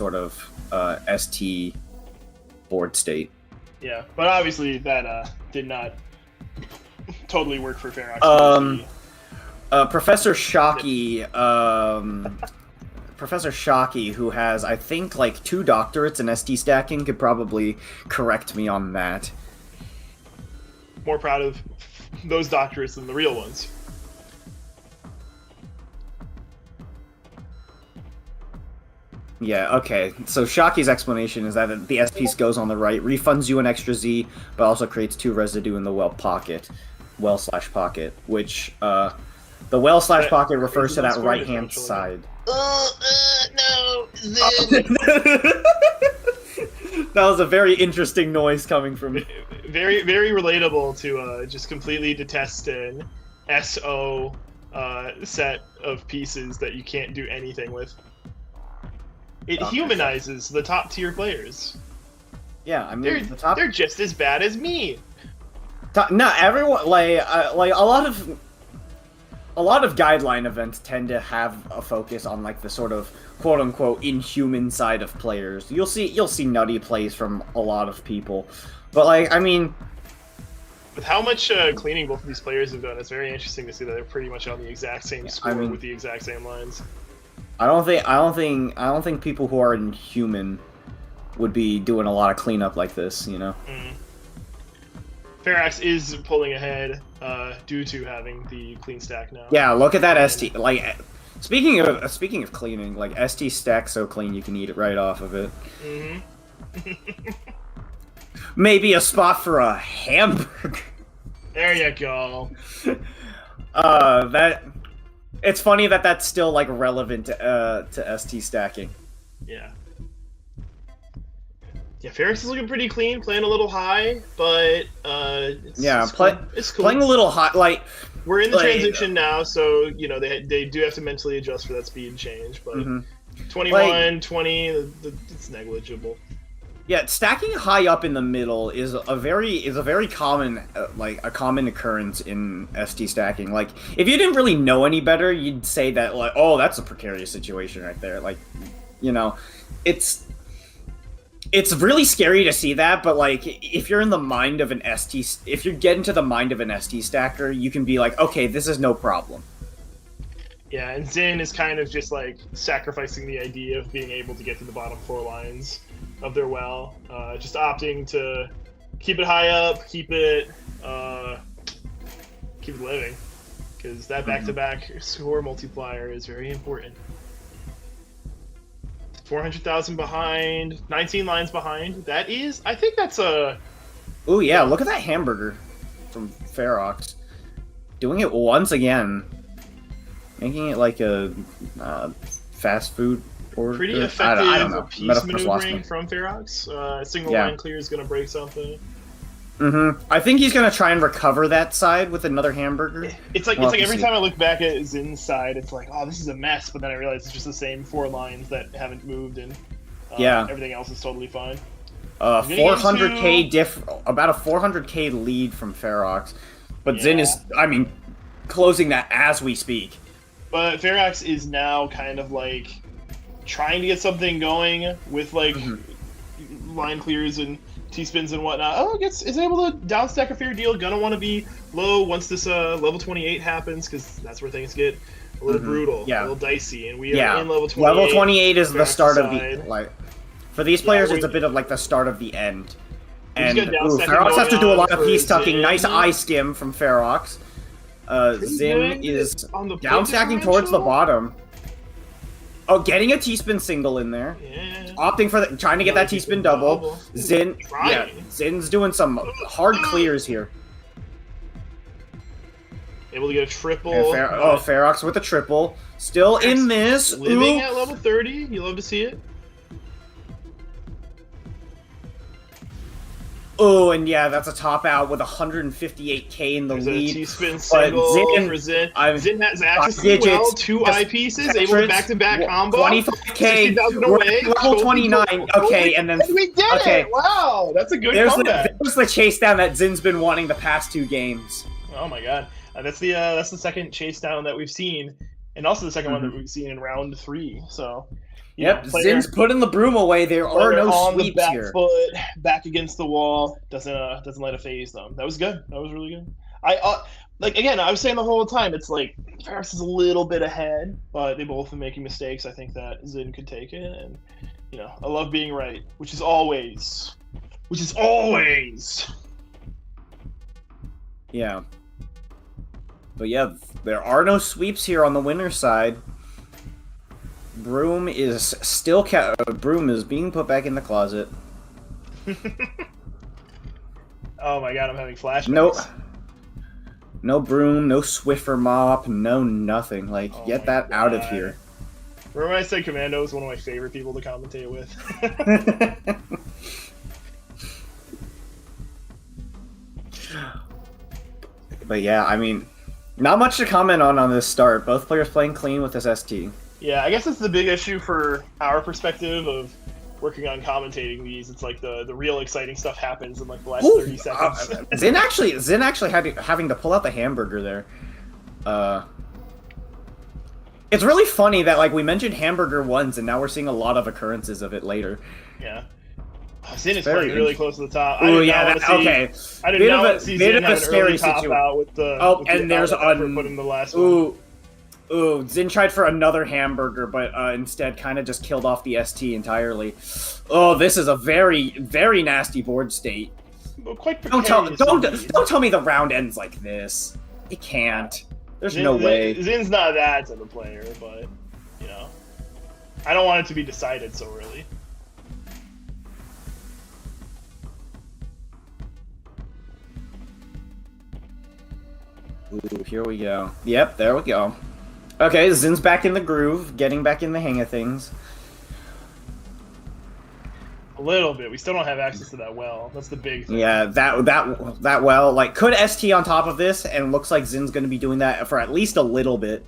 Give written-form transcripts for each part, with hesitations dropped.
sort of ST board state. Yeah, but obviously that did not totally work for Farx. Professor Shocky, Professor Shocky, who has, I think, like 2 doctorates in ST stacking, could probably correct me on that. More proud of those doctorates than the real ones. Yeah, okay. So Shocky's explanation is that the S piece goes on the right, refunds you an extra Z, but also creates 2 residue in the well/pocket, which, the well/pocket refers to that right-hand side. No, That was a very interesting noise coming from... Very, very relatable to just completely detest an SO set of pieces that you can't do anything with. It humanizes the top tier players. Yeah, I mean, they're just as bad as me. No, everyone like a lot of guideline events tend to have a focus on like the sort of quote unquote inhuman side of players. You'll see nutty plays from a lot of people, but like I mean, with how much cleaning both of these players have done, it's very interesting to see that they're pretty much on the exact same score with the exact same lines. I don't think people who are inhuman would be doing a lot of cleanup like this, you know. Farx is pulling ahead due to having the clean stack now. Yeah, look at that ST. Like, speaking of cleaning, like ST stack so clean you can eat it right off of it. Maybe a spot for a hamburger. There you go. It's funny that that's still like relevant to ST stacking. Yeah. Yeah, Farx is looking pretty clean, playing a little high, but it's cool. Playing a little high. Like we're in the transition now, so you know they do have to mentally adjust for that speed change. But 21, 20, it's negligible. Yeah, stacking high up in the middle is a very common a common occurrence in ST stacking. Like if you didn't really know any better, you'd say that like, oh, that's a precarious situation right there. Like, you know, it's really scary to see that, but like if you're in the mind of if you get into the mind of an ST stacker, you can be like, okay, this is no problem. Yeah, and Zin is kind of just like sacrificing the idea of being able to get to the bottom 4 lines of their well, just opting to keep it high up, keep it living, because that back-to-back score multiplier is very important. 400,000 behind, 19 lines behind. That is, I think that's a... Ooh, yeah, look at that hamburger from Farx. Doing it once again. Making it like a fast food order. Pretty effective piece maneuvering from Farx. Single line clear is going to break something. I think he's gonna try and recover that side with another hamburger. It's like every time I look back at Zin's side, it's like, oh, this is a mess. But then I realize it's just the same 4 lines that haven't moved, and everything else is totally fine. 400k about a 400k lead from Farx, but Zin is, I mean, closing that as we speak. But Farx is now kind of like trying to get something going with like line clears and T-spins and whatnot. Oh, is able to downstack a fair deal. Gonna want to be low once this level 28 happens, because that's where things get a little brutal, a little dicey, and we are in level 28. Level 28 is the start of the, like, for these players, it's a bit of like the start of the end. And Farx has to do a lot of piece tucking. Nice eye skim from Farx. Zin is downstacking towards the bottom. Oh, getting a T-spin single in there. Yeah. Opting for trying to get that T-spin double. Zin's doing some hard clears here. Able to get a triple. Farx with a triple. Still in this. Living at level 30. You love to see it. Oh, and yeah, that's a top out with 158k in the lead. T-spin single for Zin. Zin has access to 2 eyepieces, able to back-to-back combo. 25k, away, level 29. Okay, and then we did it! Wow, that's a good comeback. There's the chase down that Zin's been wanting the past 2 games. Oh my god, that's the second chase down that we've seen, and also the second one that we've seen in round 3. So, Yep, Zin's putting the broom away. There are no on sweeps the back here. foot, back against the wall. Doesn't let it phase them. That was good. That was really good. I was saying the whole time, it's like Farx is a little bit ahead, but they both are making mistakes. I think that Zin could take it, and I love being right, which is always. Yeah. But yeah, there are no sweeps here on the winner's side. Broom is still Broom is being put back in the closet. Oh my god, I'm having flashbacks. No broom, no Swiffer mop, no nothing. Like, get that out of here. Remember when I said Commando is one of my favorite people to commentate with? But yeah, I mean, not much to comment on this start. Both players playing clean with this ST. Yeah, I guess it's the big issue for our perspective of working on commentating these. It's like the real exciting stuff happens in like the last 30 seconds. Zin actually having to pull out the hamburger there. It's really funny that like we mentioned hamburger once, and now we're seeing a lot of occurrences of it later. Yeah. Zin is playing really close to the top. Oh yeah, okay. I did not want to see Zin have an early top out with the. And there's putting the last one. Ooh, Zin tried for another hamburger, but instead kind of just killed off the ST entirely. Oh, this is a very, very nasty board state. Well, quite don't tell me the round ends like this. It can't. There's no way. Zin's not that type of player, but I don't want it to be decided so early. Ooh, here we go. Yep, there we go. Okay, Zin's back in the groove, getting back in the hang of things. A little bit. We still don't have access to that well. That's the big thing. Yeah, that well, like, could ST on top of this, and it looks like Zin's going to be doing that for at least a little bit.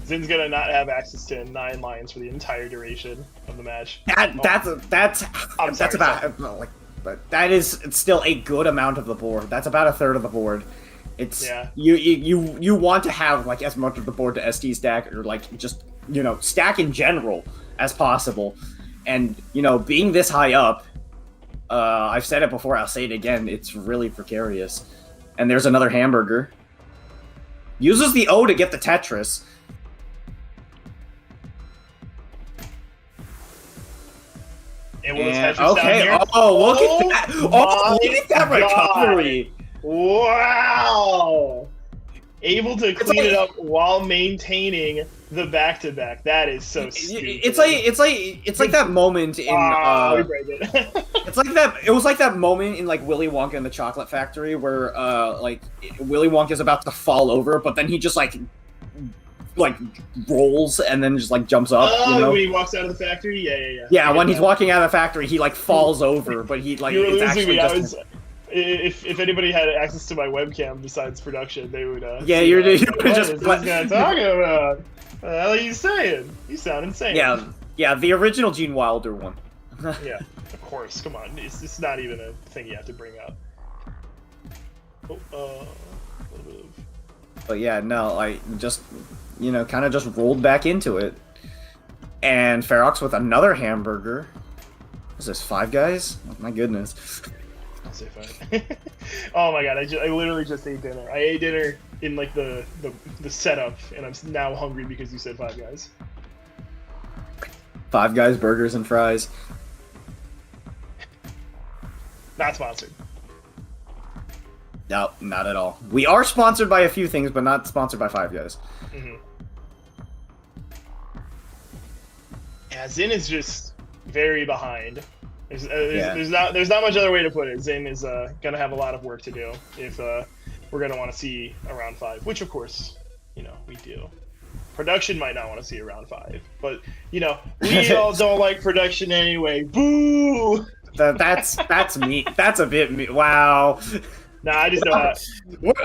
Zin's going to not have access to 9 lines for the entire duration of the match. It's still a good amount of the board. That's about a third of the board. It's yeah. You want to have like as much of the board to ST stack or like just stack in general as possible, and being this high up, I've said it before, I'll say it again. It's really precarious. And there's another hamburger. Uses the O to get the Tetris. Okay. Oh, look at that! Oh, look at that recovery! Wow! Able to clean it up while maintaining the back-to-back. That is so stupid. It's like that moment in. We break it. It's like that. It was like that moment in like Willy Wonka and the Chocolate Factory where like Willy Wonka is about to fall over, but then he just like rolls and then just like jumps up. When he walks out of the factory, yeah. Yeah, when he's walking out of the factory, he like falls over, but he like it's actually just. If anybody had access to my webcam besides production, they would. Yeah, you're just. What is this guy talking about? What the hell are you saying? You sound insane. Yeah, the original Gene Wilder one. Yeah, of course. Come on, it's not even a thing you have to bring up. A little bit of. But yeah, no, I just kind of just rolled back into it, and Farx with another hamburger. Is this Five Guys? Oh, my goodness. I'll say 5. Oh my god, I literally just ate dinner. I ate dinner in like the setup, and I'm now hungry because you said Five Guys. Five Guys burgers and fries. Not sponsored. No, not at all. We are sponsored by a few things, but not sponsored by Five Guys. Mm-hmm. Yeah, Zin is just very behind. There's not much other way to put it. Zin is gonna have a lot of work to do if we're gonna want to see a round 5, which of course we do. Production might not want to see a round 5, but we all don't like production anyway. Boo! That's me. That's a bit me. Wow. Nah, I just know how.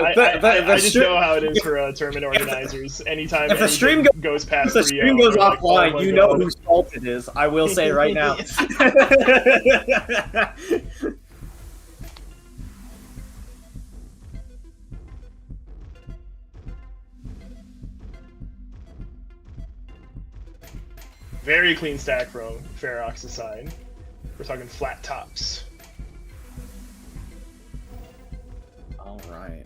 I just know how it is for tournament organizers. Anytime if the stream goes past, if the stream goes offline, like, know whose fault it is. I will say right now. Very clean stack from Farx's side. We're talking flat tops. All right.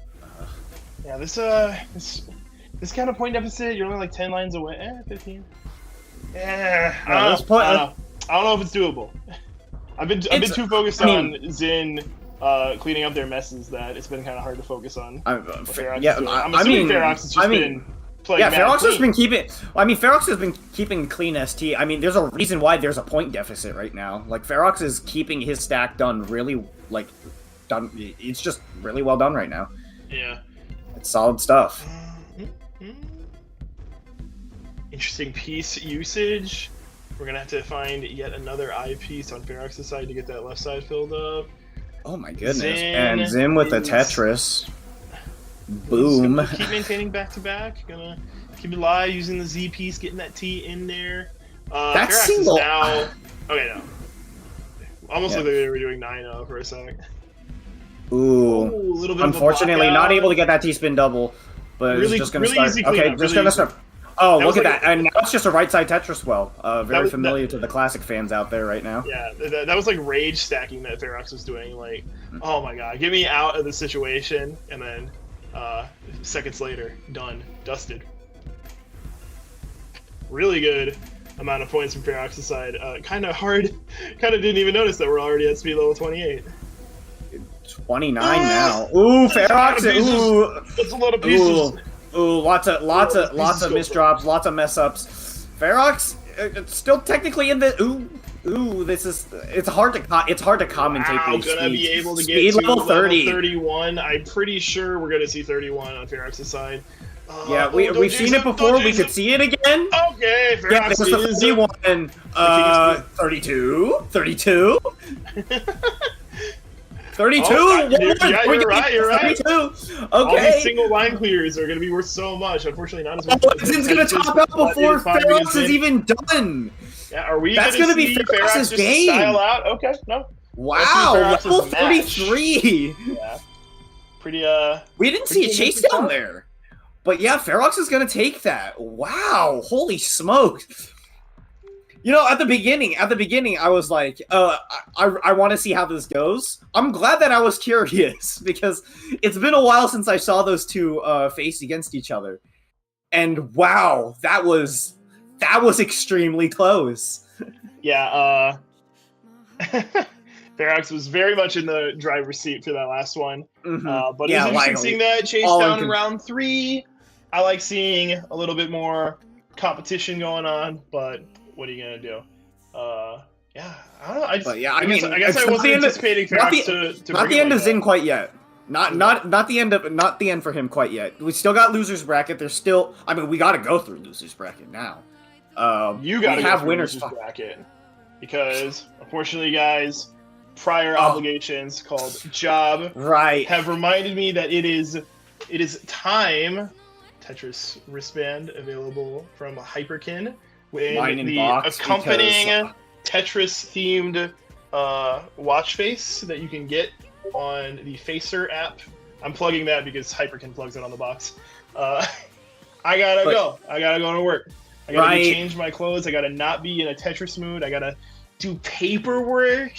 Yeah, this kind of point deficit, you're only like 10 lines away. 15. Yeah, I don't know if it's doable. I've been too focused on Zin cleaning up their messes that it's been kind of hard to focus on. I'm assuming Farx has just been playing. Yeah, Farx has been keeping. Farx has been keeping clean ST. I mean, there's a reason why there's a point deficit right now. Like Farx is keeping his stack done really done. It's just really well done right now. Yeah, it's solid stuff. Interesting piece usage. We're gonna have to find yet another eye piece on Farx's side to get that left side filled up. Oh my goodness! And Zin with the Tetris. Boom. Keep maintaining back to back. Gonna keep it alive using the Z piece, getting that T in there. That's Farx single. Is now. Okay, no. Almost like they were doing 9-0 for a sec. Ooh. A little bit. Unfortunately, not able to get that T-spin double, but really, it's just gonna really start. Okay, just gonna start. Oh, look at that! And now it's just a right side Tetris well. Very familiar to the classic fans out there right now. Yeah, that was like rage stacking that Farx was doing. Like, oh my god, get me out of the situation, and then seconds later, done, dusted. Really good amount of points from Farx's side. Kind of hard. Kind of didn't even notice that we're already at speed level 28. 29 now. Ooh, Farx! Ooh, that's a lot of pieces. Ooh, lots of misdrops, lots of mess ups. Farx, it's still technically in the it's hard to commentate these gonna speeds. Be able to Speed get to level 30. 31. I'm pretty sure we're gonna see 31 on Farx's side. Yeah, we've seen it before. We could see it again. Okay, Farx yeah, this is the 31. 32. 32. 32! Oh, yeah, you're right. 32! Okay. All these single line clears are going to be worth so much. Unfortunately, not as much. Zin's going to top out before Farx is even done. Yeah, are we That's going to be Farx's game. Style out? Okay, no. Wow, level 33. Yeah. Pretty, we didn't see a chase down there. But yeah, Farx is going to take that. Wow, holy smokes. You know, at the beginning, I was like, I want to see how this goes. I'm glad that I was curious, because it's been a while since I saw those two face against each other. And wow, that was extremely close. Yeah, Farx was very much in the driver's seat for that last one. But it was interesting seeing that chase down in round 3. I like seeing a little bit more competition going on, but what are you gonna do? Yeah, I don't know. I guess I wasn't anticipating Farx to not the end of Zin quite yet. Not the end for him quite yet. We still got losers bracket. There's still. I mean, we got to go through losers bracket now. You got to have winners bracket because unfortunately, guys, prior obligations called job have reminded me that it is time. Tetris wristband available from Hyperkin. With the accompanying Tetris-themed watch face that you can get on the Facer app. I'm plugging that because Hyperkin plugs it on the box. I gotta go. I gotta go to work. I gotta change my clothes. I gotta not be in a Tetris mood. I gotta do paperwork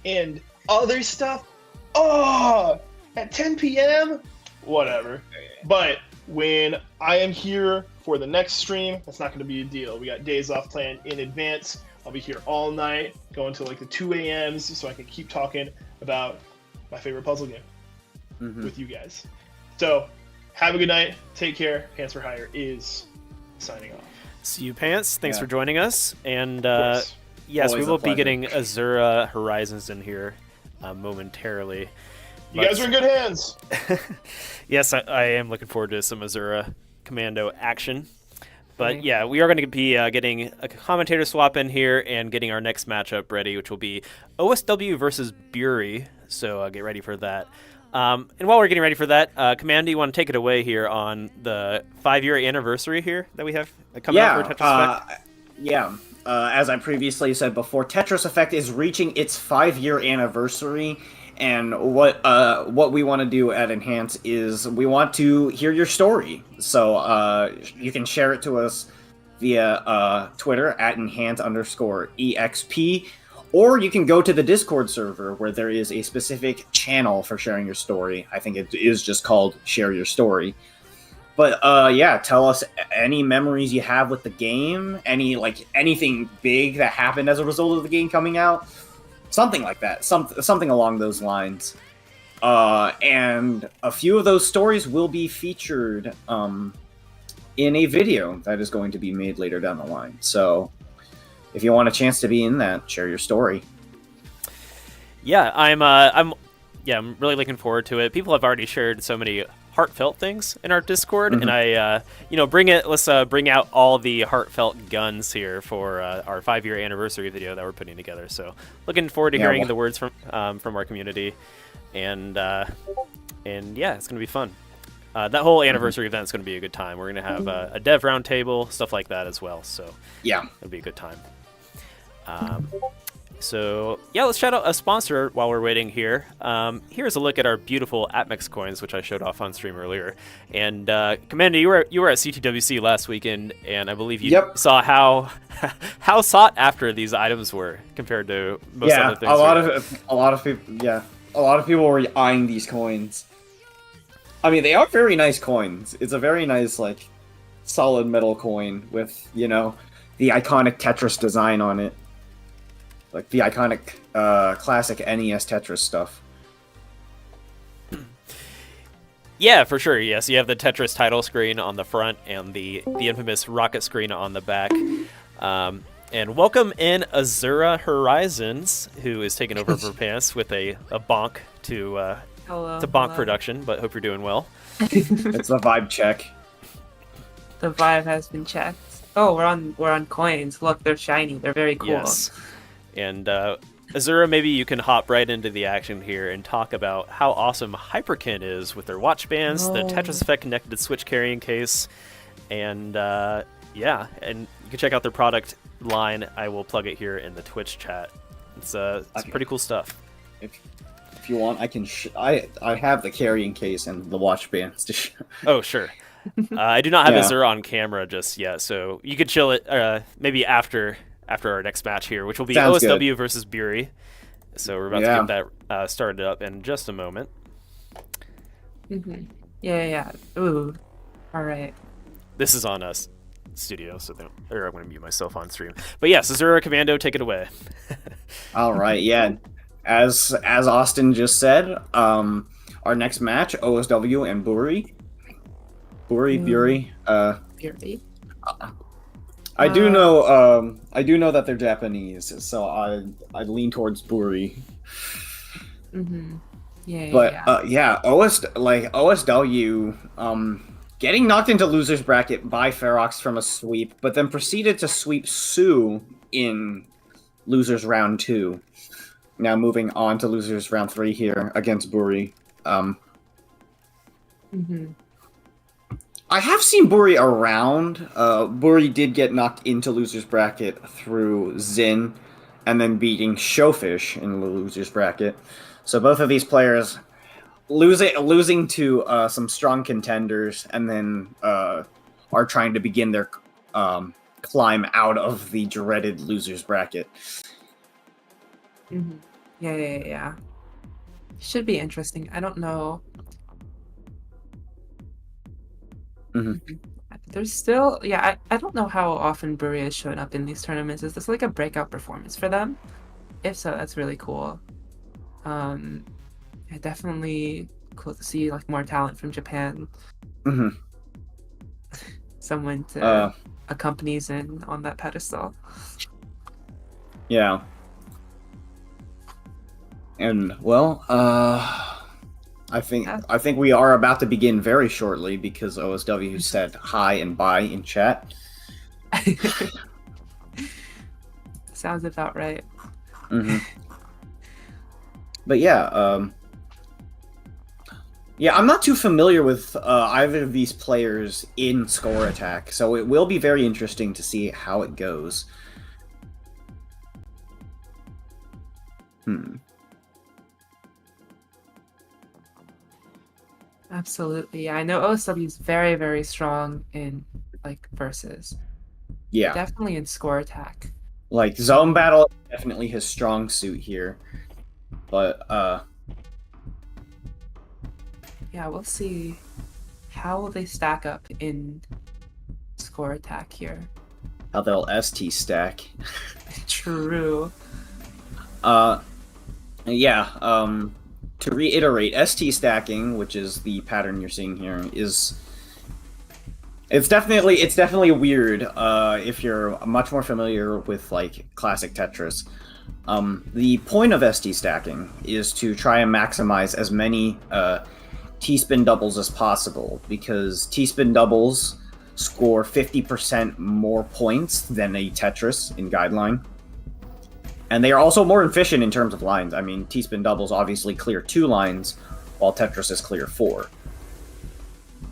and other stuff. Oh, at 10 p.m.? Whatever. But when I am here for the next stream, that's not going to be a deal. We got days off planned in advance. I'll be here all night, going to like the 2 a.m.s, so I can keep talking about my favorite puzzle game with you guys. So, have a good night. Take care. Pants for Hire is signing off. See you, Pants. Thanks for joining us. And yes, we will be getting Azura Horizons in here momentarily. You guys are in good hands. Yes, I am looking forward to some Azura Commando action. But yeah, we are going to be getting a commentator swap in here and getting our next matchup ready, which will be OSW versus Bury. So get ready for that. And while we're getting ready for that, Commando, you want to take it away here on the 5-year anniversary here that we have coming up for Tetris Effect? Yeah. As I previously said before, Tetris Effect is reaching its 5-year anniversary. And what we want to do at Enhance is we want to hear your story. So you can share it to us via Twitter at enhance_exp, or you can go to the Discord server where there is a specific channel for sharing your story. I think it is just called Share Your Story. But yeah, tell us any memories you have with the game, anything big that happened as a result of the game coming out, something like that, something along those lines. And a few of those stories will be featured in a video that is going to be made later down the line. So if you want a chance to be in that, share your story. Yeah, I'm really looking forward to it. People have already shared so many heartfelt things in our Discord, and let's bring out all the heartfelt guns here for our 5-year anniversary video that we're putting together. So looking forward to hearing the words from our community, and yeah, it's gonna be fun. That whole anniversary event is gonna be a good time. We're gonna have a dev roundtable, stuff like that as well. So yeah, it'll be a good time. So yeah, let's shout out a sponsor while we're waiting here. Here's a look at our beautiful APMEX coins, which I showed off on stream earlier. And Commander, you were at CTWC last weekend, and I believe you saw how sought after these items were compared to most other things. A lot of people were eyeing these coins. I mean, they are very nice coins. It's a very nice, like, solid metal coin with, the iconic Tetris design on it. Like the iconic classic NES Tetris stuff. Yeah, for sure. Yes, you have the Tetris title screen on the front and the infamous rocket screen on the back. And welcome in Azura Horizons, who is taking over for Pants with a bonk to bonk production. But hope you're doing well. It's the vibe check. The vibe has been checked. Oh, we're on coins. Look, they're shiny. They're very cool. Yes. And Azura, maybe you can hop right into the action here and talk about how awesome Hyperkin is with their watch bands, the Tetris Effect connected Switch carrying case, and yeah, and you can check out their product line. I will plug it here in the Twitch chat. It's pretty cool stuff. If you want, I can. I have the carrying case and the watch bands to show. Oh sure. I do not have Azura on camera just yet, so you could chill it maybe after our next match here, which will be OSW versus Bury. So we're about to get that started up in just a moment. Mm-hmm. Yeah. Ooh. All right. This is on us studio, so I'm going to mute myself on stream. But yes, Azura Commando, take it away. All right, yeah. As Austin just said, our next match, OSW and Bury. Bury. Bury. I do know that they're Japanese, so I lean towards Bury. Mm-hmm. OSW getting knocked into loser's bracket by Farx from a sweep, but then proceeded to sweep Sue in losers round 2. Now moving on to losers round 3 here against Bury. I have seen Bury around. Bury did get knocked into loser's bracket through Zin, and then beating Showfish in the loser's bracket. So both of these players losing to some strong contenders, and then are trying to begin their climb out of the dreaded loser's bracket. Mm-hmm. Yeah. Should be interesting. I don't know. Mm-hmm. There's still, I don't know how often Bury is showing up in these tournaments. Is this like a breakout performance for them? If so, that's really cool. Definitely cool to see like more talent from Japan. Mm-hmm. Someone to accompany Zin on that pedestal. Yeah. And well, I think we are about to begin very shortly because OSW said hi and bye in chat. Sounds about right. Mm-hmm. But yeah, I'm not too familiar with either of these players in Score Attack, so it will be very interesting to see how it goes. Absolutely. Yeah, I know OSW is very, very strong in like versus. Yeah, Definitely in score attack. like zone battle is definitely his strong suit here, but Yeah, we'll see how will they stack up in score attack here. how they'll ST stack. True. Yeah, to reiterate, ST stacking, which is the pattern you're seeing here, is it's definitely weird if you're much more familiar with like classic Tetris. The point of ST stacking is to try and maximize as many T-spin doubles as possible, because T-spin doubles score 50% more points than a Tetris in guideline. And they are also more efficient in terms of lines. I mean, T-spin doubles obviously clear 2 lines, while Tetris is clear 4.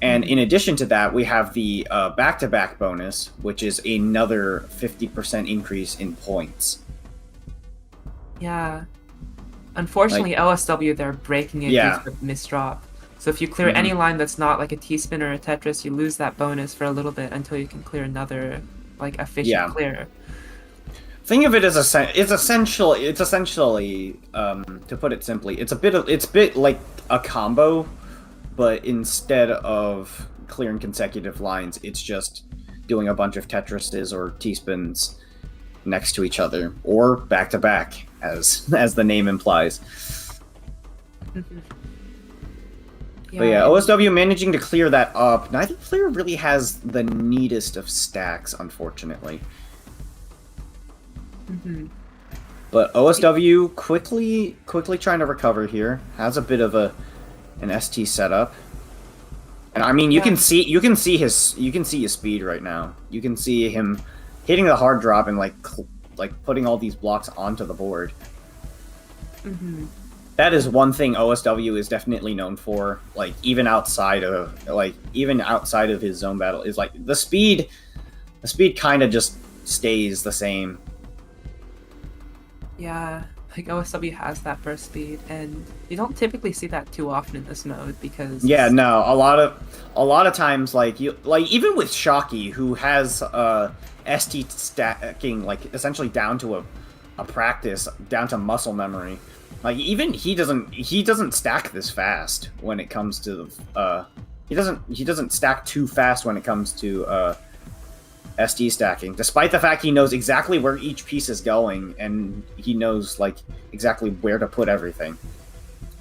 And in addition to that, we have the back-to-back bonus, which is another 50% increase in points. Yeah. Unfortunately, OSW, they're breaking it Yeah. with misdrop. So if you clear any line that's not like a T-spin or a Tetris, you lose that bonus for a little bit until you can clear another like efficient clear. Think of it as it's essentially to put it simply, it's a bit like a combo, but instead of clearing consecutive lines, it's just doing a bunch of Tetrises or T-spins next to each other, or back to back, as the name implies. Yeah, But yeah, OSW managing to clear that up. Neither player really has the neatest of stacks, unfortunately. But OSW quickly trying to recover here. Has a bit of an ST setup. And I mean, you can see his speed right now. You can see him hitting the hard drop and like putting all these blocks onto the board. That is one thing OSW is definitely known for. Like even outside of his zone battle, is like the speed. The speed kind of just stays the same. Yeah, like OSW has that burst speed, and you don't typically see that too often in this mode because No, a lot of times even with Shocky, who has ST stacking like essentially down to a practice, down to muscle memory. Like even he doesn't stack this fast when it comes to he doesn't stack too fast when it comes to ST stacking, despite the fact he knows exactly where each piece is going and he knows like exactly where to put everything.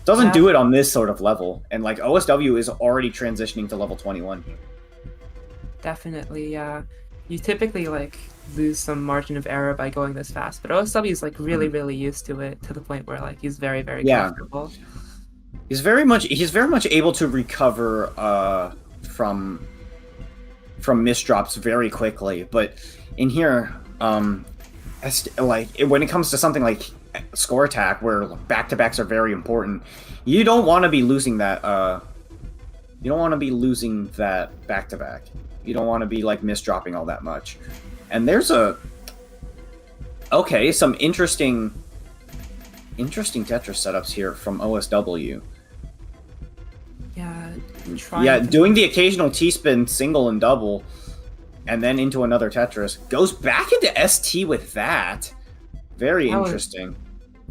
Doesn't do it on this sort of level, and like OSW is already transitioning to level 21 here. Definitely, yeah. You typically like lose some margin of error by going this fast, but OSW is like really used to it, to the point where like he's very comfortable. He's very much able to recover from misdrops very quickly, but in here, like when it comes to something like score attack, where back-to-backs are very important, you don't want to be losing that. You don't want to be losing that back-to-back. You don't want to be like misdropping all that much. And there's some interesting Tetris setups here from OSW. Yeah, doing the occasional T-spin single and double, and then into another Tetris. Goes back into ST with that. Very interesting.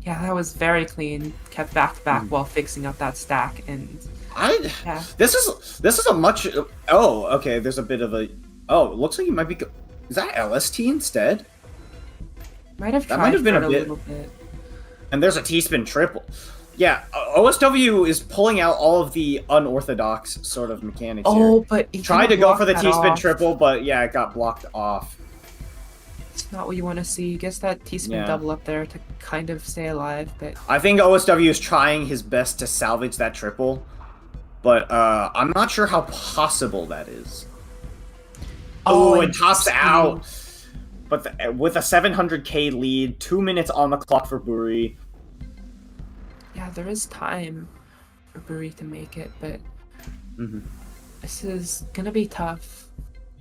That was very clean. Kept back to back while fixing up that stack, and this is a much. Oh, okay. There's a bit of a. Oh, it looks like you might be. Is that LST instead? Might have been a little bit. And there's a T-spin triple. Yeah, OSW is pulling out all of the unorthodox sort of mechanics here. But he tried to go for the T-spin triple, but yeah, it got blocked off. It's not what you want to see. He gets that T-spin double up there to kind of stay alive, but I think OSW is trying his best to salvage that triple, but I'm not sure how possible that is. Oh, it tops out. But with a 700k lead, 2 minutes on the clock for Buri. Yeah, there is time for Buri to make it, but this is gonna be tough.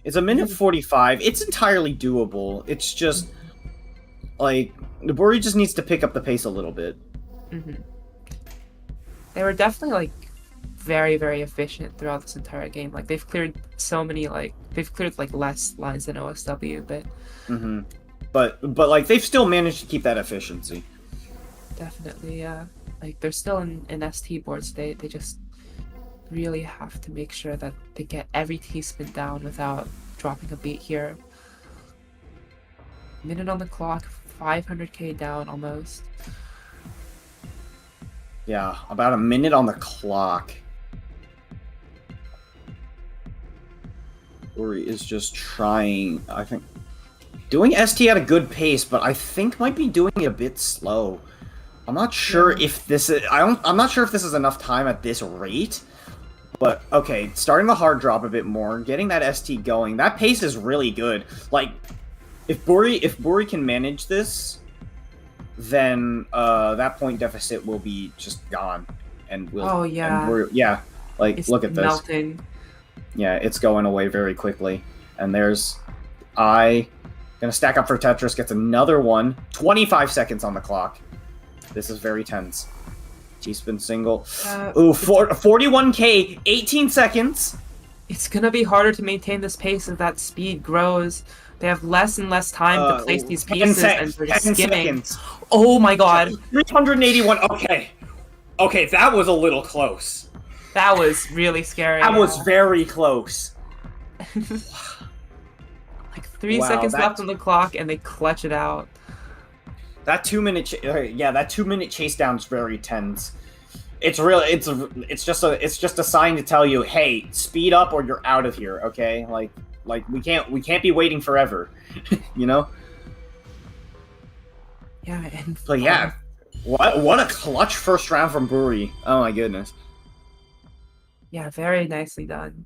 It's a minute 45. It's entirely doable. It's just like Buri just needs to pick up the pace a little bit. They were definitely like very, very efficient throughout this entire game. Like they've cleared so many they've cleared like less lines than OSW, but but like they've still managed to keep that efficiency. definitely, yeah. Like they're still in ST board state. They just really have to make sure that they get every T-spin down without dropping a beat here. Minute on the clock, 500k down almost. Yeah, about a minute on the clock. Uri is just trying, I think, doing ST at a good pace, but I think might be doing it a bit slow. I'm not sure if this is, I'm not sure if this is enough time at this rate. But okay, starting the hard drop a bit more, getting that ST going. That pace is really good. Like if Buri can manage this, then that point deficit will be just gone, and we'll. Oh yeah. Like It's look at this. melting. Yeah, it's going away very quickly. And there's I gonna stack up for Tetris, gets another one. 25 seconds on the clock. This is very tense. T-spin single. Ooh, 41k, 18 seconds. It's gonna be harder to maintain this pace as that speed grows. They have less and less time to place these pieces, and they're just 10 skimming. seconds. Oh my god, 381. Okay, that was a little close. that was really scary. That was very close. Like 3 Wow, seconds that- left on the clock, and they clutch it out. That 2-minute, that 2-minute chase down is very tense. It's really, it's just a sign to tell you, hey, speed up or you're out of here, okay? Like we can't be waiting forever, you know? Yeah, and But yeah, what a clutch first round from Buri. Oh my goodness. yeah, very nicely done.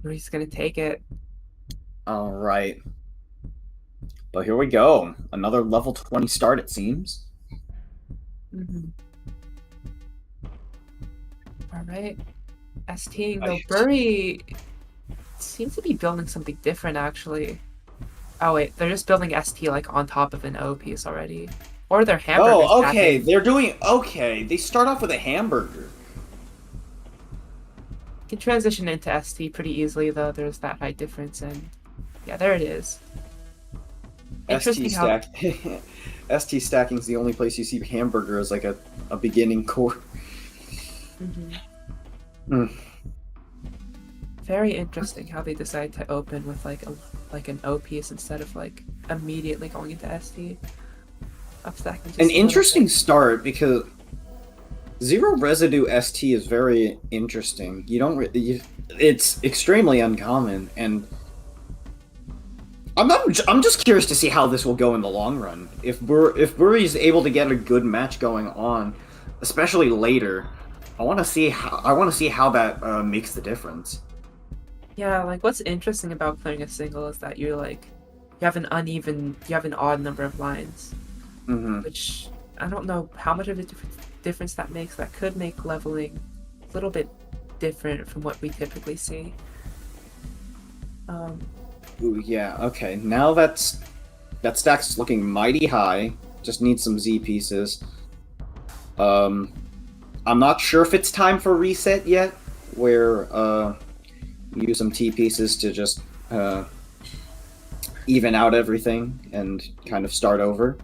He's gonna take it. All right. But here we go. Another level 20 start, it seems. All right, ST and go. Bury seems to be building something different, actually. Oh wait, they're just building ST like on top of an O piece already, or their hamburger. Oh, okay. They're doing okay. They start off with a hamburger. Can transition into ST pretty easily though. There's that height difference, and yeah, there it is. Interesting ST how stack. ST stacking is the only place you see hamburger as like a beginning core. Very interesting how they decide to open with like an O piece instead of like immediately going into ST. Upstacking just An a little interesting bit. start because zero residue ST is very interesting. You don't. It's extremely uncommon, and I'm just curious to see how this will go in the long run. If Buri is able to get a good match going on, especially later, I want to see how that makes the difference. Yeah, like what's interesting about playing a single is that you have an odd number of lines, which I don't know how much of a difference that makes. That could make leveling a little bit different from what we typically see. Ooh, yeah, okay. Now that stack's looking mighty high. Just need some Z pieces. I'm not sure if it's time for reset yet, where you use some T pieces to just even out everything and kind of start over.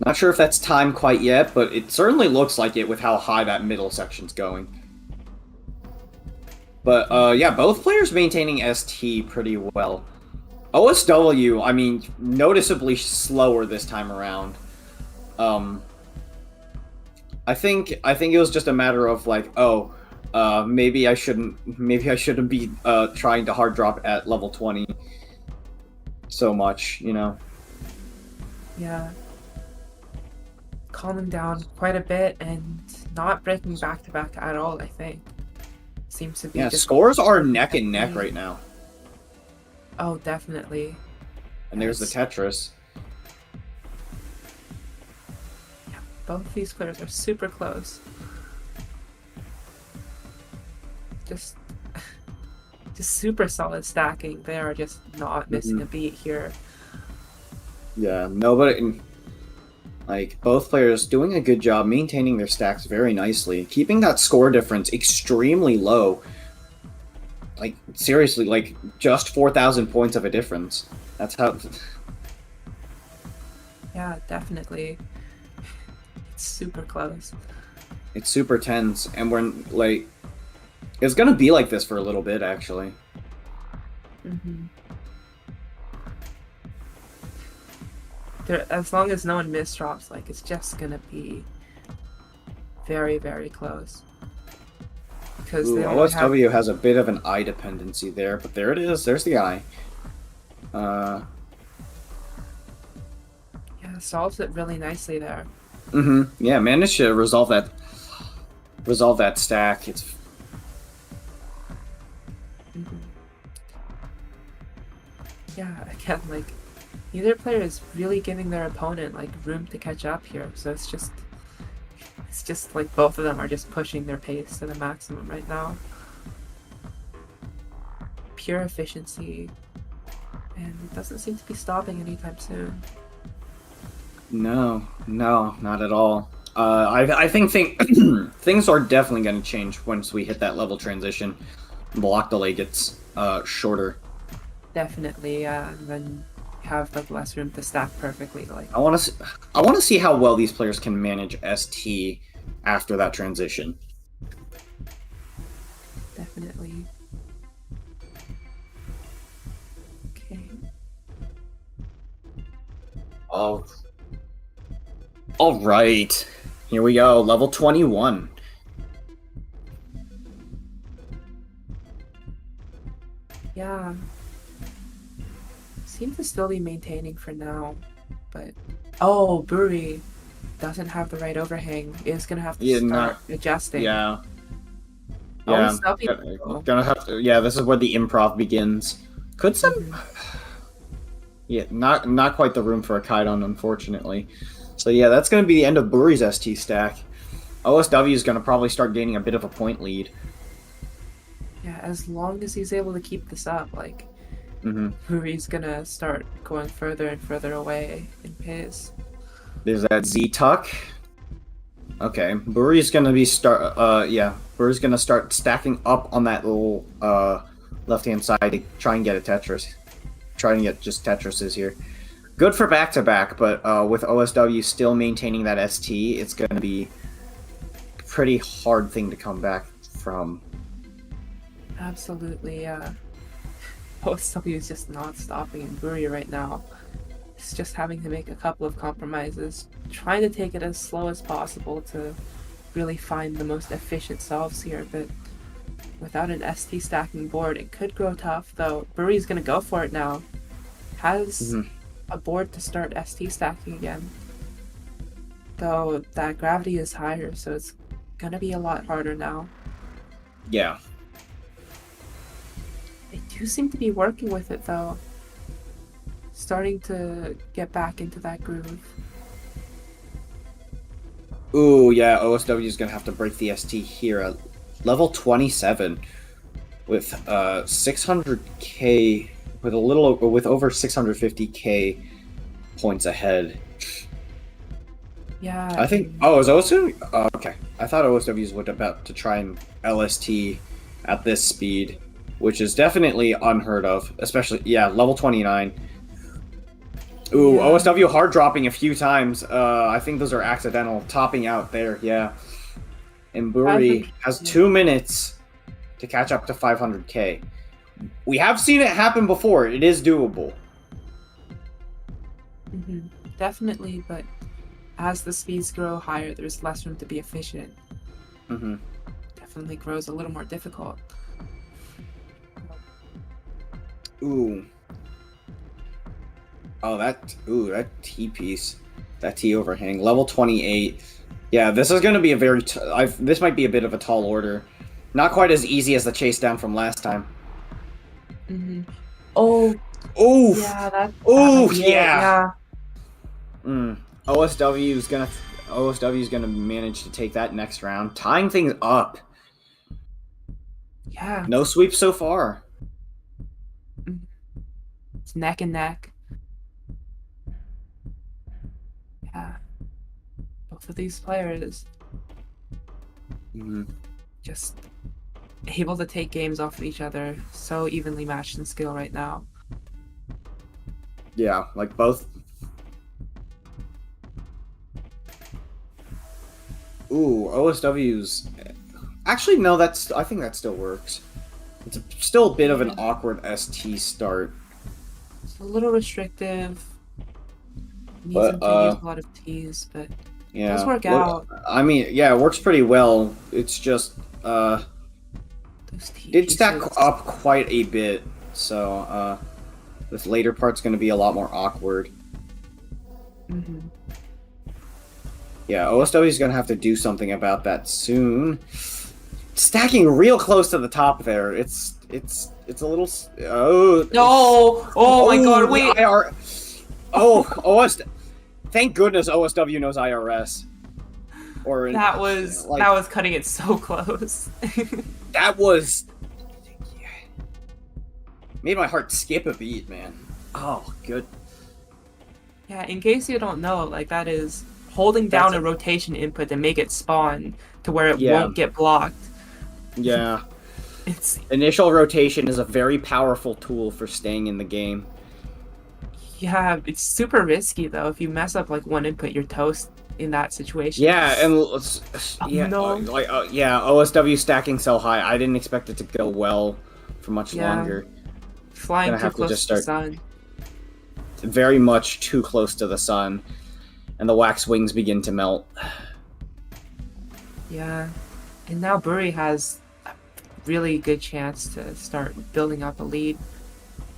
Not sure if that's time quite yet, but it certainly looks like it with how high that middle section's going. But yeah, both players maintaining ST pretty well. OSW, I mean, noticeably slower this time around. I think it was just a matter of like, maybe I shouldn't be trying to hard drop at level 20 so much, you know. Yeah. Calming down quite a bit and not breaking back to back at all, I think. Seems to be just scores are neck and neck right now. Oh, definitely. And there's the Tetris. Yeah, both these players are super close. Just super solid stacking. They are just not missing a beat here. Yeah, nobody. Like, both players doing a good job maintaining their stacks very nicely, keeping that score difference extremely low. Like, seriously, like, just 4,000 points of a difference. That's how... Yeah, definitely. It's super close. It's super tense, and we're, like... It's gonna be like this for a little bit, actually. Mm-hmm. As long as no one misdrops, like, it's just gonna be very, very close. Because Ooh, they only have... OSW has a bit of an eye dependency there, but there it is. There's the eye. Yeah, solves it really nicely there. Yeah, managed to resolve that stack. It's... Mm-hmm. Yeah, again, like, neither player is really giving their opponent, like, room to catch up here, so it's just like both of them are just pushing their pace to the maximum right now. Pure efficiency, and it doesn't seem to be stopping anytime soon. No, not at all. I think things are definitely going to change once we hit that level transition. Block delay gets shorter. Definitely, and then have like less room to stack perfectly. Like I want to see how well these players can manage ST after that transition. Definitely. Okay. Oh. All right. Here we go. Level 21. Yeah. Seem to still be maintaining for now, but Brewery doesn't have the right overhang. Is gonna have to start adjusting. Yeah. Oh, Yeah. stopping. Gonna have to. Yeah, this is where the improv begins. Could some. Yeah, not quite the room for a Kaidon, unfortunately. So yeah, that's going to be the end of Buri's ST stack. OSW is going to probably start gaining a bit of a point lead. Yeah, as long as he's able to keep this up, like, Buri's going to start going further and further away in pace. There's that Z-Tuck. Okay, Buri's going to be Buri's going to start stacking up on that little left-hand side to try and get a Tetris. Trying to get just Tetrises here. Good for back-to-back, but with OSW still maintaining that ST, it's going to be a pretty hard thing to come back from. Absolutely, yeah. OSW is just not stopping in Buri right now. It's just having to make a couple of compromises, trying to take it as slow as possible to really find the most efficient solves here, but without an ST stacking board, it could grow tough, though Buri's going to go for it now. Has a board to start ST stacking again. Though that gravity is higher, so it's gonna be a lot harder now. Yeah. They do seem to be working with it though. Starting to get back into that groove. Ooh, yeah, OSW is gonna have to break the ST here at level 27 with 600k with over 650k points ahead. Yeah. I think. Oh, is OSW? Oh, okay. I thought OSW's would about to try and LST at this speed, which is definitely unheard of. Especially, yeah, level 29. Ooh, yeah. OSW hard dropping a few times. I think those are accidental. Topping out there, yeah. And Buri has 2 minutes to catch up to 500k. We have seen it happen before. It is doable. Definitely, but as the speeds grow higher, there's less room to be efficient. Definitely grows a little more difficult. Ooh. Oh, that T piece. That T overhang. Level 28. Yeah, this is going to be a very... this might be a bit of a tall order. Not quite as easy as the chase down from last time. Oh. Oof. Yeah, that... Ooh, yeah. OSW is gonna manage to take that next round, tying things up. Yeah. No sweep so far. It's neck and neck. Yeah. both of these players just able to take games off of each other, so evenly matched in skill right now. Yeah, like both. Ooh, OSW's. Actually, no. I think that still works. It's still a bit of an awkward ST start. It's a little restrictive. Needs But, him to use a lot of T's, but Yeah, it does work out. I mean, yeah, it works pretty well. It's just Those T did stack pieces. up quite a bit, so this later part's going to be a lot more awkward. Mhm. Yeah, OSW is going to have to do something about that soon. Stacking real close to the top there. It's a little. Oh No! Oh my god! Wait. OS. Thank goodness OSW knows IRS. Or That was cutting it so close. that was made my heart skip a beat, man. Oh, good. Yeah, in case you don't know, like that is holding down a rotation input to make it spawn to where it won't get blocked. Yeah. It's Initial rotation is a very powerful tool for staying in the game. yeah, it's super risky though. If you mess up like one input, you're toast in that situation. Yeah, and No. OSW stacking so high. I didn't expect it to go well for much longer. Flying Gonna too have to close just to the start- sun. Very much too close to the sun, and the wax wings begin to melt. Yeah, and now Bury has a really good chance to start building up a lead.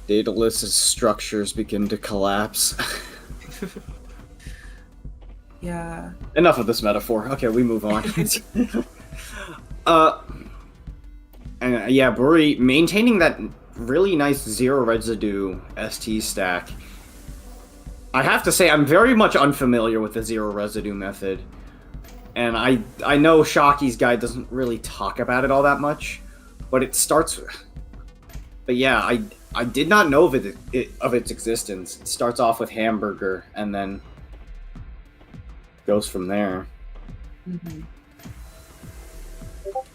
Daedalus' structures begin to collapse. Yeah. Enough of this metaphor. Okay, we move on. And yeah, Bury maintaining that really nice zero residue ST stack. I have to say, I'm very much unfamiliar with the zero residue method, and I know Shocky's guide doesn't really talk about it all that much, but it starts. But yeah, I did not know of its existence. It starts off with hamburger and then goes from there.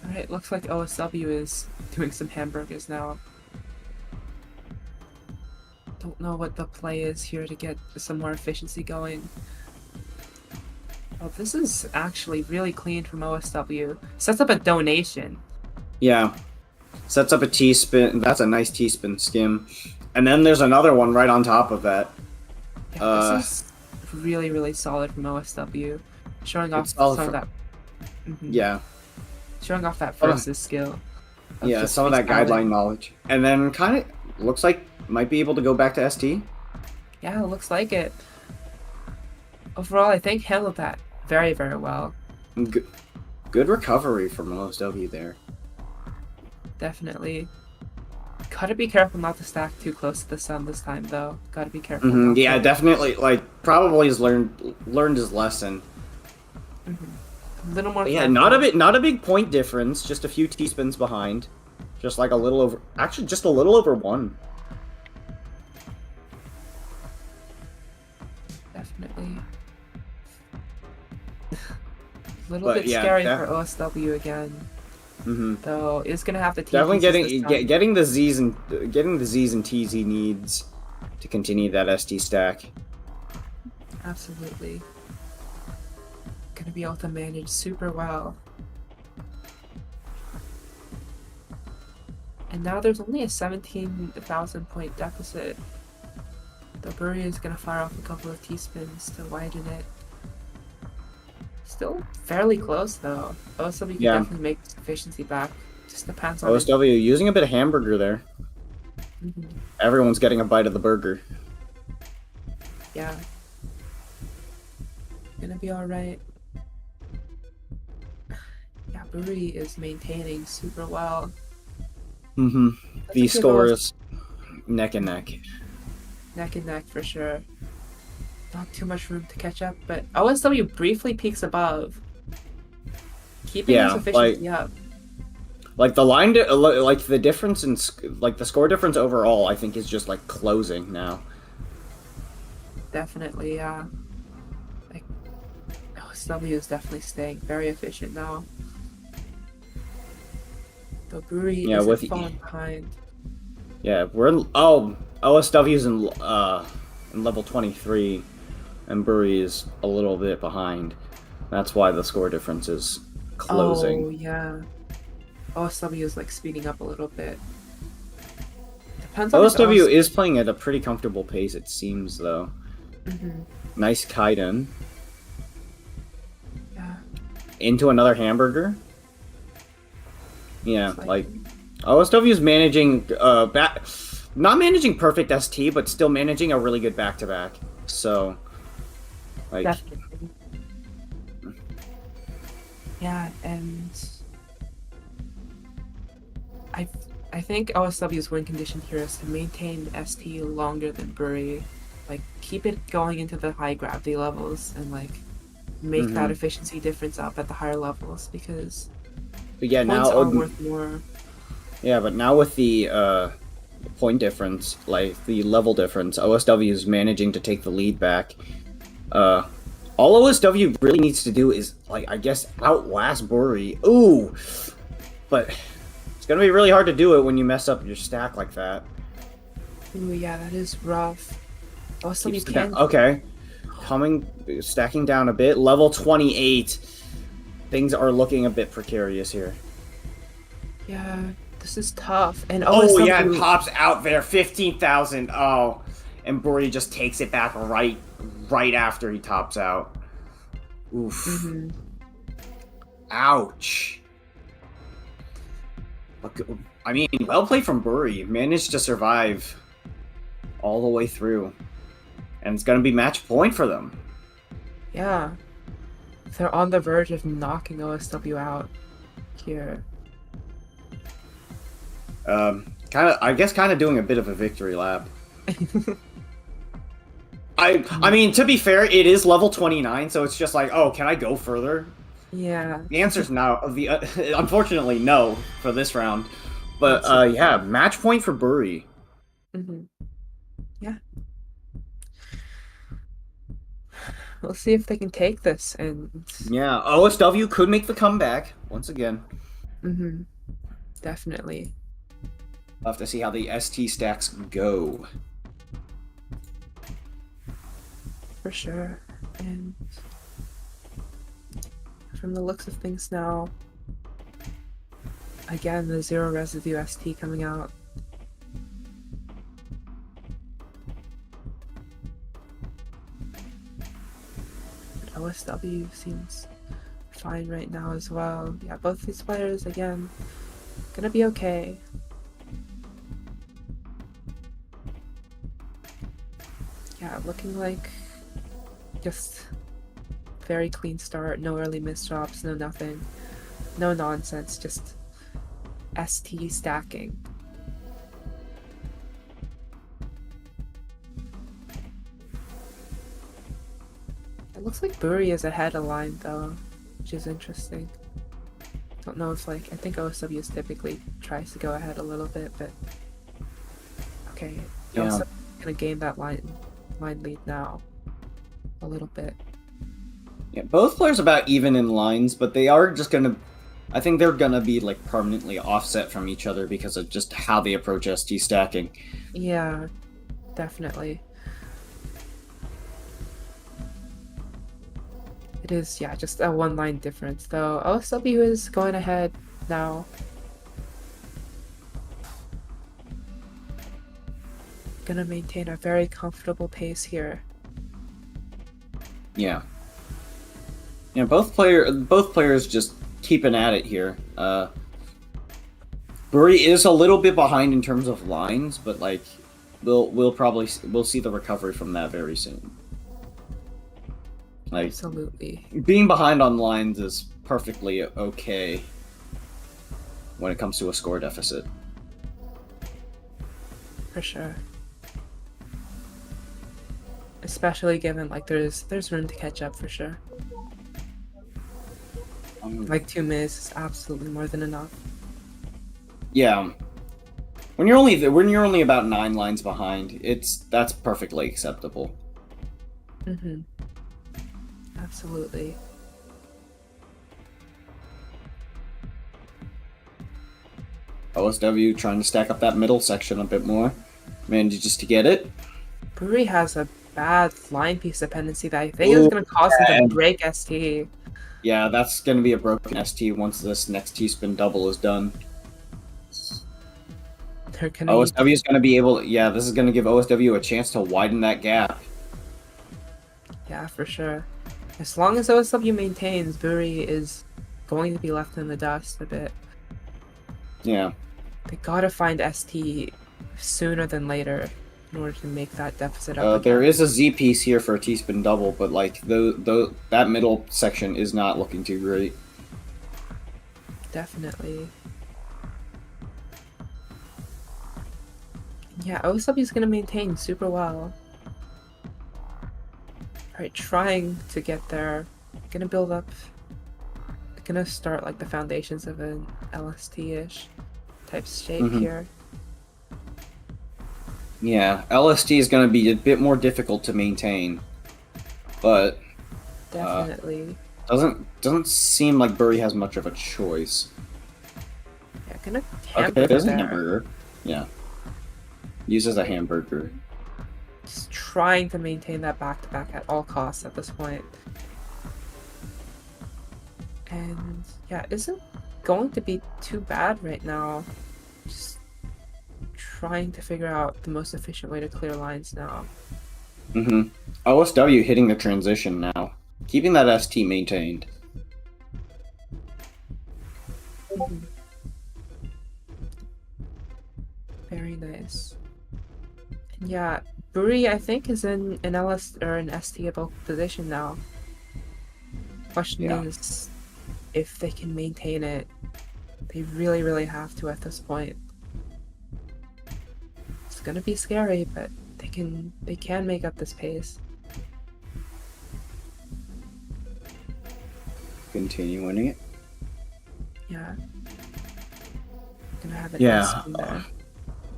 Alright, looks like OSW is doing some hamburgers now. Don't know what the play is here to get some more efficiency going. Oh, this is actually really clean from OSW. Sets up a donation. Yeah. Sets up a T-spin. That's a nice T-spin skim. And then there's another one right on top of that. Yeah, this is really, really solid from OSW. Showing off It's some solid of that. Yeah. Showing off that versus skill. Yeah, some of that guideline knowledge. And then kind of looks like might be able to go back to ST. Yeah, it looks like it. Overall, I think handled that very, very well. Good recovery from OSW there. Definitely. Gotta be careful not to stack too close to the sun this time, though. Gotta be careful. not Yeah, to- definitely. Like, probably has learned his lesson. A little more. But yeah, careful. not a big point difference. Just a few T-spins behind. Just like a little over. Actually, just a little over one. Definitely. A little But bit yeah, scary for OSW again. Mm-hmm. Though it's gonna have to teach Definitely pieces this time. getting the Z's and T's he needs to continue that ST stack. Absolutely. Gonna be able to manage super well. And now there's only a 17,000 point deficit. The Bury is gonna fire off a couple of T-spins to widen it. Still fairly close though. OSW can definitely make this efficiency back. Just depends on OSW using a bit of hamburger there. Everyone's getting a bite of the burger. Yeah. Gonna be alright. Yeah, Bury is maintaining super well. Mm-hmm. That's The a good score OS is neck and neck. neck and neck for sure. Not too much room to catch up, but OSW briefly peaks above. Keeping his efficiency up. Like the line, like the difference in like the score difference overall, I think is just like closing now. Definitely, yeah. Like OSW is definitely staying very efficient now. The brewery isn't falling behind. Yeah, OSW's in level 23, and Bury is a little bit behind. That's why the score difference is closing. Oh yeah, OSW is like speeding up a little bit. Depends on OSW is playing at a pretty comfortable pace, it seems, though. Mm-hmm. Nice Kaiden. Yeah. Into another hamburger. Yeah, like OSW is managing not managing perfect ST, but still managing a really good back-to-back. So, like, definitely. Yeah, and I think OSW's win condition here is to maintain ST longer than Bury, like keep it going into the high gravity levels and like make that efficiency difference up at the higher levels, because yeah, points now are worth more. Yeah, but now with the point difference, like the level difference, OSW is managing to take the lead back. All OSW really needs to do is, like, I guess, outlast Bury. Ooh! But it's gonna be really hard to do it when you mess up your stack like that. Ooh, yeah, that is rough. OSW Keeps can... Okay. Stacking down a bit. Level 28. Things are looking a bit precarious here. Yeah, this is tough. And Oh, OSW... yeah, and pops out there. 15,000. Oh. And Bury just takes it back right after he tops out. Oof. Ouch. I mean, well played from Bury. Managed to survive all the way through. And it's going to be match point for them. Yeah. They're on the verge of knocking OSW out here. I guess kind of doing a bit of a victory lap. I mean, to be fair, it is level 29, so it's just like, oh, can I go further? Yeah. The answer's no. Unfortunately, no for this round. But yeah, match point for Bury. Yeah. We'll see if they can take this. And yeah, OSW could make the comeback once again. Definitely. We'll have to see how the ST stacks go. For sure. And from the looks of things now, again, the Zero Residue ST coming out. OSW seems fine right now as well. Yeah, both these players, again, gonna be okay. Yeah, looking like just very clean start, no early misdrops, no nothing. No nonsense, just ST stacking. It looks like Bury is ahead of line though, which is interesting. Don't know if, like, I think OSW typically tries to go ahead a little bit, but okay, Yeah. OSW gonna gain that line lead now a little bit. Yeah, both players about even in lines, but they are just gonna. I think they're gonna be like permanently offset from each other because of just how they approach ST stacking. Yeah, definitely. It is, yeah, just a one-line difference, though. OSW is going ahead now. Gonna maintain a very comfortable pace here. Yeah. Yeah, both players just keeping at it here. Bury is a little bit behind in terms of lines, but like we'll see the recovery from that very soon. Like, Absolutely. being behind on lines is perfectly okay when it comes to a score deficit. For sure. Especially given, like, there's room to catch up for sure. Like 2 minutes is absolutely more than enough. Yeah. When you're only about 9 lines behind, that's perfectly acceptable. Absolutely. OSW trying to stack up that middle section a bit more. Manages to get it. Brewery has a bad line piece dependency that I think is going to cause them to break ST. Yeah, that's going to be a broken ST once this next T-spin double is done. OSW is going to be able... Yeah, this is going to give OSW a chance to widen that gap. Yeah, for sure. As long as OSW maintains, Brewery is going to be left in the dust a bit. Yeah. They gotta find ST sooner than later in order to make that deficit up. There is a Z piece here for a T-spin double, but like that middle section is not looking too great. Definitely. Yeah, OSW is gonna maintain super well. Alright, trying to get there. Gonna build up. Gonna start like the foundations of an LST-ish type shape here. Yeah, LST is going to be a bit more difficult to maintain, but definitely doesn't seem like Bury has much of a choice. Yeah, gonna hamburger okay, there's there. a hamburger. Yeah, uses a hamburger. Just trying to maintain that back-to-back at all costs at this point. And yeah, isn't going to be too bad right now. Just trying to figure out the most efficient way to clear lines now. OSW hitting the transition now. Keeping that ST maintained. Very nice. And yeah, Brewery I think is in an LS or an ST-able position now. Question is if they can maintain it. They really, really have to at this point. It's gonna be scary, but they can make up this pace. Continue winning it. Yeah. Gonna have it there.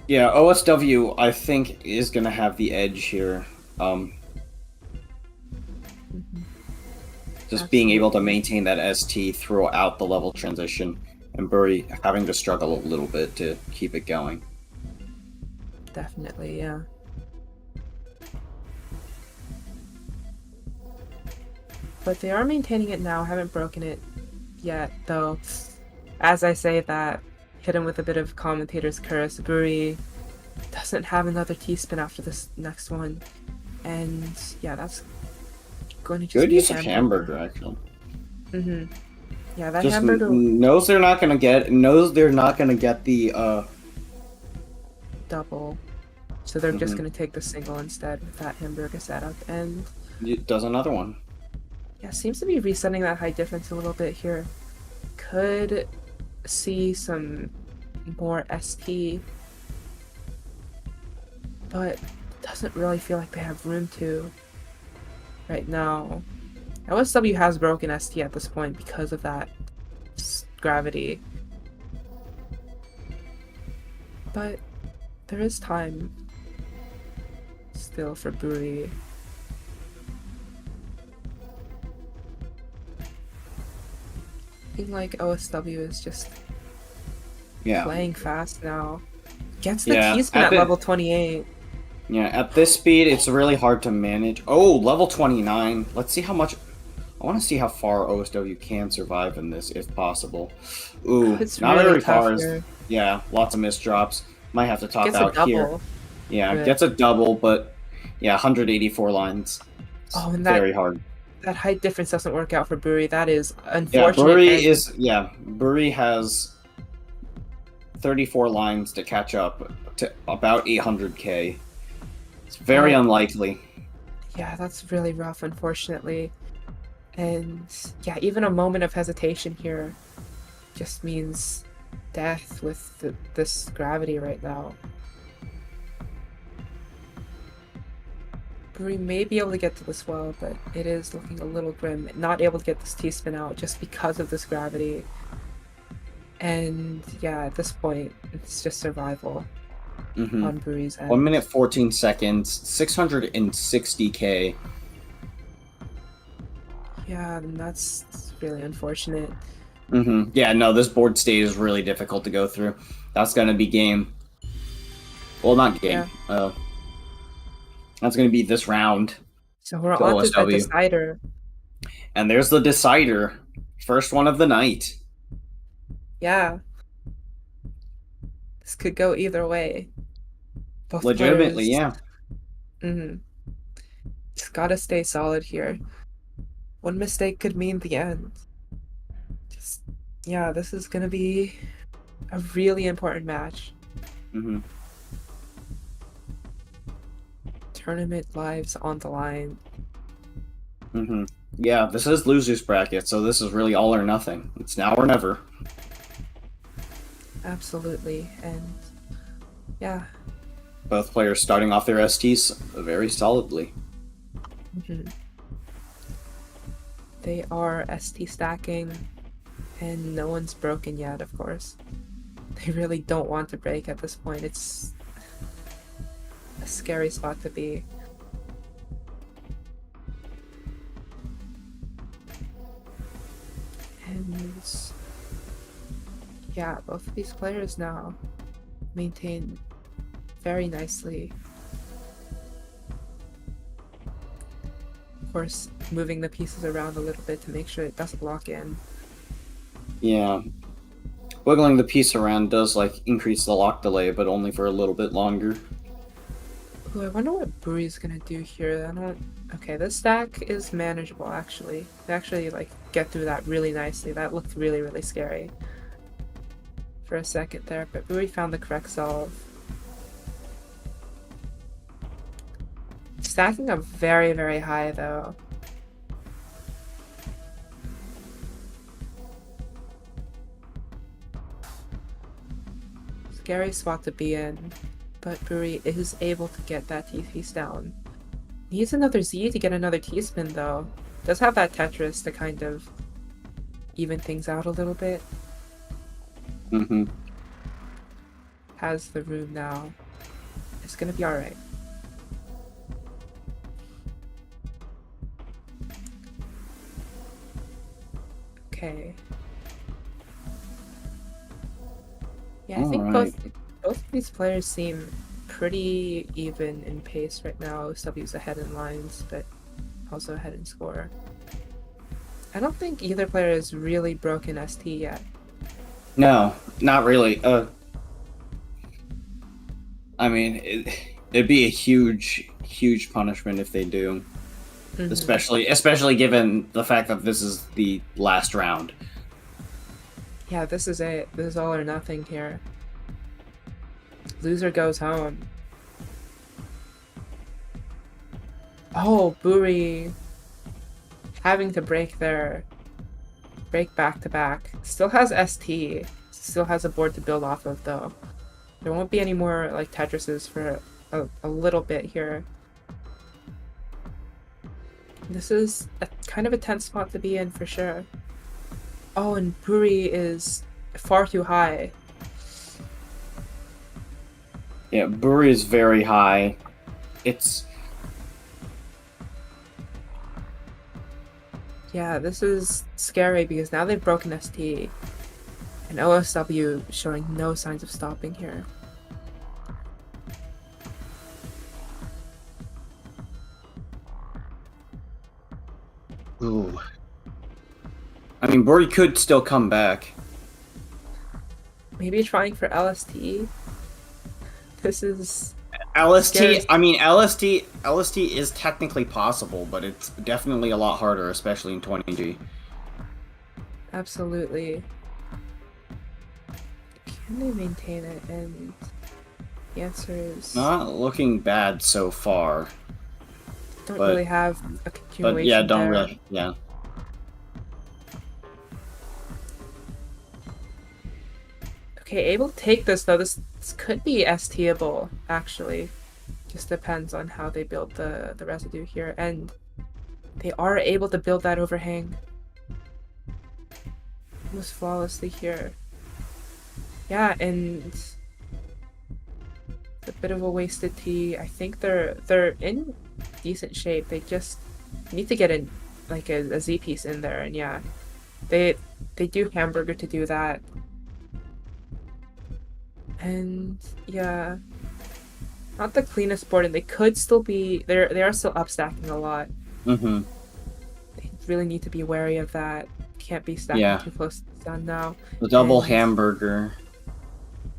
Yeah, OSW I think is gonna have the edge here. Just being able to maintain that ST throughout the level transition, and Bury having to struggle a little bit to keep it going. Definitely, yeah. But they are maintaining it now, haven't broken it yet, though. As I say that, hit him with a bit of commentator's curse. Bury doesn't have another T-spin after this next one. And yeah, that's going to just good be use of hamburger, actually. Yeah, that just hamburger knows they're not gonna get the double. So they're just gonna take the single instead with that hamburger setup, and it does another one. Yeah, seems to be resetting that high difference a little bit here. Could see some more ST, but doesn't really feel like they have room to right now. OSW has broken ST at this point because of that gravity, but there is time still for Bury. I think like OSW is just playing fast now. Gets the T-spin at level 28. Yeah, at this speed, it's really hard to manage. Oh, level 29. Let's see how much... I want to see how far OSW can survive in this, if possible. Ooh, it's not really very tough far. here. Yeah, lots of missed drops. Might have to top Gets out a here. double. Yeah, But- gets a double, but yeah, 184 lines. It's Oh, and very hard. that height difference doesn't work out for Bury. That is Yeah, unfortunate. Bury has 34 lines to catch up to about 800k. It's very unlikely. Yeah, that's really rough, unfortunately. And yeah, even a moment of hesitation here just means death with this gravity right now. Bury may be able to get to this well, but it is looking a little grim. Not able to get this T-spin out just because of this gravity. And yeah, at this point, it's just survival on Bury's end. 1 minute 14 seconds, 660k. Yeah, and that's really unfortunate. Yeah, no, this board state is really difficult to go through. That's gonna be game. Well, not game. That's gonna be this round. So we're Go on to the OSW. decider. And there's the decider. First one of the night. Yeah. This could go either way. Both Legitimately, players... yeah. Mm-hmm. Just gotta stay solid here. One mistake could mean the end. Just, yeah, this is gonna be a really important match. Mm-hmm. Tournament lives on the line. Mm-hmm. Yeah, this is loser's bracket, so this is really all or nothing. It's now or never. Absolutely, and yeah. Both players starting off their STs very solidly. Mm-hmm. They are ST stacking, and no one's broken yet, of course. They really don't want to break at this point. It's a scary spot to be. And yeah, both of these players now maintain very nicely. Of course, moving the pieces around a little bit to make sure it doesn't lock in. Yeah. Wiggling the piece around does, like, increase the lock delay, but only for a little bit longer. Ooh, I wonder what Buri's gonna do here. I don't... Okay, this stack is manageable, actually. They actually, like, get through that really nicely. That looked really, really scary for a second there, but Buri found the correct solve. Stacking up very, very high, though. Scary spot to be in, but Buri is able to get that T-piece down. Needs another Z to get another T-spin, though. Does have that Tetris to kind of even things out a little bit. Mm-hmm. Has the room now. It's gonna be alright. Okay. Yeah, I think both of these players seem pretty even in pace right now. OSW's ahead in lines, but also ahead in score. I don't think either player has really broken ST yet. No, not really. I mean, it'd be a huge, huge punishment if they do. Mm-hmm. Especially given the fact that this is the last round. Yeah, this is it. This is all or nothing here. Loser goes home. Oh, Buri having to break back to back. Still has ST. Still has a board to build off of, though. There won't be any more like Tetrises for a little bit here. This is kind of a tense spot to be in for sure. Oh, and Buri is far too high. Yeah, Buri is very high. It's... Yeah, this is scary because now they've broken ST. And OSW showing no signs of stopping here. Ooh. I mean, Buri could still come back. Maybe trying for LST. This is... LST, scary. I mean, LST is technically possible, but it's definitely a lot harder, especially in 20G. Absolutely. Can they maintain it? And the answer is... Not looking bad so far. Don't really have a continuation. But yeah, don't there. really, yeah. Okay, able to take this though. This could be ST-able, actually. Just depends on how they build the residue here. And they are able to build that overhang almost flawlessly here. Yeah, and a bit of a wasted T. I think they're in decent shape. They just need to get in like a Z piece in there, and yeah, they do hamburger to do that. And yeah, not the cleanest board, and they could still be. They are still upstacking a lot. Mm-hmm. They really need to be wary of that. Can't be stacking Yeah. too close to the sun now. The double And- hamburger.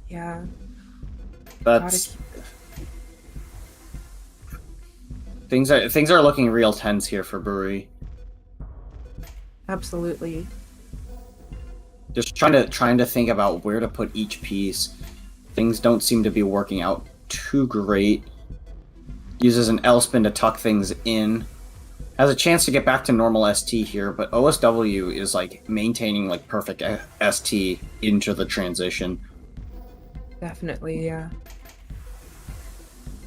Yeah. That's things are looking real tense here for Brewery. Absolutely. Just trying to think about where to put each piece. Things don't seem to be working out too great. Uses an L spin to tuck things in. Has a chance to get back to normal ST here, but OSW is like maintaining like perfect ST into the transition. Definitely, yeah.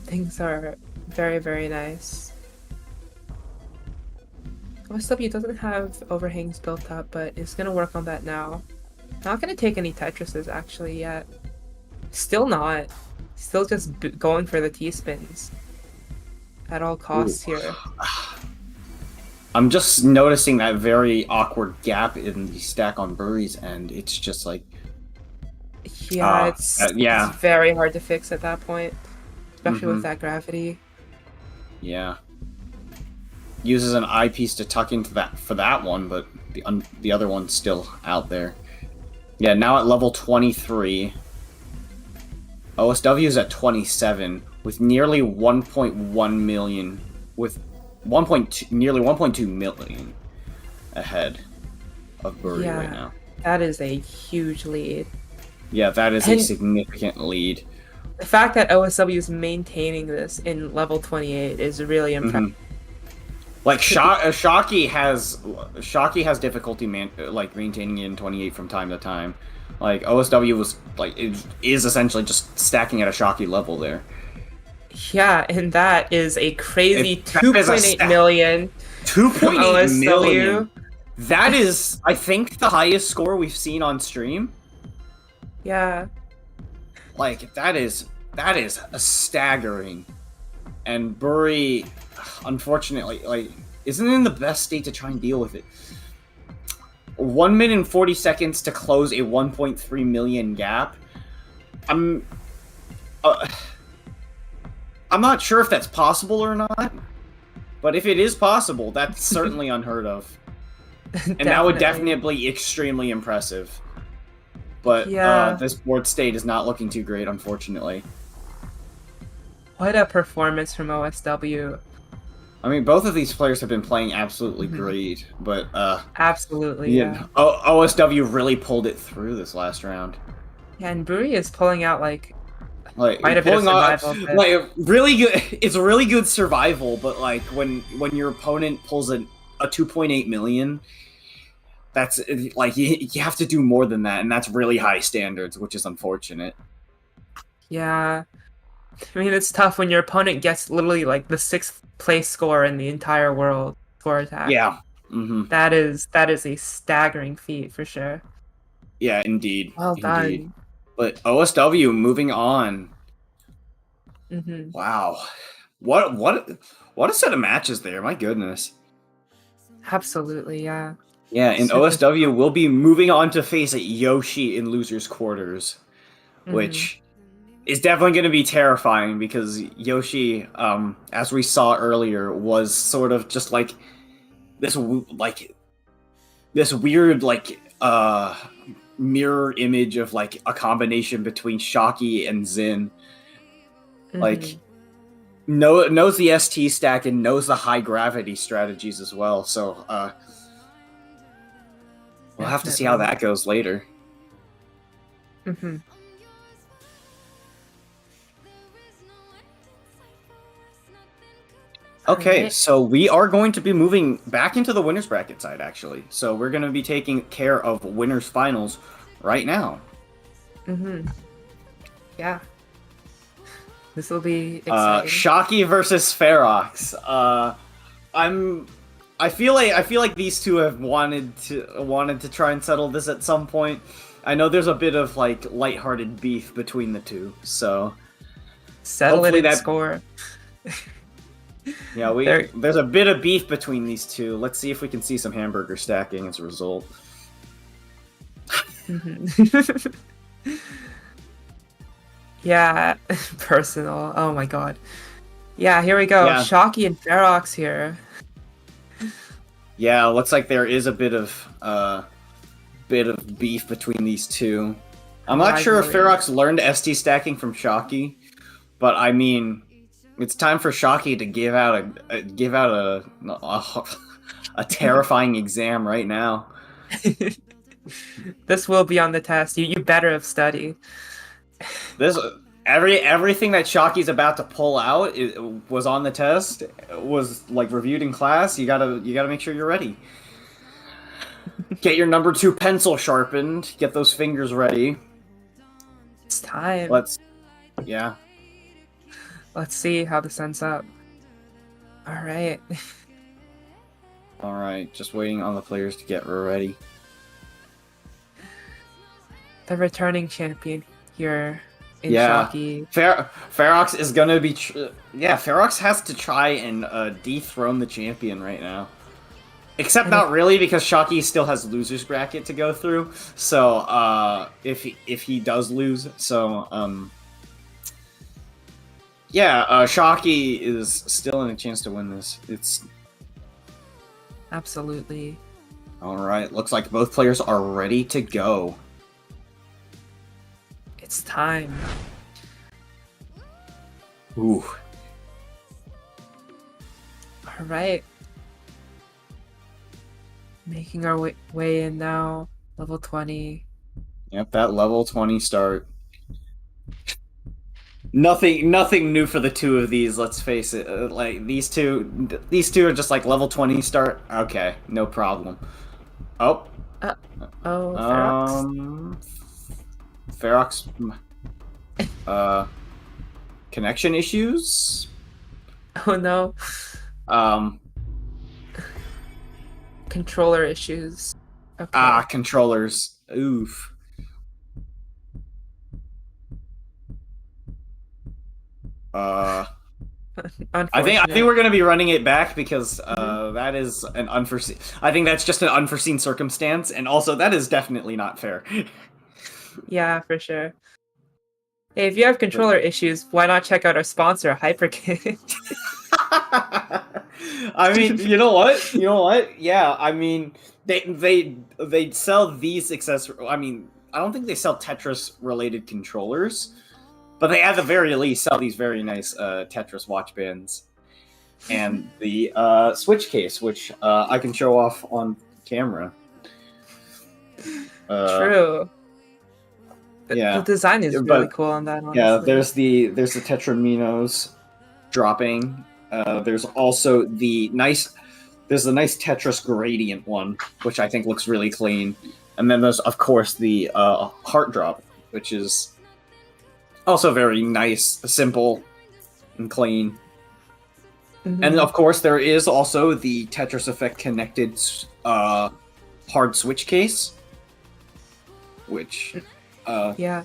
Things are very, very nice. OSW doesn't have overhangs built up, but is going to work on that now. Not going to take any Tetrises actually yet. Still not. Still just going for the T-spins. At all costs Ooh. here. I'm just noticing that very awkward gap in the stack on Brewery's end. It's just like... Yeah, yeah. it's very hard to fix at that point. Especially with that gravity. Yeah. Uses an eyepiece to tuck into that for that one, but the other one's still out there. Yeah, now at level 23. OSW is at 27 with nearly 1.1 million, with nearly 1.2 million ahead of Brewery right now. That is a huge lead. Yeah, that is a significant lead. The fact that OSW is maintaining this in level 28 is really impressive. Like Shocky has difficulty maintaining it in 28 from time to time. Like OSW was is essentially just stacking at a Shocky level there. Yeah, and that is a crazy 2.8 million. 2.8 million. That is, I think, the highest score we've seen on stream. Yeah. Like that is a staggering. And Bury, unfortunately, like isn't in the best state to try and deal with it. 1 minute and 40 seconds to close a 1.3 million gap. I'm not sure if that's possible or not, but if it is possible, that's certainly unheard of. And that would definitely be extremely impressive. But this board state is not looking too great, unfortunately. What a performance from OSW. I mean, both of these players have been playing absolutely great, but absolutely, yeah. OSW really pulled it through this last round. Yeah, and Brewery is pulling out quite a bit of survival. survival. Really good. It's really good survival, but like when your opponent pulls a 2.8 million, that's like you have to do more than that, and that's really high standards, which is unfortunate. Yeah. I mean, it's tough when your opponent gets literally like the 6th place score in the entire world for attack. Yeah. That is a staggering feat for sure. Yeah, indeed. Well done. But OSW moving on. Wow. What a set of matches there. My goodness. Absolutely, yeah. Yeah, and OSW will be moving on to face Yoshi in losers quarters, which is definitely going to be terrifying because Yoshi, as we saw earlier, was sort of just like this weird mirror image of like a combination between Shocky and Zin. Like knows the ST stack and knows the high gravity strategies as well. So we'll have to see how that goes later. Okay, so we are going to be moving back into the winners bracket side, actually. So we're going to be taking care of winners finals right now. Yeah. This will be exciting. Shocky versus Farx. I feel like these two have wanted to try and settle this at some point. I know there's a bit of like lighthearted beef between the two, so settle it and score. Yeah, there's a bit of beef between these two. Let's see if we can see some hamburger stacking as a result. Yeah, personal. Oh my god. Yeah, here we go. Yeah. Shocky and Farx here. Yeah, looks like there is a bit of beef between these two. I'm not sure if Rivalry. Farx learned ST stacking from Shocky, but I mean, it's time for Shocky to give out a terrifying exam right now. This will be on the test. You better have studied. This everything that Shocky's about to pull out was on the test. Was like reviewed in class. You gotta make sure you're ready. Get your number 2 pencil sharpened. Get those fingers ready. It's time. Let's see how this ends up. Alright. All right, just waiting on the players to get ready. The returning champion here in Yeah. Shocky. Farx is gonna be. Farx has to try and dethrone the champion right now. Except not really, because Shocky still has losers bracket to go through. So if he does lose, Shocky is still in a chance to win this. It's Absolutely. all right. Looks like both players are ready to go. It's time. Ooh. Alright. Making our way in now. Level 20. Yep, that level 20 start. Nothing new for the two of these. Let's face it. Like these two are just like level 20 start. Okay, no problem. Oh, Farx. Farx. Connection issues. Oh no. Controller issues. Okay. Controllers. Oof. I think we're gonna be running it back because that is an unforeseen. I think that's just an unforeseen circumstance, and also that is definitely not fair. Yeah, for sure. Hey, if you have controller issues, why not check out our sponsor, HyperKit? I mean, you know what? Yeah, I mean, they sell these accessories. I mean, I don't think they sell Tetris related controllers, but they at the very least sell these very nice Tetris watch bands and the Switch case, which I can show off on camera. True. Yeah, the design is really cool on that. Honestly. Yeah, there's the Tetraminos dropping. There's also the nice Tetris gradient one, which I think looks really clean. And then there's of course the heart drop, which is also very nice, simple, and clean. Mm-hmm. And of course there is also the Tetris Effect connected hard Switch case, which yeah,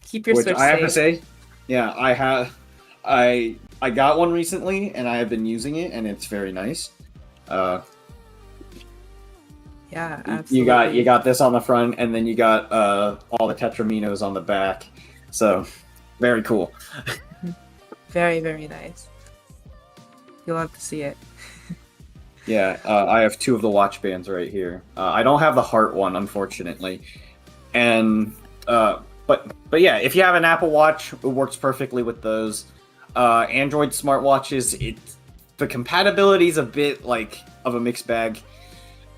keep your which Switch I have to safe. say, yeah, I got one recently and I have been using it and it's very nice. Yeah, absolutely. You got this on the front and then you got all the Tetraminos on the back. So very cool. Very, very nice. You'll have to see it. Yeah, I have 2 of the watch bands right here. I don't have the heart one, unfortunately. And but yeah, if you have an Apple Watch, it works perfectly with those. Android smartwatches, the compatibility is a bit like of a mixed bag.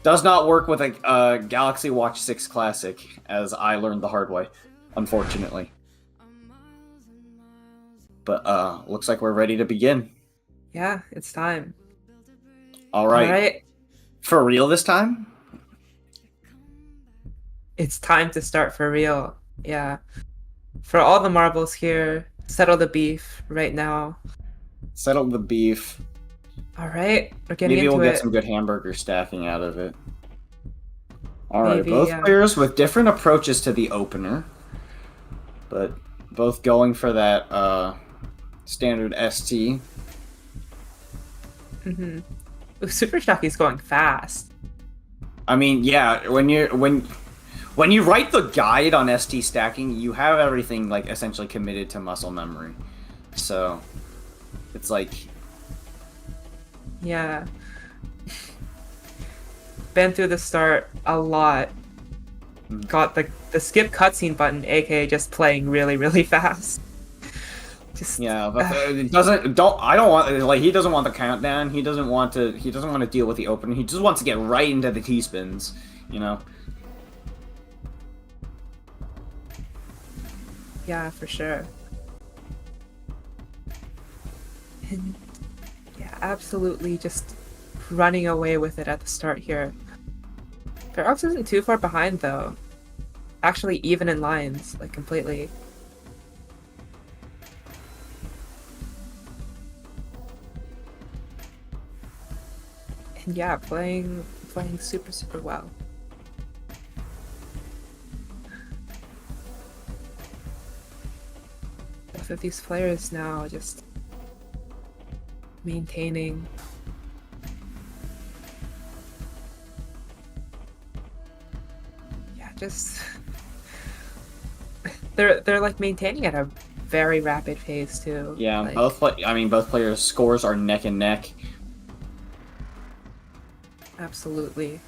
Does not work with a Galaxy Watch 6 Classic, as I learned the hard way, unfortunately. But looks like we're ready to begin. Yeah, it's time. All right. All right. For real this time? It's time to start for real. Yeah. For all the marbles here, settle the beef right now. Settle the beef. All right, we're getting Maybe into we'll it. get some good hamburger stacking out of it. All right, Maybe, both yeah. players with different approaches to the opener, but both going for that standard ST. Mm-hmm. Ooh, Super Shocky's going fast. I mean, yeah, when when you write the guide on ST stacking, you have everything like essentially committed to muscle memory. So it's like, Yeah. Been through the start a lot. Got the skip cutscene button, aka just playing really fast. Just yeah, but it doesn't. I don't want like he doesn't want the countdown. He doesn't want to. He doesn't want to deal with the opening. He just wants to get right into the T-spins. You know. Yeah, for sure. And yeah, absolutely just running away with it at the start here. Farx isn't too far behind though. Actually even in lines, like completely. And yeah, playing super well. Both of these players now just maintaining. Yeah, just they're like maintaining at a very rapid pace too. Yeah, like, both players' scores are neck and neck. Absolutely.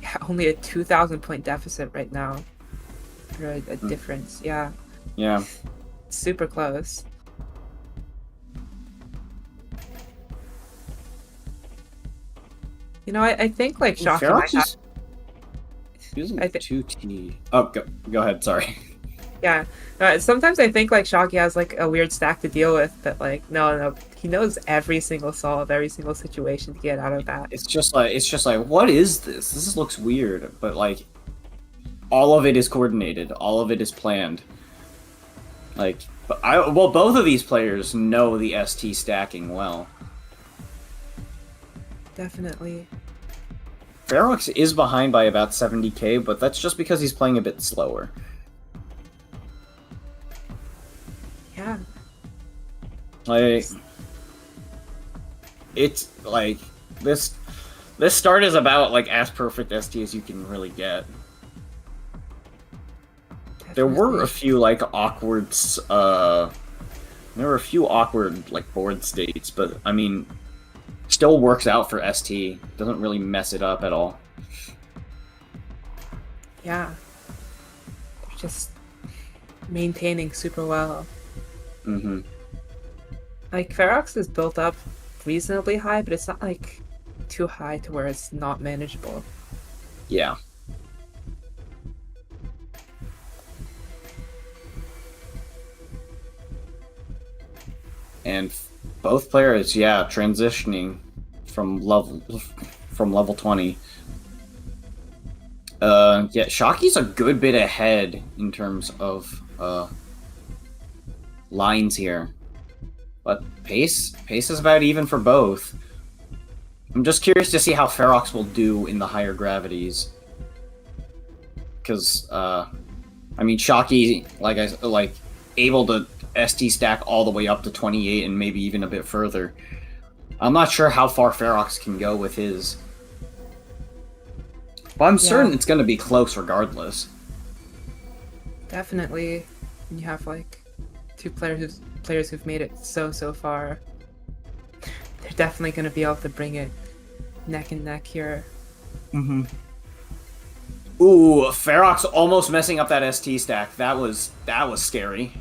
Yeah, only a 2,000 point deficit right now. Or a difference, yeah. Yeah. Super close. You know, I think like Shocky might have... Using 2T. Oh, go ahead. Sorry. Yeah. Sometimes I think like Shocky has like a weird stack to deal with, but like no, he knows every single solve, every single situation to get out of that. It's just like, what is this? This looks weird, but like, all of it is coordinated. All of it is planned. Like, both of these players know the ST stacking well. Definitely. Farx is behind by about 70k, but that's just because he's playing a bit slower. Yeah. Like, it's like this start is about like as perfect ST as you can really get. There were a few like awkward like board states, but I mean, still works out for ST. Doesn't really mess it up at all. Yeah. Just maintaining super well. Mm-hmm. Like, Farx is built up reasonably high, but it's not, like, too high to where it's not manageable. Yeah. And both players, yeah, transitioning from level 20. Yeah, Shocky's a good bit ahead in terms of lines here, but pace is about even for both. I'm just curious to see how Farx will do in the higher gravities, because I mean, Shocky able to ST stack all the way up to 28 and maybe even a bit further. I'm not sure how far Farx can go with his, but I'm certain it's going to be close regardless. Definitely. And you have like two players who've made it so far. They're definitely going to be able to bring it neck and neck here. Mm-hmm. Ooh, Farx almost messing up that ST stack. That was scary.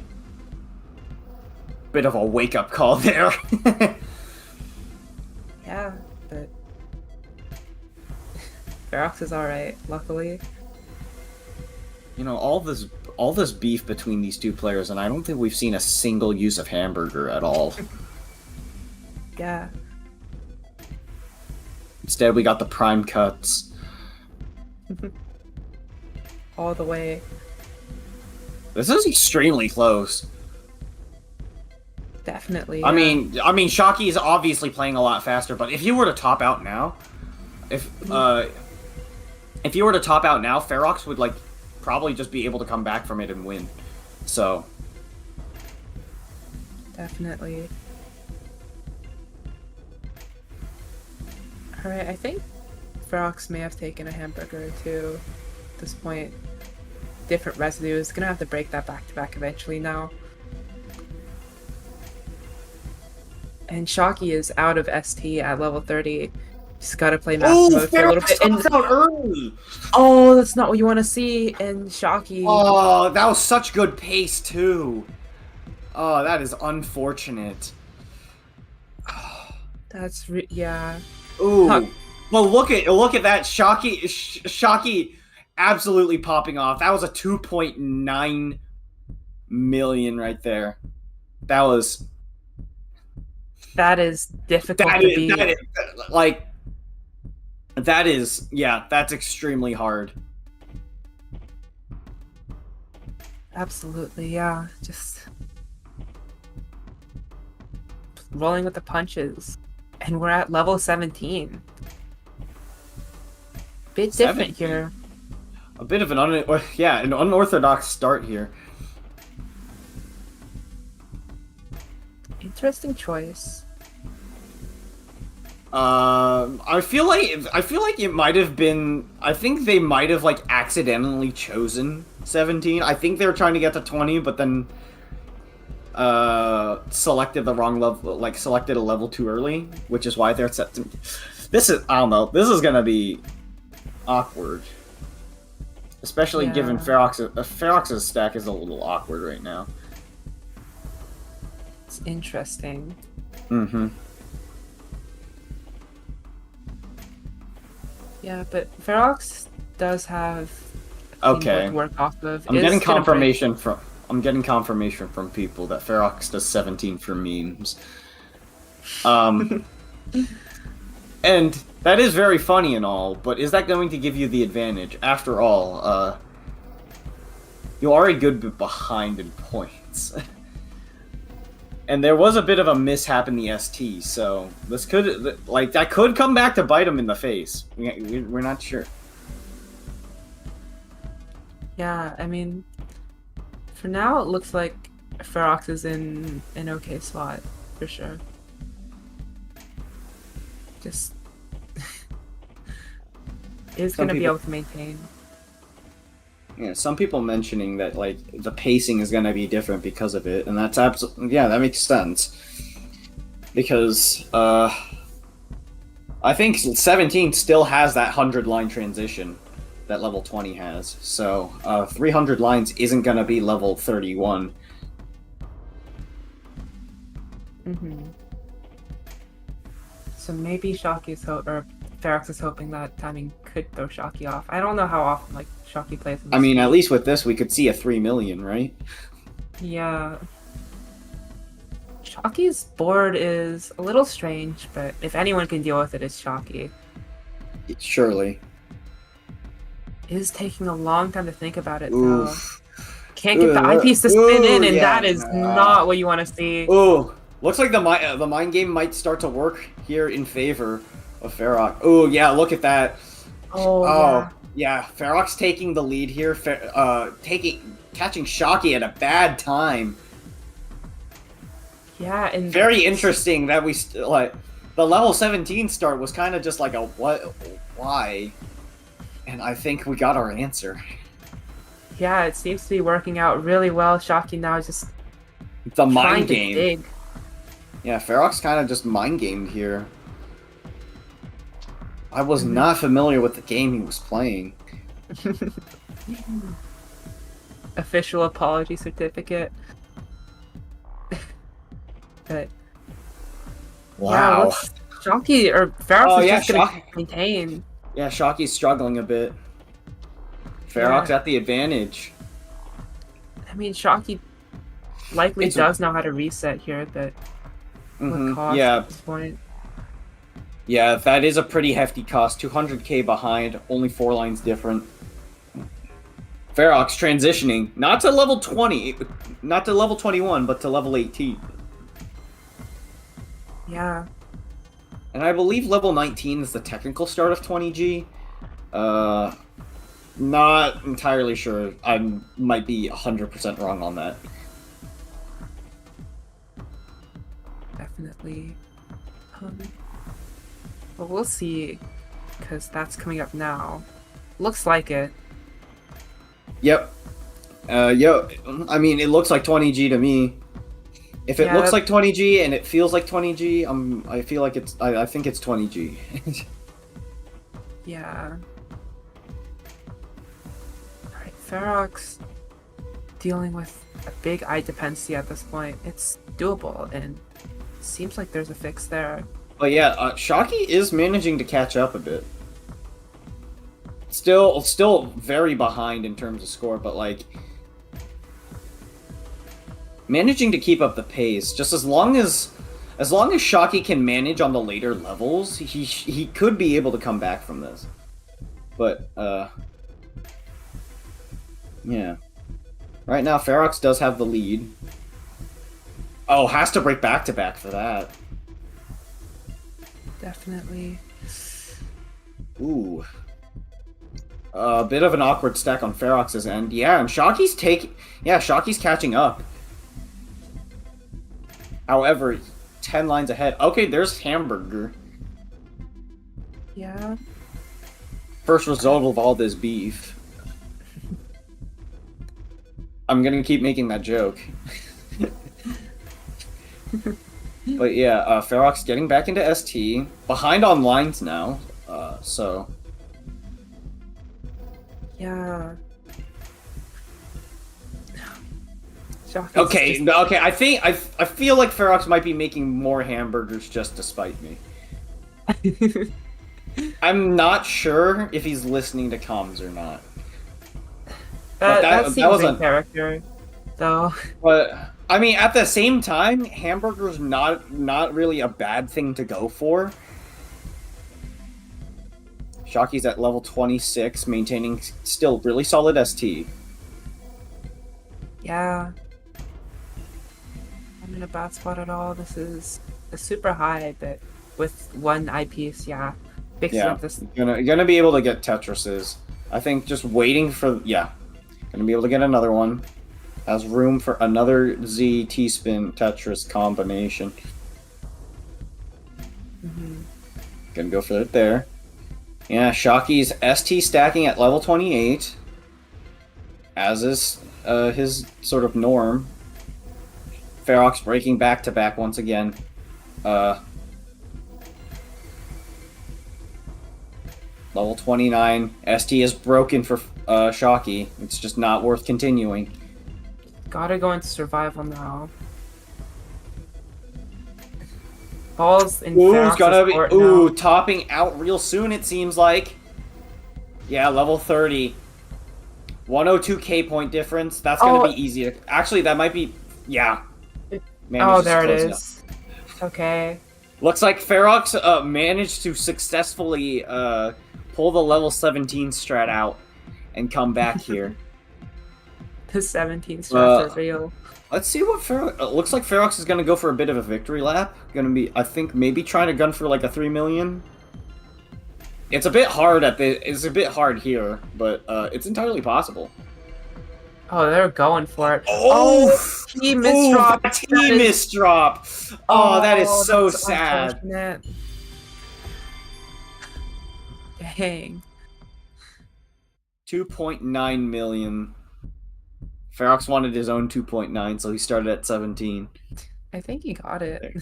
Bit of a wake-up call there. Yeah, but Farx is alright, luckily. You know, all this beef between these two players, and I don't think we've seen a single use of hamburger at all. Yeah. Instead, we got the prime cuts. All the way. This is extremely close. Definitely. I mean, Shocky is obviously playing a lot faster, but if you were to top out now, if you were to top out now, Farx would like probably just be able to come back from it and win. So. Definitely. Alright, I think Farx may have taken a hamburger or two at this point. Different residues. Gonna have to break that back to back eventually now. And Shocky is out of ST at level 30. Just gotta play master mode for a little bit. And out early. oh, that's not what you want to see. And Shocky. Oh, that was such good pace too. Oh, that is unfortunate. That's yeah. Ooh. Huh. Well, look at that. Shocky absolutely popping off. That was a 2.9 million right there. That was. That is difficult to beat. That's extremely hard. Absolutely, yeah. Just rolling with the punches. And we're at level 17. Bit different 17. here. A bit of an unorthodox start here. Interesting choice. I feel like it might have been. I think they might have like accidentally chosen 17. I think they were trying to get to 20, but then selected the wrong level. Like selected a level too early, which is why they're set. This is, I don't know. This is gonna be awkward, especially given Farx's stack is a little awkward right now. It's interesting. Mm-hmm. Yeah, but Farx does have Okay. to work off of. I'm getting confirmation from people that Farx does 17 for memes. And that is very funny and all, but is that going to give you the advantage? After all, you are a good bit behind in points. And there was a bit of a mishap in the ST, so this could, that could come back to bite him in the face. We're not sure. Yeah, I mean, for now it looks like Farx is in an okay spot, for sure. Just is going to be able to maintain. Yeah, some people mentioning that like the pacing is going to be different because of it, and that's absolutely, yeah, that makes sense. Because I think 17 still has that 100-line transition that level 20 has, so 300 lines isn't going to be level 31. Mm-hmm. So maybe Farx is hoping that timing could throw Shocky off. I don't know how often like Shocky plays. I mean, at least with this, we could see a 3 million, right? Yeah. Shocky's board is a little strange, but if anyone can deal with it, it's Shocky. Surely. It is taking a long time to think about it, Oof. though. Can't get the eyepiece to spin in, and yeah, that is not what you want to see. Ooh, looks like the mind game might start to work here in favor of Farx. Oh yeah, look at that. Oh yeah. Farx taking the lead here. Catching Shocky at a bad time. Yeah, and very interesting that we the level 17 start was kind of just like a why, and I think we got our answer. Yeah, it seems to be working out really well. Shocky now is just the mind game. Dig. Yeah, Farx kind of just mind gamed here. I was not familiar with the game he was playing. Official apology certificate. But wow, yeah, Shocky or Farx is just gonna maintain. Yeah, Shocky's struggling a bit. Farx at the advantage. I mean, Shocky likely does know how to reset here, but what cost at this point? Yeah, that is a pretty hefty cost. 200k behind, only 4 lines different. Farx transitioning, not to level 20, not to level 21, but to level 18. Yeah. And I believe level 19 is the technical start of 20G. Not entirely sure. I might be 100% wrong on that. Definitely. But we'll see. because that's coming up now. Looks like it. Yep. I mean, it looks like 20G to me. If it looks like 20G and it feels like 20G, I feel like I think it's 20G. Yeah. Alright, Farx dealing with a big eye dependency at this point. It's doable, and seems like there's a fix there. But yeah, Shocky is managing to catch up a bit. Still very behind in terms of score, but like managing to keep up the pace. Just as long as Shocky can manage on the later levels, he could be able to come back from this. But yeah. Right now, Farx does have the lead. Oh, has to break back-to-back for that. Definitely. Ooh. A bit of an awkward stack on Farx's end. Yeah, and Shocky's catching up. However, 10 lines ahead. Okay, there's Hamburger. Yeah. First result of all this beef. I'm gonna keep making that joke. But yeah, Farx getting back into ST. Behind on lines now, so... Yeah. Okay, I feel like Farx might be making more hamburgers just to spite me. I'm not sure if he's listening to comms or not. That seems in character, though. But I mean, at the same time, hamburger's not really a bad thing to go for. Shocky's at level 26, maintaining still really solid ST. Yeah. I'm in a bad spot at all. This is a super high, but with one eyepiece, yeah. Fixing up this. Gonna be able to get Tetrises. I think just waiting for gonna be able to get another one. Has room for another Z T-spin Tetris combination. Gonna go for it there. Yeah, Shocky's ST stacking at level 28, as is his sort of norm. Farx breaking back-to-back once again. Level 29. ST is broken for Shocky. It's just not worth continuing. Gotta go into survival now. Balls in Farx's gonna be court now. topping out real soon, it seems like. Yeah, level 30. 102k point difference. That's gonna be easy to... Actually, that might be... Yeah. Oh, there it is. Okay. Looks like Farx managed to successfully pull the level 17 strat out and come back here. The 17 strats are real. Let's see what Farx... looks like Farx is going to go for a bit of a victory lap. Going to be, I think, maybe trying to gun for like a 3 million. It's a bit hard it's a bit hard here, but it's entirely possible. Oh, they're going for it. Oh, T misdrop. T misdrop. Oh, that is so sad. Unfortunate. Dang. 2.9 million. Farx wanted his own 2.9, so he started at 17. I think he got it.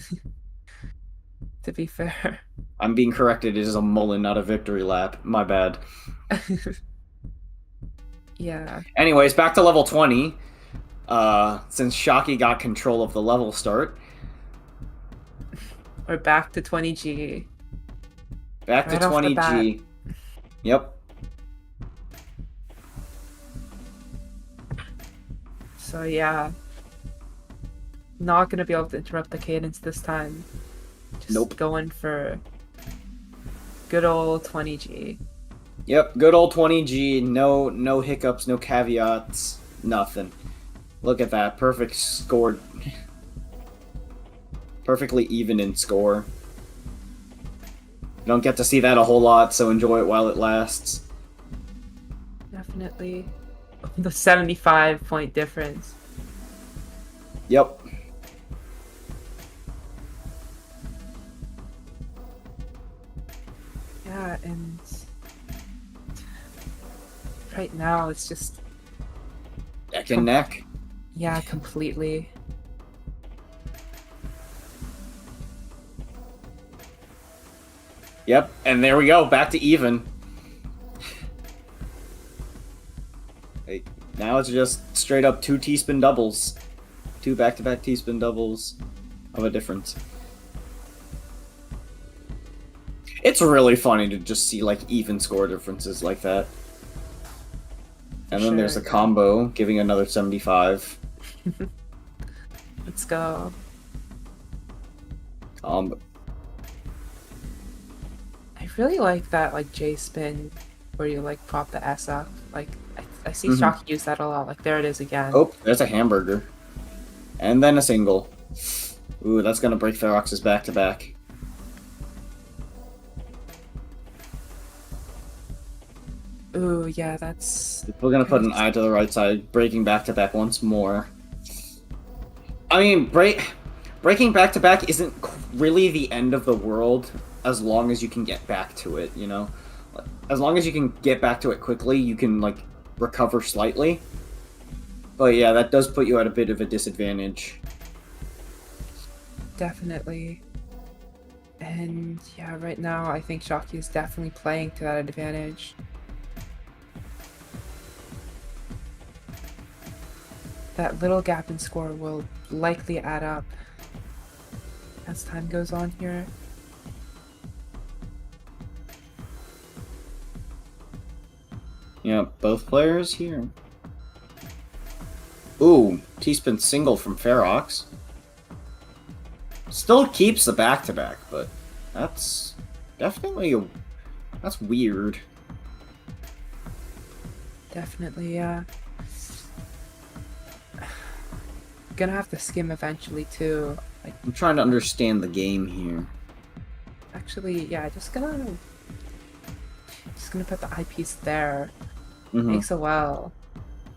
To be fair. I'm being corrected. It is a mullen, not a victory lap. My bad. Yeah. Anyways, back to level 20. Since Shocky got control of the level start. We're back to 20G. Back to 20G. Yep. So yeah. Not gonna be able to interrupt the cadence this time. Just going for good old 20G. Yep, good old 20G. No hiccups, no caveats, nothing. Look at that, perfect score. Perfectly even in score. You don't get to see that a whole lot, so enjoy it while it lasts. Definitely. The 75-point difference. Yep. Yeah, and right now it's just Neck and neck. yeah, completely. Yep, and there we go, back to even. Like, now it's just straight up 2 T-spin doubles. 2 back-to-back T-spin doubles of a difference. It's really funny to just see, like, even score differences like that. And then there's a combo, giving another 75. Let's go. I really like that, like, J-spin, where you, like, prop the S up. Like, I see Shocky use that a lot. Like, there it is again. Oh, there's a hamburger. And then a single. Ooh, that's gonna break Farx's back-to-back. Ooh, yeah, that's... We're gonna put an eye to the right side, breaking back-to-back once more. I mean, breaking back-to-back isn't really the end of the world, as long as you can get back to it, you know? As long as you can get back to it quickly, you can, like, recover slightly. But yeah, that does put you at a bit of a disadvantage. Definitely. And yeah, right now I think Shocky is definitely playing to that advantage. That little gap in score will likely add up as time goes on here. Yeah, both players here. Ooh, T-spin single from Farx. Still keeps the back-to-back, but that's definitely that's weird. Definitely, yeah. Gonna have to skim eventually too. Like, I'm trying to understand the game here. actually, yeah, just gonna put the eyepiece there. Mm-hmm. Takes a while.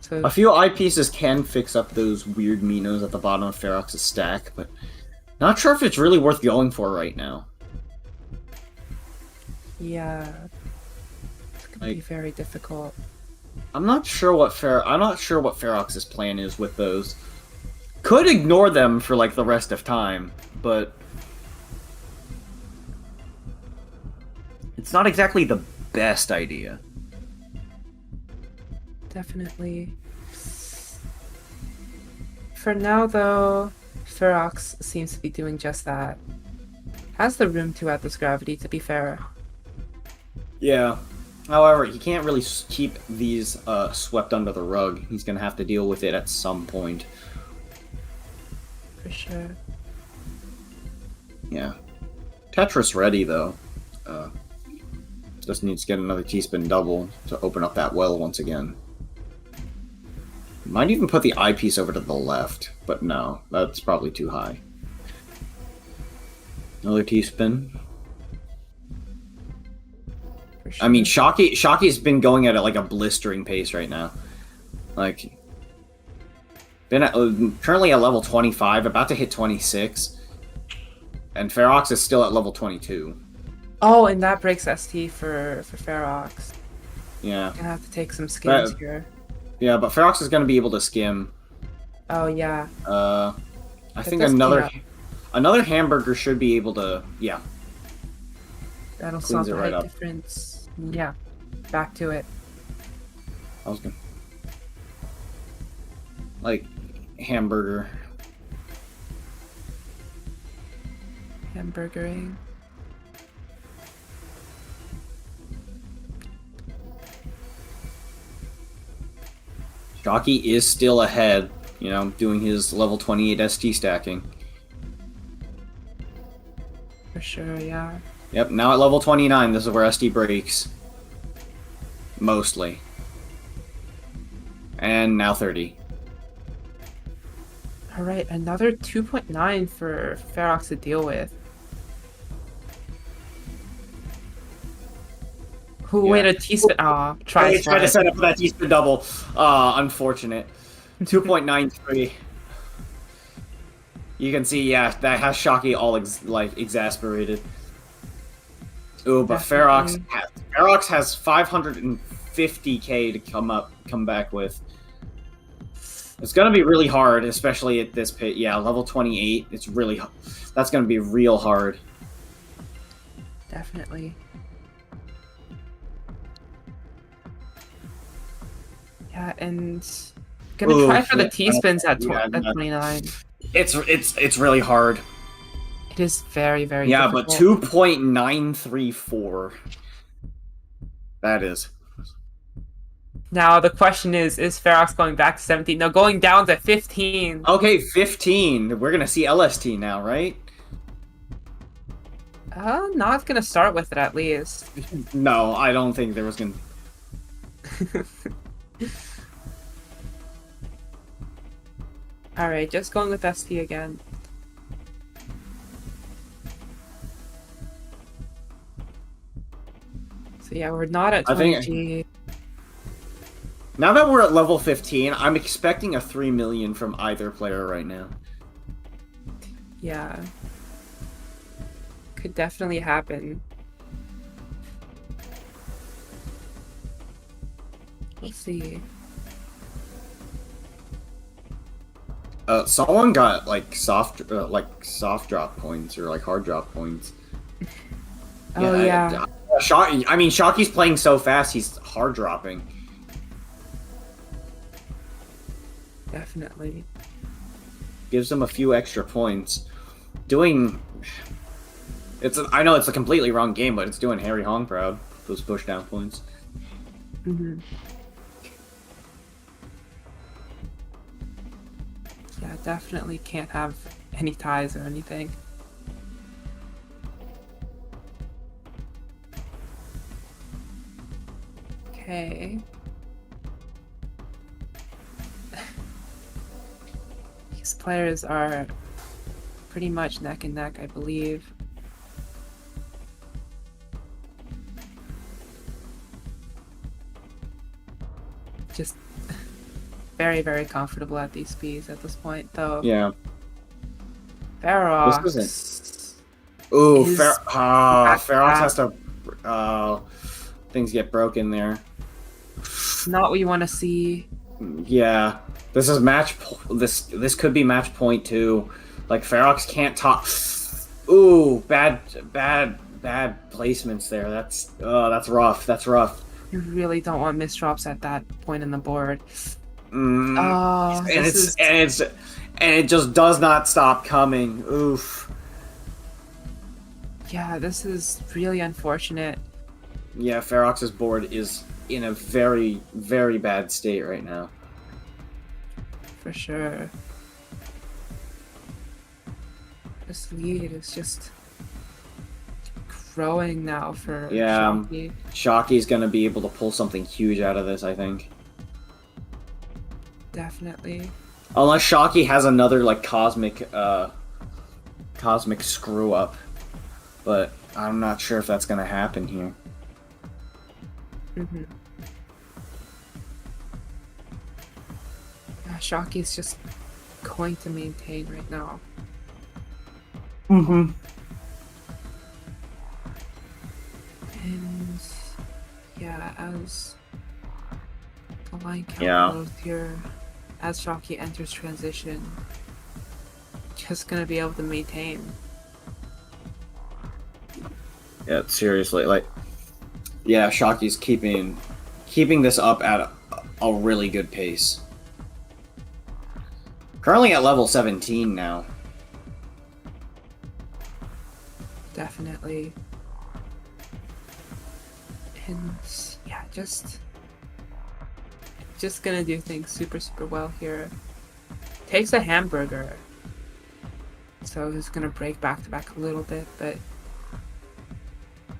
So A few eyepieces can fix up those weird Minos at the bottom of Farx's stack, but not sure if it's really worth going for right now. yeah, it's gonna be Like- very difficult. I'm not sure what Farx's plan is with those. Could ignore them for like the rest of time, but it's not exactly the best idea. Definitely. For now, though, Farx seems to be doing just that. Has the room to add this gravity, to be fair. Yeah. However, he can't really keep these swept under the rug. He's gonna have to deal with it at some point. For sure. Yeah. Tetris ready, though. Just needs to get another T-spin double to open up that well once again. Might even put the eyepiece over to the left, but no, that's probably too high. Another T-spin. For sure. I mean, Shocky's been going at it like a blistering pace right now. Like, been at, currently at level 25, about to hit 26, and Farx is still at level 22. Oh, and that breaks ST for Farx. Yeah, Gonna have to take some skims here. yeah, but Farx is going to be able to skim. Oh yeah. I That think does another clean another hamburger should be able to. Yeah, That'll Cleans solve it the right height up. difference. Yeah. Back to it. I was gonna like hamburger. Hamburgering. Shocky is still ahead, you know, doing his level 28 ST stacking. For sure, yeah. Yep, now at level 29, this is where ST breaks. Mostly. And now 30. Alright, another 2.9 for Farx to deal with. Who wait a T-spin? Aw, Try tries to set up that T-spin double. Unfortunate. 2.93. You can see, yeah, that has Shocky all exasperated. Ooh, but Definitely. Ferox has 550k to come back with. It's gonna be really hard, especially at this pit. Yeah, level 28. It's really that's gonna be real hard. Definitely. Yeah, and gonna Ooh, try for the yeah, T-spins at, yeah, at yeah. 29. It's really hard. It is very, very Yeah, difficult. but 2.934. That is. Now the question is Ferox going back to 17? No, going down to 15. Okay, 15. We're gonna see LST now, right? Not gonna start with it at least. No, I don't think there was gonna. Alright, just going with ST again. So yeah, we're not at 20G. Now that we're at level 15, I'm expecting a 3 million from either player right now. Yeah. Could definitely happen. Let's see. Someone got like soft drop points or like hard drop points. Oh yeah. I mean, Shocky's playing so fast, he's hard dropping. Definitely. Gives him a few extra points. I know it's a completely wrong game, but it's doing Harry Hong proud. Those push down points. Mm-hmm. Yeah, definitely can't have any ties or anything. Okay. These players are pretty much neck and neck, I believe. Just very, very comfortable at these speeds at this point, though. Yeah. Ferox. This isn't. Ooh, Ferox has to. Things get broken there. Not what you want to see. Yeah, this is This could be match point too. Like Ferox can't top. Ooh, bad placements there. That's rough. That's rough. You really don't want misdrops at that point in the board. And it just does not stop coming. Oof. Yeah, this is really unfortunate. Yeah, Ferox's board is in a very, very bad state right now. For sure. This lead is just growing now for Shocky. Shocky's gonna be able to pull something huge out of this, I think. Definitely. Unless Shocky has another like cosmic screw up. But I'm not sure if that's gonna happen here. Mm-hmm. Yeah, Shocky's just going to maintain right now. Mm-hmm. And yeah, as the line count goes here, as Shocky enters transition, just gonna be able to maintain. Yeah, seriously, like, yeah, Shocky's keeping this up at a really good pace. Currently at level 17 now. Definitely. And yeah, just gonna do things super well here. Takes a hamburger. So he's gonna break back to back a little bit, but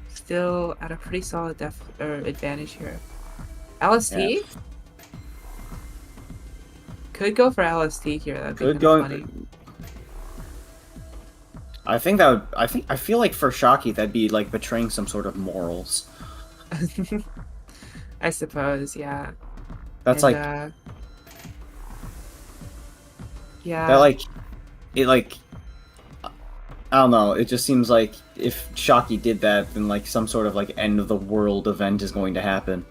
still at a pretty solid advantage here. LST? Yeah. Could go for LST here. That'd be kind of funny. I feel like for Shocky that'd be like betraying some sort of morals. I suppose, yeah. That's yeah. I don't know. It just seems like if Shocky did that, then like some sort of like end of the world event is going to happen.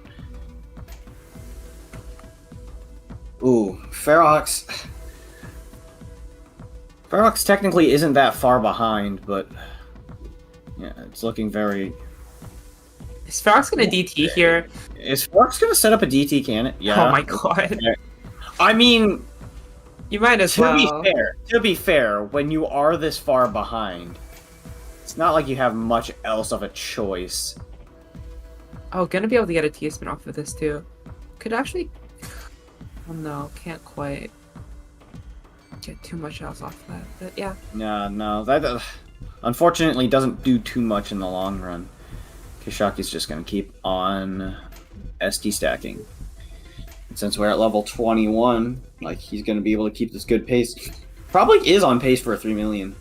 Ooh, Farx. Farx technically isn't that far behind, but yeah, it's looking very. Is Farx gonna DT here? Is Farx gonna set up a DT cannon? Yeah. Oh my god. I mean, You might as to well. to be fair, when you are this far behind, it's not like you have much else of a choice. Oh, gonna be able to get a T-spin off of this too. Could actually. Oh no, can't quite get too much else off of that. But yeah. No, that unfortunately doesn't do too much in the long run. Shocky's just gonna keep on SD stacking. And since we're at level 21, like he's gonna be able to keep this good pace. Probably is on pace for a 3 million.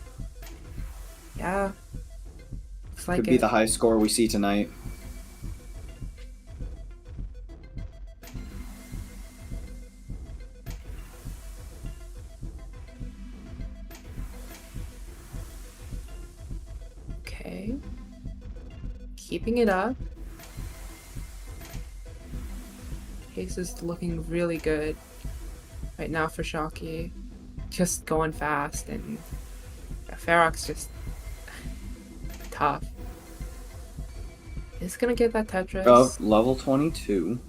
Yeah. Looks like Could be the high score we see tonight. Okay. Keeping it up. Pace is looking really good right now for Shocky. Just going fast, and Farx just tough. Is gonna get that Tetris. Oh, level 22.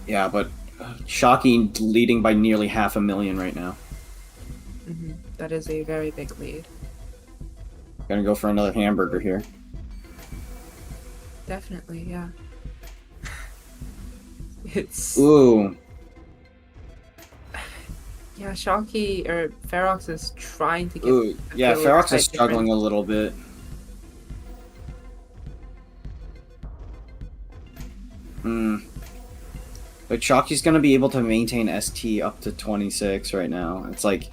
Yeah, but Shocky leading by nearly 500,000 right now. That is a very big lead. Gonna go for another hamburger here. Definitely, yeah. It's Ooh. yeah, Shocky or Farx is trying to get. Ooh. Yeah, the Farx slight is struggling a little bit. But Shocky's gonna be able to maintain ST up to 26 right now. It's like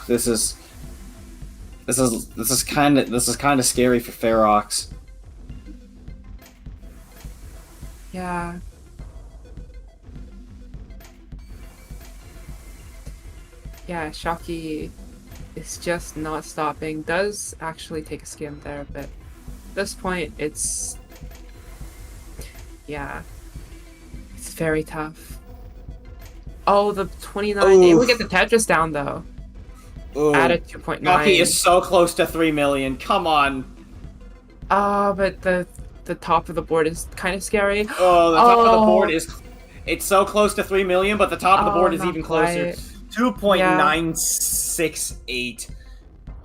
this is kind of scary for Farx. Yeah. Yeah, Shocky is just not stopping. Does actually take a skim there, but at this point, it's... Yeah. It's very tough. Oh, the 29. Able to get the Tetris down, though. Ooh. At a 2.9. Shocky is so close to 3 million. Come on. But the top of the board is kind of scary. Oh, the top of the board is... It's so close to 3 million, but the top of the board is not even closer. quite. 2.968.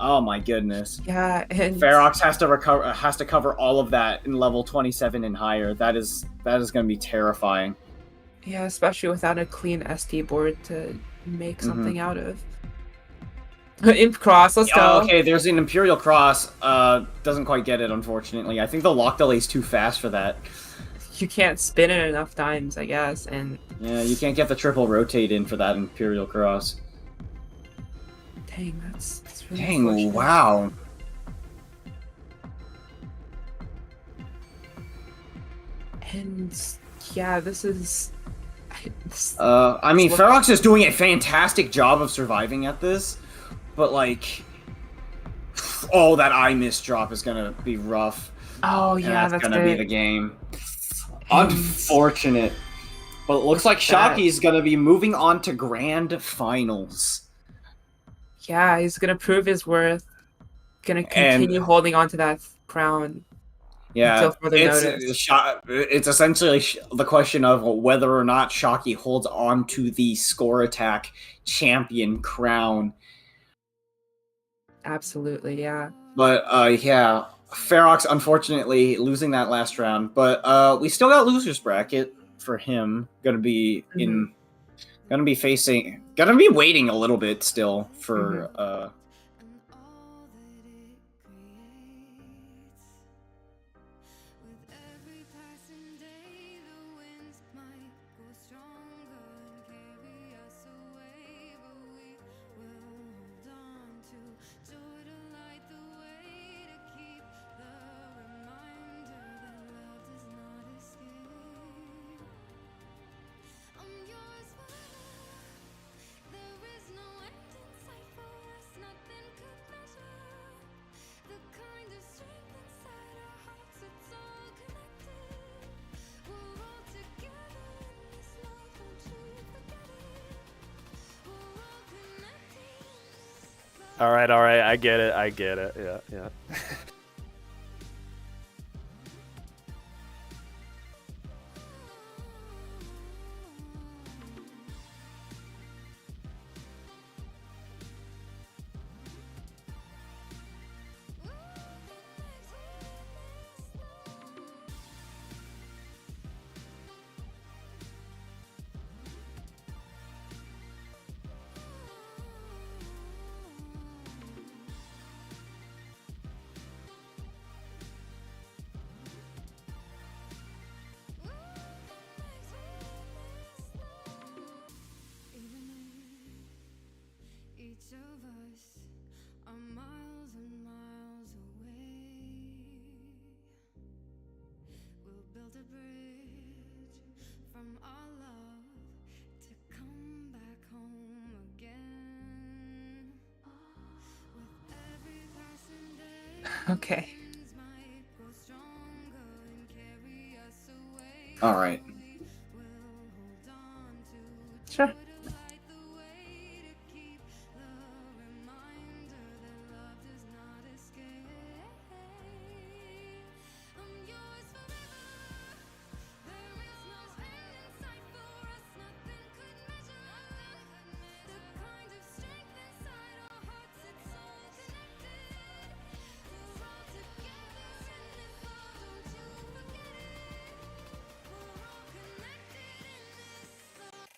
Oh my goodness. Yeah, and Farx has to cover all of that in level 27 and higher. That is going to be terrifying. yeah, especially without a clean ST board to make something out of. Imp Cross, let's go. Okay, there's an Imperial Cross. Doesn't quite get it, unfortunately. I think the lock delay is too fast for that. You can't spin it enough times, I guess, and Yeah, you can't get the triple rotate in for that Imperial Cross. dang, that's really Dang, unfortunate. wow. And yeah, this is. I mean, Farx is doing a fantastic job of surviving at this, but like, oh, that I miss drop is gonna be rough. Oh And yeah, that's that's gonna it. be the game. Unfortunate, but it looks like Shocky's gonna be moving on to grand finals. Yeah, he's gonna prove his worth. Gonna continue holding on to that crown. Yeah, Until further notice. it's essentially the question of whether or not Shocky holds on to the score attack champion crown. Absolutely, yeah. But yeah, Farx unfortunately losing that last round. But we still got losers bracket for him. Gonna be waiting a little bit still for All right, I get it. Yeah. Each of us are miles and miles away. We'll build a bridge from our love to come back home again. With every passing day, Okay. winds might grow stronger and carry us away. All right. We'll hold on to Sure. the light, the way to keep the reminder that love does not escape. I'm yours forever. There is no end in sight for us. Nothing could measure the kind of strength inside our hearts. It's so connected. We're all together in this love. Don't you forget it. We're all connected in this love.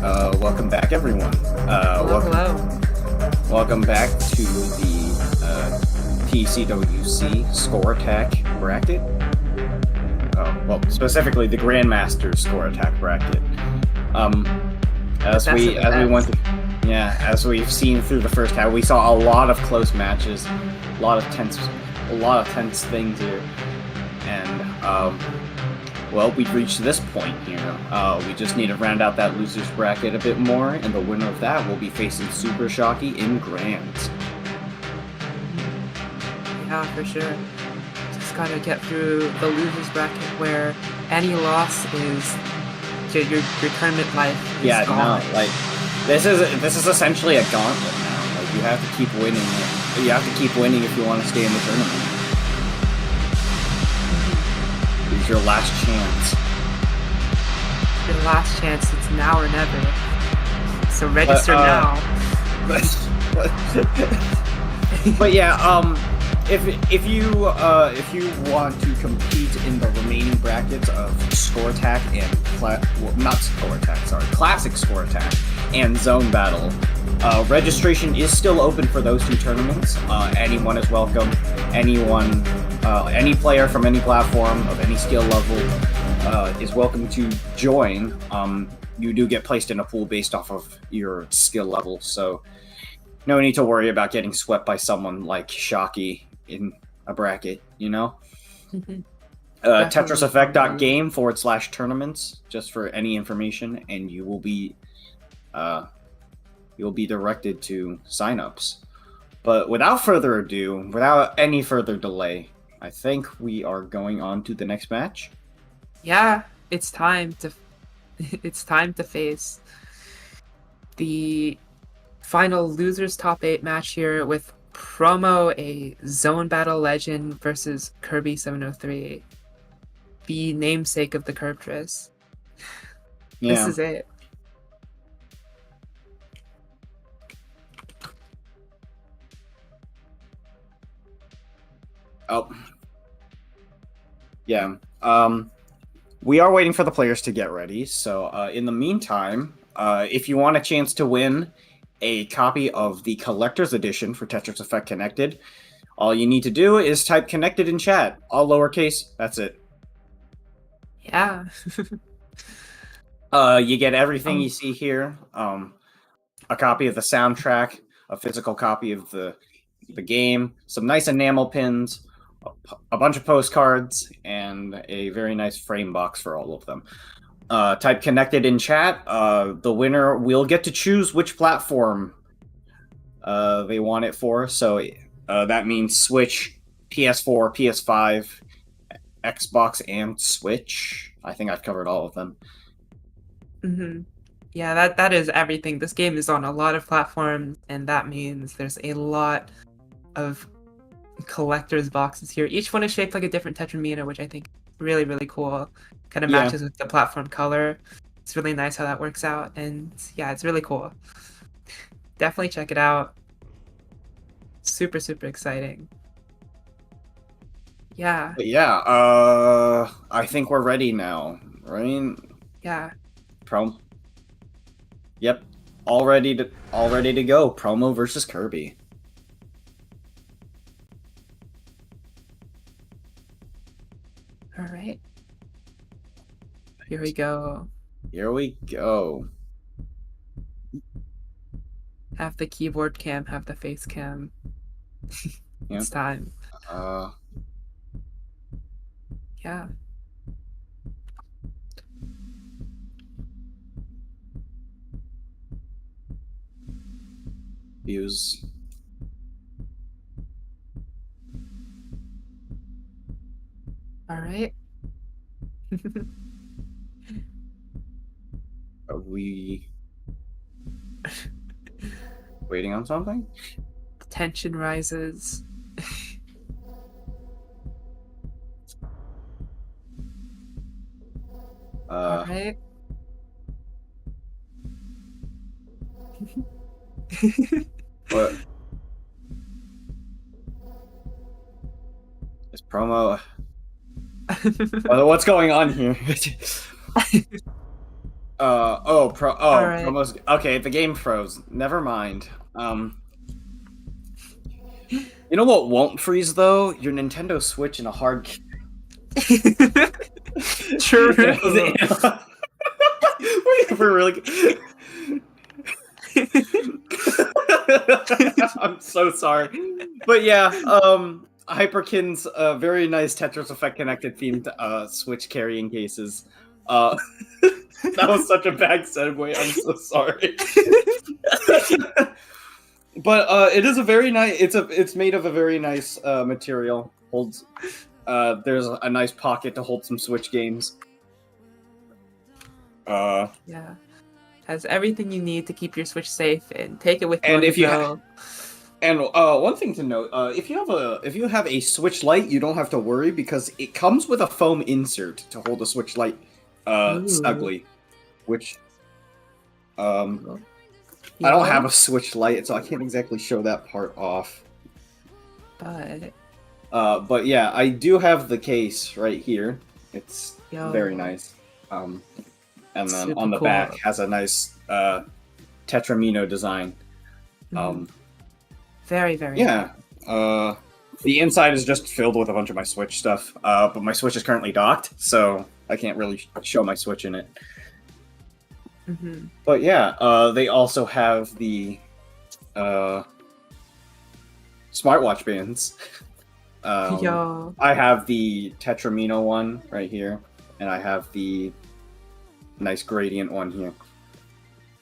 Welcome back, everyone. Hello, hello. Welcome back to the TECWC Score Attack bracket. Well, specifically the Grandmaster Score Attack bracket. As we've seen through the first half, we saw a lot of close matches, a lot of tense things here, and well, we've reached this point here. We just need to round out that losers bracket a bit more, and the winner of that will be facing Super Shocky in Grands. Yeah, for sure. Just gotta get through the losers bracket where any loss is your tournament life is gone. No, like this is essentially a gauntlet now. Like you have to keep winning. You have to keep winning if you want to stay in the tournament. It's your last chance. Your last chance. It's now or never. So register now. But yeah, if you want to compete in the remaining brackets of Score Attack and Classic Score Attack and Zone Battle, registration is still open for those two tournaments. Anyone is welcome. Any player from any platform of any skill level is welcome to join. You do get placed in a pool based off of your skill level, so no need to worry about getting swept by someone like Shocky in a bracket, you know? TetrisEffect.game/tournaments, just for any information, and you will be directed to signups. But without further ado, without any further delay, I think we are going on to the next match. Yeah, it's time to face the final losers top 8 match here with Promo, a Zone Battle legend, versus Kirby 703, the namesake of the Tetris. Yeah. This is it. Oh. Yeah. We are waiting for the players to get ready, so in the meantime, if you want a chance to win a copy of the Collector's Edition for Tetris Effect Connected, all you need to do is type Connected in chat. All lowercase, that's it. Yeah. You get everything you see here. A copy of the soundtrack, a physical copy of the game, some nice enamel pins, a bunch of postcards, and a very nice frame box for all of them. Type Connected in chat. The winner will get to choose which platform they want it for. So that means Switch, PS4, PS5, Xbox, and Switch. I think I've covered all of them. Mm-hmm. Yeah, that is everything. This game is on a lot of platforms, and that means there's a lot of collector's boxes here. Each one is shaped like a different Tetramina, which I think is really, really cool. Kind of matches with the platform color. It's really nice how that works out, and yeah, it's really cool. Definitely check it out. Super, super exciting. Yeah. But yeah, I think we're ready now, right? Yeah. Yep, all ready to go. Promo versus Kirby. All right. Here we go. Here we go. Have the keyboard cam, have the face cam. It's time. Yeah. Views. All right. Are we waiting on something? Tension rises. All right. What? Is promo? What's going on here? Alright. promos. Okay, the game froze. Never mind. You know what won't freeze though? Your Nintendo Switch in a hard. True. We're really. I'm so sorry, but yeah, Hyperkin's very nice Tetris Effect connected themed Switch carrying cases. That was such a bad segue. I'm so sorry. But it is a very nice. It's made of a very nice material. Holds. There's a nice pocket to hold some Switch games. Yeah. Has everything you need to keep your Switch safe and take it with you. And on the if you go. And one thing to note, if you have a Switch Lite, you don't have to worry because it comes with a foam insert to hold a Switch Lite snugly. Which I don't have a Switch Lite, so I can't exactly show that part off. But yeah, I do have the case right here. It's very nice. And then Super on the cool. back has a nice Tetramino design. Very, very Yeah. The inside is just filled with a bunch of my Switch stuff. But my Switch is currently docked, so I can't really show my Switch in it. But yeah, they also have the smartwatch bands. I have the Tetramino one right here, and I have the nice gradient one here.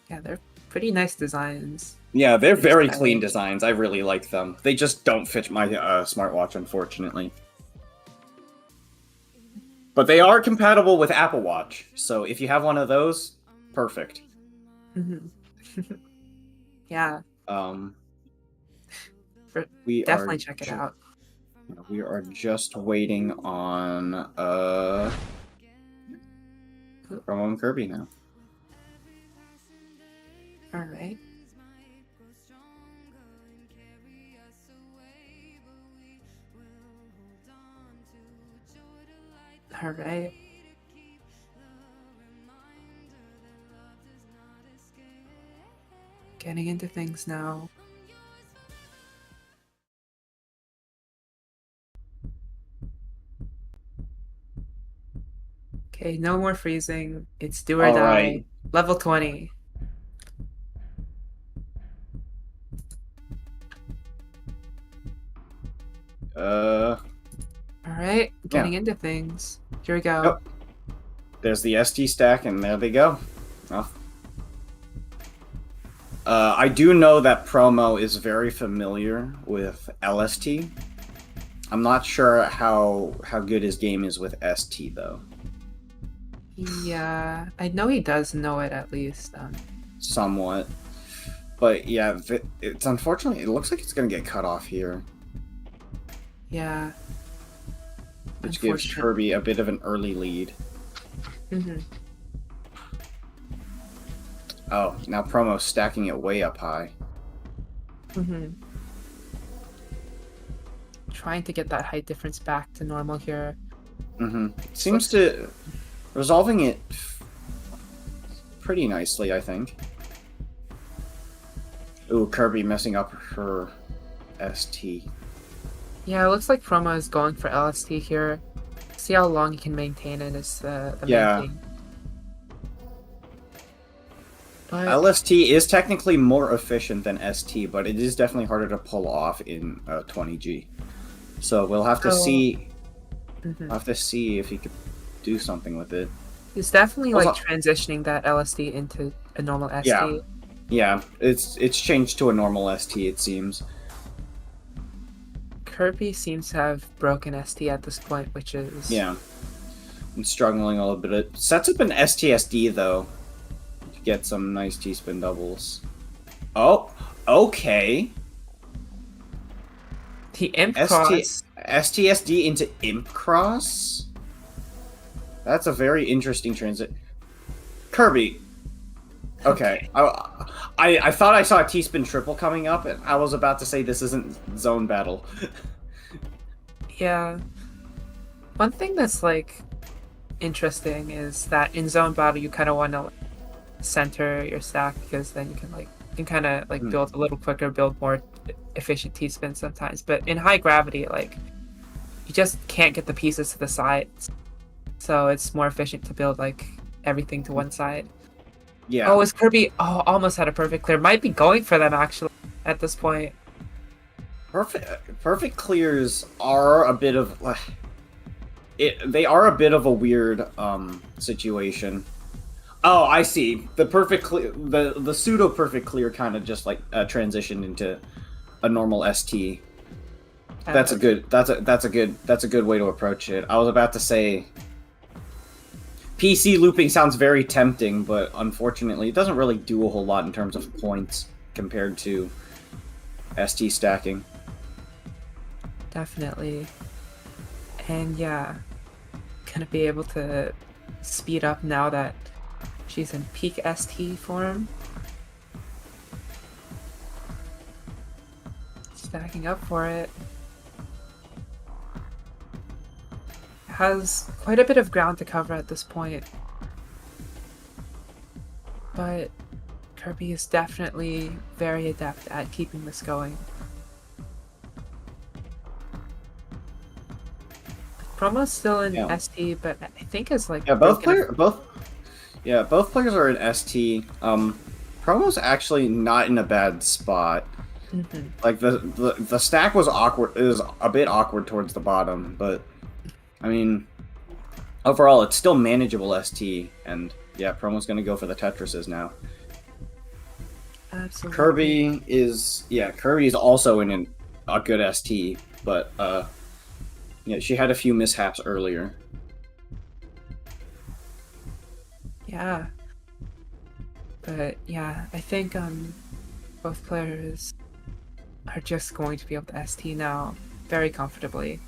Yeah, they're pretty nice designs. Yeah, they're very clean designs. I really like them. They just don't fit my smartwatch, unfortunately. But they are compatible with Apple Watch, so if you have one of those, perfect. Yeah. We definitely check it out. We are just waiting on Osw and Kirby now. All right. All right. Getting into things now. Okay, no more freezing. It's do or All die. right. Level 20. All right, getting into things. Here we go. Yep. There's the ST stack, and there they go. Oh. I do know that Promo is very familiar with LST. I'm not sure how good his game is with ST though. Yeah, I know he does know it at least. Somewhat, but yeah, it's unfortunately. It looks like it's gonna get cut off here, Yeah. which gives Kirby a bit of an early lead. Oh, now Promo's stacking it way up high. Trying to get that height difference back to normal here. Seems to resolving it pretty nicely, I think. Ooh, Kirby messing up her ST. Yeah, it looks like Promo is going for LST here. See how long he can maintain it is the main thing. But LST is technically more efficient than ST, but it is definitely harder to pull off in 20G. So we'll have to see. We'll have to see if he could do something with it. He's definitely like transitioning that LST into a normal ST. Yeah, it's changed to a normal ST, it seems. Kirby seems to have broken ST at this point, which is... Yeah. I'm struggling a little bit. It sets up an STSD, though, to get some nice T-spin doubles. Oh, okay. The Imp Cross. STSD into Imp Cross? That's a very interesting transit. Kirby. Okay. I thought I saw a T-spin triple coming up, and I was about to say this isn't zone battle. Yeah. One thing that's, like, interesting is that in zone battle you kind of want to center your stack, because then you can kind of like build a little quicker, build more efficient T-spins sometimes. But in high gravity, like you just can't get the pieces to the sides, so it's more efficient to build like everything to one side. Yeah. Oh, is Kirby? Oh, almost had a perfect clear. Might be going for them actually at this point. Perfect clears are a bit of they are a bit of a weird situation. Oh, I see. The perfect clear, the pseudo perfect clear kind of just like transitioned into a normal ST. That's a good way to approach it. I was about to say PC looping sounds very tempting, but unfortunately it doesn't really do a whole lot in terms of points compared to ST stacking. Definitely. And yeah, gonna be able to speed up now that she's in peak ST form. Stacking up for it. Has quite a bit of ground to cover at this point. But Kirby is definitely very adept at keeping this going. Promo's still in ST, but I think is like both players are in ST. Promo's actually not in a bad spot. Mm-hmm. Like the stack was awkward. It was a bit awkward towards the bottom, but I mean, overall it's still manageable ST. And yeah, Promo's gonna go for the Tetrises now. Absolutely. Kirby is also in a good ST, but yeah, she had a few mishaps earlier. Yeah. But yeah, I think both players are just going to be able to ST now very comfortably.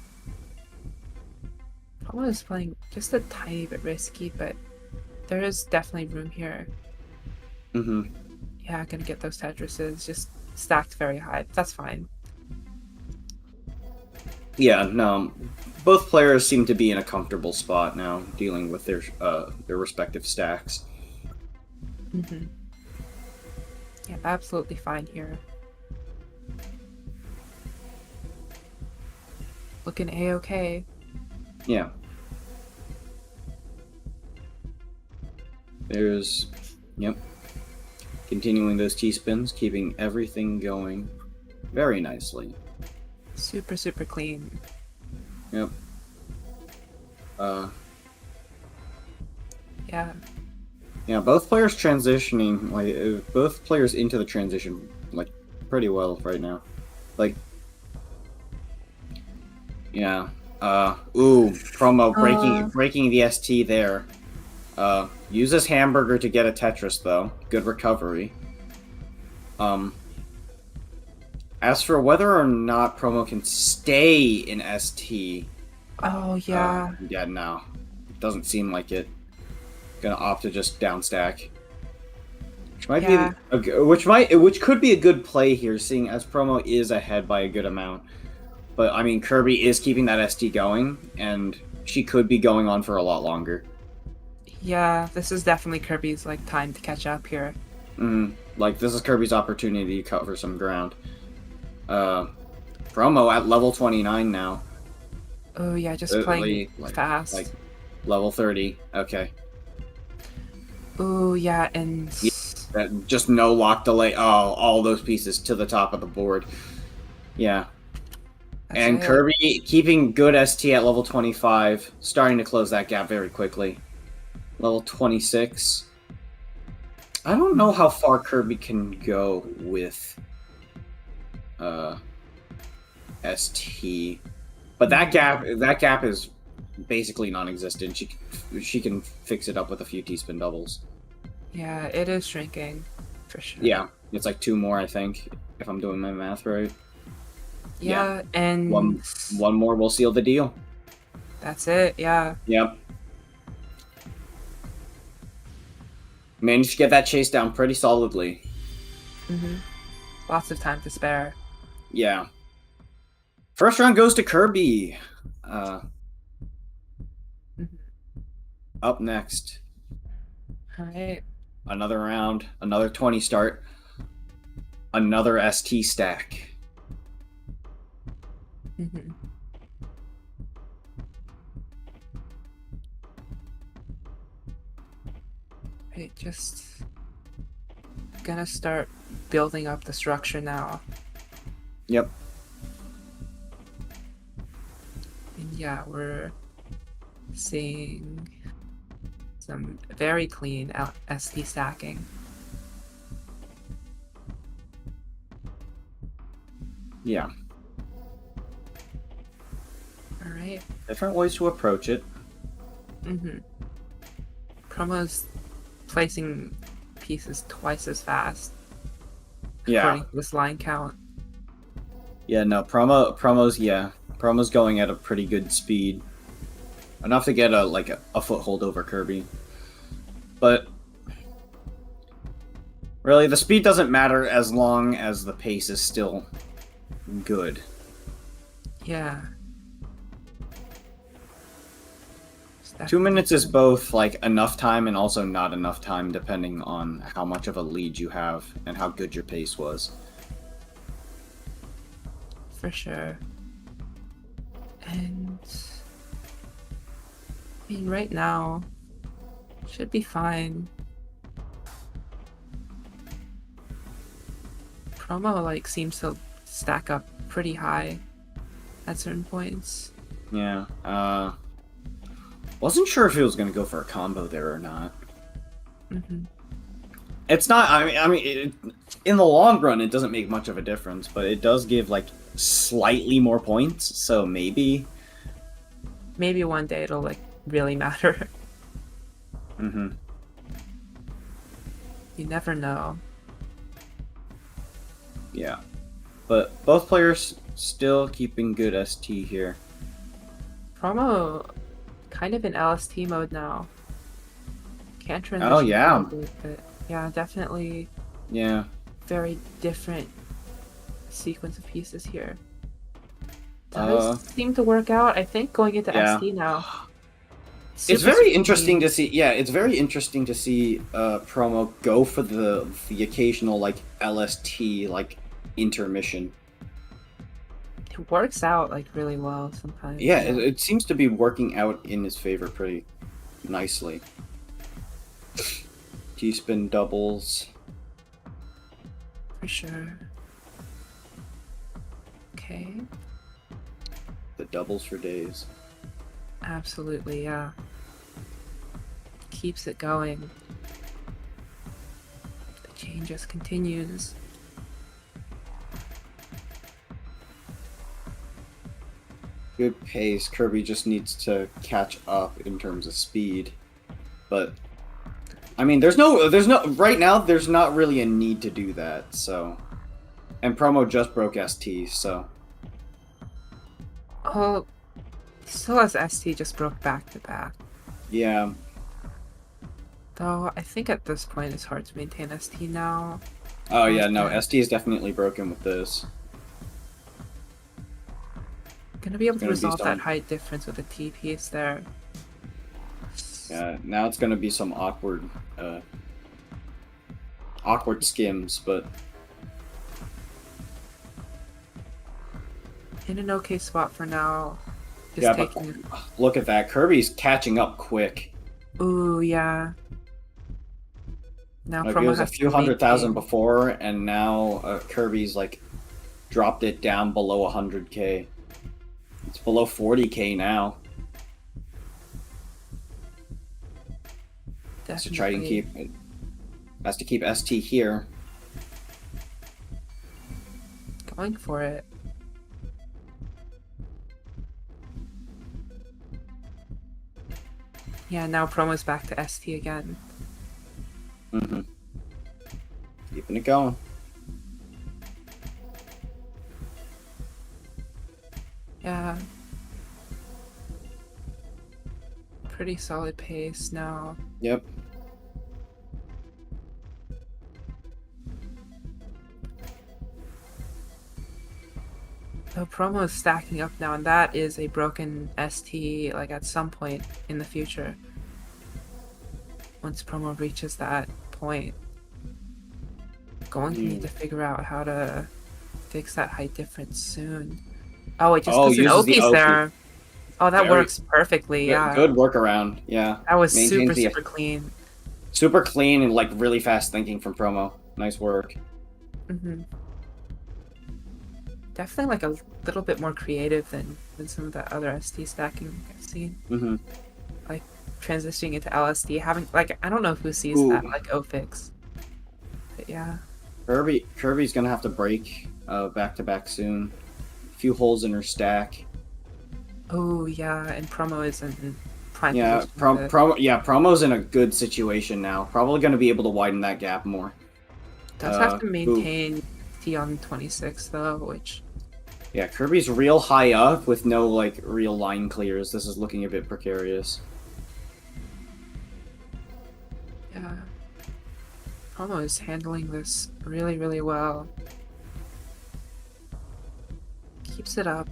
Promo is playing just a tiny bit risky, but there is definitely room here. Mm-hmm. Yeah, gonna get those Tetrises just stacked very high. But that's fine. Yeah, no. Both players seem to be in a comfortable spot now, dealing with their respective stacks. Mm-hmm. Yeah, absolutely fine here. Looking A-okay. Yeah. Yep. Continuing those T-spins, keeping everything going very nicely. Super, super clean. Yep. Yeah. Yeah, both players transitioning, like, both players into the transition, like, pretty well right now. Like, yeah. Promo breaking the ST there. Uses Hamburger to get a Tetris, though. Good recovery. As for whether or not Promo can stay in ST... Oh, yeah. Yeah, no. It doesn't seem like it. Gonna opt to just downstack. Which could be a good play here, seeing as Promo is ahead by a good amount. But, I mean, Kirby is keeping that ST going, and she could be going on for a lot longer. Yeah, this is definitely Kirby's, like, time to catch up here. Like, this is Kirby's opportunity to cover some ground. Promo at level 29 now. Oh, yeah, just playing fast. Like, level 30. Okay. Oh, yeah, and... Just no lock delay. Oh, all those pieces to the top of the board. Yeah. And Kirby keeping good ST at level 25, starting to close that gap very quickly. Level 26. I don't know how far Kirby can go with ST, but that gap is basically non-existent. She can fix it up with a few T-spin doubles. Yeah, it is shrinking for sure. Yeah, it's like 2 more, I think, if I'm doing my math right. Yeah, and one more will seal the deal. That's it. Yeah. Yep. Managed to get that chase down pretty solidly. Lots of time to spare. Yeah. First round goes to Kirby. Up next. All right. Another round, another 20 start, another ST stack. Mm-hmm. Right, just gonna start building up the structure now. Yep. And yeah, we're seeing some very clean ST stacking. Yeah. All right. Different ways to approach it. Mm-hmm. Promo's placing pieces twice as fast. Yeah. According to this line count. Yeah, no, promo's going at a pretty good speed. Enough to get a foothold over Kirby. But really the speed doesn't matter as long as the pace is still good. Yeah. 2 minutes is both like enough time and also not enough time depending on how much of a lead you have and how good your pace was. For sure. And I mean, right now should be fine. Promo like seems to stack up pretty high at certain points. Yeah. Wasn't sure if he was gonna go for a combo there or not. Mm-hmm. It's not. In the long run, it doesn't make much of a difference, but it does give like slightly more points. So maybe. Maybe one day it'll like really matter. Mm-hmm. You never know. Yeah, but both players still keeping good ST here. Promo kind of in LST mode now. Can't transition. Oh yeah. Probably, but yeah, definitely Yeah. very different sequence of pieces here. Does seem to work out. I think going into Yeah. ST now. It's very interesting to see. Yeah, it's very interesting to see Promo go for the occasional like LST like intermission. It works out like really well sometimes. Yeah, it seems to be working out in his favor pretty nicely. T-spin doubles. For sure. Okay. The doubles for days. Absolutely, yeah. Keeps it going. The chain just continues. Good pace. Kirby just needs to catch up in terms of speed. But I mean, there's no right now there's not really a need to do that, so. And Promo just broke ST, so. Oh, still has ST just broke back to back. Yeah. Though I think at this point it's hard to maintain ST now. Oh yeah, no, ST is definitely broken with this. Gonna be able to Gonna be resolve some- that height difference with a T piece there. Yeah, now it's gonna be some awkward skims, but In an okay spot for now. Just yeah, but taking. look at that. Kirby's catching up quick. Ooh, yeah. Now Like, Promo it was a has few to 100,000 maintain. before, and now Kirby's like dropped it down below 100k. It's below 40k now. Has to try and Definitely. has to keep ST here. Going for it. Yeah, now Promo's back to ST again. Mm-hmm. Keeping it going. Yeah. Pretty solid pace now. Yep. So Promo is stacking up now, and that is a broken ST, like at some point in the future. Once Promo reaches that point. point. Going to need to figure out how to fix that height difference soon. Oh, it just Oh, puts an uses the OP OP. there. Oh, that Very- works perfectly. Yeah, Good workaround. Yeah. that was Maintains super clean. super clean and like really fast thinking from promo. Nice work. Definitely like a little bit more creative than some of the other ST stacking I've seen. Like transitioning into LSD, having like I don't know who sees Ooh. that like OFix. But yeah. Kirby's gonna have to break back to back soon. A few holes in her stack. Oh yeah, and promo is in prime Yeah, position with it. promo's in a good situation now. Probably gonna be able to widen that gap more. Does have to ooh. maintain T on 26 though, which Yeah, Kirby's real high up with no like real line clears. This is looking a bit precarious. yeah. Promo is handling this really well. Keeps it up.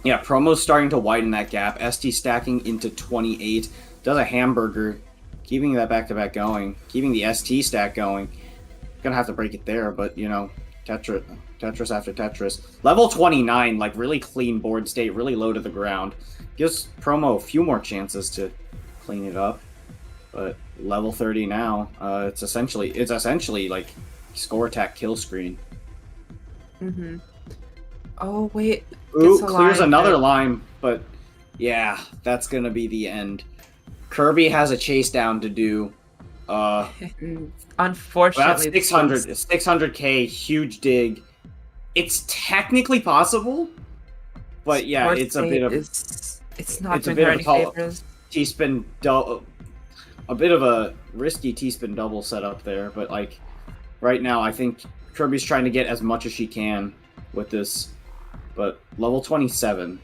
Yeah, promo's starting to widen that gap. ST stacking into 28. Does a hamburger, keeping that back to back going, keeping the ST stack going. Gonna have to break it there, but you know, Tetris after Tetris. Level 29, like really clean board state, really low to the ground. Gives promo a few more chances to clean it up. But level 30 now, it's essentially like score attack kill screen. Oh wait. Ooh, gets a clears line, another but- line, but yeah, that's gonna be the end. Kirby has a chase down to do. Unfortunately, About 600k, huge dig. It's technically possible, but yeah, Sports it's a bit of it's not it's a doing bit her of a any tall- favors. T-spin double, a bit of a risky T-spin double setup there, but like right now, I think Kirby's trying to get as much as she can with this, but level 27,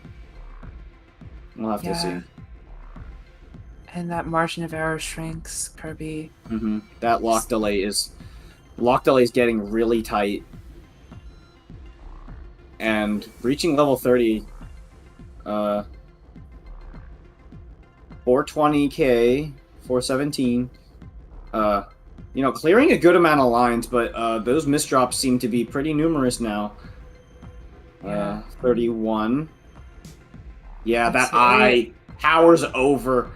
we'll have to see. And that margin of error shrinks, Kirby. That lock delay is getting really tight, and reaching level 30, 420k, 417. You know, clearing a good amount of lines, but those misdrops seem to be pretty numerous now. 31. Yeah, That's that eye powers over.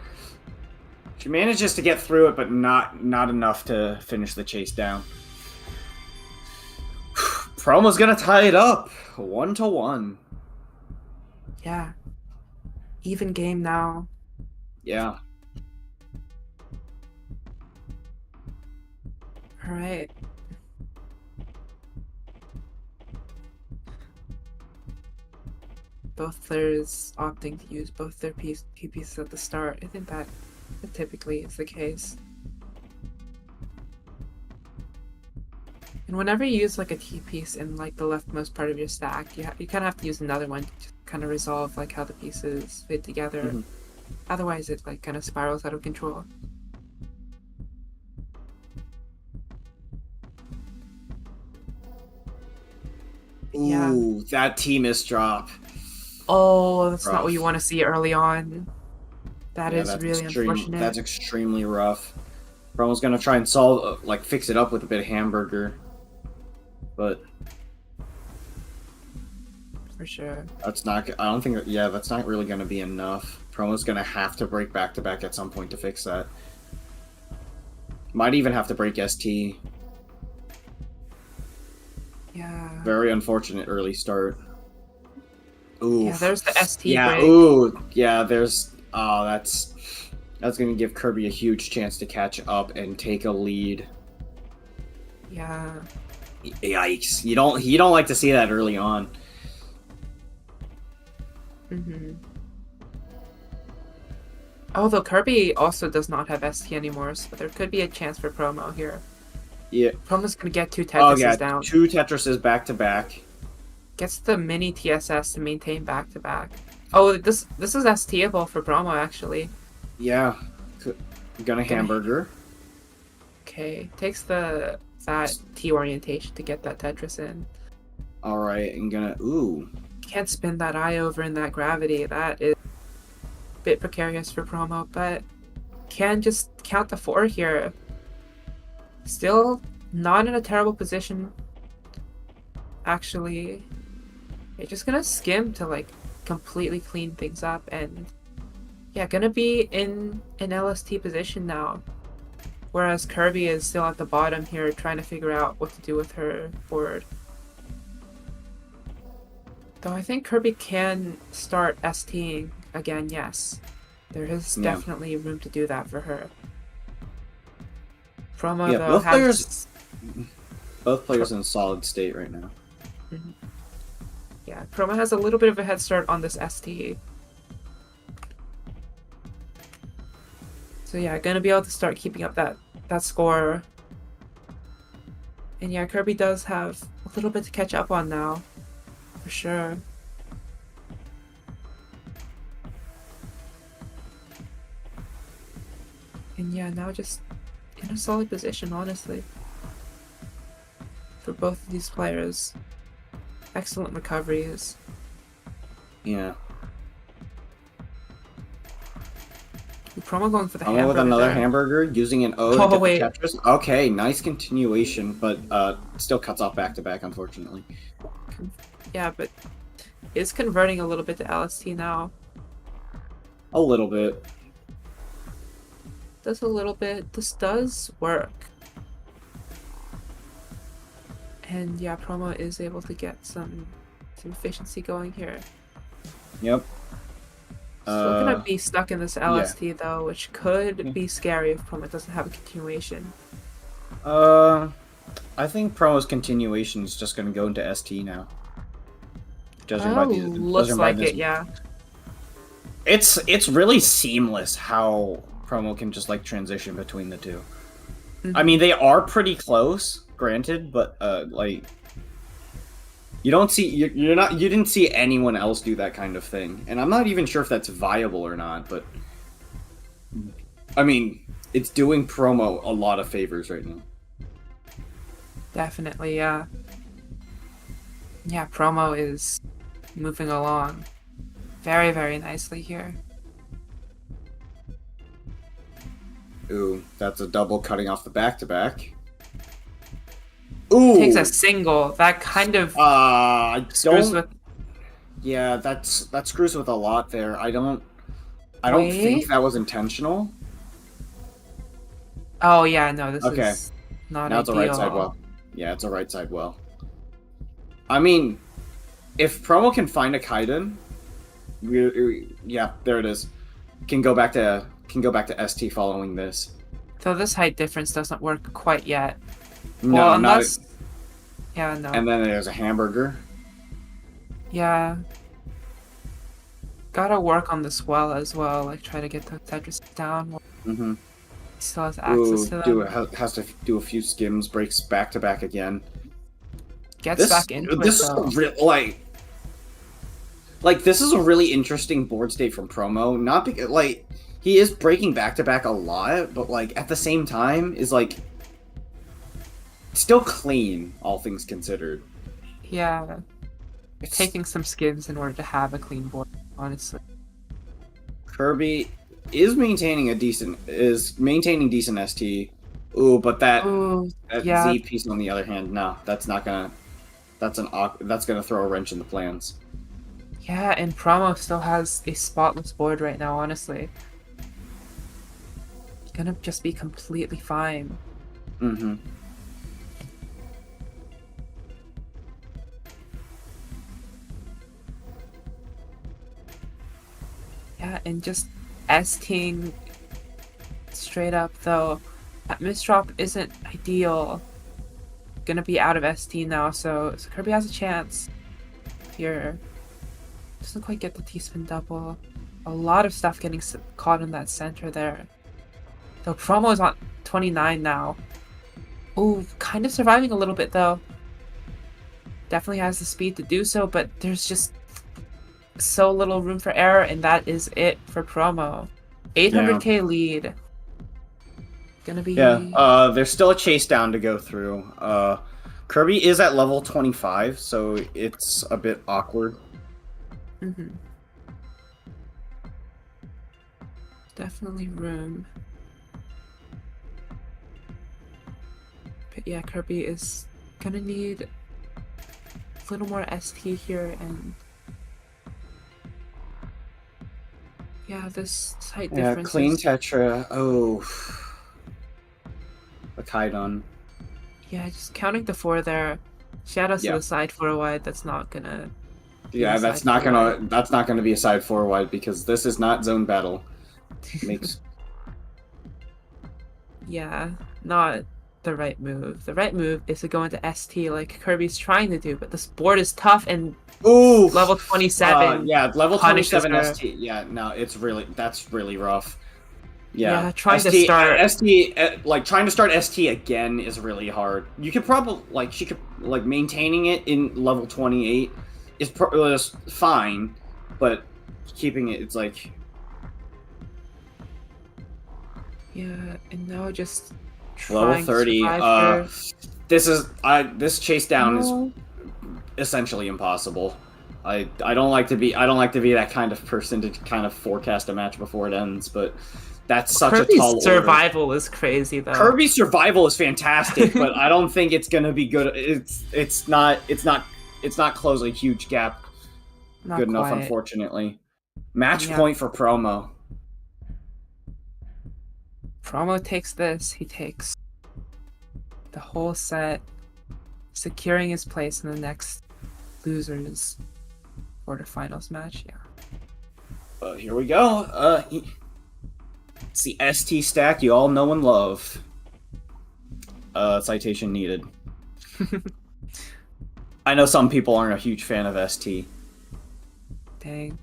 She manages to get through it, but not enough to finish the chase down. Promo's gonna tie it up, 1-1. Yeah. Even game now. Yeah. Alright. Both players opting to use both their key pieces at the start. I think that typically is the case. And whenever you use like a T piece in like the leftmost part of your stack, you kind of have to use another one to kind of resolve like how the pieces fit together. Otherwise, it like kind of spirals out of control. Yeah. Ooh, that T misdrop. Oh, that's not Rough. what you want to see early on. That Yeah, is really unfortunate. That's extremely rough. Promo's gonna try and solve, like, fix it up with a bit of hamburger, but For sure. that's not. I don't think. Yeah, that's not really gonna be enough. Promo's gonna have to break back to back at some point to fix that. Might even have to break ST. Yeah. Very unfortunate early start. Ooh. Yeah, there's the ST Yeah. break. Ooh. Yeah. There's. Oh, that's gonna give Kirby a huge chance to catch up and take a lead. Yeah. Yikes! You don't like to see that early on. Although Kirby also does not have ST anymore, so there could be a chance for promo here. Yeah. Promo's gonna get two Oh Tetrises yeah. down. 2 Tetrises back to back. Gets the mini TSS to maintain back to back. Oh, this is STable for promo actually. Yeah. Gonna hamburger. Okay, takes that T orientation to get that Tetris in. All right, and gonna Can't spin that eye over in that gravity. That is a bit precarious for promo, but can just count the 4 here. Still not in a terrible position. Actually, you're just gonna skim to like completely clean things up, and yeah, gonna be in an LST position now. Whereas Kirby is still at the bottom here, trying to figure out what to do with her board. Though I think Kirby can start STing again, yes. There is Yeah. definitely room to do that for her. Promo Yeah, though both players in a solid state right now. Yeah, Promo has a little bit of a head start on this ST. So yeah, gonna be able to start keeping up that score. And yeah, Kirby does have a little bit to catch up on now. For sure. And yeah, now just in a solid position, honestly. For both of these players. Excellent recoveries. Yeah. Promo going for the I'm hamburger with another there. hamburger, using an O Oh, to get wait. the Tetris. Okay, nice continuation, but still cuts off back-to-back, unfortunately. Yeah, but is converting a little bit to LST now. A little bit. Does a little bit. This does work. And yeah, Promo is able to get some efficiency going here. Yep. Still gonna be stuck in this LST though, which could be scary if Promo doesn't have a continuation. I think Promo's continuation is just gonna go into ST now. Judging by the looks judging by like this- it, yeah. It's really seamless how Promo can just like transition between the two. I mean, they are pretty close, granted, but like you don't see you didn't see anyone else do that kind of thing, and I'm not even sure if that's viable or not. But I mean, it's doing Promo a lot of favors right now. Definitely, yeah. Yeah, Promo is moving along very, very nicely here. Ooh, that's a double cutting off the back-to-back. Ooh, Takes a single. That kind of I screws don't. with. Yeah, that screws with a lot there. I don't Wait. think that was intentional. Oh yeah, no, this Okay. is not Now it's a ideal. right side well. Yeah, it's a right side well. I mean, if Promo can find a Kaiden, yeah, there it is. Can go back to ST following this. So this height difference doesn't work quite yet. No, Well, not. unless. Yeah, no. And then there's a hamburger. Yeah. Gotta work on this well as well. Like try to get the Tetris down. Mm-hmm. He still has access to them. Has to do a few skims, breaks back to back again. Gets back into this it is though. a this is a really interesting board state from Promo. Not because like he is breaking back to back a lot, but like at the same time is like still clean, all things considered. Yeah. It's, Taking some skims in order to have a clean board, honestly. Kirby is maintaining decent ST. Ooh, but that Ooh, that yeah. Z piece on the other hand, no, that's gonna throw a wrench in the plans. Yeah, and Promo still has a spotless board right now, honestly. Gonna just be completely fine. Mm-hmm. Yeah, and just STing straight up though. That misdrop isn't ideal. Gonna be out of ST now, so Kirby has a chance here. Doesn't quite get the T-spin double. A lot of stuff getting caught in that center there. Though Promo is on 29 now. Ooh, kind of surviving a little bit though. Definitely has the speed to do so, but there's just so little room for error, and that is it for Promo. 800k lead. Gonna be... Yeah, there's still a chase down to go through. Kirby is at level 25, so it's a bit awkward. Mm-hmm. Definitely room. Yeah, Kirby is gonna need a little more ST here, and yeah, this height Yeah, difference clean is... Tetra. Oh. A Kaidon. Yeah, just counting the 4 there. Shadows to Yeah. the side 4 wide, that's not gonna... Yeah, that's side not four gonna be a side 4 wide because this is not zone battle. Makes Yeah, not the right move. The right move is to go into ST like Kirby's trying to do, but this board is tough, and Ooh, level 27 yeah, level punishes 27 her. ST. Yeah, no, that's really rough. Yeah, Yeah, trying to ST, start- ST, like trying to start ST again is really hard. You could probably she could maintaining it in level 28 is fine, but keeping it, it's like Yeah, and now just level trying 30. to survive her. This chase down is No. essentially impossible. I don't like to be that kind of person to kind of forecast a match before it ends, but that's such Kirby's a tall order. survival is crazy though. Kirby's survival is fantastic, but I don't think it's gonna be good. It's not close a huge gap Not good enough, quite. unfortunately. Match Yeah. point for Promo. Promo takes this. He takes the whole set, securing his place in the next losers quarterfinals match. Yeah. Here we go. It's the ST stack you all know and love. Citation needed. I know some people aren't a huge fan of ST. Dang.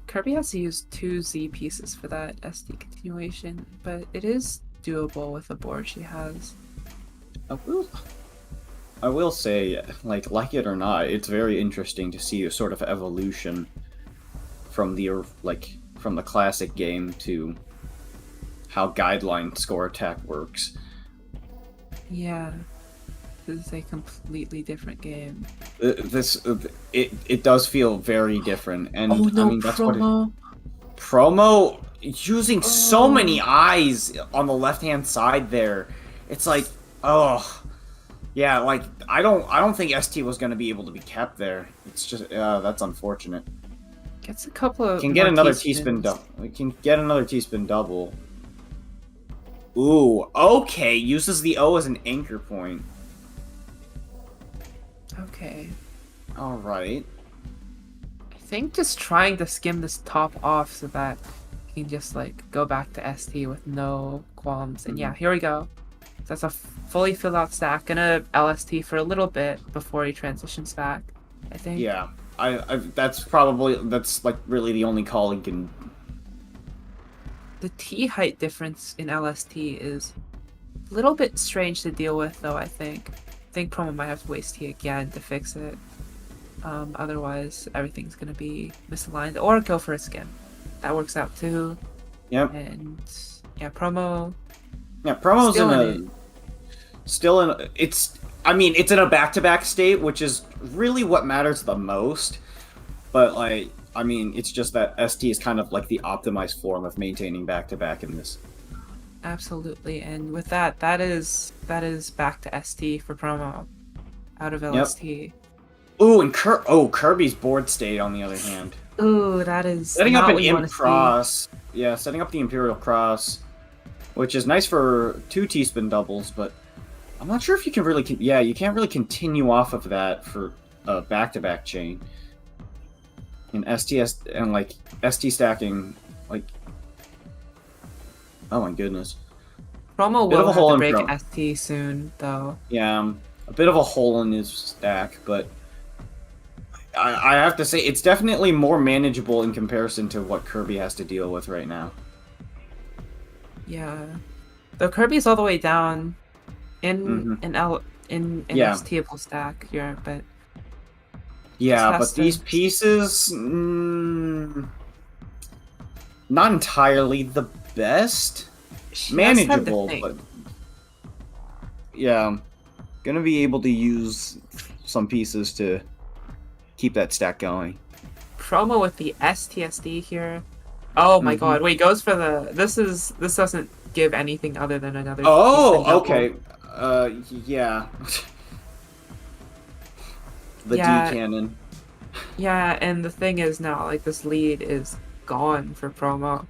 Kirby has to use 2 Z pieces for that SD continuation, but it is doable with the board she has. I will say, like it or not, it's very interesting to see a sort of evolution from the classic game to how guideline score attack works. Yeah. This is a completely different game. It does feel very different, and Oh no, I mean that's what Promo! Promo using so Oh. many eyes on the left hand side there. It's like, oh, yeah, like I don't think ST was gonna be able to be kept there. It's just that's unfortunate. Gets a couple of Can get more another T-spins. T-spin double. We can get another T-spin double. Ooh, okay. Uses the O as an anchor point. Okay. All right. I think just trying to skim this top off so that he can just go back to ST with no qualms. And yeah, here we go. That's a fully filled out stack. Gonna LST for a little bit before he transitions back, I think. Yeah. That's really the only call he can. The T height difference in LST is a little bit strange to deal with, though. I think Promo might have to waste T again to fix it. Otherwise, everything's gonna be misaligned, or go for a skim. That works out too. Yep. And yeah, Promo. Yeah, Promo's Still in in it's in a back-to-back state, which is really what matters the most. But it's just that ST is kind of like the optimized form of maintaining back-to-back in this. Absolutely, and with that is back to ST for Promo, out of LST. Ooh, and Kirby's board state on the other hand. Ooh, that is Setting up not an what you wanna Imp see. Cross. Yeah, setting up the Imperial Cross, which is nice for 2 T-spin doubles, but I'm not sure if you can really... you can't really continue off of that for a back-to-back chain. And ST stacking, oh my goodness. Promo Bit of will a have hole to in break Promo. ST soon, though. Yeah, a bit of a hole in his stack, but I have to say it's definitely more manageable in comparison to what Kirby has to deal with right now. Yeah, though Kirby's all the way down in in Yeah. STable stack here, but Yeah, Just has but these to- pieces, not entirely the best. she has time to Manageable, think. but yeah, gonna be able to use some pieces to keep that stack going. Promo with the STSD here. Oh my Mhm. god! Wait, goes for the. This doesn't give anything other than another. Oh, decent double. okay. Yeah. The Yeah. D cannon. Yeah, and the thing is now, like, this lead is gone for promo.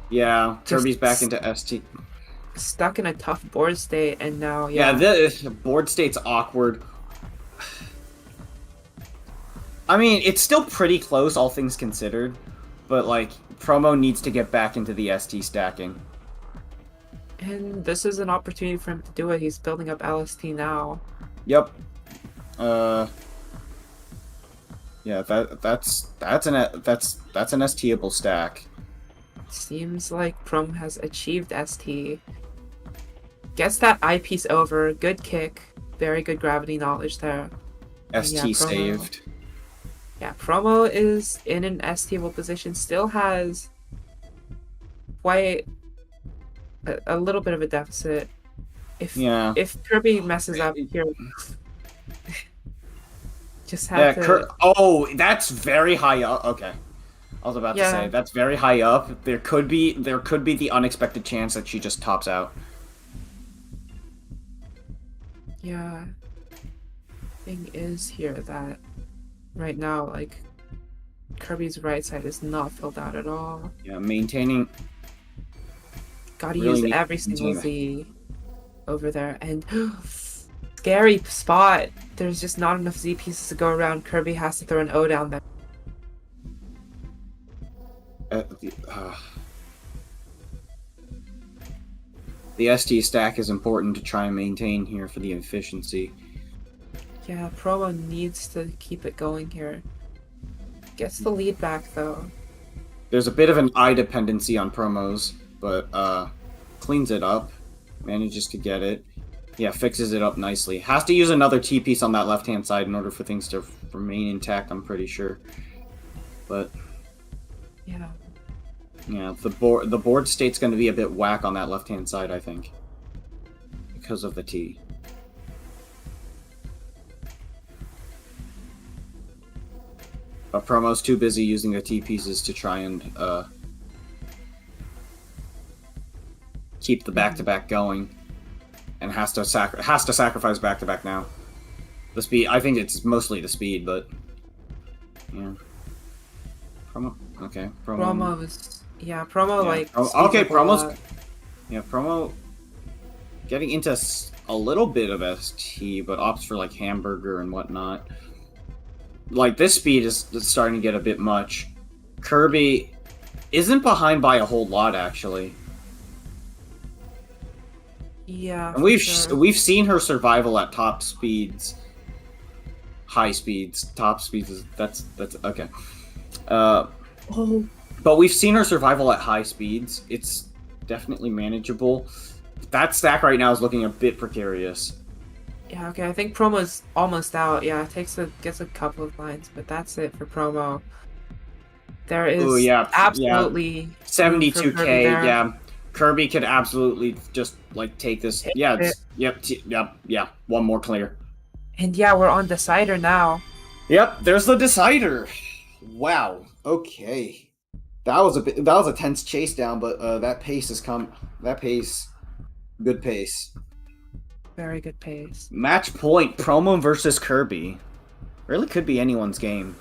Yeah, Kirby's back Just- into ST. Stuck in a tough board state, and now, Yeah, yeah. the board state's awkward. I mean, it's still pretty close, all things considered, but like, promo needs to get back into the ST stacking. And this is an opportunity for him to do it. He's building up LST now. Yep. Yeah, that's an STable stack. Seems like Prom has achieved ST. Gets that eyepiece over. Good kick. Very good gravity knowledge there. ST Yeah, promo. saved. Yeah, Promo is in an STable position. Still has quite a little bit of a deficit. Yeah. If Kirby messes up here, just Yeah, have to. oh, that's very high up. Okay. I was about to Yeah. say that's very high up. There could be the unexpected chance that she just tops out. Yeah. Thing is here that right now, like, Kirby's right side is not filled out at all. Yeah, maintaining. Gotta Really use need every to single maintain Z over there. And scary spot. There's just not enough Z pieces to go around. Kirby has to throw an O down there. The ST stack is important to try and maintain here for the efficiency. Yeah, Promo needs to keep it going here. Gets the lead back though. There's a bit of an eye dependency on promos, but cleans it up, manages to get it. Yeah, fixes it up nicely. Has to use another T piece on that left-hand side in order for things to remain intact, I'm pretty sure. But Yeah. yeah, the board state's going to be a bit whack on that left-hand side, I think, because of the T. But Promo's too busy using the T pieces to try and keep the back-to-back going, and has to sacrifice back-to-back now. The speed, I think it's mostly the speed, but yeah. Promo, okay. Promo's Promo Yeah, like okay, speeds up a Promo's lot. yeah, Promo getting into a little bit of ST, but opts for like hamburger and whatnot. Like, this speed is starting to get a bit much. Kirby isn't behind by a whole lot, actually. Yeah. And for we've sure. seen her survival at top speeds, high speeds. Top speeds is that's okay. Oh. But we've seen her survival at high speeds. It's definitely manageable. That stack right now is looking a bit precarious. Yeah, okay, I think Promo's almost out. Yeah, gets a couple of lines, but that's it for Promo. There is Ooh, yeah, absolutely 72k, there. yeah. Kirby could absolutely just like take this. Yeah, yep. One more clear. And yeah, we're on Decider now. Yep, there's the decider. Wow. Okay. That was a tense chase down, but that pace has come. That pace, good pace. Very good pace. Match point: Promo versus Kirby. Really could be anyone's game.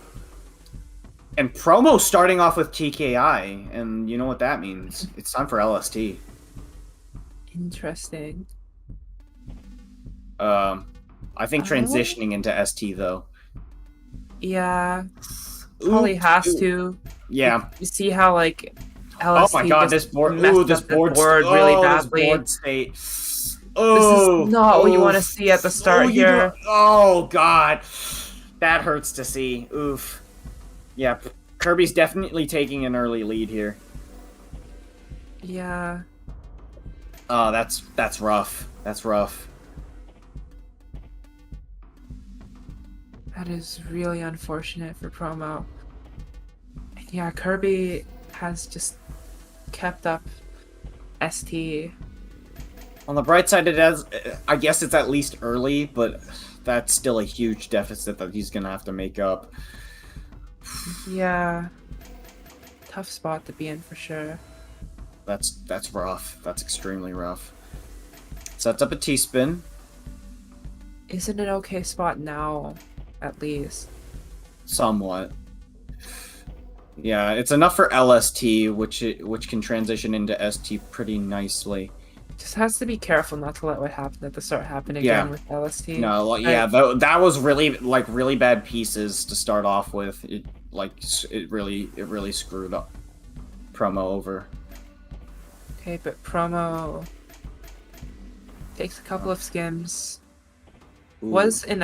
And Promo starting off with TKI, and you know what that means. It's time for LST. Interesting. I think transitioning into ST though. Yeah, probably has to. Yeah. You see how like Oh LST my god, this just board. messed Ooh, this up the board. really This badly. board state. This Oh, is not what you want to oof. see at the start you here. don't- Oh god, that hurts to see. Oof. Yeah, Kirby's definitely taking an early lead here. Yeah. Oh, that's rough. That's rough. That is really unfortunate for Promo. And yeah, Kirby has just kept up ST. On the bright side, I guess it's at least early, but that's still a huge deficit that he's gonna have to make up. Yeah. tough spot to be in for sure. That's rough. That's extremely rough. Sets up a T-spin. Is it an okay spot now, at least? Somewhat. Yeah, it's enough for LST, which can transition into ST pretty nicely. Just has to be careful not to let what happened at the start happen again Yeah. with LST. No, like, yeah, that was really bad pieces to start off with. It really screwed up Promo over. Okay, but Promo takes a couple of skims. Ooh. Was in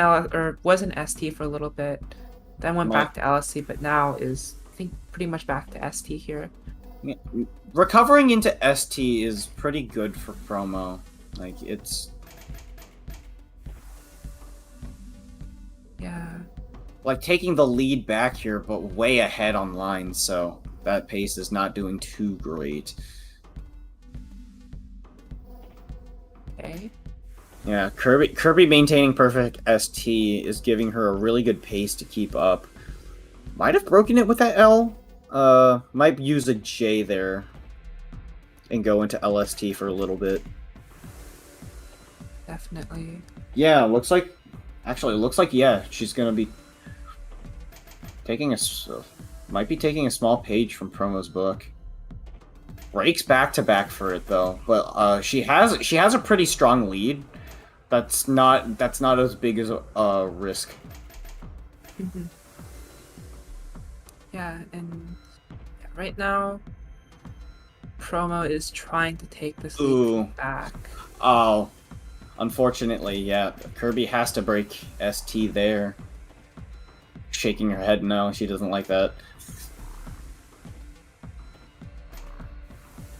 ST for a little bit, then went back to LST, but now is I think pretty much back to ST here. Yeah, recovering into ST is pretty good for Promo. Like, it's Yeah. like taking the lead back here, but way ahead on line, so that pace is not doing too great. Okay. Yeah, Kirby maintaining perfect ST is giving her a really good pace to keep up. Might have broken it with that L. Might use a J there and go into LST for a little bit. Definitely. Yeah, looks like yeah, she's gonna be taking might be taking a small page from Promo's book. Breaks back to back for it though, but she has a pretty strong lead. That's not as big as a risk. Mm-hmm. Yeah, and right now, Promo is trying to take this lead back. Oh, unfortunately, yeah. Kirby has to break ST there. Shaking her head no, she doesn't like that.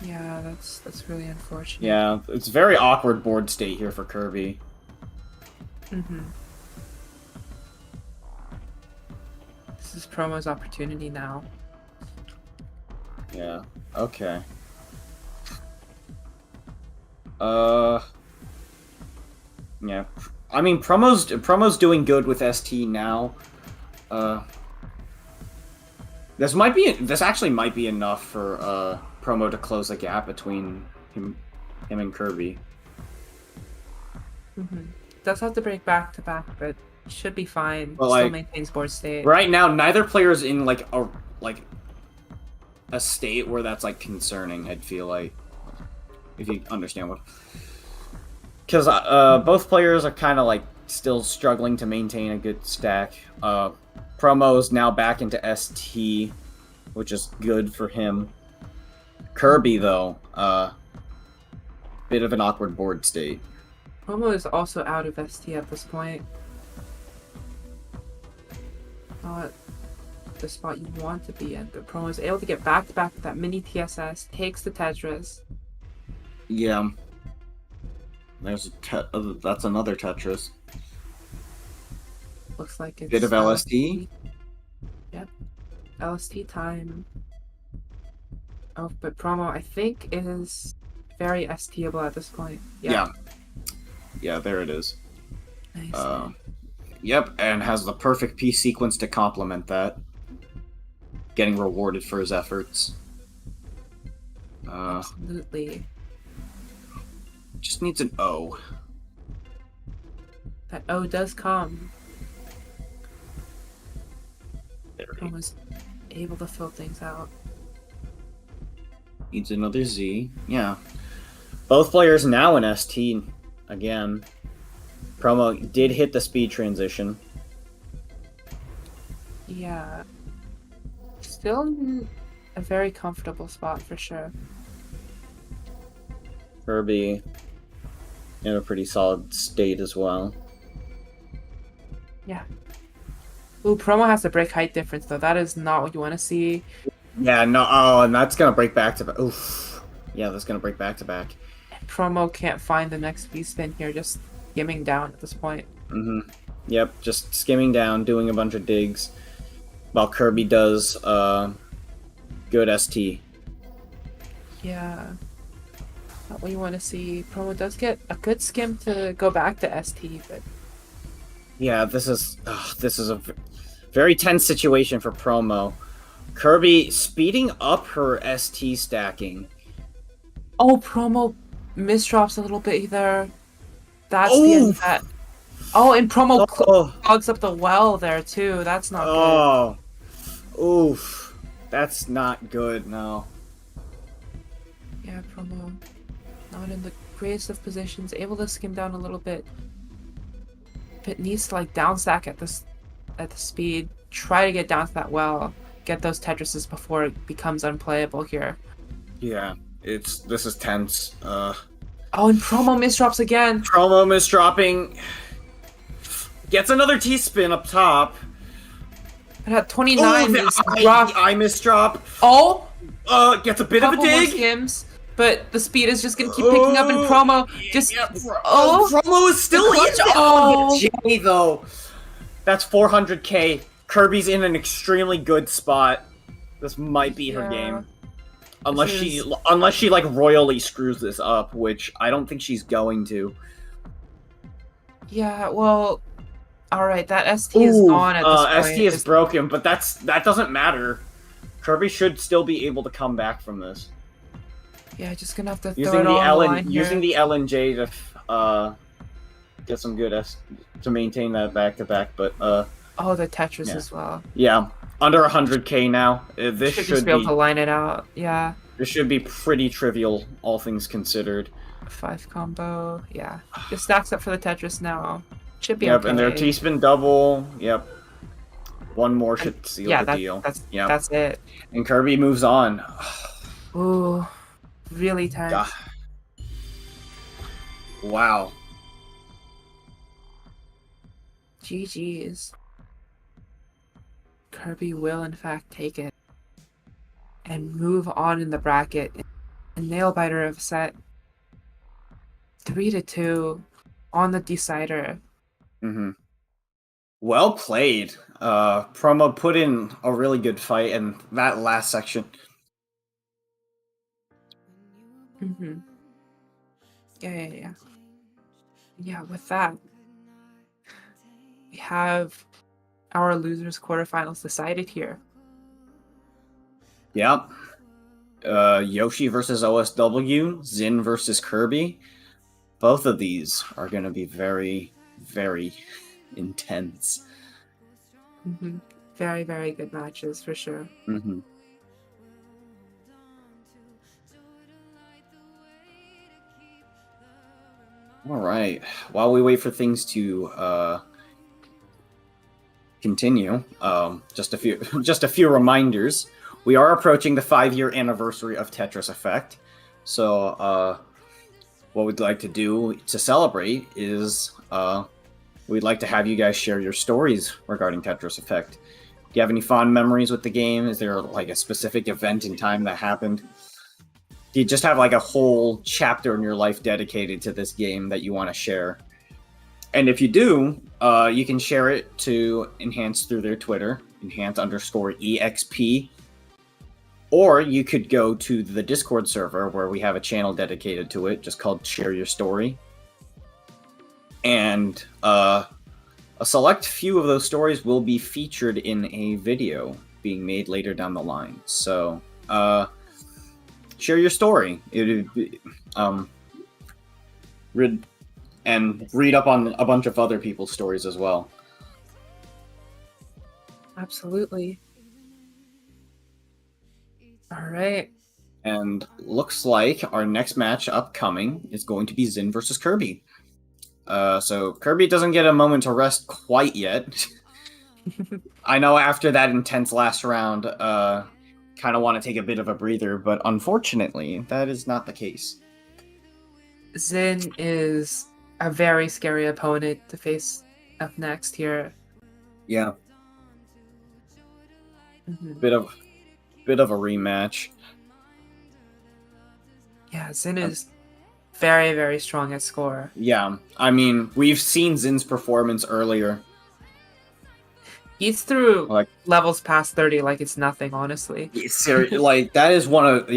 Yeah, that's really unfortunate. Yeah, it's a very awkward board state here for Kirby. Mm-hmm. This is Promo's opportunity now. Yeah. Okay. Yeah. I mean, Promo's doing good with ST now. This actually might be enough for Promo to close the gap between him and Kirby. Mm-hmm. Does have to break back to back, but should be fine. Well, Still like, maintains board state. Right now, neither player's in like a state where that's like concerning. I'd feel like, if you understand what, because both players are kind of like still struggling to maintain a good stack. Promo is now back into ST, which is good for him. Kirby though, bit of an awkward board state. Promo is also out of ST at this point. Not the spot you want to be in, but Promo is able to get back to back with that mini TSS, takes the Tetris. Yeah. There's that's another Tetris. Looks like it's Bit of LSD. Yep. LST time. Oh, but Promo, I think, is very STable at this point. Yep. Yeah. Yeah, there it is. Nice. Yep, and has the perfect piece sequence to complement that. Getting rewarded for his efforts. Absolutely. Just needs an O. That O does come. There he Promo's able to fill things out. needs another Z. Yeah. Both players now in ST again. Promo did hit the speed transition. Yeah. Still in a very comfortable spot for sure. Kirby in a pretty solid state as well. Yeah. Ooh, Promo has to break height difference though. That is not what you want to see. Yeah, no, oh, and that's gonna break back to back. Oof. Yeah, that's gonna break back to back. Promo can't find the next V-spin here, just skimming down at this point. Mm-hmm. Yep, just skimming down, doing a bunch of digs, while Kirby does good ST. Yeah. Not what you want to see. Promo does get a good skim to go back to ST, but Yeah, this is a very tense situation for Promo. Kirby speeding up her ST stacking. Oh, promo misdrops a little bit there. That's the end of that. Oh, and promo clogs up the well there too. That's not good. Oh, oof. That's not good, no. Yeah, promo not in the greatest of positions. Able to skim down a little bit. But needs to like down stack at the speed. Try to get down to that well. Get those Tetrises before it becomes unplayable here. Yeah, this is tense. Oh, and promo misdrops again. Promo misdropping. Gets another T-spin up top. And at 29, the eye misdrop. Oh! Gets a bit of a Couple more dig. skims, but the speed is just gonna keep picking up, and promo just promo is still in. Oh, J though. That's 400k. Kirby's in an extremely good spot. This might be her game, unless she like royally screws this up, which I don't think she's going to. Yeah, well, all right, that ST is gone at this point. ST is broken, but that doesn't matter. Kirby should still be able to come back from this. Yeah, just gonna have to throw Using it the all L on the line using here. the LNJ to get some good to maintain that back to back, but Oh, the Tetris as well. yeah, under 100k now. This should just be able to line it out. Yeah. This should be pretty trivial, all things considered. 5 combo. Yeah. Just stacks up for the Tetris now. Should be Yep, okay. and their T-spin double. Yep. One more should seal the deal. That's it. And Kirby moves on. Ooh, really tense. Wow. GG's. Kirby will in fact take it and move on in the bracket. A nail biter of set 3-2 on the decider. Mm-hmm. Well played. Promo put in a really good fight in that last section. Mm-hmm. Yeah. Yeah, with that, we have our losers quarterfinals decided here. Yep. Yoshi versus OSW, Zin versus Kirby. Both of these are going to be very, very intense. Mm-hmm. Very, very good matches for sure. Mm-hmm. All right. While we wait for things to continue, just a few reminders. We are approaching the 5-year anniversary of Tetris Effect, so what we'd like to do to celebrate is we'd like to have you guys share your stories regarding Tetris Effect. Do you have any fond memories with the game? Is there like a specific event in time that happened? Do you just have like a whole chapter in your life dedicated to this game that you want to share? And if you do, you can share it to Enhance through their Twitter, enhance_exp. Or you could go to the Discord server where we have a channel dedicated to it, just called Share Your Story. And a select few of those stories will be featured in a video being made later down the line. So, share your story. Read up on a bunch of other people's stories as well. Absolutely. All right. And looks like our next match upcoming is going to be Zin versus Kirby. So Kirby doesn't get a moment to rest quite yet. I know after that intense last round, kind of want to take a bit of a breather, but unfortunately, that is not the case. Zin is a very scary opponent to face up next here. Yeah. Mm-hmm. Bit of a rematch. Yeah, Zin is very, very strong at score. Yeah, I mean, we've seen Zin's performance earlier. He's through Like levels past 30 like it's nothing, honestly. like that is one of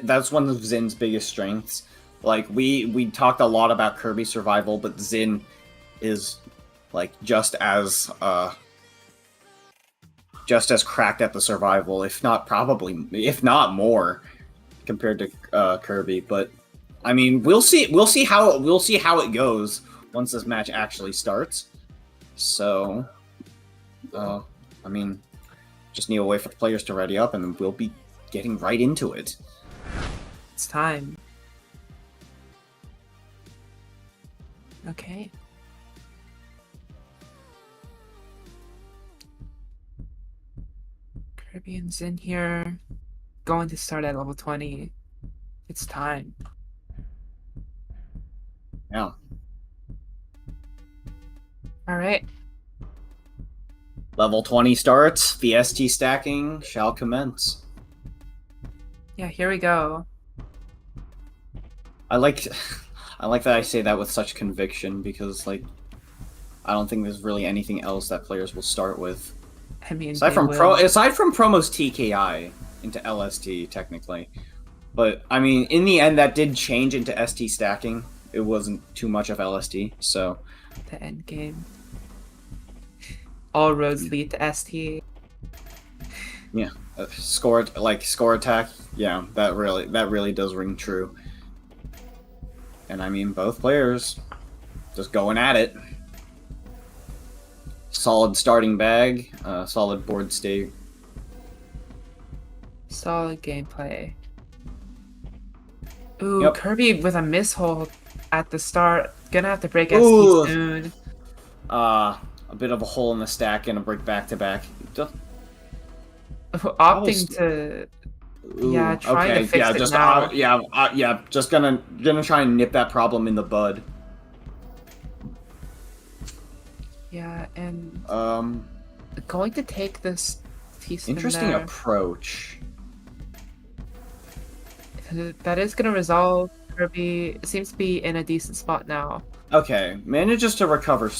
that's one of Zin's biggest strengths. Like we talked a lot about Kirby survival, but Zin is like just as just as cracked at the survival, if not more, compared to Kirby. But I mean, we'll see how it goes once this match actually starts. So, I mean, just need to wait for the players to ready up, and then we'll be getting right into it. It's time. Okay. Kirby and Zin here, going to start at level 20. It's time. Yeah. Alright. Level 20 starts. The ST stacking shall commence. Yeah, here we go. I like that I say that with such conviction because, like, I don't think there's really anything else that players will start with. I mean, Aside they from will. promos TKI into LST technically, but I mean, in the end, that did change into ST stacking. It wasn't too much of LST, so The end game. All roads lead to ST. yeah, score attack. Yeah, that really does ring true. And I mean, both players just going at it. Solid starting bag, solid board state. Solid gameplay. Ooh, Yep. Kirby with a mishold at the start. Gonna have to break Ooh. ST soon. A bit of a hole in the stack and a break back to back. Opting to Yeah, trying to fix it now. Just gonna try and nip that problem in the bud. Yeah, and going to take this T-spin Interesting there. approach. That is gonna resolve. Kirby seems to be in a decent spot now. Okay, manages to recover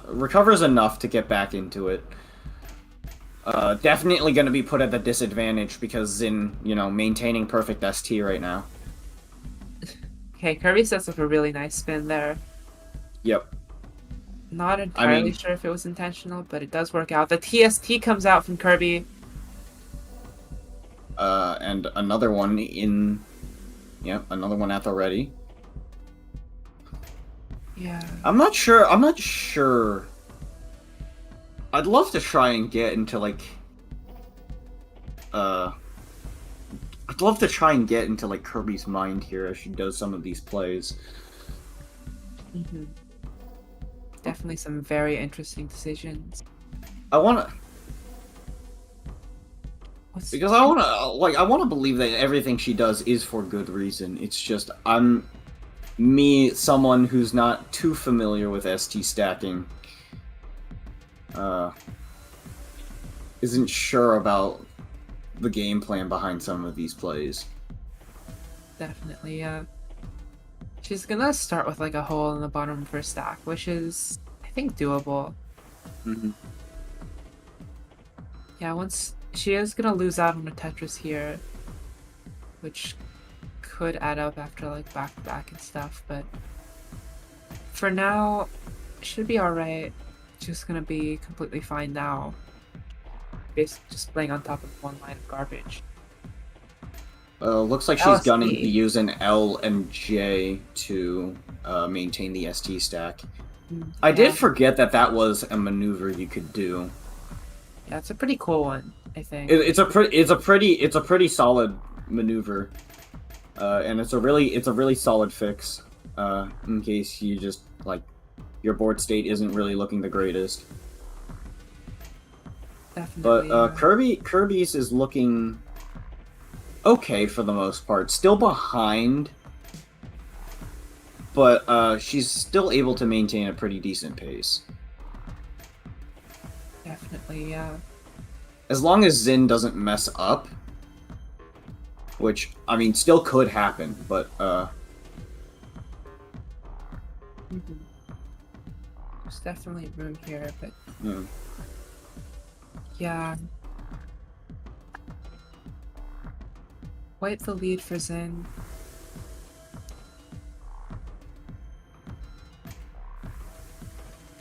recovers enough to get back into it. Definitely gonna be put at the disadvantage because Zin, maintaining perfect ST right now. Okay, Kirby sets up a really nice spin there. Yep. Not entirely sure if it was intentional, but it does work out. The TST comes out from Kirby. And another one another one at the ready. Yeah. I'm not sure. I'd love to try and get into Kirby's mind here as she does some of these plays. Mm-hmm. Definitely some very interesting decisions. I want to believe that everything she does is for good reason. It's just someone who's not too familiar with ST stacking, isn't sure about the game plan behind some of these plays. Definitely, yeah. She's gonna start with a hole in the bottom of her stack, which is, I think, doable. Mm-hmm. Yeah, once she is gonna lose out on a Tetris here, which could add up after back to back and stuff, but for now, it should be alright. Just gonna be completely fine now. Basically just playing on top of one line of garbage. Looks like she's LSD. gonna be using L and J to maintain the ST stack. I did forget that was a maneuver you could do. Yeah, it's a pretty cool one, I think. It's a pretty solid maneuver, and it's a really solid fix. In case you just your board state isn't really looking the greatest. Definitely. But Kirby's is looking okay for the most part. Still behind, but she's still able to maintain a pretty decent pace. Definitely, yeah. As long as Zin doesn't mess up, which, I mean, still could happen, but, There's definitely room here, but yeah. yeah. Quite the lead for Zin.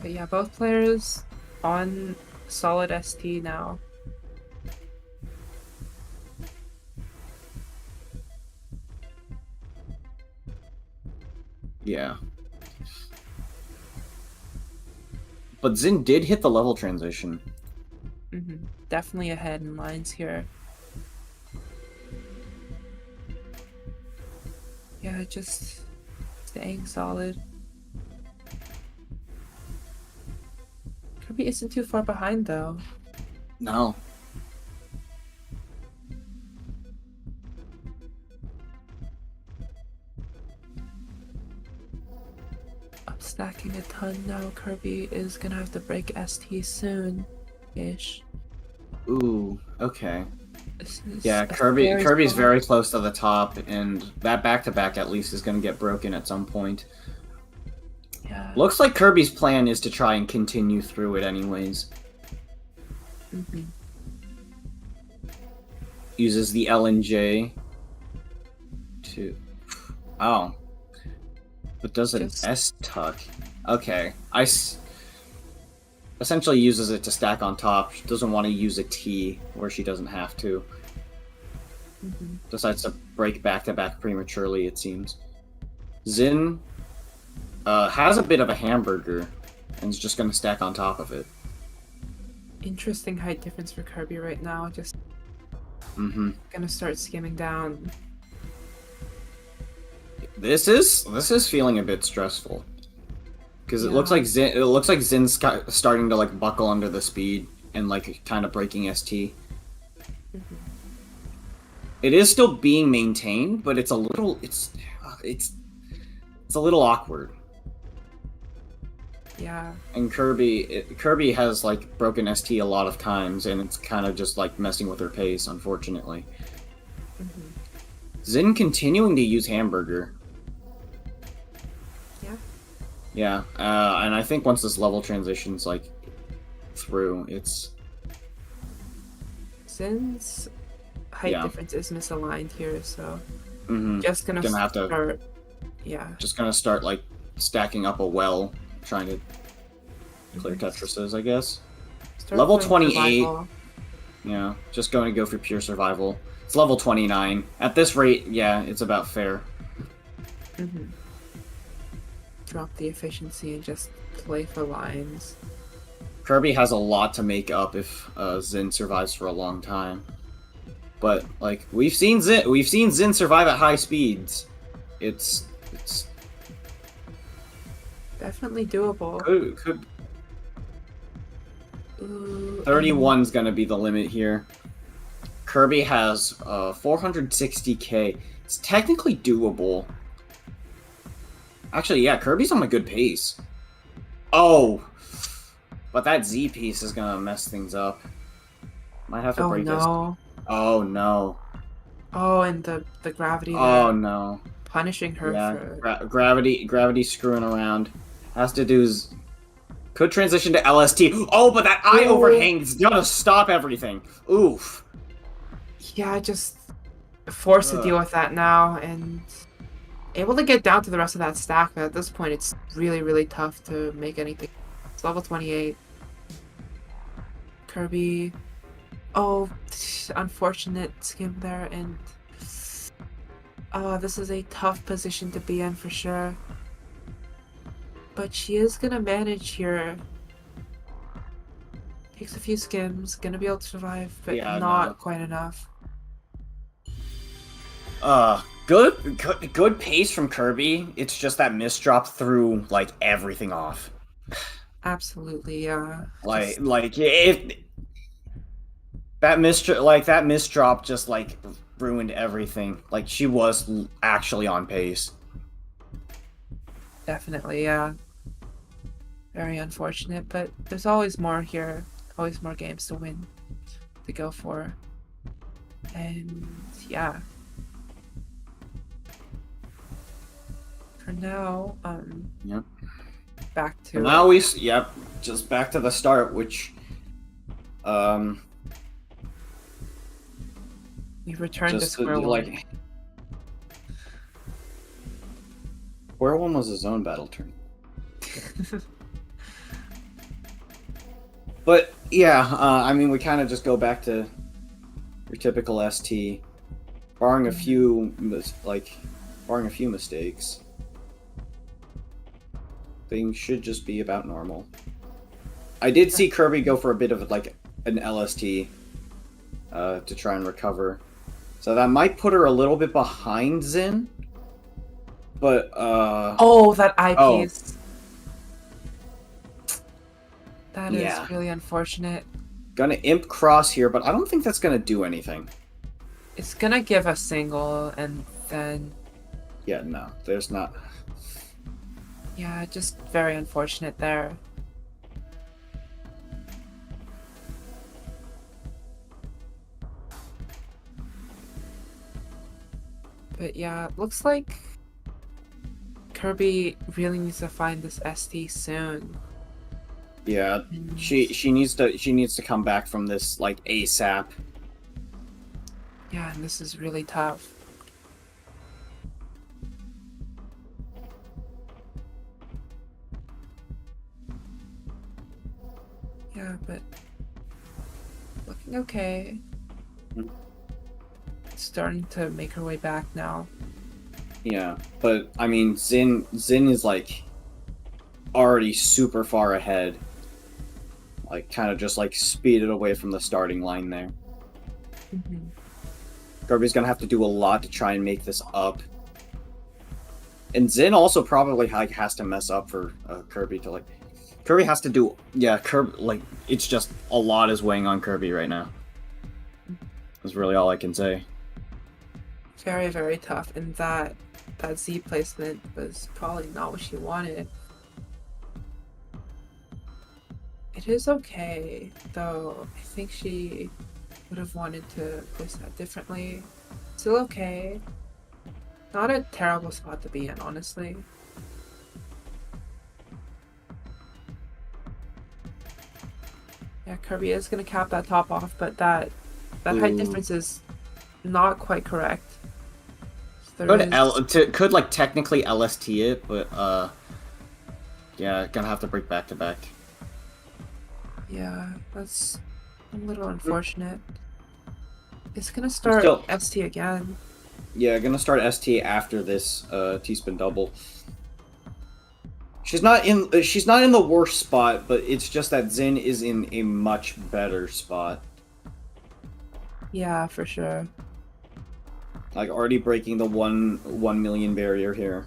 But yeah, both players on solid ST now. Yeah. But Zin did hit the level transition. Definitely ahead in lines here. Yeah, just staying solid. Kirby isn't too far behind though. No. I'm stacking a ton now. Kirby is gonna have to break ST soon-ish. Ooh, okay. This is Yeah, a Kirby's scary very close to the top, and that back-to-back at least is going to get broken at some point. Yeah. Looks like Kirby's plan is to try and continue through it anyways. Uses the L and J to... Oh. But does an Just- S-tuck. Okay. Essentially uses it to stack on top. She doesn't want to use a T where she doesn't have to. Decides to break back-to-back prematurely, it seems. Zin has a bit of a hamburger and is just going to stack on top of it. Interesting height difference for Kirby right now. Just Mm-hmm. gonna start skimming down. This is feeling a bit stressful. Because it Yeah. looks like Zin's starting to like buckle under the speed and like kind of breaking ST. It is still being maintained, but it's a little it's a little awkward. Yeah. And Kirby has like broken ST a lot of times, and it's kind of just like messing with her pace, unfortunately. Zin continuing to use hamburger. Yeah. Yeah, and I think once this level transitions like through, it's Zin's height Yeah. difference is misaligned here, so mhm, just gonna have to start. Yeah. just gonna start like stacking up a well, trying to clear Tetrises, I guess. Start Level playing 28. survival. Yeah, just going to go for pure survival. It's level 29. At this rate, yeah, it's about fair. Drop the efficiency and just play for lines. Kirby has a lot to make up if Zin survives for a long time. But like we've seen Zin survive at high speeds. It's Definitely doable. could Ooh, 31's gonna be the limit here. Kirby has 460k. It's technically doable. Actually, yeah, Kirby's on a good pace. Oh, but that Z piece is gonna mess things up. Might have to Oh break this. no. Oh no. Oh, and the gravity Oh there, no. punishing her Yeah, for. gravity screwing around. Has to do is could transition to LST. Oh, but that eye Ooh. overhang is gonna stop everything. Oof. Yeah, just forced to Ugh. deal with that now, and able to get down to the rest of that stack, but at this point it's really, really tough to make anything. It's level 28. Kirby. Oh, unfortunate skim there, and this is a tough position to be in for sure. But she is gonna manage here. Takes a few skims, gonna be able to survive, but Yeah, not no. quite enough. Good pace from Kirby. It's just that misdrop threw like everything off. Absolutely, yeah. Like Just- if that misdrop just like ruined everything. Like she was actually on pace. Definitely, yeah. Very unfortunate, but there's always more here. Always more games to win, to go for. And yeah. For now, Yep. back to Now just back to the start, which we returned to just square one. like where one was a zone battle turn. But yeah, I mean, we kind of just go back to your typical ST, barring a few mistakes. things should just be about normal. I did see Kirby go for a bit of like an LST to try and recover. So that might put her a little bit behind Zin. But Oh, that eyepiece. That is Yeah. really unfortunate. Gonna imp cross here, but I don't think that's gonna do anything. It's gonna give a single, and then Yeah, no, there's not. yeah, just very unfortunate there. But yeah, looks like Kirby really needs to find this ST soon. Yeah, she needs to come back from this like ASAP. Yeah, and this is really tough. Yeah, but looking okay. Mhm. Starting to make her way back now. Yeah, but I mean, Zin is like already super far ahead. Like, kind of just like speeded away from the starting line there. Mhm. Kirby's gonna have to do a lot to try and make this up. And Zin also probably like has to mess up for Kirby to like. Kirby has to do Kirby like it's just a lot is weighing on Kirby right now. That's really all I can say. Very, very tough, and that Z placement was probably not what she wanted. It is okay, though. I think she would have wanted to place that differently. Still okay. Not a terrible spot to be in, honestly. Yeah, Kirby is gonna cap that top off, but that height Ooh. difference is not quite correct. So Could like technically LST it, but yeah, gonna have to break back to back. yeah, that's a little unfortunate. It's gonna start Still- ST again. Yeah, gonna start ST after this T-spin double. She's not in the worst spot, but it's just that Zin is in a much better spot. Yeah, for sure. Like already breaking the 1 million barrier here.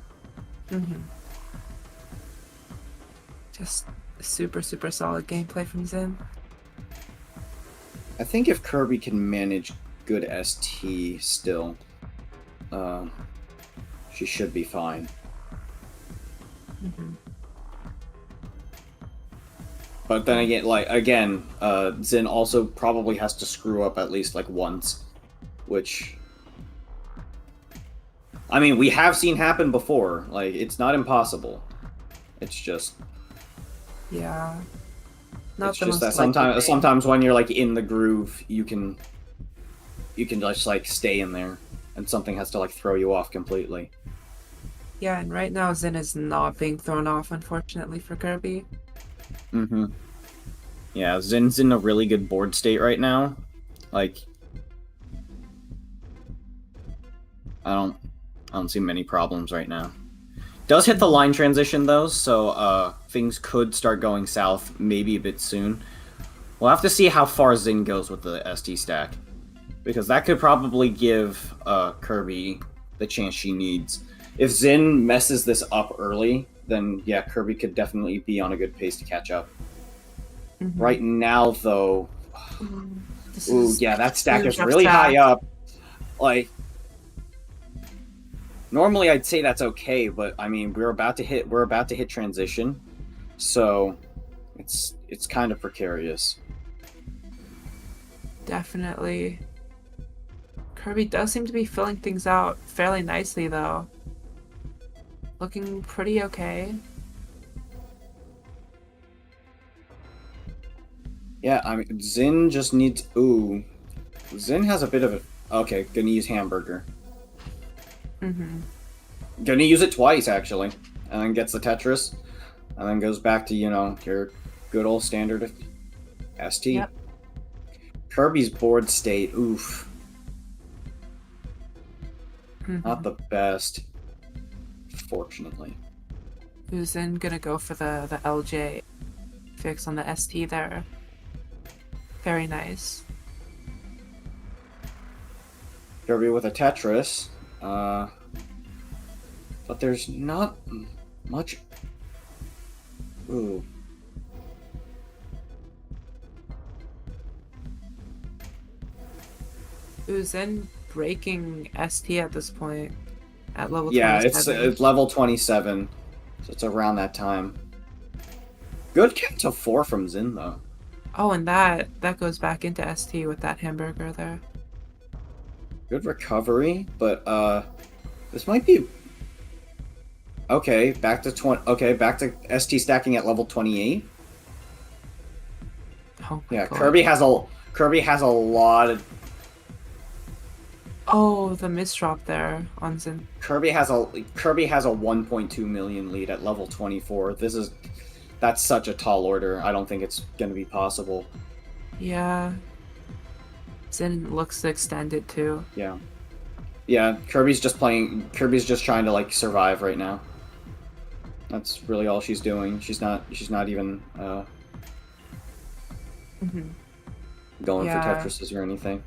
Just super, super solid gameplay from Zin. I think if Kirby can manage good ST still, she should be fine. But then again, Zin also probably has to screw up at least like once, which, I mean, we have seen happen before. Like, it's not impossible. It's just, Yeah. Not it's the just most that likely thing. sometimes when you're like in the groove, you can just like stay in there, and something has to like throw you off completely. Yeah, and right now Zin is not being thrown off, unfortunately, for Kirby. Mm-hmm. Yeah, Zin's in a really good board state right now. Like, I don't see many problems right now. Does hit the line transition though, so things could start going south maybe a bit soon. We'll have to see how far Zin goes with the ST stack, because that could probably give Kirby the chance she needs. If Zin messes this up early, then yeah, Kirby could definitely be on a good pace to catch up. Right now, though, This ooh, is yeah, that stack huge is really upstack. high up. Like, normally I'd say that's okay, but I mean, we're about to hit transition, so it's kind of precarious. Definitely. Kirby does seem to be filling things out fairly nicely, though. Looking pretty okay. Yeah, I mean, Zin just needs. Ooh, Zin has a bit of a. Okay, gonna use hamburger. Gonna use it twice actually, and then gets the Tetris, and then goes back to your good old standard ST. Yep. Kirby's board state, oof, not the best, fortunately. Who's then gonna go for the LJ fix on the ST there. Very nice. Kirby with a Tetris. But there's not much. Ooh. Who's then breaking ST at this point at level Yeah, 27. it's level 27, so it's around that time. Good count to 4 from Zin though. Oh, and that goes back into ST with that hamburger there. Good recovery, but this might be okay. Back to 20. Okay, back to ST stacking at level 28. Oh my Yeah, God. Kirby has a lot of. Oh, the misdrop there on Zin. Kirby has a 1.2 million lead at level 24. That's such a tall order. I don't think it's gonna be possible. Yeah. Zin looks to extend it too. Yeah. Yeah, Kirby's just trying to like survive right now. That's really all she's doing. She's not even going Yeah. for Tetrises or anything.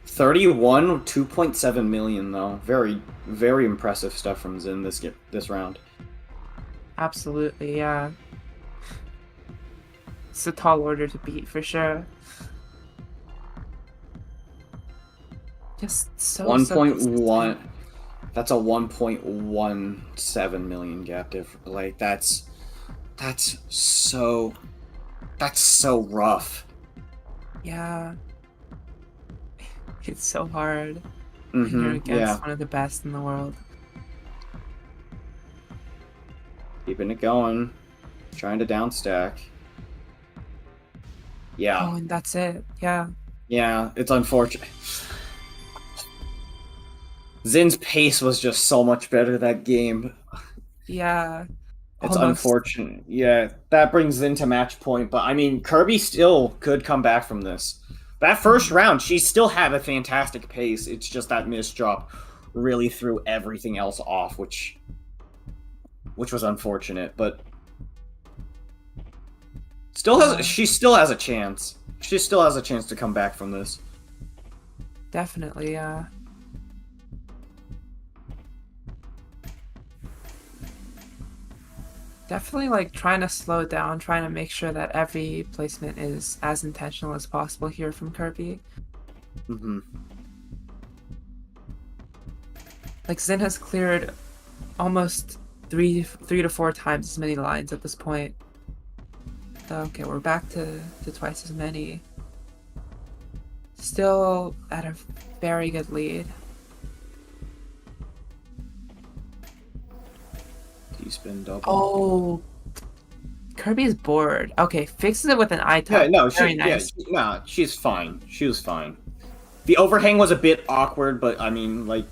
31, 2.7 million though. Very, very impressive stuff from Zin this round. Absolutely, yeah. It's a tall order to beat for sure. Just so 1.1. That's a 1.17 million gap diff. Like that's so rough. Yeah. It's so hard. When you're against Yeah. one of the best in the world. Keeping it going. Trying to downstack. Yeah. Oh, and that's it. Yeah. Yeah, it's unfortunate. Zin's pace was just so much better that game. Yeah. It's Almost. unfortunate. Yeah, that brings Zin to match point, but I mean, Kirby still could come back from this. That first round, she still had a fantastic pace. It's just that misdrop really threw everything else off, which was unfortunate, but she still has a chance. She still has a chance to come back from this. Definitely, yeah. Definitely like trying to slow down, trying to make sure that every placement is as intentional as possible here from Kirby. Mm-hmm. Like Zin has cleared almost three to four times as many lines at this point. Okay, we're back to twice as many. Still at a very good lead. T-spin double. Oh, Kirby's bored. Okay, fixes it with an eye touch. Yeah, no, Very nice. she's fine. She was fine. The overhang was a bit awkward, but I mean, like,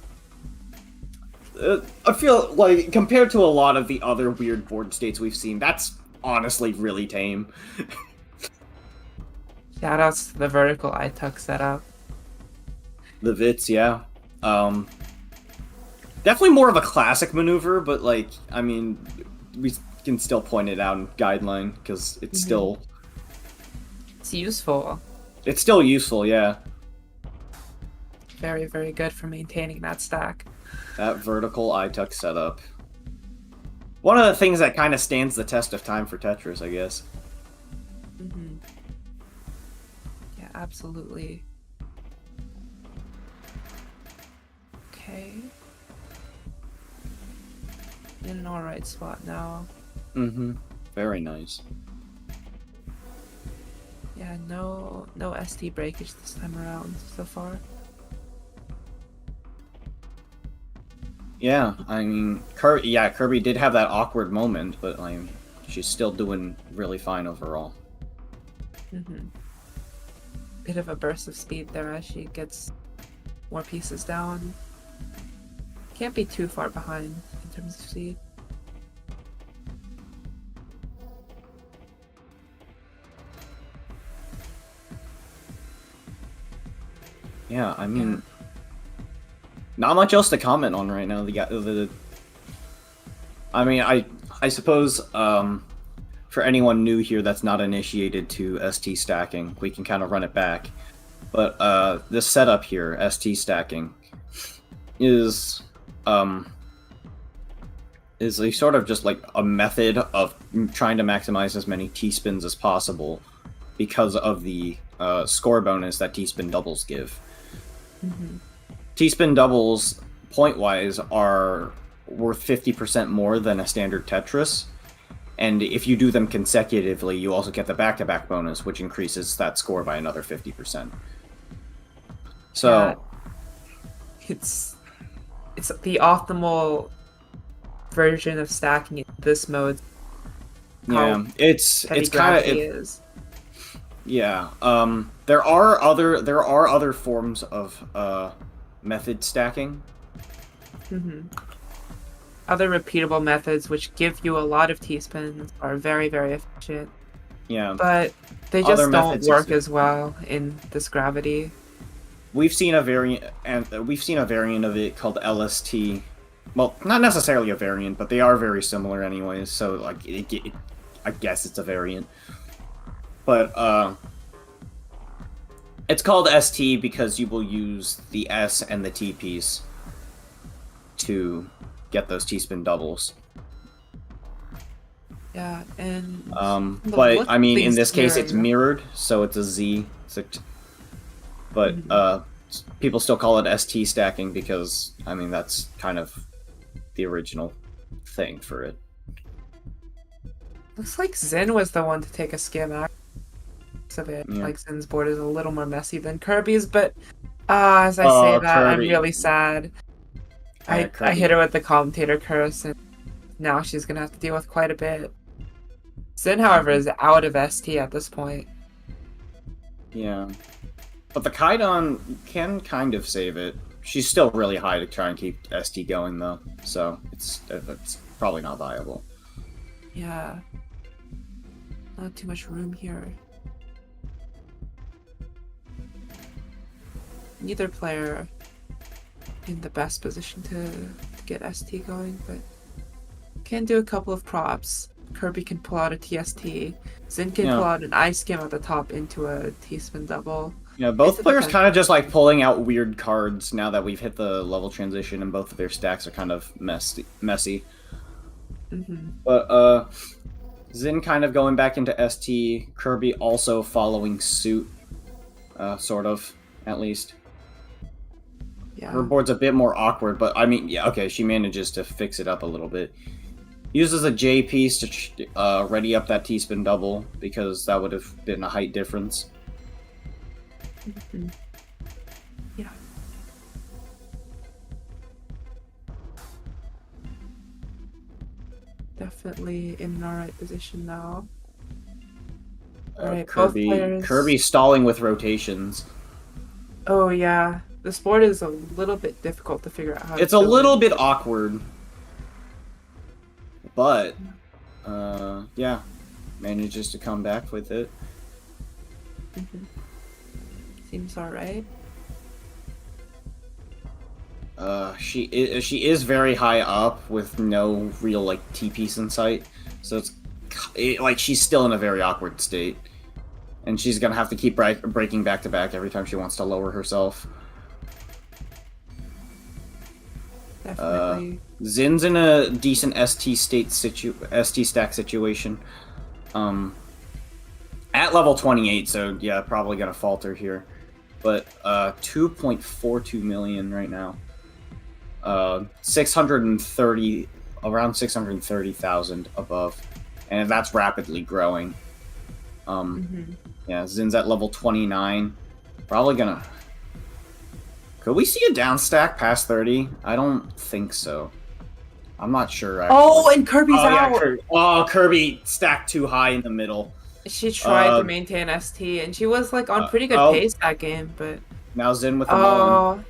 I feel like compared to a lot of the other weird board states we've seen, that's honestly really tame. Shoutouts to the vertical eye tuck setup. The Vits, yeah. Definitely more of a classic maneuver, but like, I mean, we can still point it out in guideline because it's still It's useful. it's still useful, yeah. Very, very good for maintaining that stack. That vertical eye tuck setup. One of the things that kind of stands the test of time for Tetris, I guess. Yeah, absolutely. Okay. In an alright spot now. Mm-hmm. Very nice. Yeah, no ST breakage this time around so far. Yeah, I mean, Kirby did have that awkward moment, but I mean, she's still doing really fine overall. Bit of a burst of speed there as she gets more pieces down. Can't be too far behind in terms of speed. Yeah, I mean, not much else to comment on right now. I mean, I suppose for anyone new here that's not initiated to ST stacking, we can kind of run it back. But this setup here, ST stacking, is a sort of just like a method of trying to maximize as many T-spins as possible because of the score bonus that T-spin doubles give. Mm-hmm. T-spin doubles, point-wise, are worth 50% more than a standard Tetris. And if you do them consecutively, you also get the back-to-back bonus, which increases that score by another 50%. So... Yeah. It's the optimal version of stacking in this mode. Yeah, it's kind gravity of... is. Yeah, there are other forms of method stacking. Mm-hmm. Other repeatable methods which give you a lot of T-spins are very, very efficient. Yeah, But they Other just don't methods work exist. as well in this gravity. we've seen a variant, and we've seen a variant of it called LST. Well, not necessarily a variant, but they are very similar, anyways. So, like, I guess it's a variant. But it's called ST because you will use the S and the T piece to get those T-spin doubles. Yeah, and the But look I mean, in thing's this case, it's mirrored. mirrored, so it's a Z. But people still call it ST stacking because, I mean, that's kind of the original thing for it. Looks like Zin was the one to take a skim out of it. Yeah. Like Zin's board is a little more messy than Kirby's, but as I say that, I'm Kirby. really sad. I Kirby. hit her with the commentator curse, and now she's gonna have to deal with quite a bit. Zin, however, is out of ST at this point. Yeah. But the Kaidon can kind of save it. She's still really high to try and keep ST going, though, so it's probably not viable. Yeah. Not too much room here. Neither player in the best position to get ST going, but can do a couple of props. Kirby can pull out a TST. Zin can Yeah. pull out an ice skim at the top into a T-spin double. Yeah, both It's a players defense. kind of just like pulling out weird cards now that we've hit the level transition and both of their stacks are kind of messy. Mm-hmm. But Zin kind of going back into ST, Kirby also following suit, sort of, at least. Yeah. Her board's a bit more awkward, but I mean, yeah, okay, she manages to fix it up a little bit. Uses a J piece to ready up that T-spin double, because that would have been a height difference. Mhm. Yeah. Definitely in an alright position now. Alright, both players. Kirby stalling with rotations. Oh yeah, this board is a little bit difficult to figure out how to It's a fill little in. bit awkward, but yeah, manages to come back with it. Mhm. Seems alright. She is very high up with no real like T piece in sight, so like she's still in a very awkward state, and she's gonna have to keep breaking back to back every time she wants to lower herself. Definitely. Zin's in a decent ST stack situation. At level 28, so yeah, probably gonna falter here. But 2.42 million right now. 630, around 630,000 above, and that's rapidly growing. Mhm. Yeah, Zin's at level 29. Probably gonna. Could we see a down stack past 30? I don't think so. I'm not sure. Actually. Oh, and Kirby's out! Kirby stacked too high in the middle. She tried Uh, to maintain ST, and she was like on pretty good oh. pace that game, but Now Zin with the Mullen.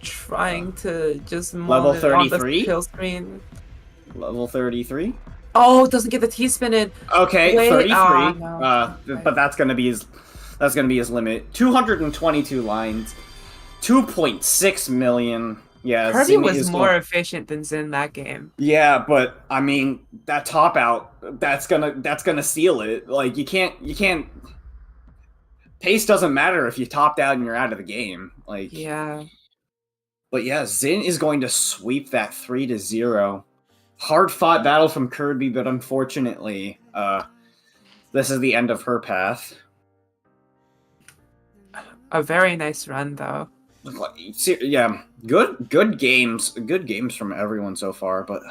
trying to just Level mull it on the 33? kill screen. Level 33. Oh, doesn't get the T-spin in. Okay, Wait, 33. no. But that's gonna be his limit. 222 lines. 2.6 million. Yeah, Kirby Zin was is more efficient than Zin that game. Yeah, but I mean that top out that's gonna seal it. Like you can't pace doesn't matter if you topped out and you're out of the game. Like Yeah. But yeah, Zin is going to sweep that 3-0. Hard fought battle from Kirby, but unfortunately, this is the end of her path. A very nice run though. Yeah, good games from everyone so far, but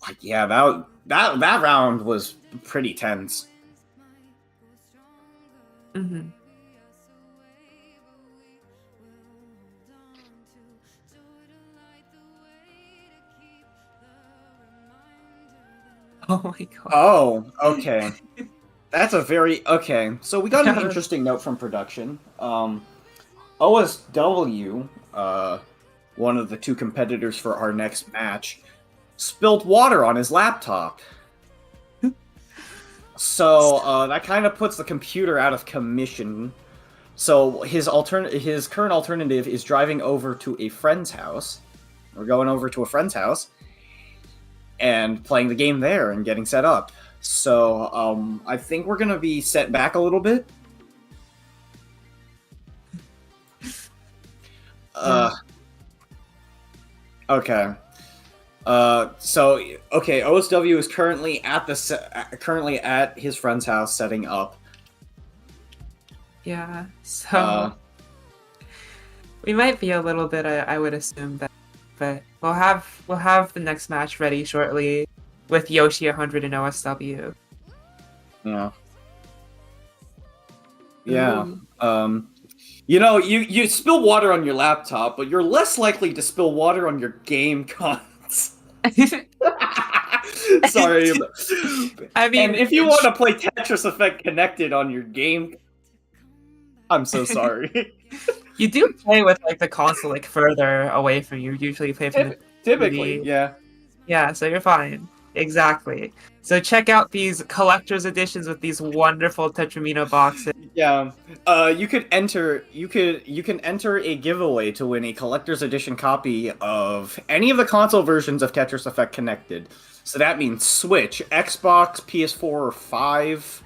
like yeah, that round was pretty tense. Mm-hmm. Oh my god. Oh, okay. That's a very okay. So we got an interesting note from production. OSW, one of the two competitors for our next match, spilled water on his laptop. So that kind of puts the computer out of commission. So his current alternative is driving over to a friend's house. We're going over to a friend's house and playing the game there and getting set up. So I think we're gonna be set back a little bit. Okay. OSW is currently at his friend's house setting up. Yeah. So we might be a little bit. I would assume that, but we'll have the next match ready shortly with Yoshi 100 and OSW. Yeah. Yeah. Ooh. You spill water on your laptop, but you're less likely to spill water on your game cons. Sorry. I mean, and if you want to play Tetris Effect connected on your game, I'm so sorry. you do play with like the console like further away from you. Usually play from the Typically, yeah. Yeah, so you're fine. Exactly. So check out these collector's editions with these wonderful Tetramino boxes. Yeah. You can enter a giveaway to win a collector's edition copy of any of the console versions of Tetris Effect Connected. So that means Switch, Xbox, PS4, or 5.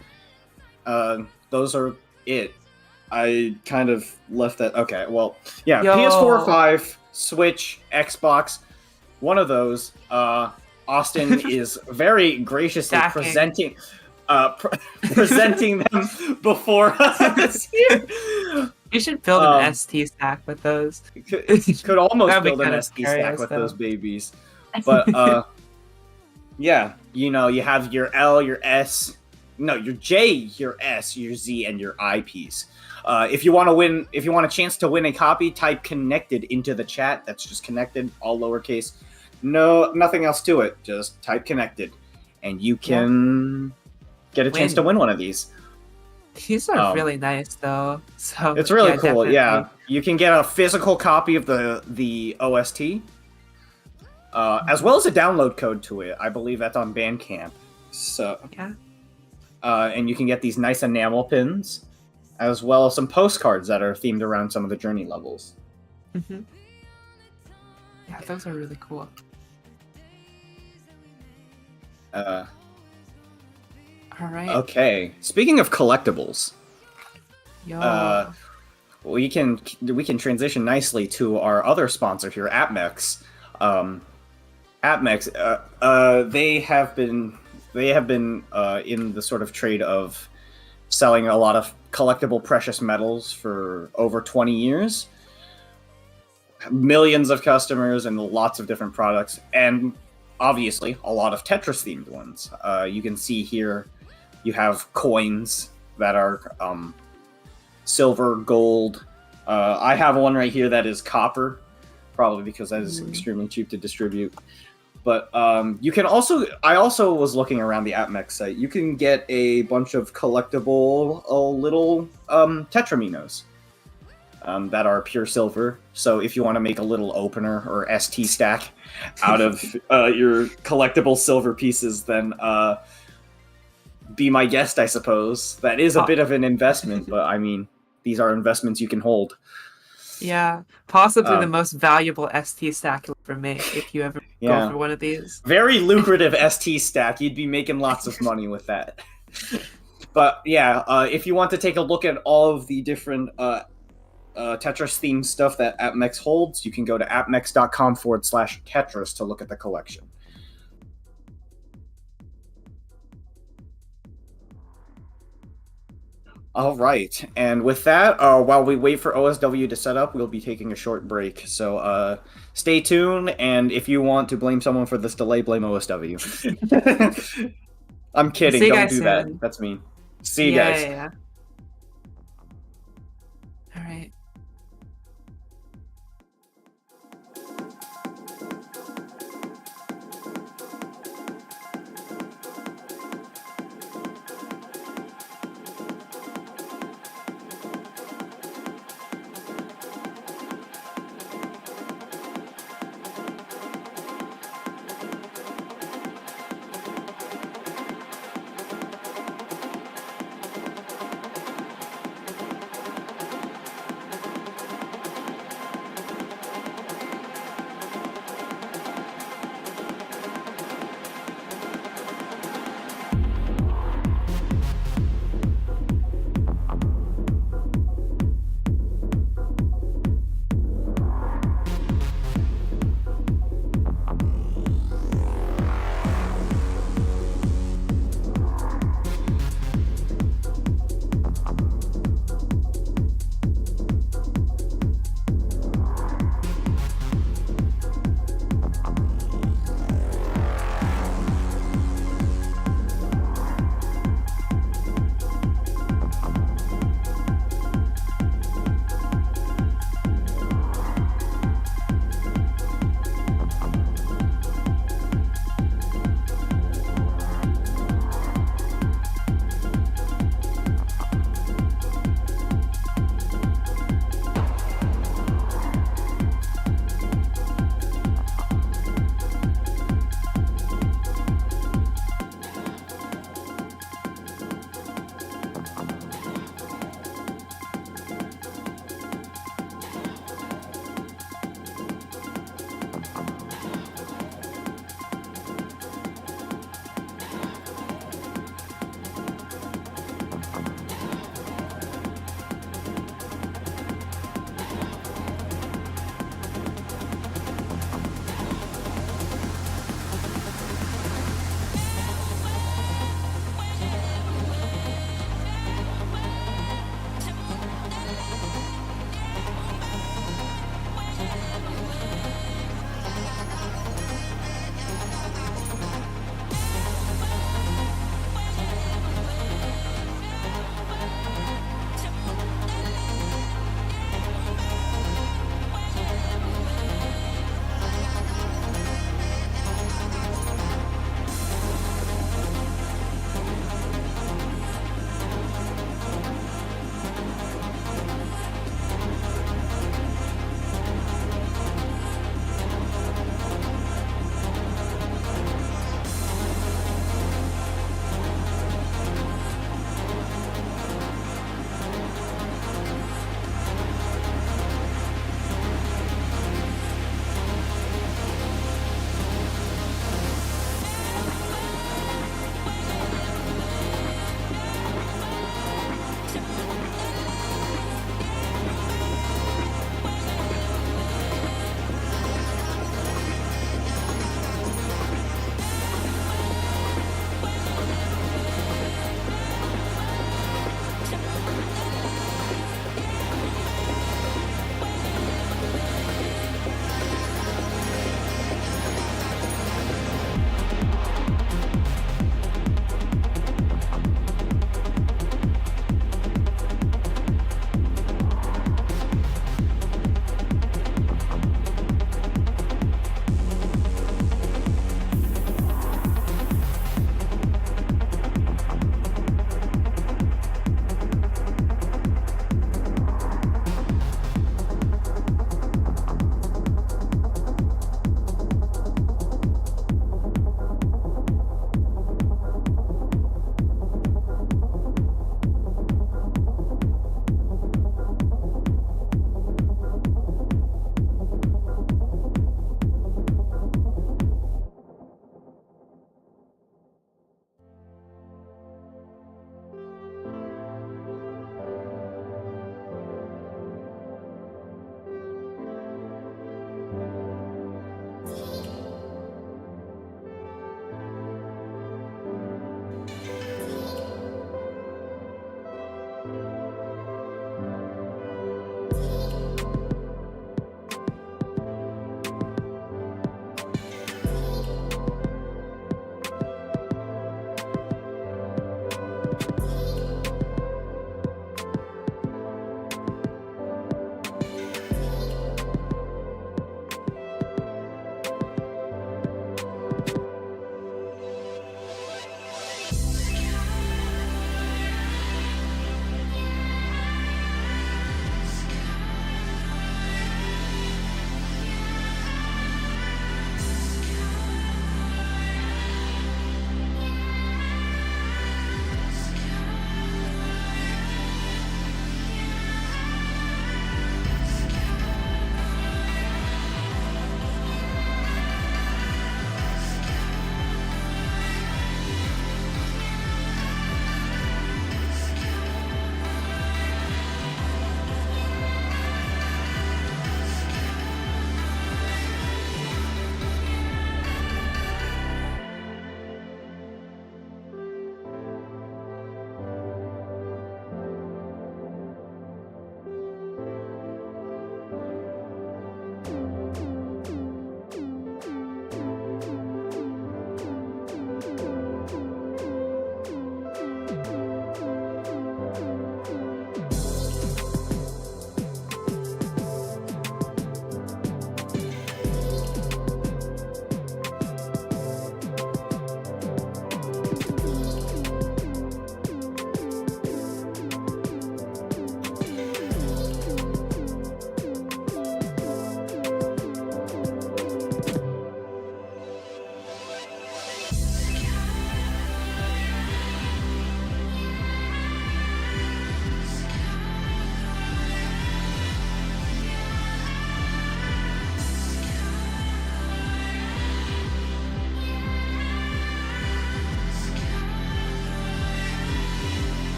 Those are it. I kind of left that. Okay, well, yeah, Yo. PS4, 5, Switch, Xbox, one of those. Austin is very graciously Stacking. presenting them before us. You should build an ST stack with those. Could almost That'd be build an kinda ST stack hilarious, with though. those babies. But, yeah, you have your L, your S, no, your J, your S, your Z, and your I piece. If you want a chance to win a copy, type connected into the chat. That's just connected, all lowercase. No, nothing else to it. Just type connected, and you can get a chance to win one of these. These are really nice, though. So It's really cool. definitely. Yeah, you can get a physical copy of the OST, as well as a download code to it. I believe that's on Bandcamp. So Yeah. And you can get these nice enamel pins, as well as some postcards that are themed around some of the journey levels. Mm-hmm. Yeah, those are really cool. Uh, All right. okay. Speaking of collectibles, Yo. we can transition nicely to our other sponsor here, AppMex. AppMex, they have been in the sort of trade of selling a lot of collectible precious metals for over 20 years. Millions of customers and lots of different products, and obviously a lot of Tetris themed ones. You can see here you have coins that are silver, gold. I have one right here that is copper, probably because that is extremely cheap to distribute. But you can also, I also was looking around the AppMex site. You can get a bunch of collectible little Tetraminos that are pure silver. So if you want to make a little opener or ST stack out of your collectible silver pieces, then be my guest, I suppose. That is a bit of an investment, but I mean, these are investments you can hold. Yeah, possibly the Um, most valuable ST stack you'll ever make if you ever go Yeah. for one of these. Very lucrative ST stack. You'd be making lots of money with that. But yeah, if you want to take a look at all of the different Tetris themed stuff that AppMex holds, you can go to appmex.com/Tetris to look at the collection. All right, and with that, while we wait for OSW to set up, we'll be taking a short break. So stay tuned, and if you want to blame someone for this delay, blame OSW. I'm kidding. See you Don't guys do that. soon. That's mean. See you Yeah, guys. yeah. All right.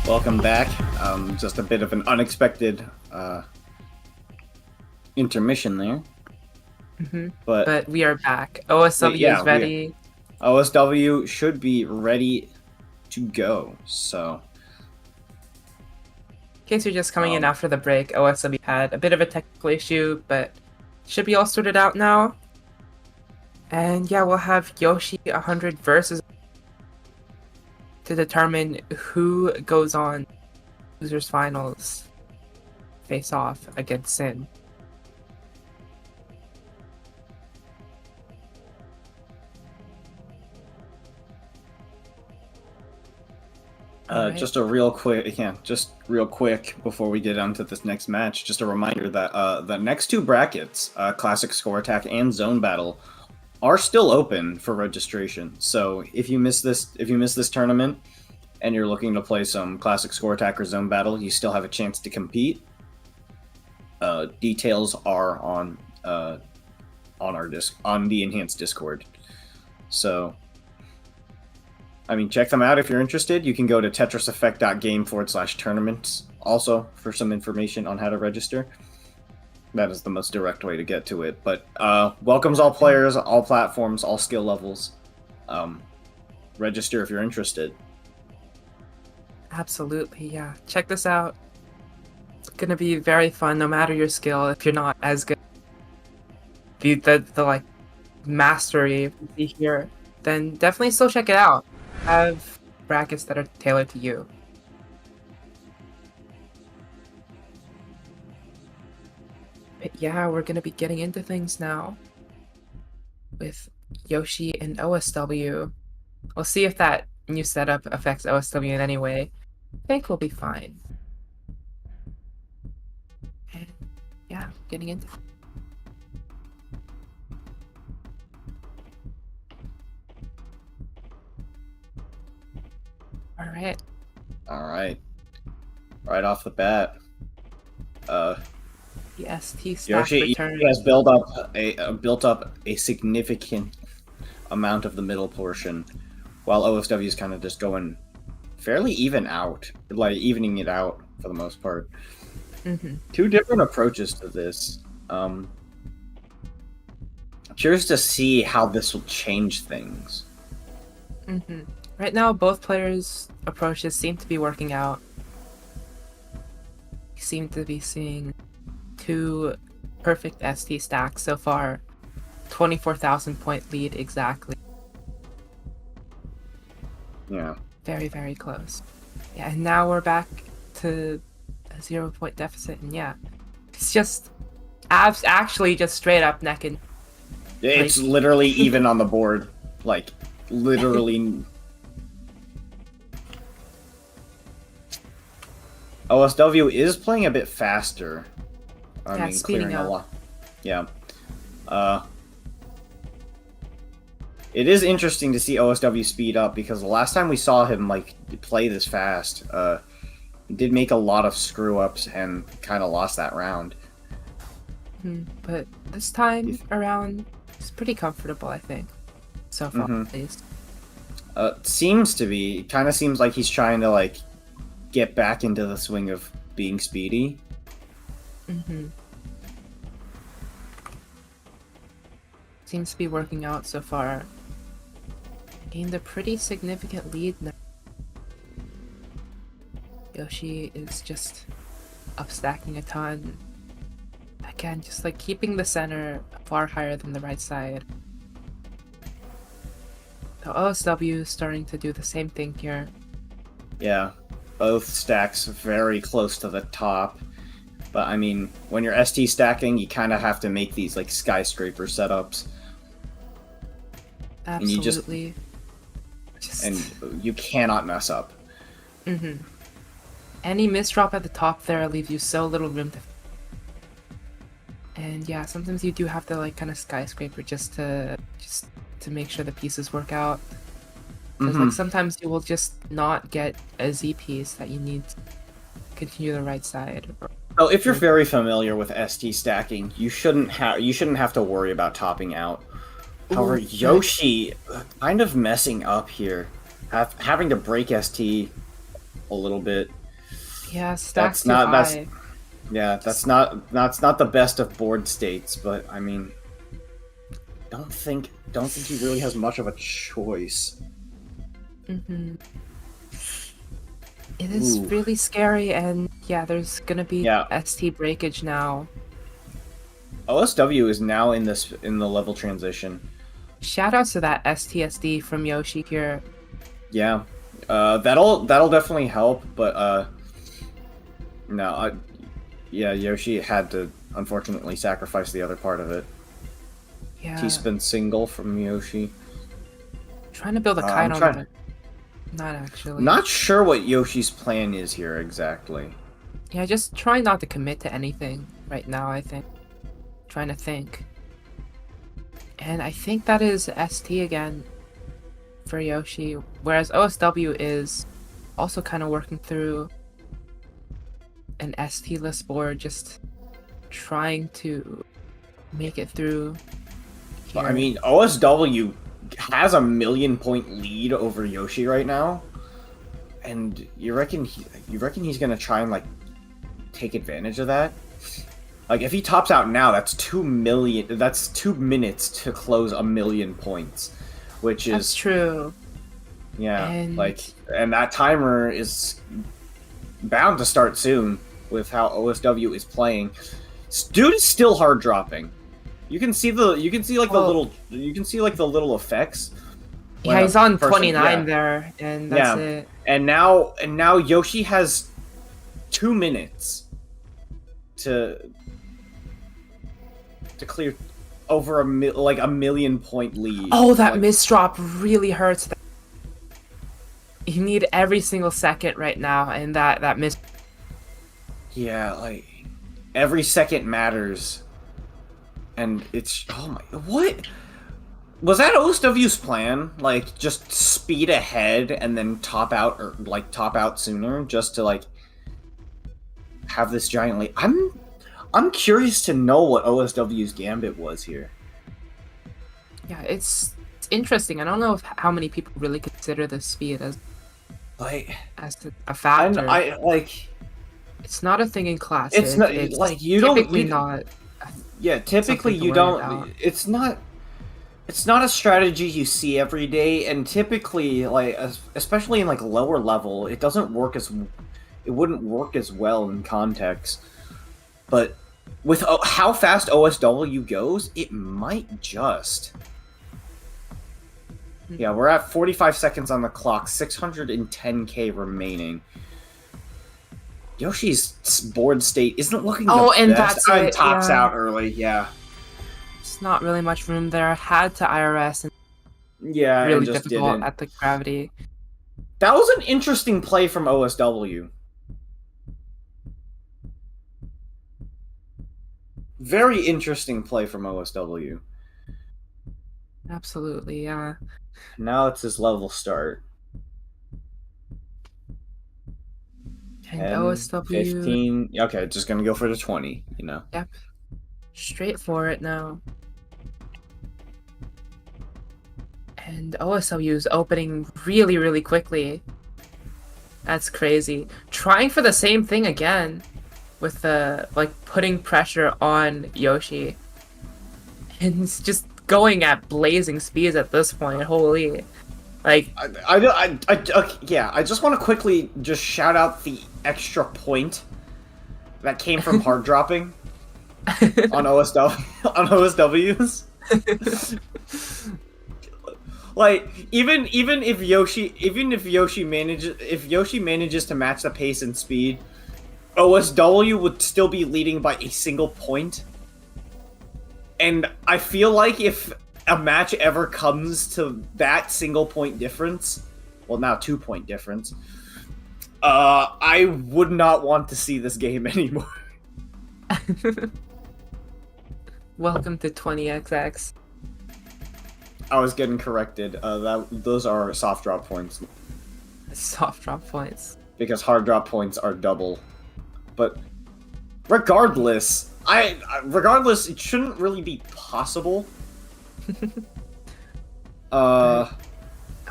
Welcome back. Just a bit of an unexpected intermission there. But we are back. OSW yeah, is ready. OSW should be ready to go. So, In case you're just coming in after the break, OSW had a bit of a technical issue, but should be all sorted out now. And yeah, we'll have Yoshi 100 versus to determine who goes on losers finals face off against Zin. Alright. just real quick before we get onto this next match, just a reminder that the next two brackets, Classic Score Attack and Zone Battle, are still open for registration. So if you miss this tournament and you're looking to play some Classic Score Attack or Zone Battle, you still have a chance to compete. Details are on the enhanced Discord. So, I mean, check them out if you're interested. You can go to tetriseffect.game/tournaments also for some information on how to register. That is the most direct way to get to it. But welcomes all players, all platforms, all skill levels. Register if you're interested. Absolutely, yeah. Check this out. It's gonna be very fun, no matter your skill. If you're not as good, the like mastery here, then definitely still check it out. Have brackets that are tailored to you. But yeah, we're gonna be getting into things now with Yoshi and OSW. We'll see if that new setup affects OSW in any way. I think we'll be fine. And yeah, getting into it. Alright. Right off the bat. The ST stack Yoshi returns. has built up a significant amount of the middle portion, while OSW is kind of just going fairly evening it out for the most part. Two different approaches to this. Curious to see how this will change things. Right now, both players' approaches seem to be working out. We seem to be seeing two perfect ST stacks so far. 24,000 point lead exactly. Yeah. Very, very close. Yeah, and now we're back to a 0 point deficit, and yeah. It's just actually just straight up neck and It's literally even on the board. Like, literally. OSW is playing a bit faster. Yeah, speeding clearing up. a lot. Yeah. It is interesting to see OSW speed up because the last time we saw him play this fast, he did make a lot of screw ups and kind of lost that round. But this time around, it's pretty comfortable, I think. So far, at least. Seems to be. It kind of seems like he's trying to get back into the swing of being speedy. Seems to be working out so far. Gained a pretty significant lead now. Yoshi is just upstacking a ton. Again, just keeping the center far higher than the right side. The OSW is starting to do the same thing here. Yeah, both stacks very close to the top. But I mean, when you're ST stacking, you kind of have to make these skyscraper setups. Absolutely. And you cannot mess up. Any misdrop at the top there leaves you so little room to. And yeah, sometimes you do have to kind of skyscraper just to make sure the pieces work out. Because sometimes you will just not get a Z piece that you need to continue the right side. So if you're very familiar with ST stacking, you shouldn't have to worry about topping out. However, Yoshi kind of messing up here, having to break ST a little bit. Yeah, stacks That's too not high. that's not the best of board states, but I mean, don't think he really has much of a choice. Mm-hmm. It is Ooh. really scary, and yeah, there's gonna be Yeah. ST breakage now. OSW is now in the level transition. Shout out to that STSD from Yoshi here. Yeah, that'll definitely help, but no, yeah, Yoshi had to unfortunately sacrifice the other part of it. Yeah, T-spin single from Yoshi. trying to build a I'm kite on trying- it. Not actually. Not sure what Yoshi's plan is here exactly. Yeah, just trying not to commit to anything right now, I think. Trying to think. And I think that is ST again for Yoshi, whereas OSW is also kind of working through an ST-less board, just trying to make it through here. I mean, OSW has a 1,000,000-point lead over Yoshi right now, and you reckon he's gonna try and like take advantage of that? Like, if he tops out now, that's 2 million. That's 2 minutes to close 1,000,000 points, which That's is true. yeah, And- and that timer is bound to start soon with how OSW is playing. Dude is still hard dropping. You can see the Well- the little effects. when Yeah, a he's on person- 29 yeah. there, and that's Yeah. it. And now Yoshi has 2 minutes to clear over a 1,000,000-point lead. Oh, that Like, misdrop really hurts. You need every single second right now, and that miss. Yeah, like every second matters, and it's oh my what was that OSW's plan? Like just speed ahead and then top out sooner, just to like have this giant lead. I'm curious to know what OSW's gambit was here. Yeah, it's interesting. I don't know how many people really consider the speed as Like a factor. I like It's not a thing in class. it's not like you don't typically you, not. Yeah, typically something to you worry don't. about. It's not a strategy you see every day, and typically, like especially in like lower level, it wouldn't work as well in context. But with how fast OSW goes, it might just. Yeah, we're at 45 seconds on the clock, 610k remaining. Yoshi's board state isn't looking the Oh, and best. that's And it, tops yeah. out early, yeah. It's not really much room there. Had to IRS and Yeah, really and just difficult didn't. at the gravity. That was an interesting play from OSW. Very interesting play from OSW. Absolutely, yeah. Now it's his level start. And 10, OSW 15. Okay, just gonna go for the 20, you know. straight for it now. And OSW is opening really, really quickly. That's crazy. Trying for the same thing again with the putting pressure on Yoshi. And it's just going at blazing speeds at this point. Holy. Like Yeah, I just want to quickly just shout out the extra point that came from hard dropping on OSWs. Like even if Yoshi manages to match the pace and speed, OSW would still be leading by a single point. And I feel like if a match ever comes to that single point difference, well now 2-point difference, I would not want to see this game anymore. welcome to 20XX. I was getting corrected. Those are soft drop points Soft drop points. because hard drop points are double. But regardless, it shouldn't really be possible. Oh,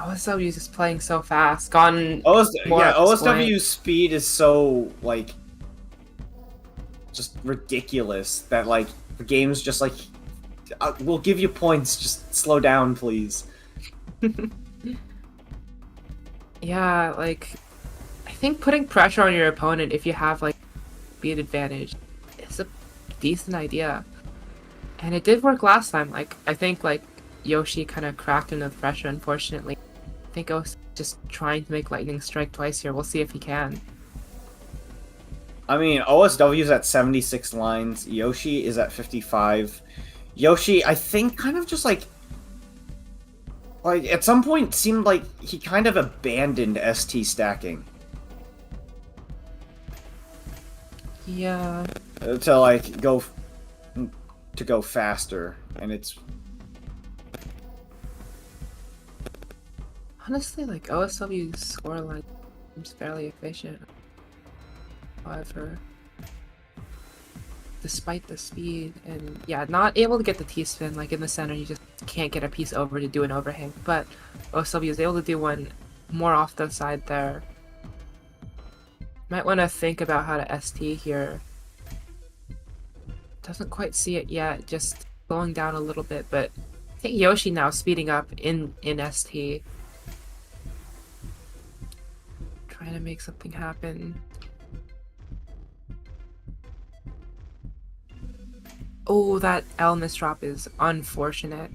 OSW is just playing so fast. Gone. more Yeah, at this point. OSW's speed is so like just ridiculous that like the game's just like, we'll give you points, just slow down, please. Yeah, like I think putting pressure on your opponent if you have like speed advantage is a decent idea. And it did work last time. Like I think like Yoshi kind of cracked under the pressure, unfortunately. I think I was just trying to make lightning strike twice here. We'll see if he can. I mean, OSW's at 76 lines, Yoshi is at 55. Yoshi, I think, kind of just like at some point seemed like he kind of abandoned ST stacking. Yeah. To like go faster, and it's Honestly, like OSW's scoreline seems fairly efficient. However, despite the speed and yeah, not able to get the T-spin, like in the center, you just can't get a piece over to do an overhang. But OSW is able to do one more off the side there. Might want to think about how to ST here. Doesn't quite see it yet, just slowing down a little bit, but I think Yoshi now speeding up in ST. Trying to make something happen. Oh, that L misdrop is unfortunate.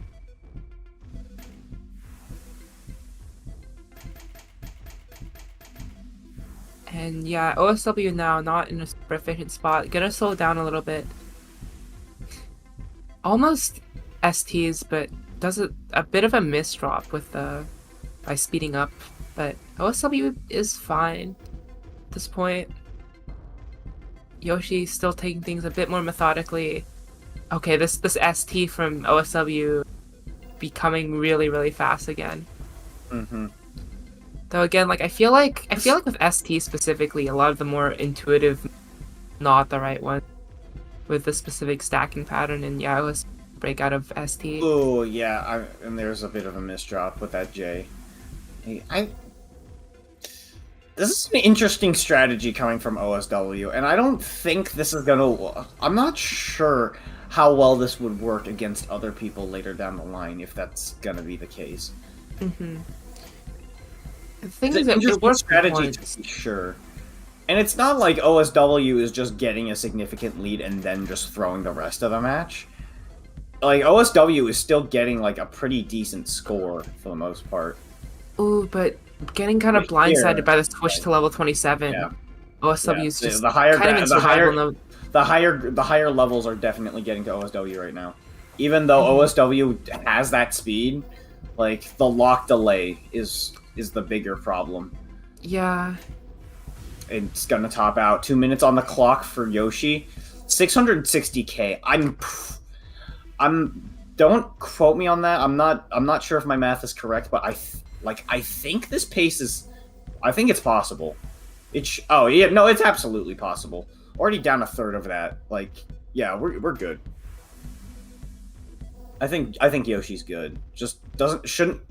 And yeah, OSW now not in a super efficient spot. Gonna slow down a little bit. Almost STs, but does a bit of a misdrop with by speeding up. But OSW is fine at this point. Yoshi still taking things a bit more methodically. Okay, this ST from OSW becoming really, really fast again. mm-hmm. Though again, like I feel like with ST specifically, a lot of the more intuitive, not the right one, with the specific stacking pattern, and yeah, it was break out of ST. Oh yeah, and there's a bit of a misdrop with that J. This is an interesting strategy coming from OSW, and I don't think this is gonna. I'm not sure how well this would work against other people later down the line, if that's gonna be the case. Mm-hmm. The thing It's is an that it interesting works strategy once. to be sure. And it's not like OSW is just getting a significant lead and then just throwing the rest of the match. Like, OSW is still getting, like, a pretty decent score, for the most part. Ooh, but getting kind of Right here, blindsided by the switch to level 27. Yeah. OSW is Yeah, just the higher kind of gra- in the higher- survival mode. The higher levels are definitely getting to OSW right now. Even though OSW has that speed, like, the lock delay is the bigger problem. Yeah. It's gonna top out 2 minutes on the clock for Yoshi. 660k. Don't quote me on that. I'm not sure if my math is correct, but I think this pace is, I think it's possible. Oh yeah, no, it's absolutely possible. Already down a third of that. Like, yeah, we're good. I think Yoshi's good. Just shouldn't,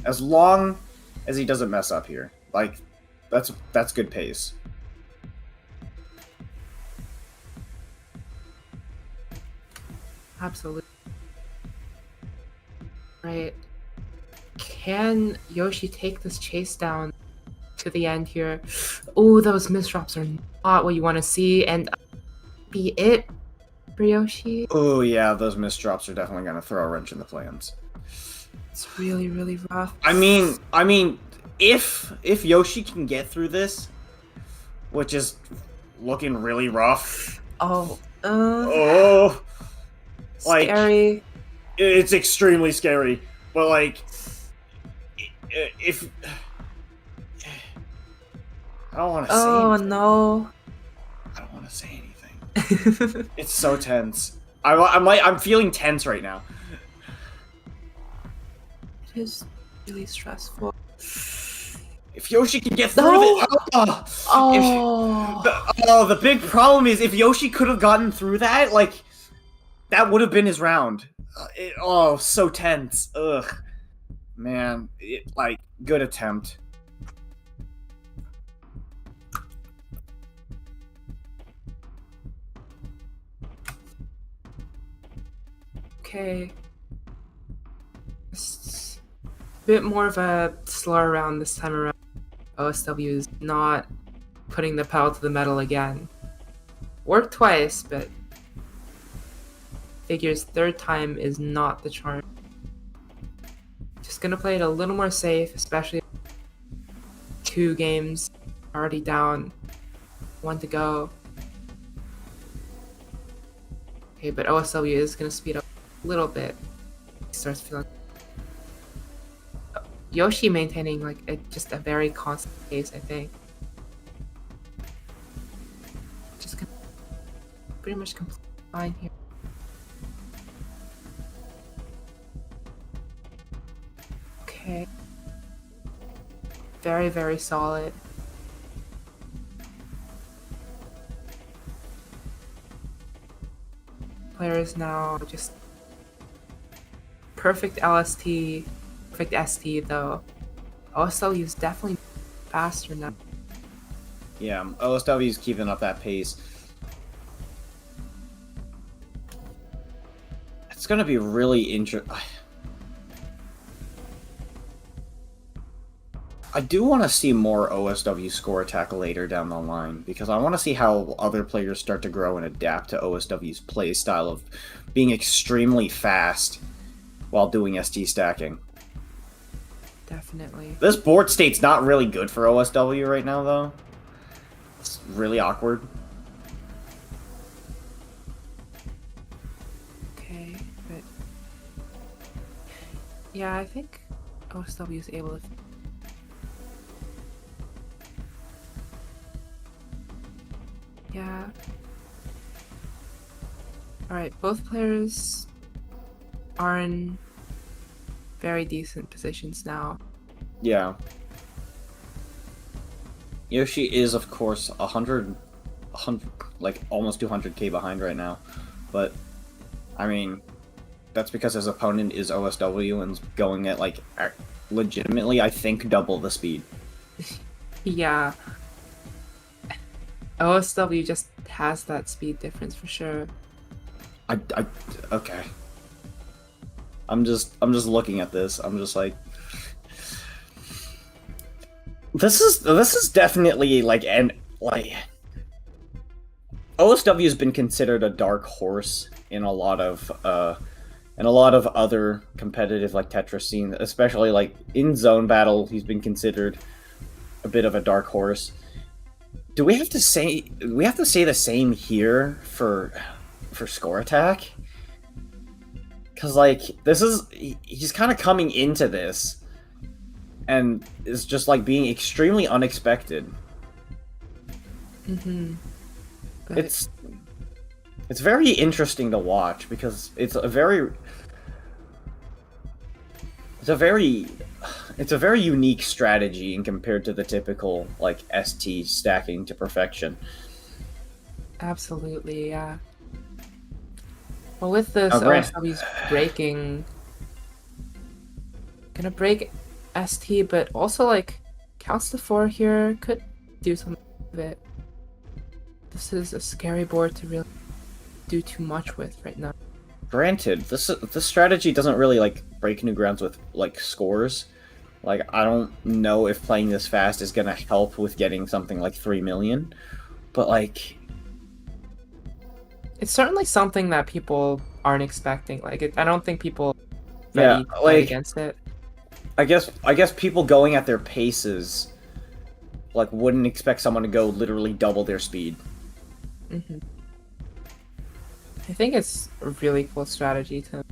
as long as he doesn't mess up here. Like, that's good pace. Absolutely. Right. Can Yoshi take this chase down to the end here? Oh, those misdrops are not what you want to see, and be it for Yoshi. Oh yeah, those misdrops are definitely gonna throw a wrench in the plans. It's really, really rough. I mean, if Yoshi can get through this, which is looking really rough. Oh, like, scary. it's extremely scary. But like, if I don't want to say. Oh anything. no. I don't want to say anything. It's so tense. I'm feeling tense right now. It is really stressful. If Yoshi can get through No! this, Oh. the big problem is if Yoshi could have gotten through that, like, that would have been his round. So tense. Ugh, man, Good attempt. Okay. Just a bit more of a slower round this time around. OSW is not putting the pedal to the metal again. Worked twice, but figures third time is not the charm. Just gonna play it a little more safe, especially 2 games already down, 1 to go. Okay, but OSW is gonna speed up a little bit. He starts feeling Yoshi maintaining like just a very constant pace, I think. Just gonna pretty much complete fine here. Okay. Very, very solid. Players now just perfect LST, perfect ST though. OSW is definitely faster now. Yeah, OSW is keeping up that pace. It's gonna be really interesting. I do want to see more OSW score attack later down the line, because I want to see how other players start to grow and adapt to OSW's play style of being extremely fast while doing ST stacking. Definitely. This board state's not really good for OSW right now, though. It's really awkward. Okay, but yeah, I think OSW is able to. Yeah. Alright, both players are in very decent positions now. Yeah. Yoshi is, of course, 100, like, almost 200k behind right now. But, I mean, that's because his opponent is OSW and is going at, like, legitimately, I think, double the speed. Yeah. OSW just has that speed difference for sure. Okay. I'm just looking at this. I'm just like, this is definitely like OSW has been considered a dark horse in a lot of other competitive like Tetris scenes, especially like in zone battle. He's been considered a bit of a dark horse. Do we have to say the same here for score attack? Because like he's kind of coming into this and is just like being extremely unexpected. Mm-hmm. But It's very interesting to watch because it's a very unique strategy in compared to the typical like ST stacking to perfection. absolutely, yeah. Well, with this, Oh, great. OSW's breaking, gonna break ST, but also like counts to 4 here, could do something with it. This is a scary board to really do too much with right now. Granted, this strategy doesn't really like break new grounds with like scores. Like I don't know if playing this fast is gonna help with getting something like 3 million, but like It's certainly something that people aren't expecting. Like, I don't think people ready to fight like against it. I guess people going at their paces like wouldn't expect someone to go literally double their speed. Hmm. I think it's a really cool strategy to.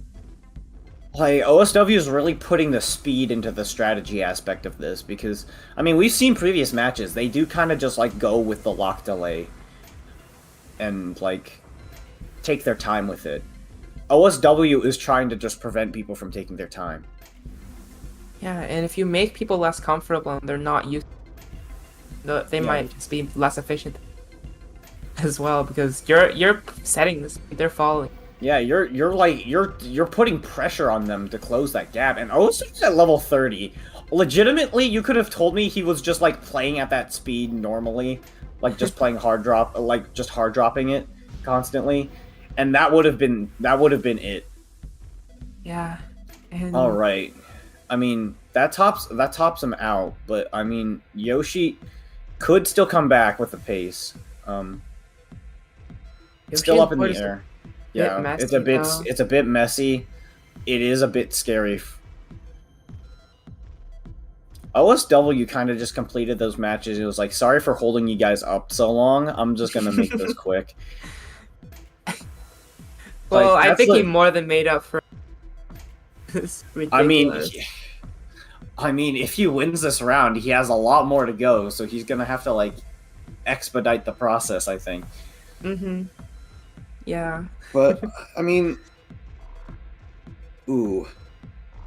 Like, OSW is really putting the speed into the strategy aspect of this, because, I mean, we've seen previous matches, they do kind of just, like, go with the lock delay, and, like, take their time with it. OSW is trying to just prevent people from taking their time. Yeah, and if you make people less comfortable and they're not used, they might just be less efficient as well, because you're setting this, they're following. Yeah, you're putting pressure on them to close that gap, and OSW's at level 30. legitimately, you could have told me he was just like playing at that speed normally, like just playing hard drop, like just hard dropping it constantly, and that would have been it. Yeah. And All right. I mean, that tops him out, but I mean, Yoshi could still come back with the pace. Yoshi Still up in and the Porter's air. bit Yeah, messy, it's though. a bit messy. It is a bit scary. OSW kind of just completed those matches. It was like, sorry for holding you guys up so long. I'm just gonna make this quick. Well, Like, I that's think he like- more than made up for. It's ridiculous. I mean, if he wins this round, he has a lot more to go. So he's gonna have to like expedite the process, I think. Mm-hmm. Yeah. But I mean, ooh,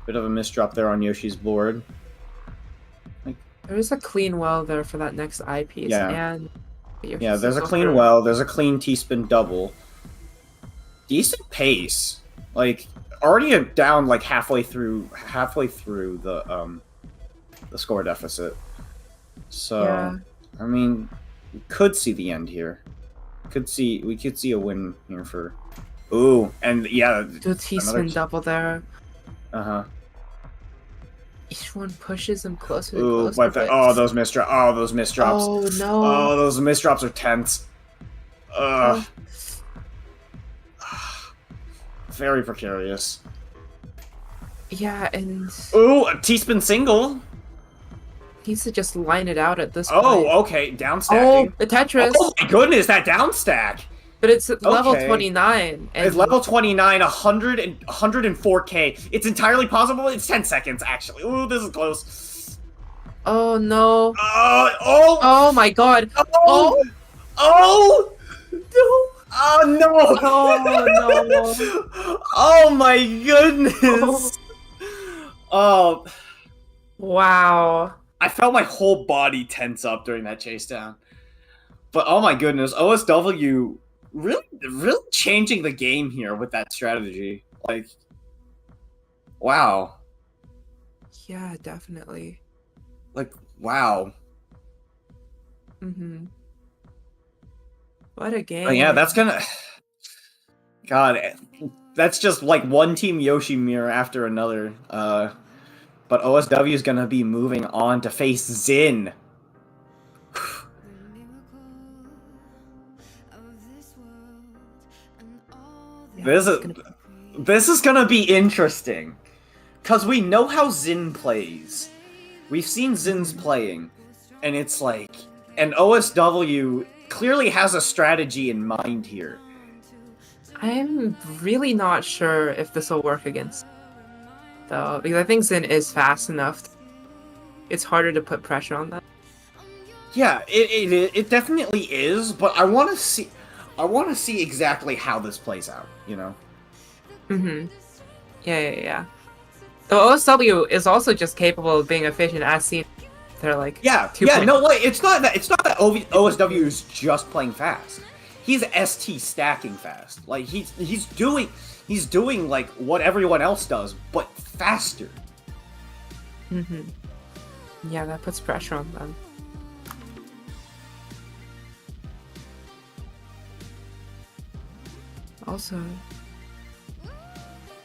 bit of a misdrop there on Yoshi's board. There is a clean well there for that next eyepiece, Yeah. and Yeah, there's a clean well. There's a clean T-spin double. Decent pace. Like already down like halfway through the score deficit. So Yeah. I mean, we could see the end here. We could see a win here for. Ooh, and yeah. Do a T-spin double there. Uh-huh. Each one pushes him closer and Ooh, closer. but those misdrops. Oh, those misdrops. Oh no. Oh, those misdrops are tense. Ugh. Very precarious. Yeah, and Ooh, a T-spin single. he needs to just line it out at this point. Oh, okay, down Oh, stacking. the Tetris! Oh my goodness, that down stack. But it's at level Okay. 29. And It's level 29, 104k. It's entirely possible. It's 10 seconds, actually. Ooh, this is close. Oh no. Oh! Oh my god. Oh! Oh! No! Oh no! Oh no. Oh my goodness! Oh, Wow. I felt my whole body tense up during that chase down. But oh my goodness, OSW really changing the game here with that strategy. Like, wow. Yeah, definitely. Like, wow. Mm-hmm. What a game. Oh, yeah, that's gonna... God, that's just like one Team Yoshi mirror after another. But OSW is gonna be moving on to face Zin. Yeah, This it's is gonna- this is gonna be interesting, cause we know how Zin plays. We've seen Zin's playing, and it's like, and OSW clearly has a strategy in mind here. I'm really not sure if this will work against though, because I think Zin is fast enough. It's harder to put pressure on them. Yeah, it definitely is, but I want to see exactly how this plays out. You know. Mm-hmm. Yeah. Though OSW is also just capable of being efficient as seen. They're like Yeah. 2 Yeah. point- No, like it's not that OSW is just playing fast. He's ST stacking fast. Like he's doing like what everyone else does, but faster. Mm-hmm. Yeah, that puts pressure on them. Also,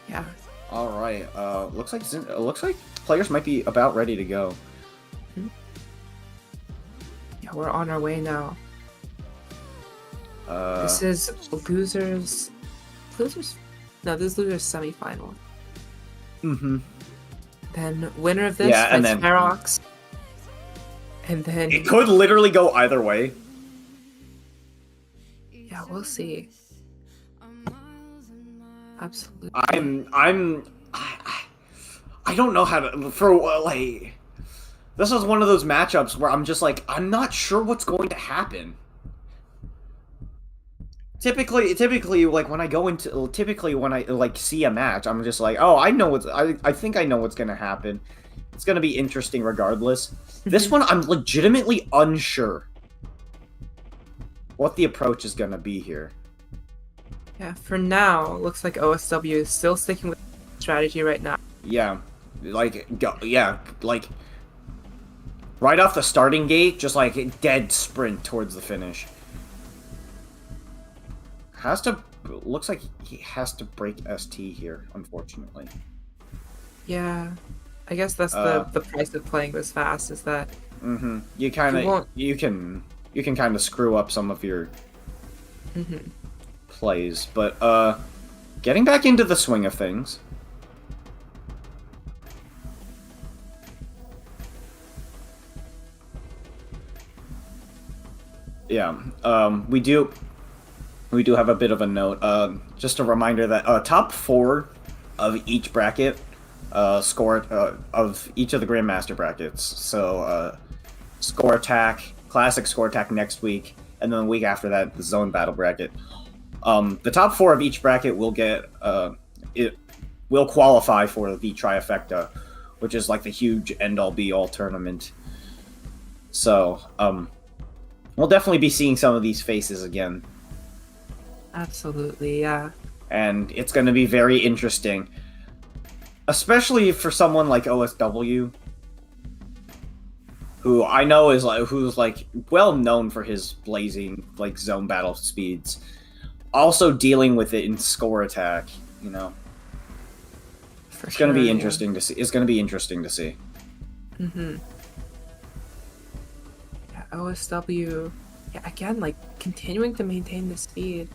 yeah, All right. Looks like players might be about ready to go. yeah, we're on our way now. Uh, This is losers. No, this is losers semifinal. mm-hmm. Then winner of this Yeah, and fights then- Ferox. And then It could literally go either way. yeah, we'll see. Absolutely. I don't know how to like. This is one of those matchups where I'm just like, I'm not sure what's going to happen. Typically, like when I like see a match, I'm just like, oh, I think I know what's gonna happen. It's gonna be interesting regardless. This one, I'm legitimately unsure what the approach is gonna be here. Yeah, for now, looks like OSW is still sticking with strategy right now. Yeah, like right off the starting gate, just like a dead sprint towards the finish. Looks like he has to break ST here, unfortunately. Yeah, I guess that's the price of playing this fast is that You you can kind of screw up some of your plays, but getting back into the swing of things. Yeah, we do have a bit of a note. Just a reminder that top 4 of each bracket score of each of the Grandmaster brackets. So Score Attack, Classic Score Attack next week, and then the week after that, the Zone Battle bracket. The top 4 of each bracket will get it will qualify for the Trifecta, which is like the huge end-all be-all tournament. So we'll definitely be seeing some of these faces again. absolutely, yeah. And it's going to be very interesting, especially for someone like OSW, who I know who's well known for his blazing zone battle speeds, also dealing with it in Score Attack. It's going to be interesting to see. It's going to be interesting to see. Yeah, OSW, again, continuing to maintain the speed.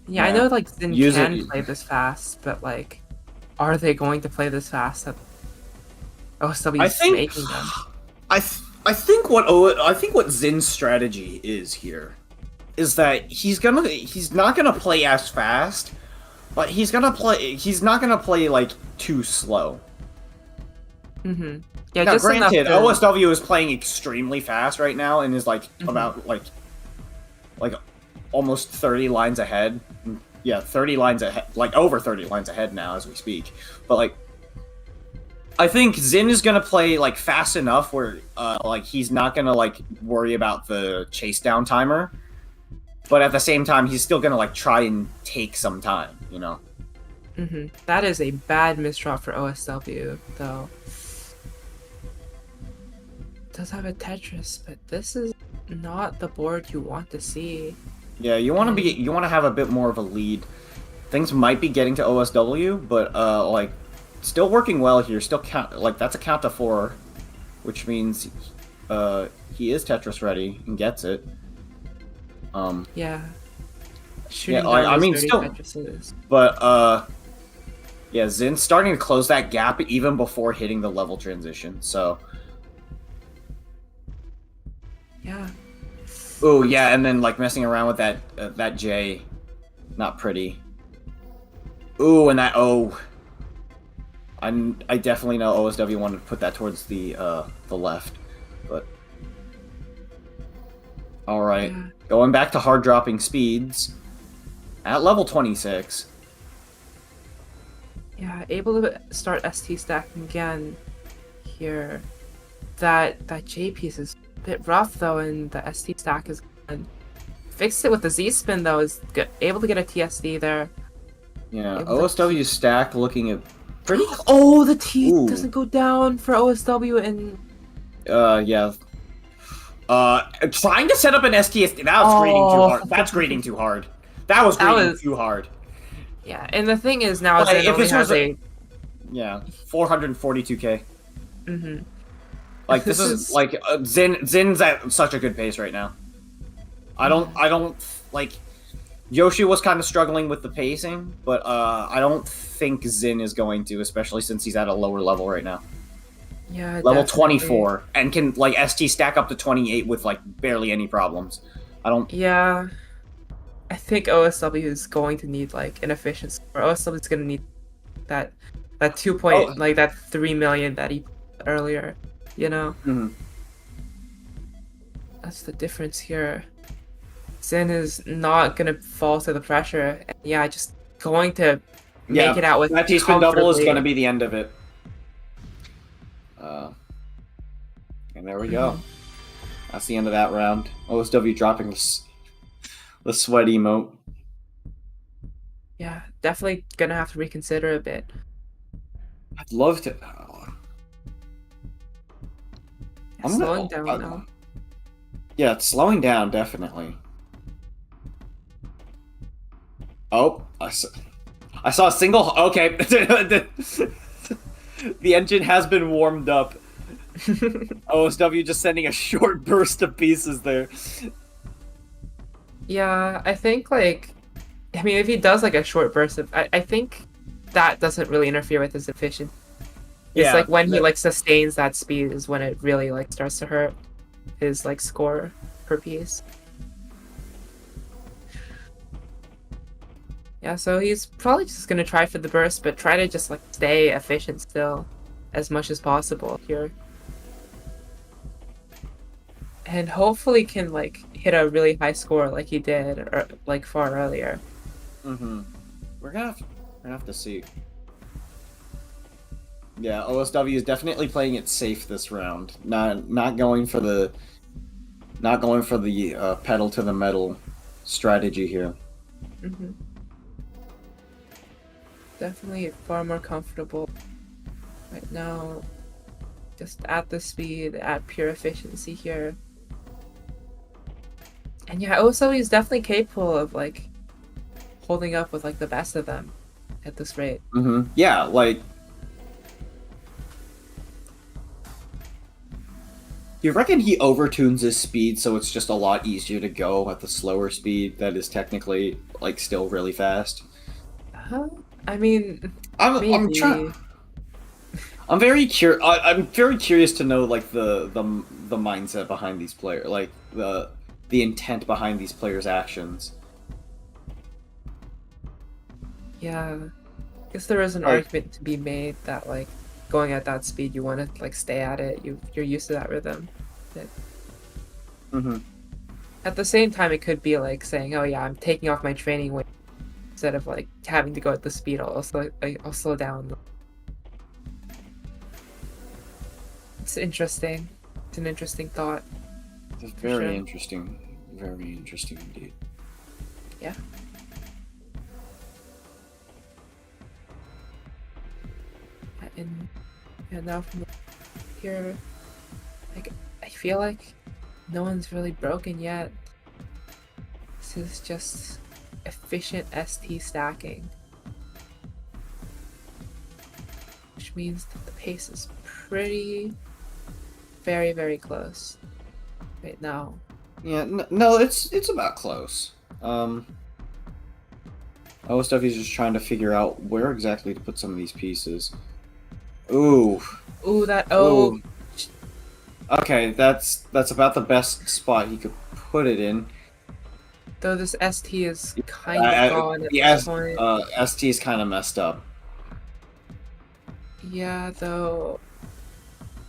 Yeah, I know Zin can play this fast, but are they going to play this fast? That OSW is making them. I think what Zin's strategy is here is that he's not gonna play as fast, but he's not gonna play too slow. Yeah, now, just granted, enough OSW is playing extremely fast right now and is about almost 30 lines ahead. Yeah, 30 lines ahead, over 30 lines ahead now as we speak. But I think Zin is gonna play fast enough where he's not gonna worry about the chase down timer, but at the same time he's still gonna try and take some time. That is a bad misdraw for OSW, though. It does have a Tetris, but this is not the board you want to see. Yeah, you want to have a bit more of a lead. Things might be getting to OSW, but still working well here. Still count that's a count to 4, which means he is Tetris ready and gets it. Yeah. Yeah, I mean still, Tetrises. but yeah, Zin's starting to close that gap even before hitting the level transition. So. Yeah. Oh yeah, and then messing around with that J, not pretty. Ooh, and that O. I definitely know OSW wanted to put that towards the left, but all right, going back to hard dropping speeds at level 26. Yeah, able to start ST stacking again here. That J piece is a bit rough though, and the ST stack is good. Fixed it with the Z spin though, is good. Able to get a TSD there. Yeah, OSW stack looking at pretty. Oh, the T doesn't go down for OSW and. Yeah. Trying to set up an STSD. That was grading too hard. That's grading too hard. That was grading too hard. Yeah, and the thing is now Zin only has a. Yeah, 442k. Mhm. This is Zin's at such a good pace right now. I don't Yoshi was kind of struggling with the pacing, but I don't think Zin is going to, especially since he's at a lower level right now. Yeah, level definitely. 24 and can ST stack up to 28 with barely any problems. I don't. Yeah, I think OSW is going to need an efficient score. OSW is going to need that 2 point that 3 million that he put earlier. That's the difference here. Zin is not gonna fall to the pressure. Yeah, just going to make it out with that T-spin double is gonna be the end of it. And there we go. That's the end of that round. OSW dropping the sweat emote. Yeah, definitely gonna have to reconsider a bit. love to. I'm Slowing gonna, down now. Yeah, it's slowing down definitely. Oh, I saw a single. Okay, the engine has been warmed up. OSW just sending a short burst of pieces there. Yeah, I think like, I mean, if he does like a short burst of, I think that doesn't really interfere with his efficiency. It's Yeah, like when he like sustains that speed is when it really like starts to hurt his like score per piece. Yeah, so he's probably just gonna try for the burst, but try to just like stay efficient still as much as possible here. And hopefully can like hit a really high score like he did or like far earlier. Mm-hmm. We're gonna have to see. Yeah, OSW is definitely playing it safe this round. Not going for the pedal to the metal strategy here. Mm-hmm. Definitely far more comfortable right now. Just at the speed, at pure efficiency here. And yeah, OSW is definitely capable of like holding up with like the best of them at this rate. Mm-hmm. Yeah, like. You reckon he overtunes his speed so it's just a lot easier to go at the slower speed that is technically like still really fast? I mean, I'm maybe. trying. I'm very curious to know like the mindset behind these players, like the intent behind these players' actions. Yeah, I guess there is an argument to be made that like going at that speed, you want to like stay at it. You're used to that rhythm. But Mm-hmm. at the same time, it could be like saying, "Oh yeah, I'm taking off my training weight," instead of like having to go at the speed. I'll slow down. It's interesting. It's an interesting thought. It's For very sure. interesting. Very interesting indeed. Yeah. And now from here, like I feel like no one's really broken yet. This is just efficient ST stacking, which means that the pace is pretty, very, very close right now. Yeah, no, it's about close. OSW is just trying to figure out where exactly to put some of these pieces. Ooh. Ooh, that oh. Ooh. Okay, that's about the best spot he could put it in. Though this ST is kind of gone at this point. ST is kind of messed up. Yeah, though.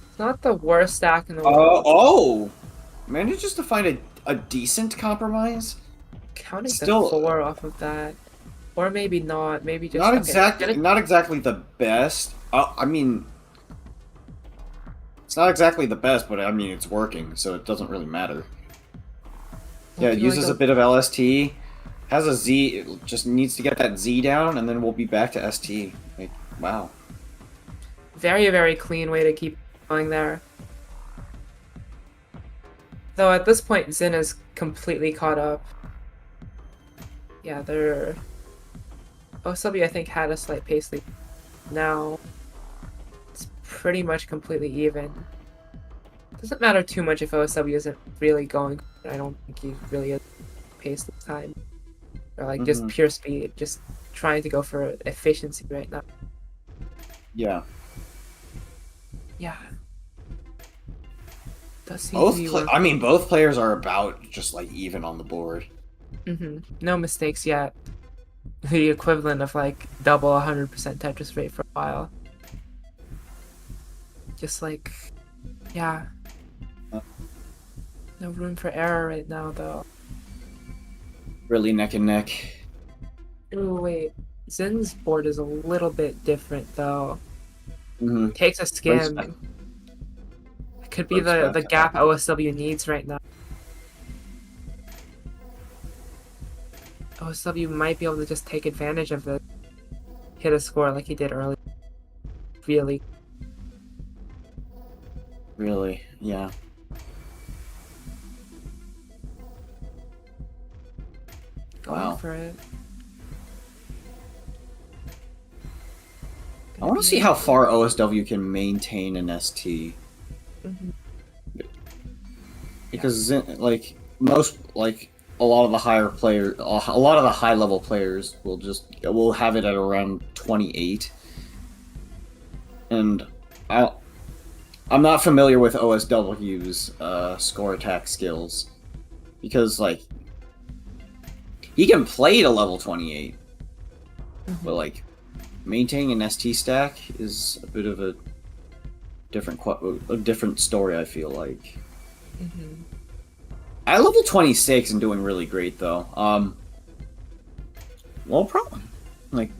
It's not the worst stack in the world. Oh! Manages to find a decent compromise? Counting Still, the 4 off of that. Or maybe not. Maybe just not okay, not exactly the best. I mean, it's not exactly the best, but I mean it's working, so it doesn't really matter. Yeah, it uses a bit of LST, has a Z. It just needs to get that Z down, and then we'll be back to ST. Like, wow. Very, very clean way to keep going there. Though at this point, Zin is completely caught up. Yeah, they're... OSW, I think, had a slight pace lead. Now, it's pretty much completely even. Doesn't matter too much if OSW isn't really going. I don't think he really has pace this time. Or like just pure speed, just trying to go for efficiency right now. Yeah. Yeah. Does seem to be I mean, both players are about just like even on the board. No mistakes yet. The equivalent of like double 100% Tetris rate for a while. Just like, yeah. No room for error right now, though. Really neck and neck. Ooh, wait. Zin's board is a little bit different, though. Takes a skim. It could be the gap OSW needs right now. OSW might be able to just take advantage of it. Hit a score like he did earlier. really Really, yeah. going Wow. for it. I want to see how far OSW can maintain an ST. Mhm. Because like most like a lot of the higher players, a lot of the high level players will have it at around 28. And I'm not familiar with OSW's score attack skills because like he can play to level 28, but like maintaining an ST stack is a bit of a different story. I feel like. Mhm. At level 26 and doing really great though. Well, problem. Like,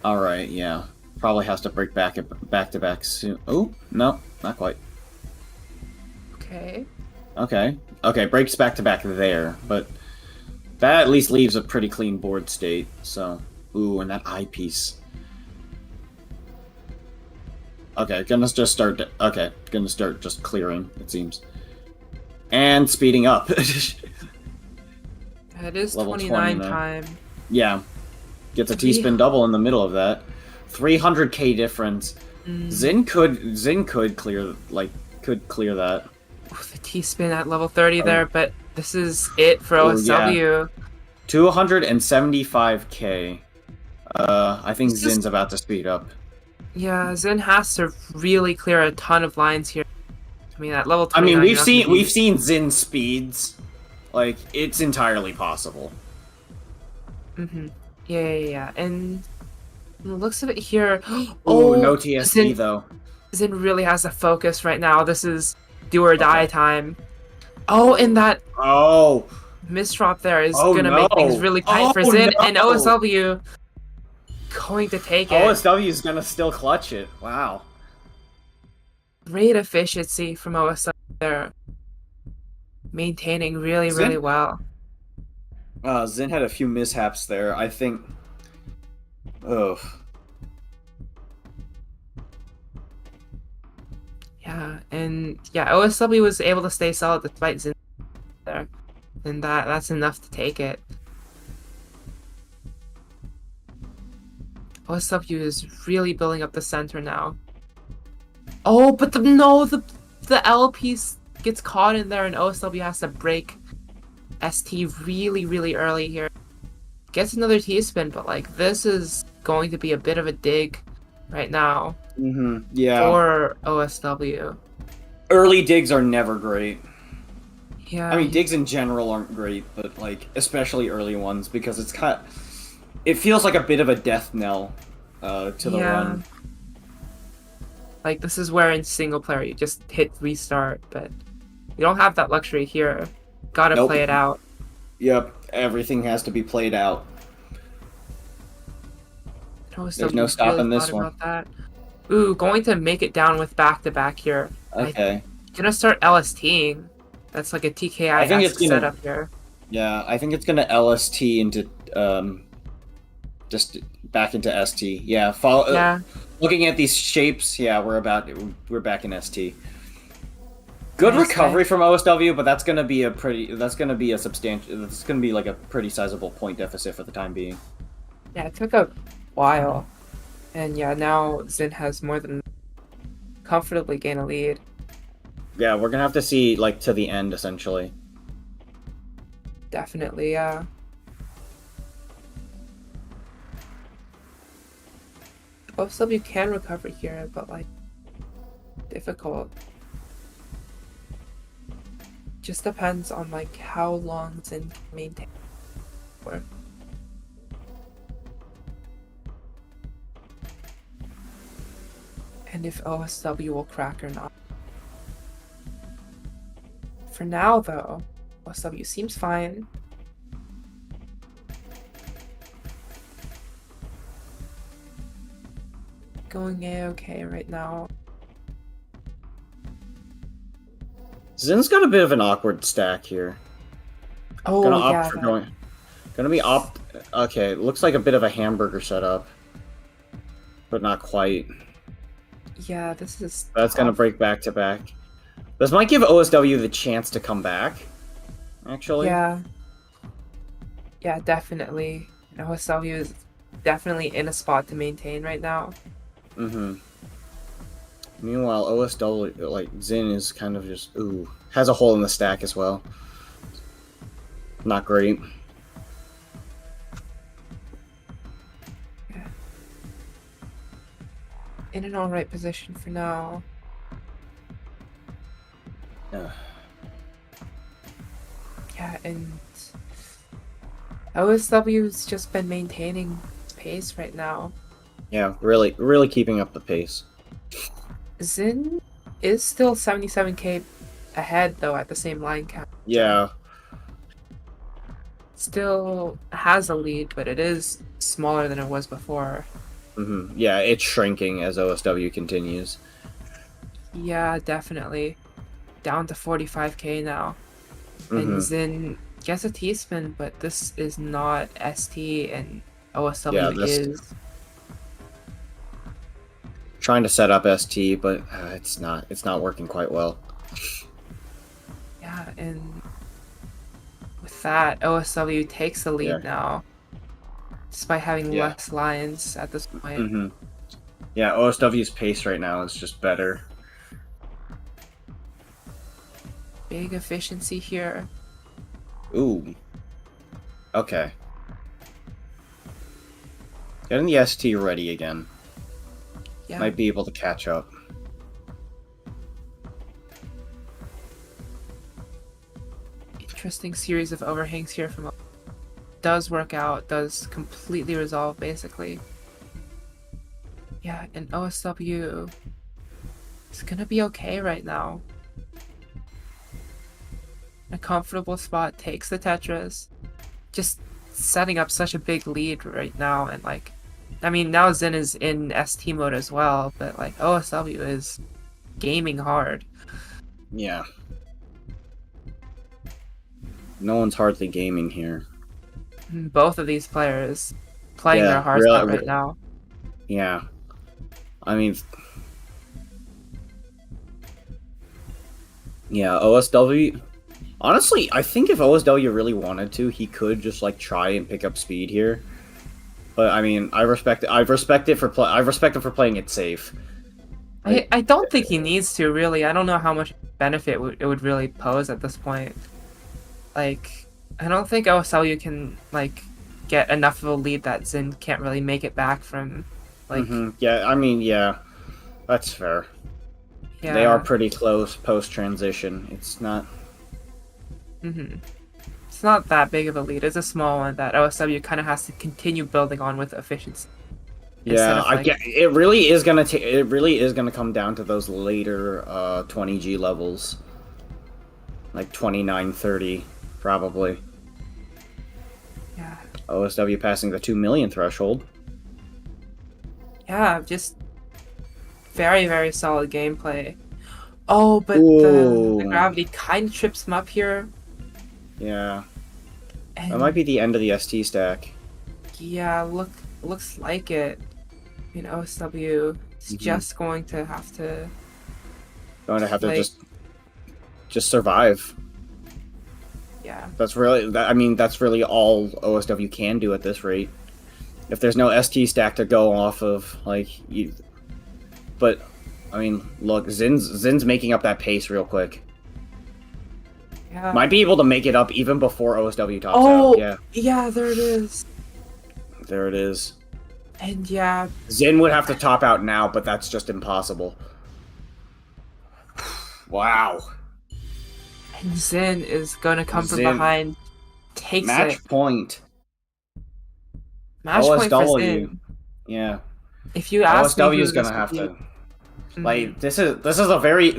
all right, yeah. Probably has to break back to back soon. Oh no, not quite. Okay. Okay, breaks back to back there, but that at least leaves a pretty clean board state. So, ooh, and that eyepiece. Okay, gonna start just clearing, it seems. And speeding up. It is Level 29 29. time. Yeah. Gets a T-spin double in the middle of that. 300k difference. Mm. Zin could clear that. Ooh, the T-spin at level 30 there, but this is it for OSW. 275k. I think It's just- Zin's about to speed up. Yeah, Zin has to really clear a ton of lines here. I mean, at level I 29, mean, you're not gonna be- we've seen Zin speeds. Like, it's entirely possible. Mhm. Yeah. And from the looks of it here, Oh, no TSD Zin, though. Zin really has to focus right now. This is do or die time. Oh, and that Oh, misdrop there is Oh, gonna make things no. really tight for Oh, Zin, no. and OSW going to take it. OSW's gonna still clutch it. Wow. Great efficiency from OSW there. Maintaining really Zin- well. Zin had a few mishaps there. I think. Ugh. Yeah, and yeah, OSW was able to stay solid despite Zin there. And that's enough to take it. OSW is really building up the center now. Oh, but the L piece gets caught in there and OSW has to break ST really early here. Gets another T-spin, but like this is going to be a bit of a dig right now Yeah. for OSW. Early digs are never great. Yeah. I mean, digs in general aren't great, but like especially early ones because it feels like a bit of a death knell to the run. Like this is where in single player you just hit restart, but you don't have that luxury here. Gotta Nope. play it out. Yep, everything has to be played out. There's no stopping this one. About that. Ooh, going to make it down with back-to-back here. Okay. Gonna start LSTing. That's like a TKI I think it's gonna- setup here. Yeah, I think it's gonna LST into just back into ST. Yeah, follow. Yeah. Looking at these shapes, yeah, we're back in ST. Good Nice, recovery nice. from OSW, but that's gonna be that's gonna be like a pretty sizable point deficit for the time being. Yeah, it took a while. And yeah, now Zin has more than comfortably gain a lead. Yeah, we're gonna have to see like to the end essentially. Definitely, yeah. OSW can recover here, but like difficult. Just depends on like how long Zin can maintain for. And if OSW will crack or not. For now though, OSW seems fine. Going A-okay right now. Zin's got a bit of an awkward stack here. Oh Gonna yeah, opt for going. Gonna be opt. Okay, looks like a bit of a hamburger setup. but not quite. Yeah, this is That's gonna tough. break back to back. This might give OSW the chance to come back. Actually. Yeah. Yeah, definitely. OSW is definitely in a spot to maintain right now. Mm-hmm. Meanwhile, OSW, like, Zin is kind of just, has a hole in the stack as well. Not great. In an alright position for now. Yeah. Yeah, and OSW's just been maintaining pace right now. Yeah, really keeping up the pace. Zin is still 77k ahead though at the same line count. Yeah. Still has a lead, but it is smaller than it was before. Mm-hmm. Yeah, it's shrinking as OSW continues. Yeah, definitely. Down to 45k now. Mm-hmm. And Zin gets a T-spin, but this is not ST and OSW Yeah, this- is. Trying to set up ST, but it's not working quite well. Yeah, and with that, OSW takes the lead now. Despite having Yeah. less lines at this point. Mm-hmm. Yeah, OSW's pace right now is just better. Big efficiency here. Ooh. Okay. Getting the ST ready again. Yeah. Might be able to catch up. Interesting series of overhangs here from does work out, does completely resolve basically. Yeah, and OSW is gonna be okay right now. A comfortable spot, takes the Tetris. Just setting up such a big lead right now, and like, I mean, now Zin is in ST mode as well, but like OSW is gaming hard. Yeah. No one's hardly gaming here. Both of these players playing Yeah, their hearts really- out right now. Yeah. I mean... Yeah, OSW... Honestly, I think if OSW really wanted to, he could just, like, try and pick up speed here. But, I mean, I respect it for playing it safe. I don't think he needs to, really. I don't know how much benefit it would really pose at this point. Like, I don't think OSW can, like, get enough of a lead that Zin can't really make it back from, like... Mhm. Yeah, I mean, yeah. That's fair. Yeah. They are pretty close post-transition. It's not... It's not that big of a lead. It's a small one that OSW kind of has to continue building on with efficiency. Instead Yeah, of, I like- get. It really is gonna come down to those later 20G levels, like 29, 30, probably. Yeah. OSW passing the 2 million threshold. Yeah, just very, very solid gameplay. Oh, but the Ooh. gravity kind of trips him up here. Yeah, And that might be the end of the ST stack. yeah, looks like it. I mean, OSW is just going to have to. Going to have to Like- just survive. Yeah. That's really all OSW can do at this rate. If there's no ST stack to go off of, but I mean, look, Zin's making up that pace real quick. Yeah. Might be able to make it up even before OSW tops Oh, out. Yeah, yeah, there it is. there it is. And yeah, Zin would have to top out now, but that's just impossible. Wow. and Zin is going to come from Zin. behind, takes Match it. point. Match point for OSW. Zin. Yeah. If you ask me, OSW who is gonna this have would to. be- Like this was a very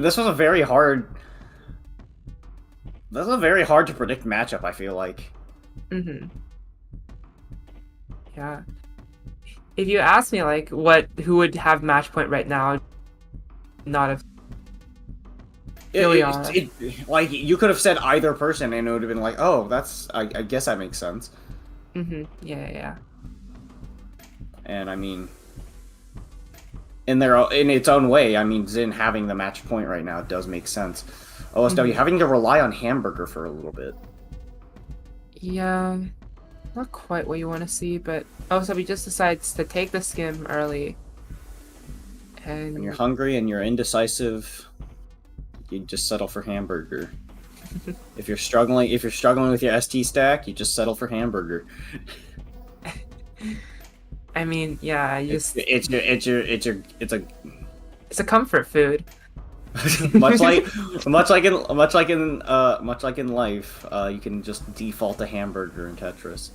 hard to predict matchup, I feel like. Yeah. If you ask me, like, who would have match point right now, not if Really are. Like you could have said either person and it would have been like, oh, I guess that makes sense. yeah. And I mean, in its own way. I mean, Zin having the match point right now does make sense. OSW having to rely on Hamburger for a little bit. Yeah, not quite what you want to see, but OSW just decides to take the skim early. And When you're hungry and you're indecisive, you just settle for Hamburger. If you're struggling with your ST stack, you just settle for Hamburger. I mean, yeah, you just It's a it's a comfort food. much like in life, you can just default to Hamburger in Tetris.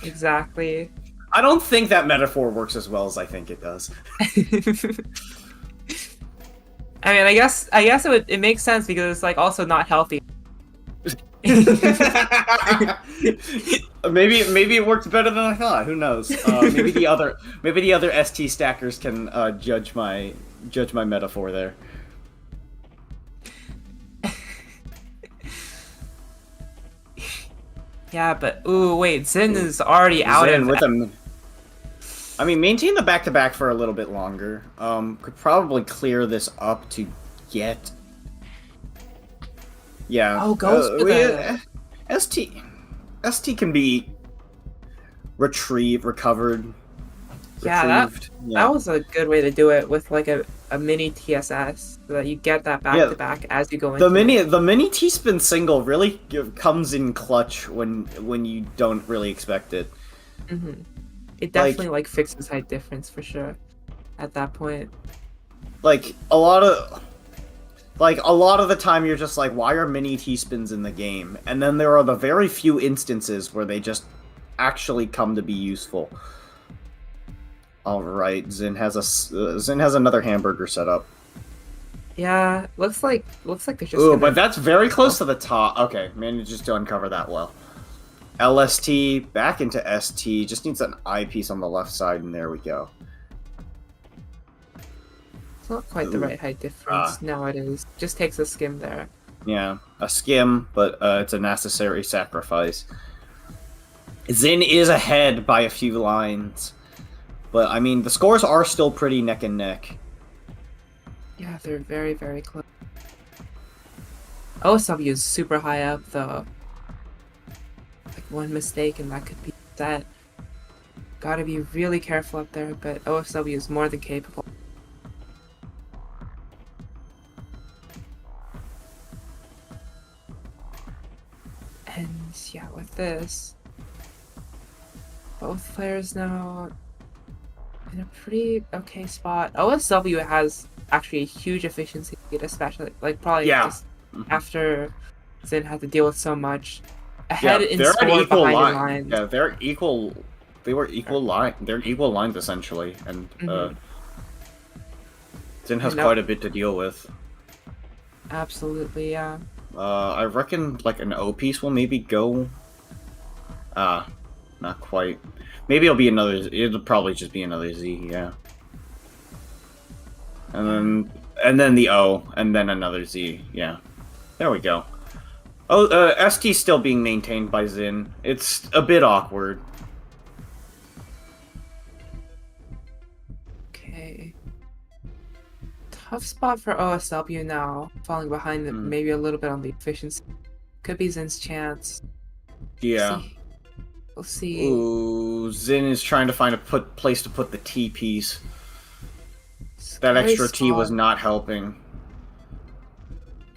Exactly. I don't think that metaphor works as well as I think it does. I mean, I guess it makes sense because it's like also not healthy. Maybe it works better than I thought. Who knows? Maybe the other ST stackers can judge my metaphor there. Yeah, but ooh, wait, Zin is already out Zin of with him. I mean, maintain the back-to-back for a little bit longer. Could probably clear this up to get. Yeah. Oh, goes for the ST can be recovered. Yeah, retrieved. that was a good way to do it with like a mini TSS so that you get that back to back as you go into the mini T-spin single really comes in clutch when you don't really expect it. Mm-hmm. It definitely like fixes height difference for sure at that point. Like a lot of the time you're just like, why are mini T-spins in the game? And then there are the very few instances where they just actually come to be useful. All right, Zin has another Hamburger set up. Yeah, looks like they're just. Ooh, but that's very close to the top. Okay, manages to uncover that well. LST back into ST. Just needs an eyepiece on the left side, and there we go. It's not quite the right height difference. Now it is. Just takes a skim there. Yeah, a skim, but it's a necessary sacrifice. Zin is ahead by a few lines. But, I mean, the scores are still pretty neck and neck. Yeah, they're very, very close. OSW is super high up, though. Like, one mistake and that could be set. Gotta be really careful up there, but OSW is more than capable. And, yeah, with this, both players now in a pretty okay spot. OSW has actually a huge efficiency lead, especially like probably just after Zin had to deal with so much. Ahead in score behind in lines. Yeah, they're equal. They were equal line. They're equal lines essentially, and Zin has quite a bit to deal with. Absolutely, yeah. I reckon like an O piece will maybe go. Not quite. Maybe it'll probably just be another Z, yeah. And then the O, and then another Z, yeah. There we go. Oh, ST's still being maintained by Zin. It's a bit awkward. Okay. Tough spot for OSW now, falling behind them maybe a little bit on the efficiency. Could be Zin's chance. Yeah. We'll see. Ooh, Zin is trying to find a place to put the T piece. That extra T was not helping.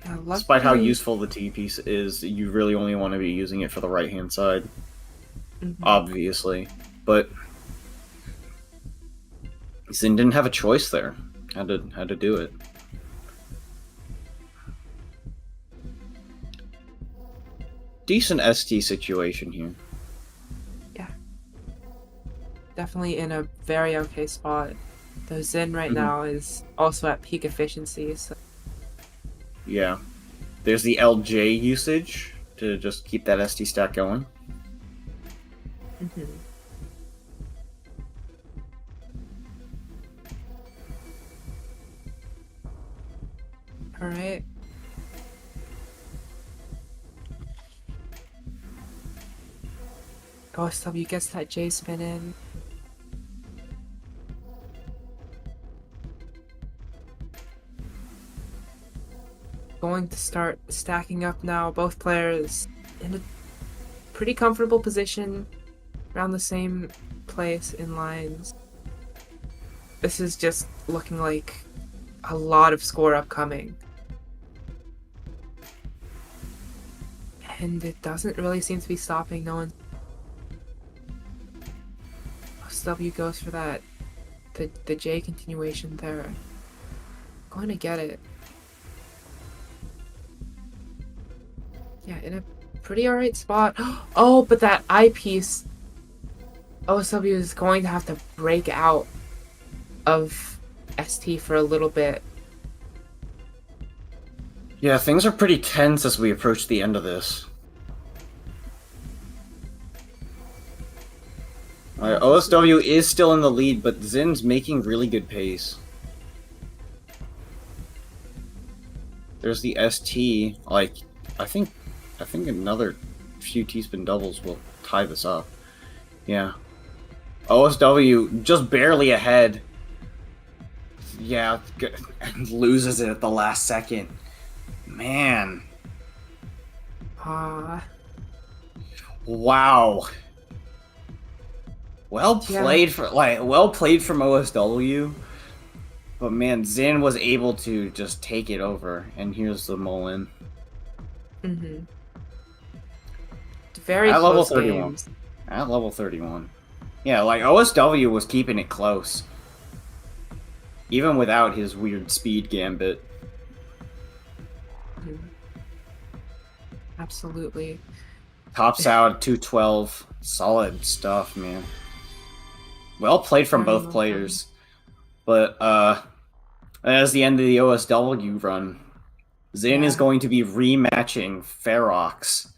Yeah, despite how useful the T piece is, you really only want to be using it for the right hand side. Obviously. But Zin didn't have a choice there. Had to do it. Decent ST situation here. Definitely in a very okay spot. Though Zin right now is also at peak efficiency. So. Yeah. There's the LJ usage to just keep that ST stack going. Alright. OSW gets that J spin in. going to start stacking up now. Both players in a pretty comfortable position, around the same place in lines. This is just looking like a lot of score upcoming. And it doesn't really seem to be stopping. No one. Osw goes for that. The J continuation there. Going to get it. Yeah, in a pretty alright spot. Oh, but that eyepiece. OSW is going to have to break out of ST for a little bit. Yeah, things are pretty tense as we approach the end of this. OSW is still in the lead, but Zin's making really good pace. There's the ST. Like, I think another few T-spin doubles will tie this up. Yeah. OSW just barely ahead. Yeah, loses it at the last second. Man. Wow. Well played from OSW. But man, Zin was able to just take it over, and here's the Mullen. Mm-hmm. Very at level close 31. games. At level 31. Yeah, like OSW was keeping it close. Even without his weird speed gambit. Mhm. Absolutely. Tops out 212. Solid stuff, man. Well played from both players. But as the end of the OSW run, Zin is going to be rematching Farx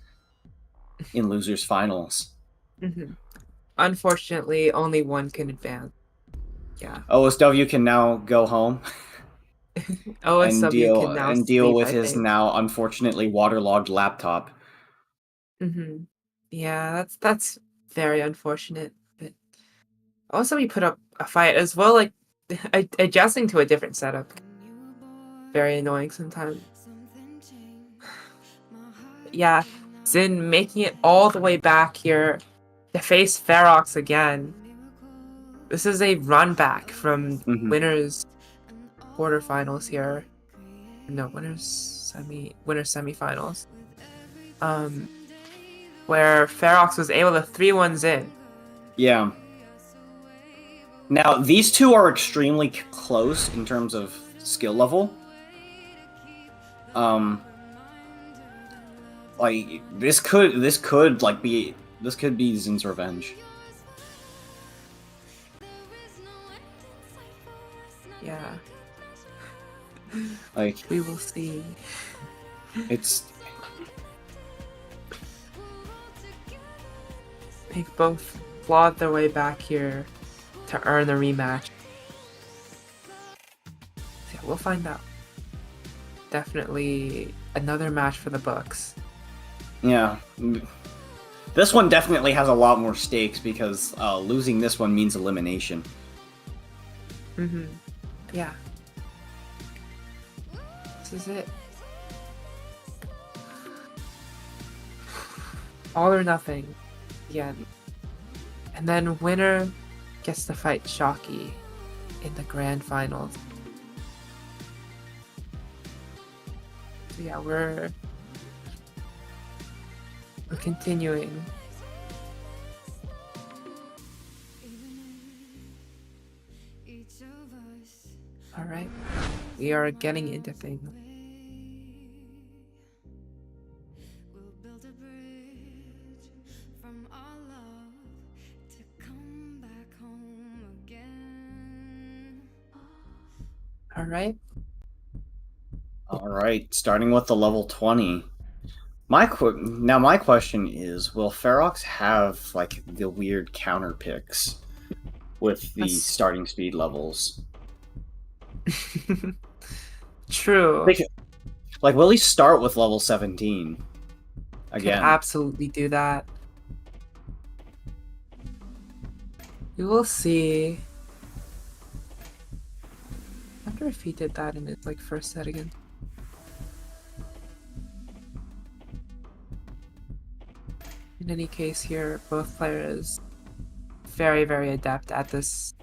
in losers finals. Mm-hmm. Unfortunately, only one can advance. Yeah. OSW can now go home OSW can now and deal sleep, with I his think. now unfortunately waterlogged laptop. Mm-hmm. Yeah, that's very unfortunate. But also, we put up a fight as well, like adjusting to a different setup. Very annoying sometimes. Yeah, Zin making it all the way back here to face Farx again. This is a run back from winners quarterfinals here. No, winners semifinals. Where Farx was able to 3-1 Zin. Yeah. Now, these two are extremely close in terms of skill level. Like this could be Zin's revenge. Yeah. Like We will see. it's They both clawed their way back here to earn the rematch. Yeah, we'll find out. Definitely another match for the books. yeah. This one definitely has a lot more stakes because losing this one means elimination. Mm-hmm. Yeah. This is it. All or nothing. Again. And then winner gets to fight Shocky in the grand finals. So yeah, we're continuing. Alright. We are getting into things. Alright. Alright, starting with the level 20. My question is, will Farx have like the weird counter picks with the starting speed levels? True. Like, will he start with level 17 again? Could absolutely do that. We will see. I wonder if he did that in his first set again. In any case here, both players very, very adept at this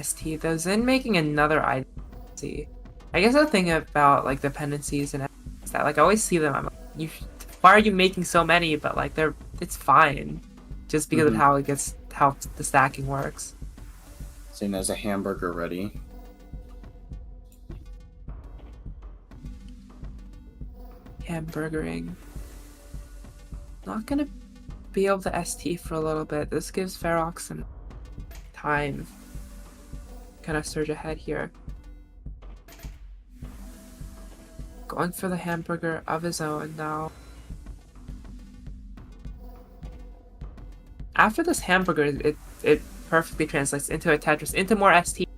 ST. Though Zin making another identity. I guess the thing about like dependencies and is that like I always see them. I'm like, why are you making so many? But like it's fine, just because of how the stacking works. Zin has a hamburger ready. Hamburgering. Not gonna be able to ST for a little bit. This gives Farx some time. Kind of surge ahead here. Going for the hamburger of his own now. After this hamburger, it perfectly translates into a Tetris, into more ST.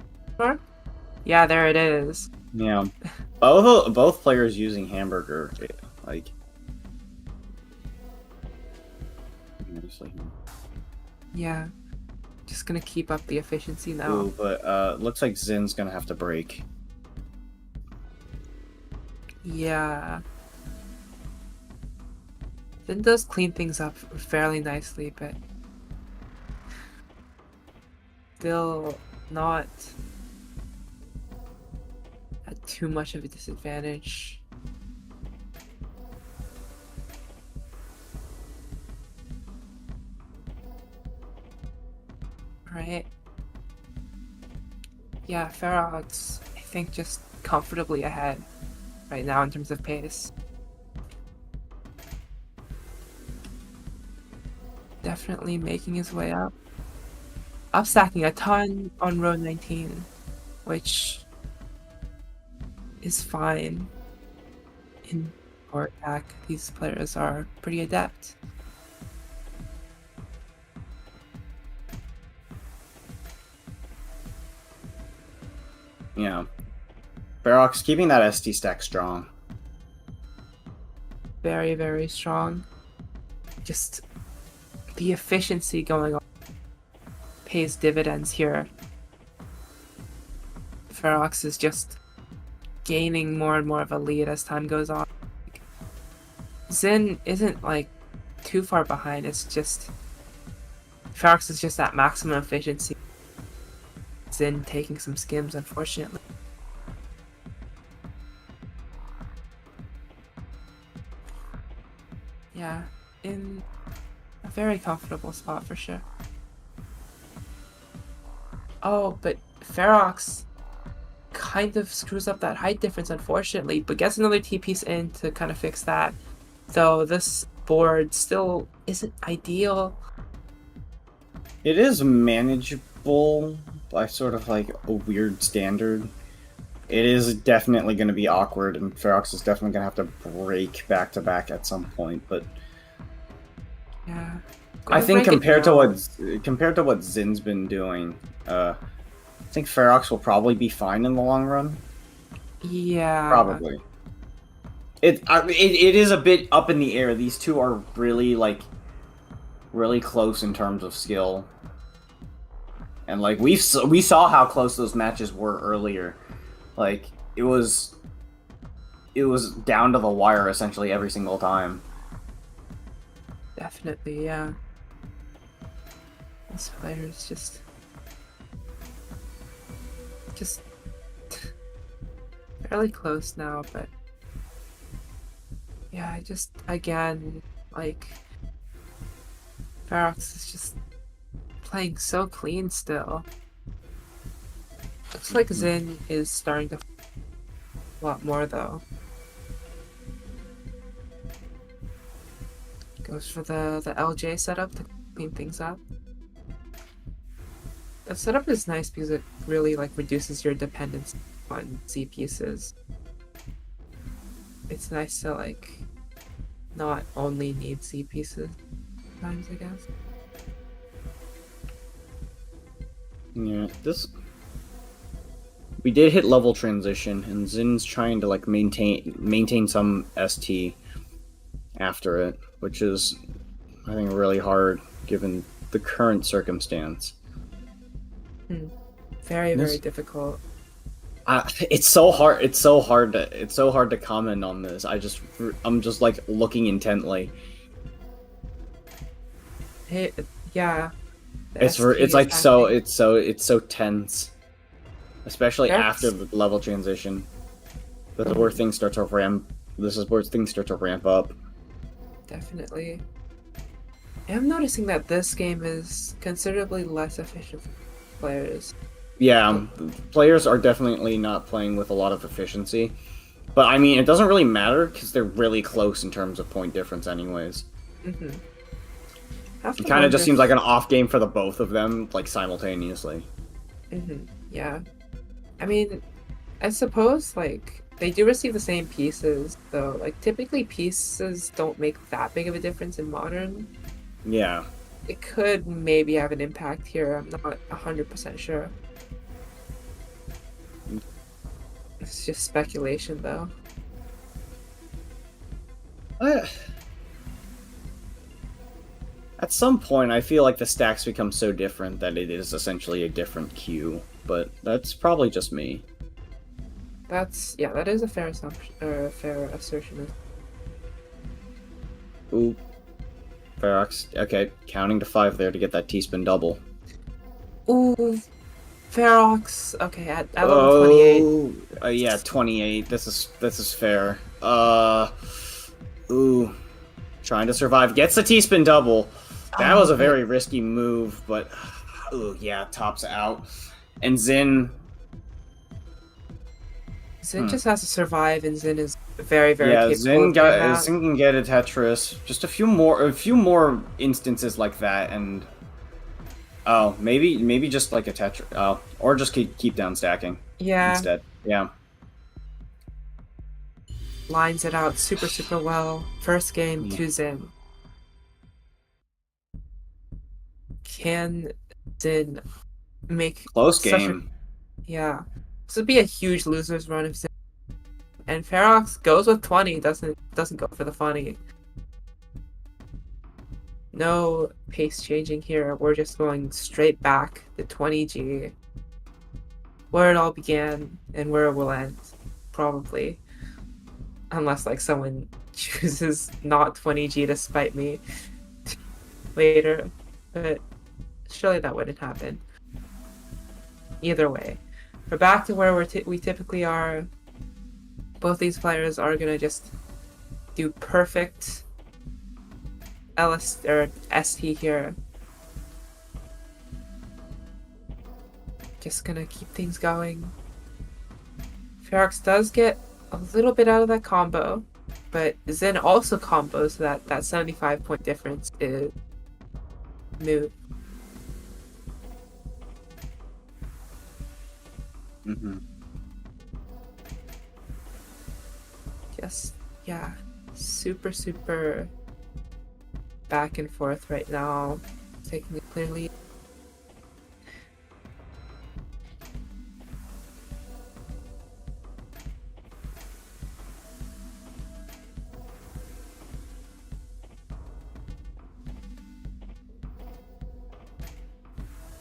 Yeah, there it is. Yeah, both players using hamburger, like. Yeah, just gonna keep up the efficiency now. Ooh, but looks like Zin's gonna have to break. Yeah. Zin does clean things up fairly nicely, but still not at too much of a disadvantage. Right. Yeah, Farx, I think, just comfortably ahead right now in terms of pace. Definitely making his way up. Upstacking a ton on row 19, which is fine. In power attack, these players are pretty adept. Yeah. Farx keeping that ST stack strong. Very, very strong. Just the efficiency going on pays dividends here. Farx is just gaining more and more of a lead as time goes on. Zin isn't like too far behind, it's just Farx is just at maximum efficiency. Zin taking some skims, unfortunately. Yeah, in a very comfortable spot for sure. Oh, but Farx kind of screws up that height difference, unfortunately, but gets another T-piece in to kind of fix that. Though this board still isn't ideal. It is manageable by sort of like a weird standard. It is definitely going to be awkward, and Farx is definitely going to have to break back to back at some point. But Yeah. I think Go break it compared to what Zin's been doing, I think Farx will probably be fine in the long run. Yeah. Probably. It is a bit up in the air. These two are really really close in terms of skill. And like we saw how close those matches were earlier. Like it was down to the wire essentially every single time. Definitely, yeah. This player is just fairly close now, but yeah, again, like Farx is just playing so clean still. Looks like Zin is starting to a lot more though. Goes for the LJ setup to clean things up. The setup is nice because it really like reduces your dependence on Z pieces. It's nice to like not only need Z pieces sometimes, I guess. Yeah, we did hit level transition, and Zin's trying to like maintain some ST after it, which is, I think, really hard given the current circumstance. Very, very difficult. It's so hard. It's so hard to comment on this. I'm just like looking intently. Hey, yeah. the It's ST is like so happening. it's so tense, especially That's- after the level transition. This is where things start to ramp. This is where things start to ramp up. Definitely. I'm noticing that this game is considerably less efficient for players. Yeah, players are definitely not playing with a lot of efficiency. But I mean, it doesn't really matter because they're really close in terms of point difference, anyways. Mm-hmm. It kind of just seems like an off game for the both of them, like simultaneously. Mm-hmm. Yeah. I mean, I suppose like they do receive the same pieces, though. Like typically pieces don't make that big of a difference in modern. Yeah. It could maybe have an impact here. I'm not 100% sure. It's just speculation, though. At some point, I feel like the stacks become so different that it is essentially a different queue, but that's probably just me. That is a fair assumption or a fair assertion. Ooh. Farx. Okay, counting to 5 there to get that T-spin double. Ooh, Ferox. Okay, at level 28. Yeah, 28. This is fair. Ooh. Trying to survive. Gets the T-spin double. That was a very risky move, but ooh, yeah, tops out. And Zin Just has to survive, and Zin is very, very yeah, capable Zin of doing that. Zin can get a Tetris. Just a few more instances like that, and oh, maybe just like a Tetris. Oh, or just keep down stacking. Yeah. Instead, yeah. Lines it out super, super well. First game Yeah. to Zin. Can Zin make Close such a- game. Yeah. This would be a huge loser's run if Zin. And Ferox goes with 20, doesn't go for the funny. No pace changing here. We're just going straight back to 20G. Where it all began and where it will end. Probably. Unless like someone chooses not 20G to spite me later. But surely that wouldn't happen. Either way. We're back to where we typically are. Both these players are gonna just do perfect LS or ST here. Just gonna keep things going. Ferox does get a little bit out of that combo, but Zin also combos, so that 75 point difference is moot. Mm-hmm. Just, yeah, super, super back and forth right now, taking it clearly.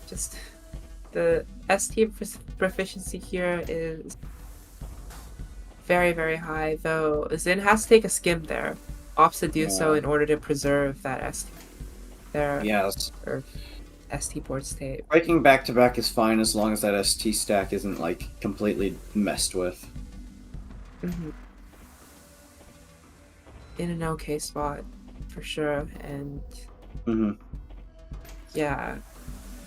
Just the ST proficiency here is very, very high, though Zin has to take a skim there. Opts to do so in order to preserve that ST there, Yes. or ST board state. Breaking back to back is fine as long as that ST stack isn't like completely messed with. Mm-hmm. In an okay spot, for sure, and Mm-hmm. yeah,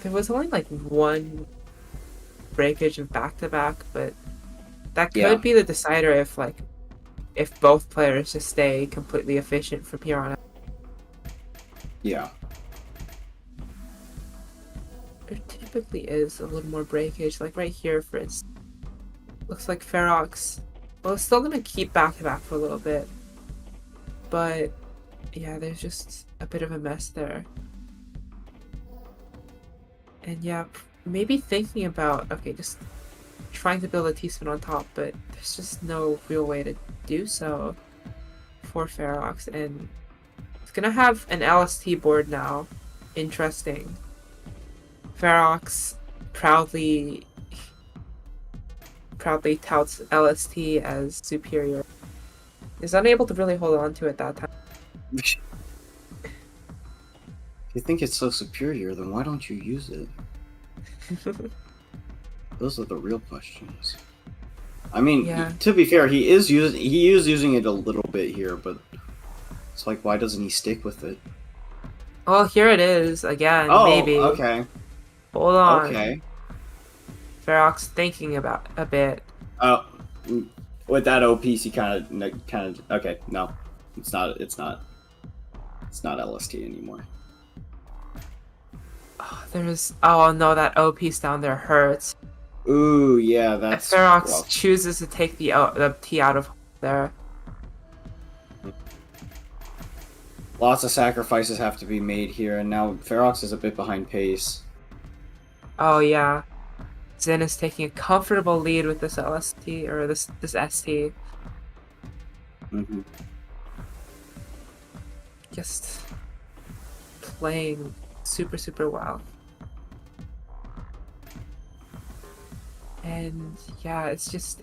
there was only like one breakage of back-to-back, but that could Yeah. be the decider if both players just stay completely efficient from here on out. Yeah. There typically is a little more breakage, like right here, for instance. Looks like Ferox, well, it's still gonna keep back-to-back for a little bit, but yeah, there's just a bit of a mess there. And yeah, maybe thinking about, okay, just trying to build a T-spin on top, but there's just no real way to do so for Ferox, and it's gonna have an LST board now. Interesting. Ferox proudly touts LST as superior. Is unable to really hold on to it that time. you think it's so superior, then why don't you use it? Those are the real questions. I mean, Yeah. to be fair, he is using it a little bit here, but it's like, why doesn't he stick with it? Well, here it is again. Oh, Maybe. okay, Hold on. okay. Farx thinking about a bit. Oh, with that OP, he kind of. Okay, no, it's not. It's not LST anymore. Oh, oh no, that OP piece down there hurts. Ooh, yeah, that's. If Farx rough. chooses to take the T out of there. Lots of sacrifices have to be made here, and now Ferox is a bit behind pace. Oh yeah. Zin is taking a comfortable lead with this LST or this ST. Mm-hmm. Just playing super well. And yeah, it's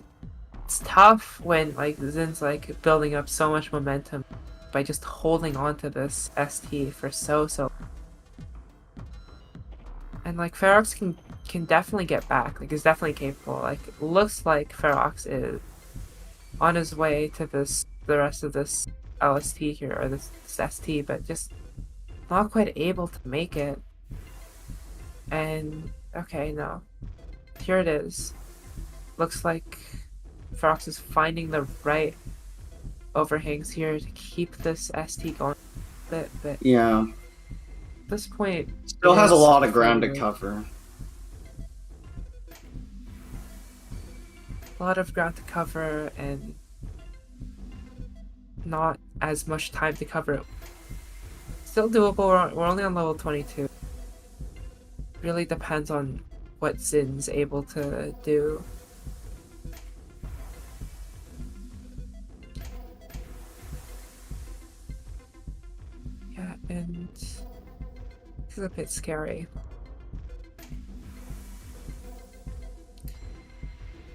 tough when like Zin's like building up so much momentum by just holding on to this ST for so. And like Ferox can definitely get back. Like is definitely capable. Like it looks like Ferox is on his way to the rest of this LST here or this ST, but just not quite able to make it. And okay, no. Here it is. Looks like Ferox is finding the right overhangs here to keep this ST going a bit, but Yeah, at this point still it has a is lot of ground to fluid. cover. A lot of ground to cover and not as much time to cover it. Still doable, we're only on level 22. Really depends on what Zin's able to do. Yeah, and this is a bit scary.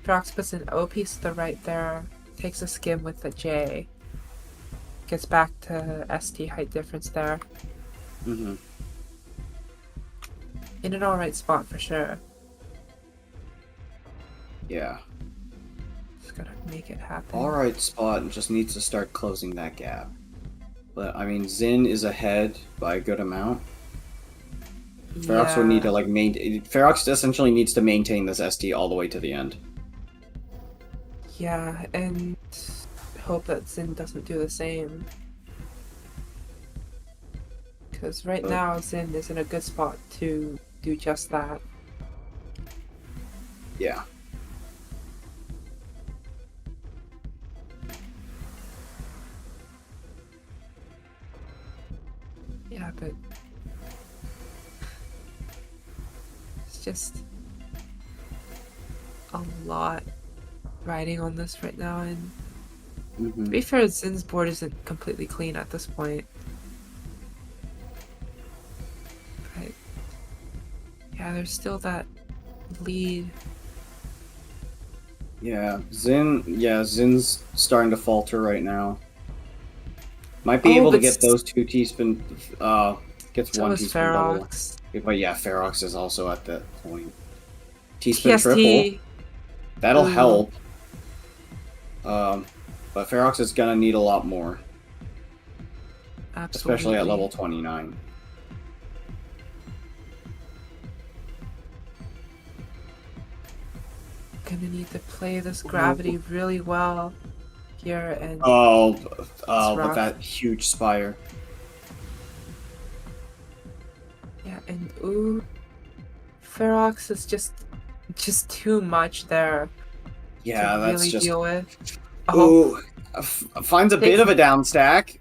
Ferox puts an O piece to the right there, takes a skim with the J, gets back to ST height difference there. Mm-hmm. In an alright spot for sure. Yeah. Just gotta make it happen. Alright spot, and just needs to start closing that gap. But, I mean, Zin is ahead by a good amount. Ferox would need to, like, maintain... Ferox essentially needs to maintain this ST all the way to the end. Yeah, and hope that Zin doesn't do the same. Because right now, Zin is in a good spot to do just that. Yeah. Yeah, but it's just a lot riding on this right now, and Mm-hmm. to be fair, Zin's board isn't completely clean at this point. But yeah, there's still that lead. Yeah, Zin's starting to falter right now. Might be able to but get those two teaspoon, gets So one is teaspoon double. Ferox. But yeah, Ferox is also at that point. Teaspoon triple, TST. that'll Ooh. help. But Ferox is gonna need a lot more, Absolutely. especially at level 29. Gonna need to play this gravity really well here, and Oh, rough. with that huge spire. yeah, and ooh, Ferox is just too much there Yeah, to that's really just. deal with. Oh, Ooh, finds a bit of a down stack.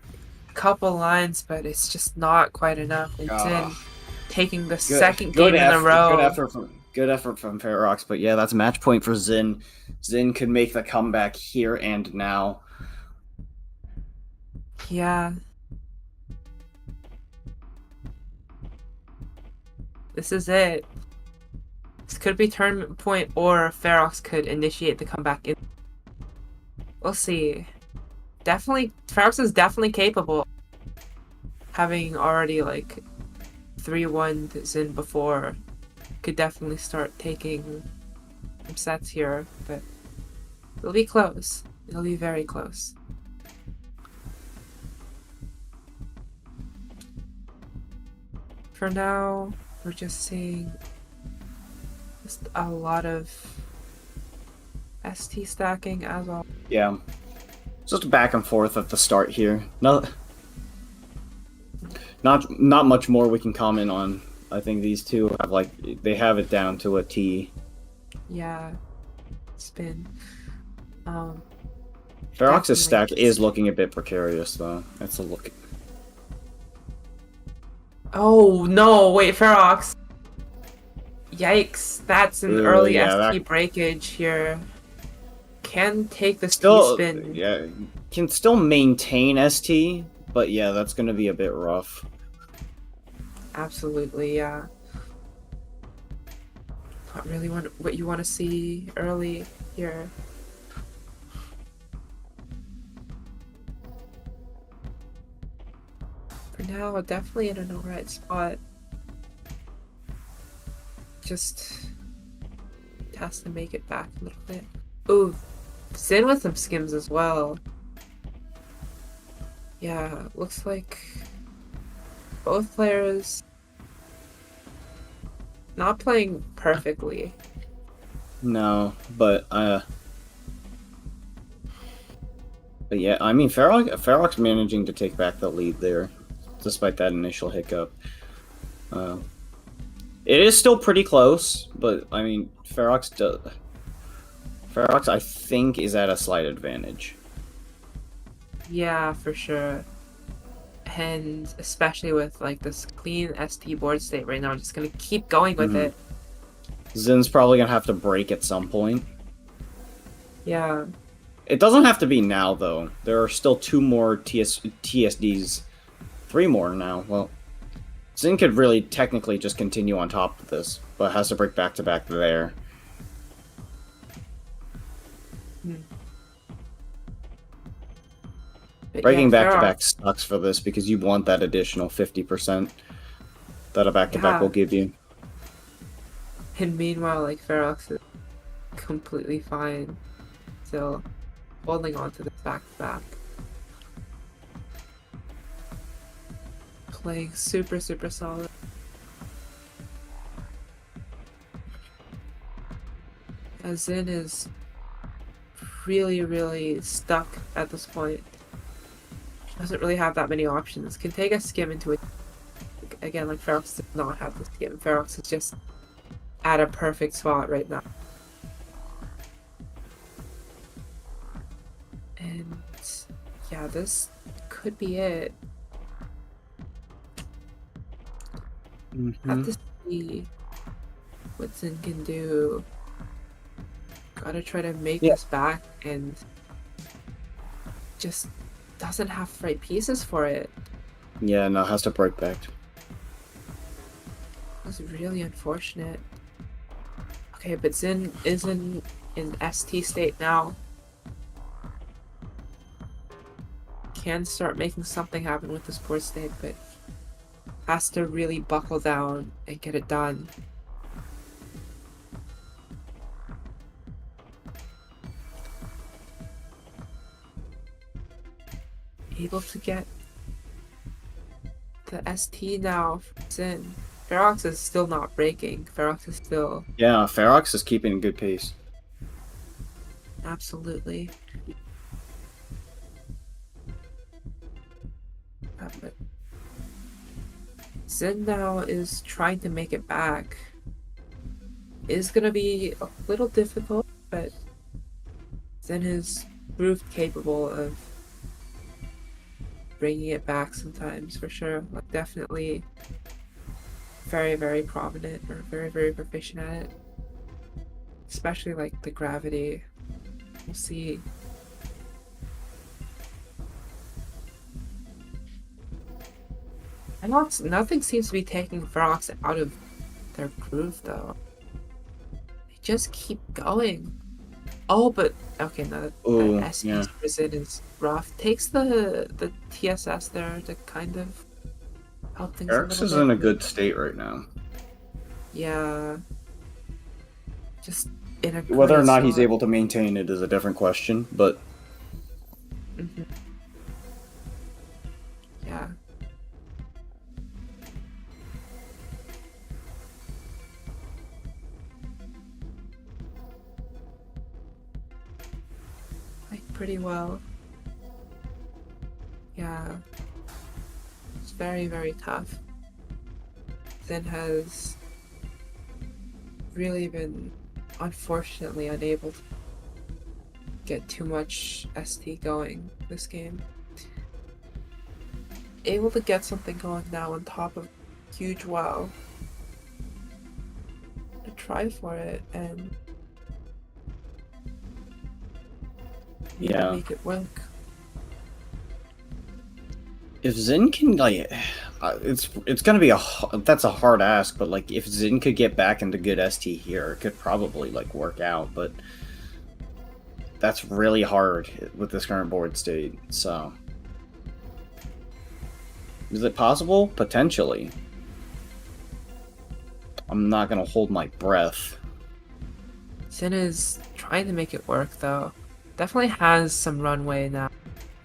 couple lines, but it's just not quite enough. And Zin taking the second game in a row. Good effort from Ferox, but yeah, that's match point for Zin. Zin could make the comeback here and now. Yeah. This is it. This could be turn point, or Ferox could initiate the comeback. We'll see. Definitely, Ferox is definitely capable. Having already like 3-1 Zin before, could definitely start taking some sets here, but it'll be close. It'll be very close. For now, we're just seeing just a lot of ST stacking as well. Yeah. Just back and forth at the start here. Not much more we can comment on. I think these two have they have it down to a T. Yeah, spin. Farx's stack definitely. is looking a bit precarious though. That's a look. Oh no! Wait, Farx. Yikes! That's an Ooh, early yeah, ST breakage here. Can take the Still, T-spin. yeah, can still maintain ST, but yeah, that's gonna be a bit rough. Absolutely, yeah. Not really what you want to see early here. For now, definitely in an alright spot. Just has to make it back a little bit. Ooh, Zin with some skims as well. Yeah, looks like both players not playing perfectly. No, but yeah, I mean, Farrock's managing to take back the lead there, despite that initial hiccup. It is still pretty close, but I mean, Farrock's, I think, is at a slight advantage. Yeah, for sure. And especially with like this clean ST board state right now, I'm just gonna keep going with it. Zin's probably gonna have to break at some point. Yeah. It doesn't have to be now, though. There are still 2 more TSDs. 3 more now. Well, Zin could really technically just continue on top of this, but has to break back-to-back there. But Breaking yeah, back-to-back sucks for this, because you want that additional 50% that a back-to-back Yeah. will give you. And meanwhile, like Farx is completely fine, still holding on to the back-to-back. Playing super solid. As Zin is really stuck at this point. Doesn't really have that many options. Can take a skim into it. Again, like Farx does not have the skim. Farx is just at a perfect spot right now. And yeah, this could be it. Have to see what Zin can do. Gotta try to make this back, and just doesn't have right pieces for it. Yeah, no, has to break back. That's really unfortunate. Okay, but Zin is in ST state now. Can start making something happen with this board state, but has to really buckle down and get it done. Able to get the ST now from Zin. Farx is still not breaking. Farx is still Yeah, Farrox is keeping a good pace. absolutely. But Zin now is trying to make it back. Is gonna be a little difficult, but Zin has proved capable of bringing it back sometimes, for sure. Like, definitely very prominent, or very proficient at it. Especially like the gravity. We'll see. And nothing seems to be taking Farx out of their groove though. They just keep going. Oh, but okay, no, Ooh, that SP's yeah. prison is rough. Takes the TSS there to kind of help things Eric's a is little in a bit. good state right now. Yeah. Just in a Whether or great not he's spot. able to maintain it is a different question, but Mhm. Yeah. Like pretty well. Yeah. It's very, very tough. Zin has really been unfortunately unable to get too much ST going this game. Able to get something going now on top of huge wow. To try for it and yeah. make it work. If Zin can like, it's gonna be that's a hard ask, but like if Zin could get back into good ST here, it could probably like work out, but that's really hard with this current board state. So, is it possible? Potentially. I'm not gonna hold my breath. Zin is trying to make it work though. Definitely has some runway now.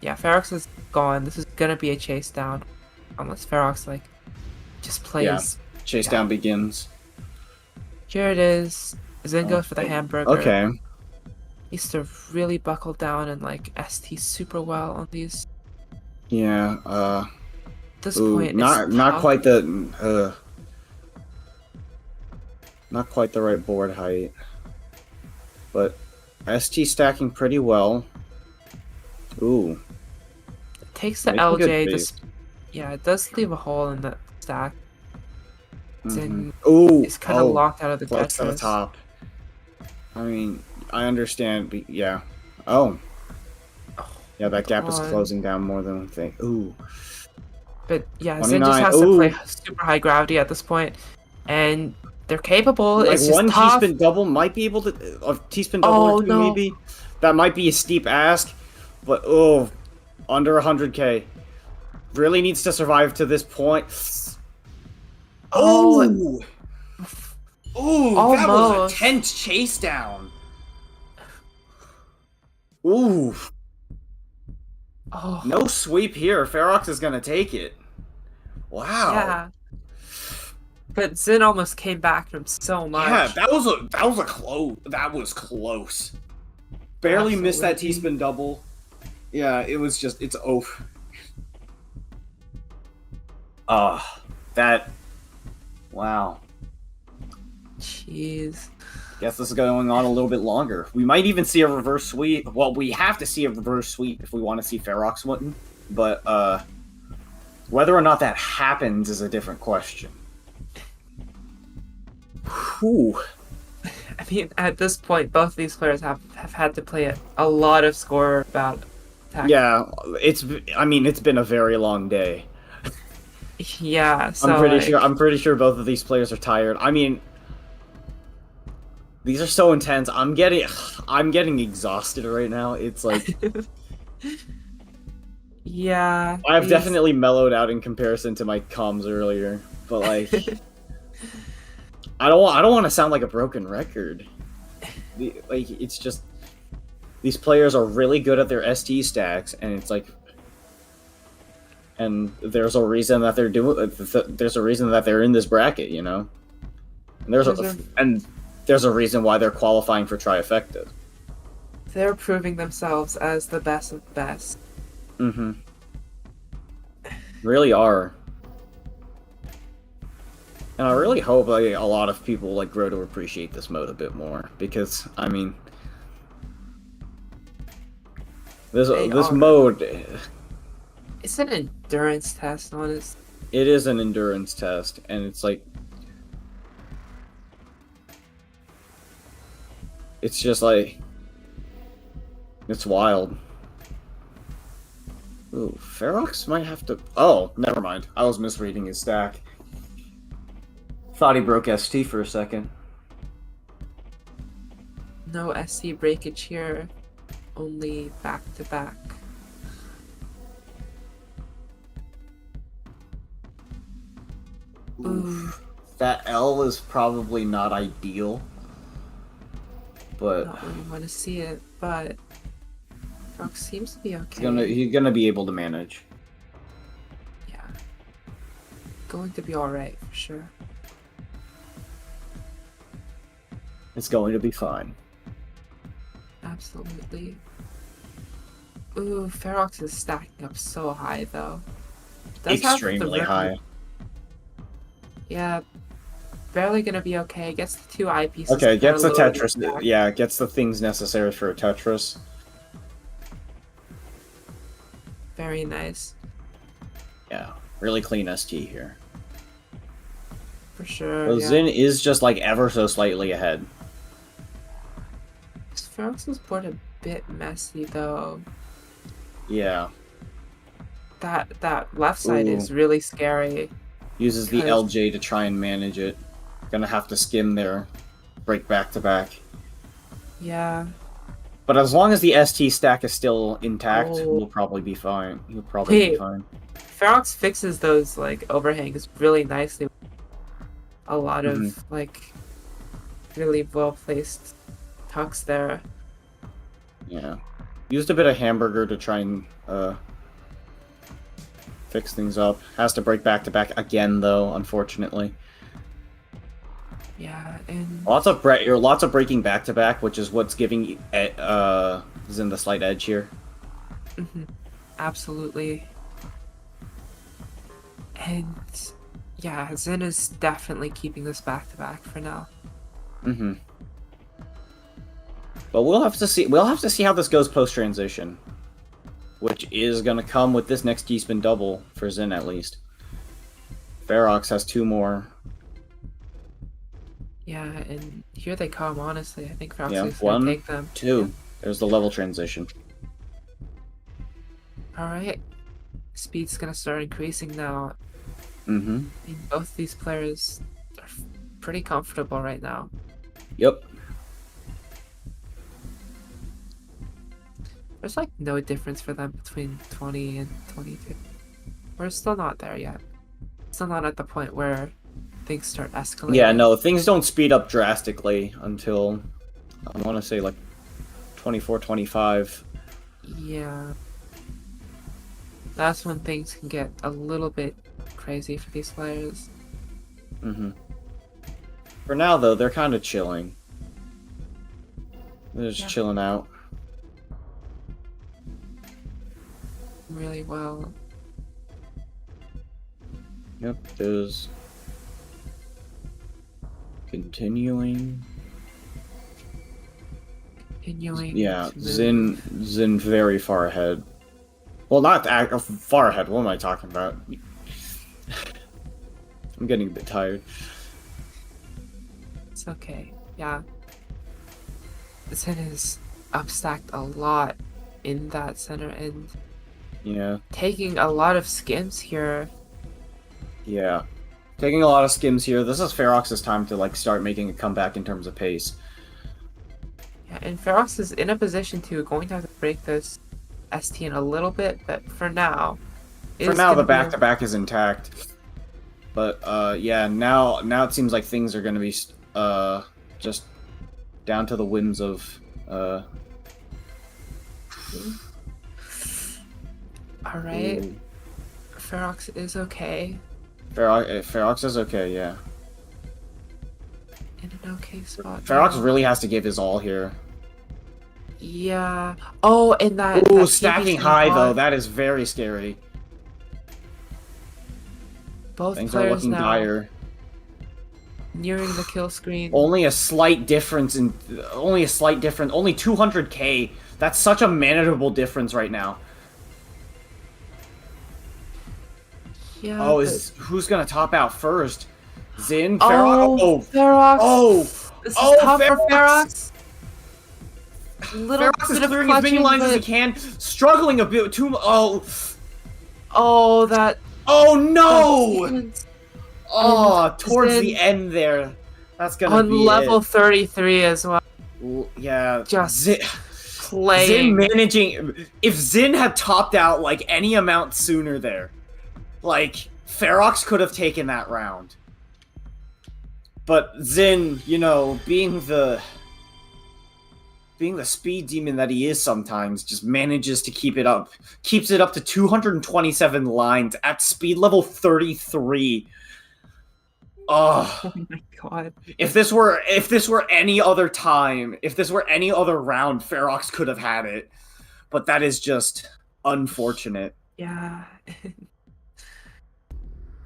Yeah, Farx is gone. This is gonna be a chase down. Unless Farx like just plays. Chase Yeah. down begins. Here it is. Zin goes for the hamburger. Okay. Needs to really buckle down and like ST super well on these. Yeah. At this Ooh, point, not it's not tough. quite the not quite the right board height, but ST stacking pretty well. Ooh, It takes the making good LJ. base. Yeah, it does leave a hole in the stack. Zin Ooh, is kind of locked out of the flex to the Tetris. top. I mean, I understand, but yeah. Oh, yeah, that gap is on. closing down more than we think. Ooh, But yeah, Zin just 29. has to play Ooh. super high gravity at this point, and they're capable. like It's just one tough. T-spin double might be able to, a T-spin double Oh, or two no. maybe. That might be a steep ask, but under 100k. Really needs to survive to this point. Oh. Ooh, that was Almost. a tense chase down. Ooh, Oh, no sweep here. Farx is gonna take it. Wow. yeah. But Zin almost came back from so much. Yeah, that was a close. That was close. Barely missed that Absolutely. T-spin double. Yeah, it was just it's over. That. Wow. Jeez. Guess this is going on a little bit longer. We might even see a reverse sweep. Well, we have to see a reverse sweep if we want to see Farx win. But whether or not that happens is a different question. Whew. I mean, at this point, both these players have had to play a lot of score about attack. Yeah, it's been a very long day. Yeah, so I'm pretty sure both of these players are tired. I mean, these are so intense. I'm getting exhausted right now. It's like yeah. I've these- definitely mellowed out in comparison to my comms earlier, but like I don't want to sound like a broken record. Like it's just these players are really good at their ST stacks, and it's like, and there's a reason that they're doing. There's a reason that they're in this bracket, you know. And there's a reason why they're qualifying for trifecta. They're proving themselves as the best of the best. Mm-hmm. Really are. And I really hope like a lot of people like grow to appreciate this mode a bit more, because I mean, this are. mode, It's an endurance test, honestly. it is an endurance test, and it's like, it's just like, it's wild. Ooh, Farx might have to. Oh, never mind. I was misreading his stack. Thought he broke ST for a second. No SC breakage here, only back to back. Ooh, That L is probably not ideal. But not really want to see it, but Fox seems to be okay. he's gonna be able to manage. Yeah. Going to be alright for sure. It's going to be fine. Absolutely. Ooh, Ferox is stacking up so high though. Does have the Extremely rip- high. Yeah. Barely gonna be okay. Gets the 2 eyepieces. Okay, gets the loaded Tetris. back. Yeah, gets the things necessary for a Tetris. Very nice. Yeah, really clean ST here. For sure. Well, Yeah. Zin is just like ever so slightly ahead. Ferox's board a bit messy though. Yeah, That left side Ooh. is really scary. uses the Because- LJ to try and manage it. Gonna have to skim there, break back to back. Yeah. But as long as the ST stack is still intact, Oh. we'll probably be fine. He'll probably be Wait. fine. Ferox fixes those like overhangs really nicely. A lot of Mhm. like really well placed tucks there. Yeah. Used a bit of hamburger to try and fix things up. Has to break back to back again though, unfortunately. Yeah, and Lots of breaking back to back, which is what's giving Zin the slight edge here. mhm, absolutely. And yeah, Zin is definitely keeping this back to back for now. Mm-hmm. But we'll have to see. We'll have to see how this goes post transition, which is gonna come with this next G-spin double for Zin at least. Ferox has 2 more. Yeah, and here they come. Honestly, I think Ferox Yeah, is gonna 1, take them. 2. There's the level transition. All right, speed's gonna start increasing now. Mm-hmm. I mean, both these players are pretty comfortable right now. Yep. There's like no difference for them between 20 and 22. We're still not there yet. Still not at the point where things start escalating. Yeah, no, things don't speed up drastically until, I want to say, like, 24, 25. Yeah. That's when things can get a little bit crazy for these players. Mm-hmm. For now, though, they're kind of chilling. They're just Yeah. chilling out. Really well. Yep, there's... Continuing... Continuing. Yeah, to move. Zin very far ahead. Well, not far ahead. What am I talking about? I'm getting a bit tired. It's okay. Yeah. Zin is upstacked a lot in that center and Yeah, taking a lot of skims here. yeah. Taking a lot of skims here. This is Ferox's time to like start making a comeback in terms of pace. Yeah, and Ferox is in a position to going to have to break this ST in a little bit, but for now, For it's now, the gonna be back to back is intact. But yeah, now it seems like things are gonna be just down to the whims of all right. ooh. Ferox is okay, Ferox is okay, yeah. in an okay spot. Ferox now. really has to give his all here. Yeah. Oh, and that. Ooh, that stacking TBC high though, mod, that is very scary. both Things are players looking now dire. nearing the kill screen. Only a slight difference only 200k. That's such a manageable difference right now. Yeah. Oh, but- who's gonna top out first? Zin? Oh, Ferox? Ferox. Oh! This is Oh, tough for Ferox! Ferox. Little Ferox is bit of clearing as many clutching, lines as he but- can, struggling a bit too. Oh, that. Oh no! sequence Oh, towards Zin- the end there. That's gonna on be level it. 33 as well. Yeah, Just Zin Playing. managing. If Zin had topped out like any amount sooner there, like Ferox could have taken that round. But Zin, being the speed demon that he is sometimes, just manages to keep it up. Keeps it up to 227 lines at speed level 33. Oh, Oh my god. if this were any other time, if this were any other round, Farx could have had it. But that is just unfortunate. Yeah.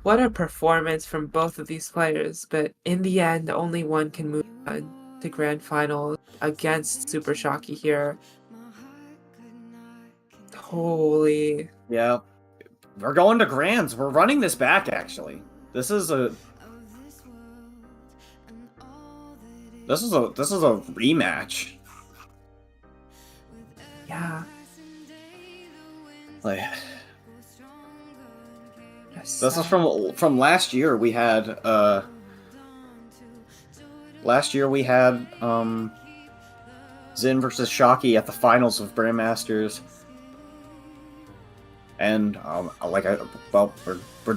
What a performance from both of these players, but in the end, only one can move on to grand final against Super Shocky here. Holy. Yeah. We're going to grands. We're running this back, actually. This is a rematch. Yeah. Like, Yes. this is from last year. We had Zin versus Shocky at the finals of Grandmasters. And we're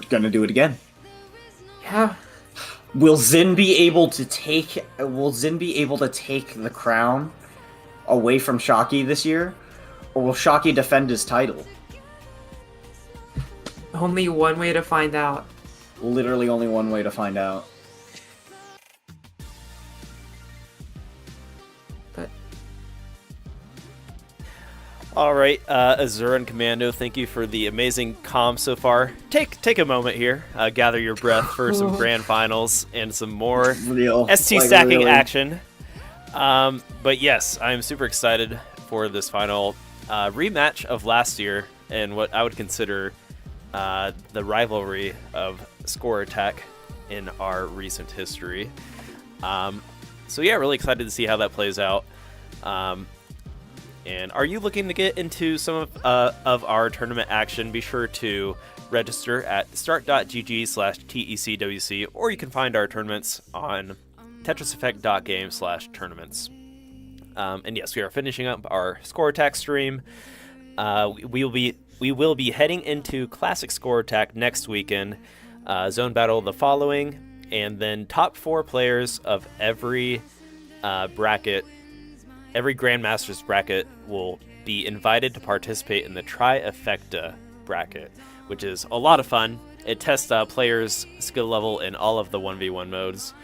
gonna do it again. Yeah. Will Zin be able to take the crown away from Shocky this year? Or will Shocky defend his title? Only one way to find out. Literally only one way to find out. But All right, Azura and Commando, thank you for the amazing comm so far. Take a moment here, gather your breath for some grand finals and some more Real. ST Like, stacking really. action. But yes, I'm super excited for this final rematch of last year and what I would consider the rivalry of Score Attack in our recent history. So yeah, really excited to see how that plays out. And are you looking to get into some of our tournament action? Be sure to register at start.gg/TECWC, or you can find our tournaments on tetriseffect.game/tournaments. And yes, we are finishing up our Score Attack stream. We will be heading into Classic Score Attack next weekend, Zone Battle the following, and then top 4 players of every bracket. Every Grandmaster's bracket will be invited to participate in the Trifecta bracket, which is a lot of fun. It tests players' skill level in all of the 1v1 modes.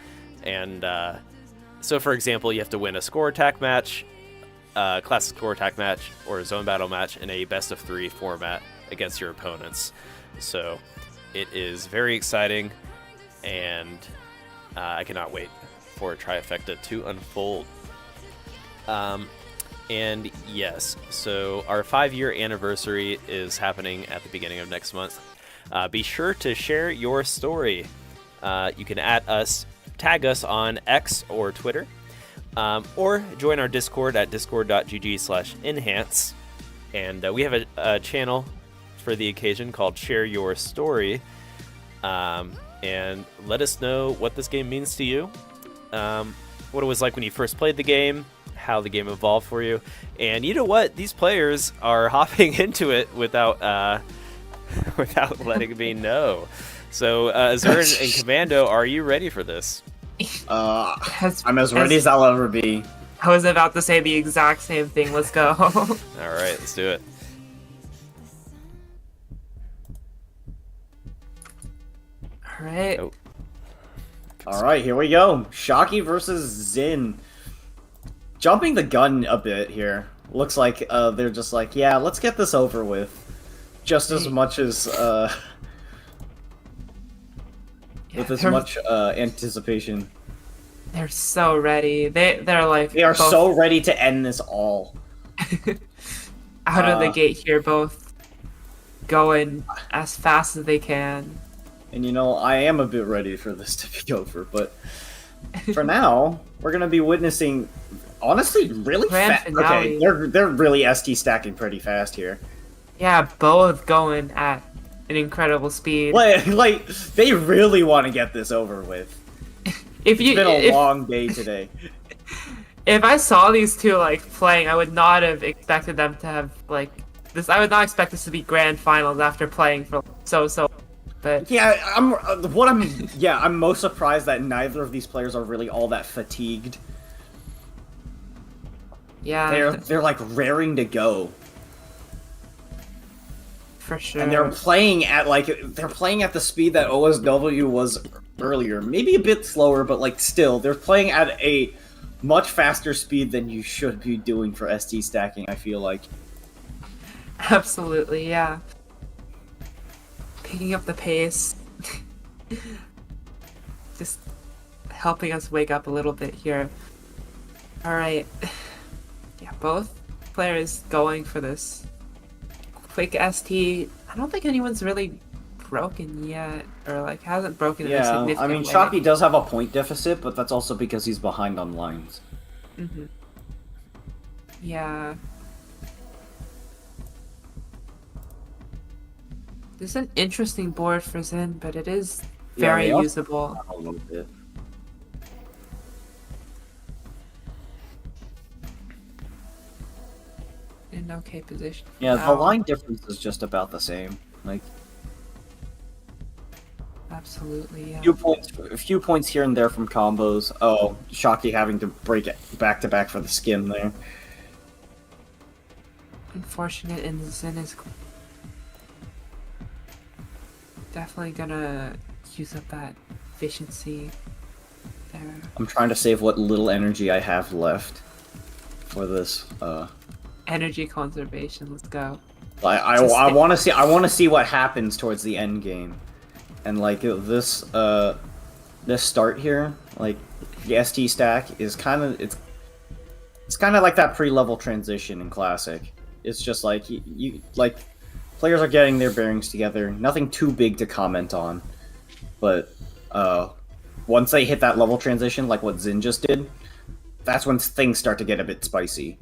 And so, for example, you have to win a Score Attack match, Classic Score Attack match, or a Zone Battle match in a best-of-3 format against your opponents. So it is very exciting, and I cannot wait for Trifecta to unfold. And yes, so our 5-year anniversary is happening at the beginning of next month. Be sure to share your story. You can tag us on X or Twitter, or join our Discord at discord.gg/enhance. And we have a channel for the occasion called Share Your Story. And let us know what this game means to you, what it was like when you first played the game, how the game evolved for you, and you know what? These players are hopping into it without letting me know. So, Azura and Commando, are you ready for this? I'm as ready as I'll ever be. I was about to say the exact same thing. Let's go. All right, let's do it. All right. Oh. All right, here we go. Shocky versus Zin. Jumping the gun a bit here. Looks like they're just like, yeah, let's get this over with. Just as much as with as much anticipation. They're so ready. They're like They are both so ready to end this all. out of the gate here, both going as fast as they can. And you know, I am a bit ready for this to be over, but for now, we're gonna be witnessing, honestly, really fast. Okay, they're really ST stacking pretty fast here. Yeah, both going at an incredible speed. Like they really want to get this over with. It's been a long day today. If I saw these two like playing, I would not have expected them to have like this. I would not expect this to be grand finals after playing for so But Yeah, I'm most surprised that neither of these players are really all that fatigued. yeah, They're like raring to go. for sure. And they're playing at the speed that OSW was earlier. Maybe a bit slower, but like still, they're playing at a much faster speed than you should be doing for ST stacking, I feel like. Absolutely, yeah. Picking up the pace. Just helping us wake up a little bit here. Alright. Yeah, both players going for this quick ST. I don't think anyone's really broken yet, or like hasn't broken in a Yeah, significant I mean, way. Shocky does have a point deficit, but that's also because he's behind on lines. Mm-hmm. Yeah. This is an interesting board for Zin, but it is very they also- usable. A little bit. In an okay position. Yeah, the Now. line difference is just about the same. Like Absolutely, yeah. a few points here and there from combos. Oh, Shocky having to break it back to back for the skim there. Unfortunate, and Zin is definitely gonna use up that efficiency there. I'm trying to save what little energy I have left for this. Energy conservation, let's go. I want to see what happens towards the end game, and like this start here, like the ST stack is kind of it's kind of like that pre-level transition in Classic. It's just like you like players are getting their bearings together. Nothing too big to comment on, but once they hit that level transition, like what Zin just did, that's when things start to get a bit spicy.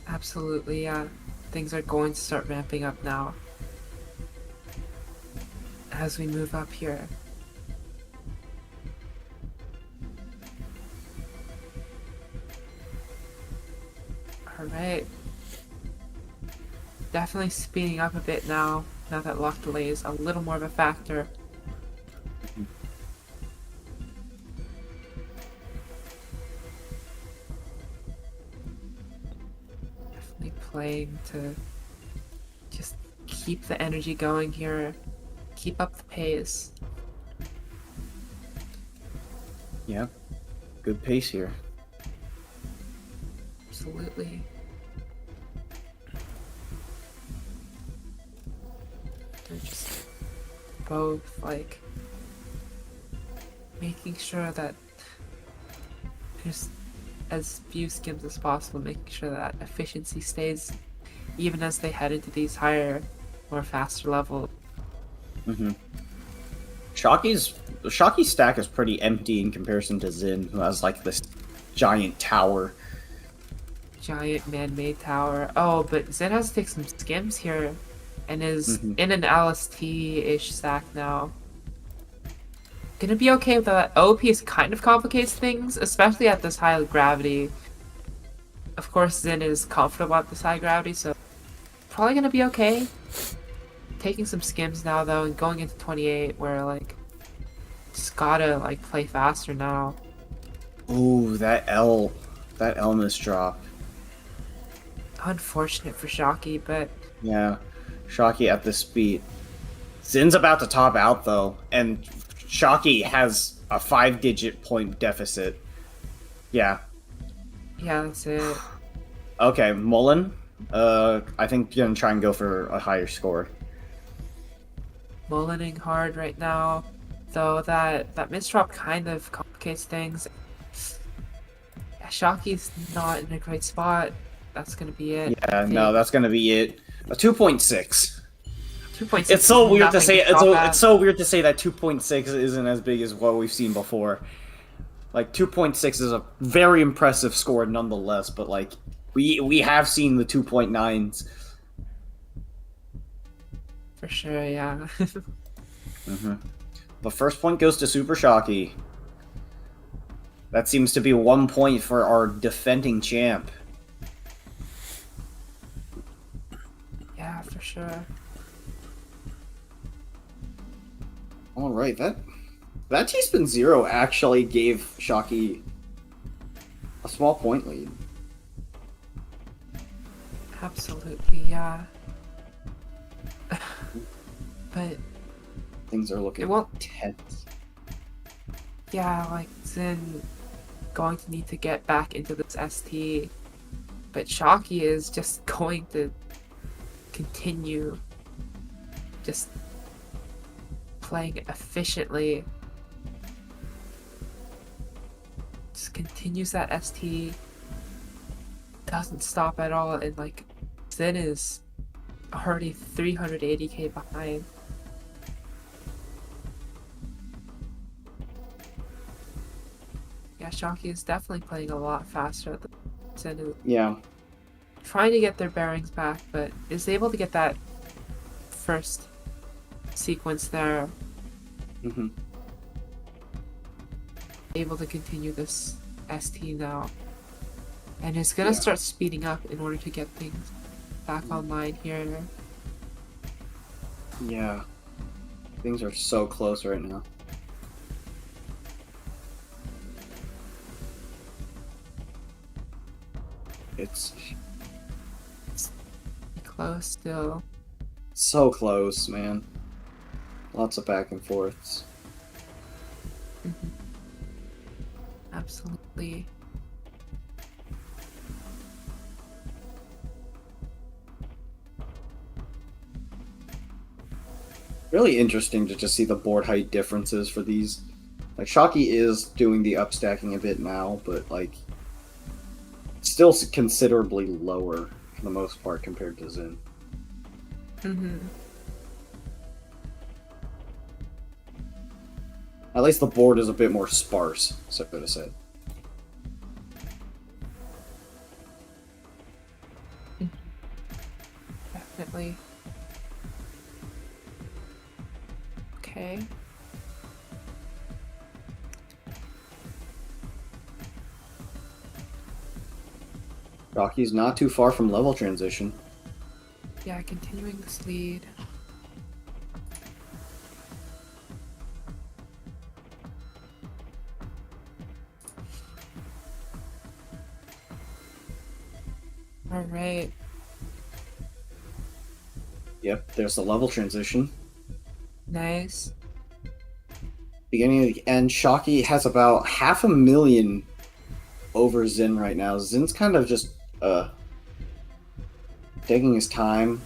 Absolutely, yeah. Things are going to start ramping up now. As we move up here. Alright. Definitely speeding up a bit now that lock delay is a little more of a factor. Definitely playing to just keep the energy going here, keep up the pace. Yeah, good pace here. Absolutely. They're just both like making sure that there's as few skims as possible, making sure that efficiency stays even as they head into these higher, more faster levels. Mm-hmm. Shocky's stack is pretty empty in comparison to Zin, who has like this giant tower. Giant man-made tower. Oh, but Zin has to take some skims here, and is Mhm. in an LST-ish stack now. Gonna be okay with that. OPs kind of complicates things, especially at this high gravity. Of course, Zin is comfortable at this high gravity, so probably gonna be okay. Taking some skims now though, and going into 28, where like just gotta like play faster now. Ooh, that L misdrop. Unfortunate for Shocky, but Yeah, Shocky at this speed. Zin's about to top out though, and Shocky has a 5-digit point deficit. Yeah. yeah, that's it. Okay, Mullen. I think you're gonna try and go for a higher score. Mullening hard right now, though that misdrop kind of complicates things. Yeah, Shocky's not in a great spot. That's gonna be it. Yeah, no, that's gonna be it. A 2.6. 2.6. It's so is weird to nothing say. stop at. It's so weird to say that 2.6 isn't as big as what we've seen before. Like 2.6 is a very impressive score nonetheless, but like we have seen the 2.9s. For sure, yeah. But first point goes to Super Shocky. That seems to be 1 point for our defending champ. Yeah, for sure. All right, that T-spin 0 actually gave Shocky a small point lead. Absolutely, yeah. But Things are looking it won't. tense. Yeah, like Zin going to need to get back into this ST, but Shocky is just going to continue just playing efficiently. Just continues that ST, doesn't stop at all, and like Zin is already 380k behind. Yeah, Shocky is definitely playing a lot faster than Zin is Yeah. trying to get their bearings back, but is able to get that first sequence there, Mm-hmm. able to continue this ST now. And is gonna Yeah. start speeding up in order to get things back online here. Yeah. Things are so close right now. It's Close still. so close, man. Lots of back and forths. Absolutely. Really interesting to just see the board height differences for these. Like, Shocky is doing the upstacking a bit now, but, like, still considerably lower for the most part compared to Zin. At least the board is a bit more sparse, so to say. Definitely. Okay. Shocky's not too far from level transition. Yeah, continuing this lead. Alright. Yep, there's the level transition. Nice. Beginning of the end, Shocky has about 500,000 over Zin right now. Zin's kind of just taking his time.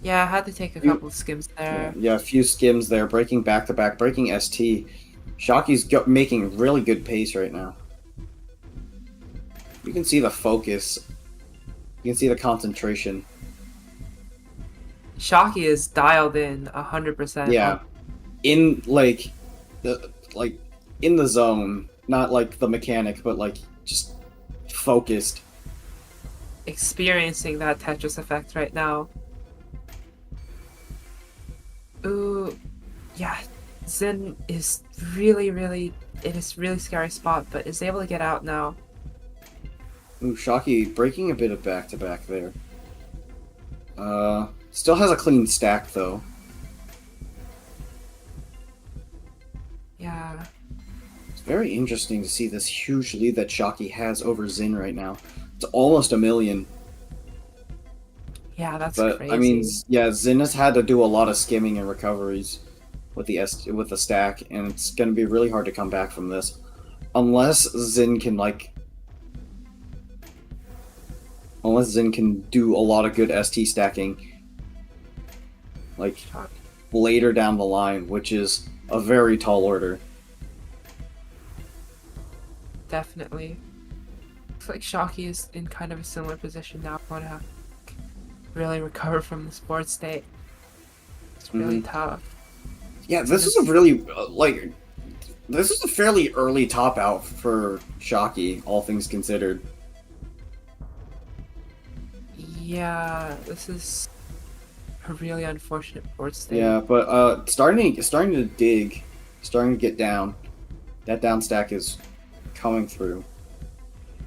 Yeah, I had to take a couple of skims there. Yeah, a few skims there, breaking back to back, breaking ST. Shocky's making really good pace right now. You can see the focus. You can see the concentration. Shocky is dialed in 100%. Yeah, in in the zone, not like the mechanic, but like just focused. Experiencing that Tetris effect right now. Ooh, yeah. Zin is really in this really scary spot, but is able to get out now. Ooh, Shocky breaking a bit of back to back there. Still has a clean stack though. Yeah. It's very interesting to see this huge lead that Shocky has over Zin right now. It's almost 1,000,000. Yeah, that's But crazy. I mean, yeah, Zin has had to do a lot of skimming and recoveries with the stack, and it's going to be really hard to come back from this, unless Zin can do a lot of good ST stacking, like later down the line, which is a very tall order. Definitely. Looks like Shocky is in kind of a similar position now. Want to really recover from the sports state. It's really tough. Yeah, this is a really this is a fairly early top out for Shocky, all things considered. Yeah, this is a really unfortunate board state. Yeah, but starting to dig, starting to get down. That down stack is coming through.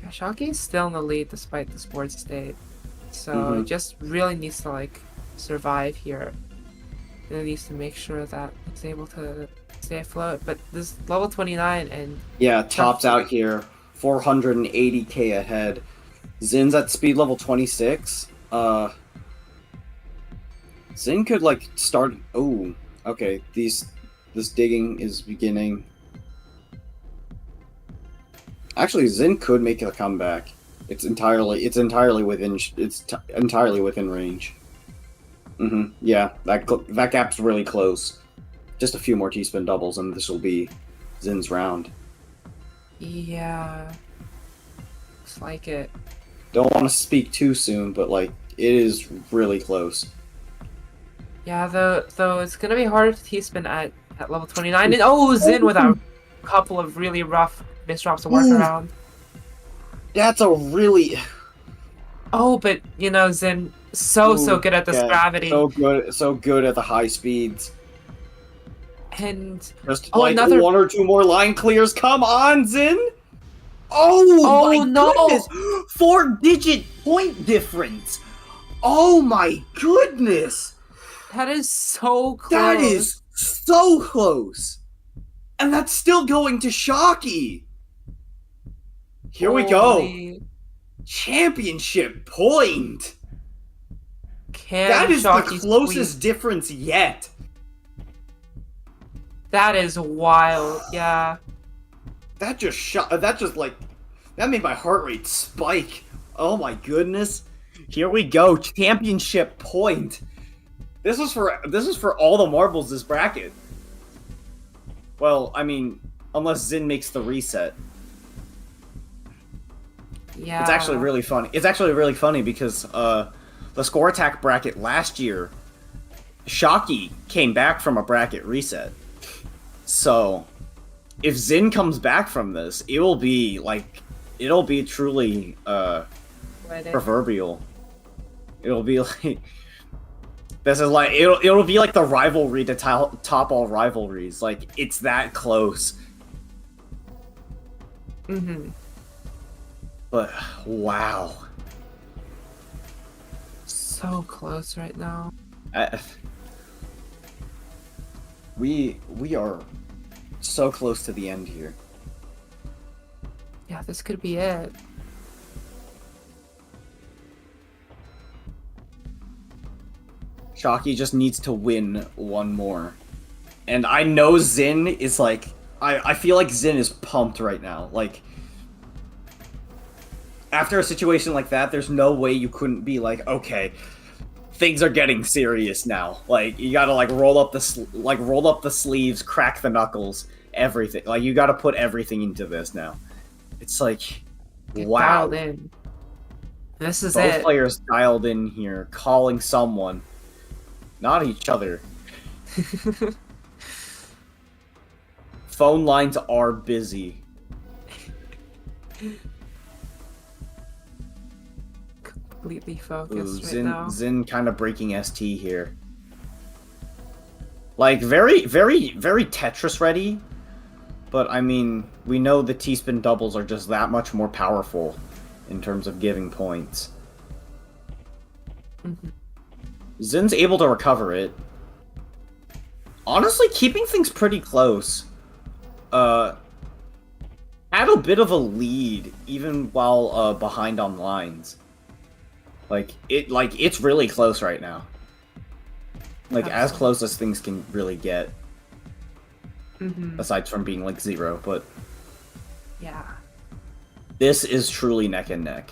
Yeah, Shocky is still in the lead despite the sports state. So it just really needs to survive here. at least to make sure that it's able to stay afloat. But this level 29 and Yeah, tops out here, 480k ahead. Zin's at speed level 26. Zin could like start. Oh, okay. This digging is beginning. Actually, Zin could make a comeback. It's entirely within range. Yeah, that gap's really close. Just a few more T-spin doubles, and this will be Zin's round. yeah, looks like it. Don't want to speak too soon, but like it is really close. Yeah, though it's gonna be harder to T-spin at level 29. And oh, Zin with a couple of really rough misdrops to work around. That's a really Oh, but you know, Zin so good at this gravity. So good at the high speeds. And Just oh, like another 1 or 2 more line clears. Come on, Zin. Oh my no. goodness! 4-digit point difference. Oh my goodness! that is so close. That is so close. And that's still going to Shocky. Here we go. Holy- Championship point. Can That is Shocky the closest squeeze- difference yet. That is wild. Yeah. That made my heart rate spike. Oh my goodness. Here we go. Championship point. This is for all the marbles this bracket. Well, I mean, unless Zin makes the reset. Yeah. It's actually really funny. It's actually really funny because the score attack bracket last year, Shocky came back from a bracket reset. So, if Zin comes back from this, it'll be truly proverbial. It'll be like this is like it'll be like the rivalry to top all rivalries. Like it's that close. Mm-hmm. But wow. So close right now. We are so close to the end here. Yeah, this could be it. Shocky just needs to win one more. And I know Zin is like I feel like Zin is pumped right now. Like after a situation like that, there's no way you couldn't be like, okay, things are getting serious now. Like you gotta like roll up the sleeves, crack the knuckles, everything. Like you gotta put everything into this now. It's like, Get wow. dialed in. This is Both it. players dialed in here, calling someone, not each other. Phone lines are busy. Completely Ooh, focused right now. Zin kind of breaking ST here. Like, very, very, very Tetris ready. But, I mean, we know the T-spin doubles are just that much more powerful in terms of giving points. Mhm. Zin's able to recover it. Honestly, keeping things pretty close. Had a bit of a lead, even while behind on lines. It's really close right now. Like, as close as things can really get. Mhm. Aside from being, like, 0, but Yeah. this is truly neck and neck.